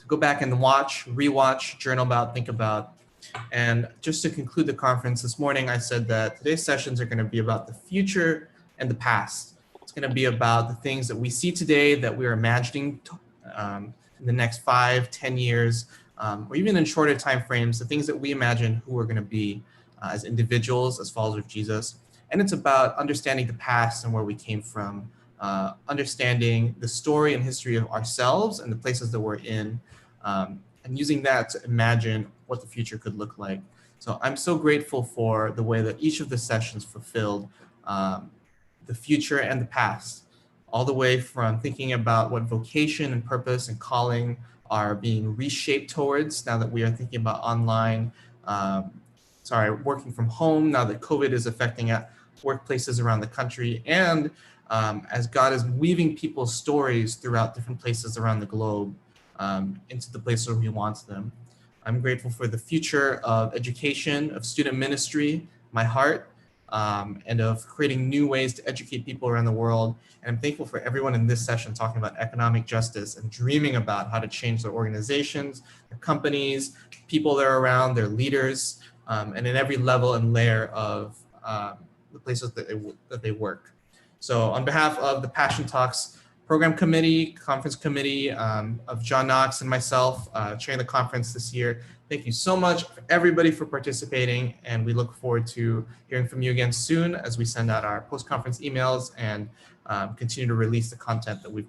go back and watch, rewatch, journal about, think about. And just to conclude the conference this morning, I said that today's sessions are going to be about the future and the past. It's going to be about the things that we see today that we're imagining in the next 5, 10 years, or even in shorter time frames, the things that we imagine who we're going to be as individuals, as followers of Jesus. And it's about understanding the past and where we came from, understanding the story and history of ourselves and the places that we're in, and and using that to imagine what the future could look like. So I'm so grateful for the way that each of the sessions fulfilled the future and the past, all the way from thinking about what vocation and purpose and calling are being reshaped towards now that we are thinking about online, working from home now that COVID is affecting workplaces around the country, and as God is weaving people's stories throughout different places around the globe into the place where He wants them. I'm grateful for the future of education, of student ministry, my heart, and of creating new ways to educate people around the world. And I'm thankful for everyone in this session talking about economic justice and dreaming about how to change their organizations, their companies, people they're around, their leaders, and in every level and layer of the places that they work. So on behalf of the Passion Talks Program Committee, Conference Committee, of John Knox and myself chairing the conference this year, thank you so much everybody for participating, and we look forward to hearing from you again soon as we send out our post-conference emails and continue to release the content that we've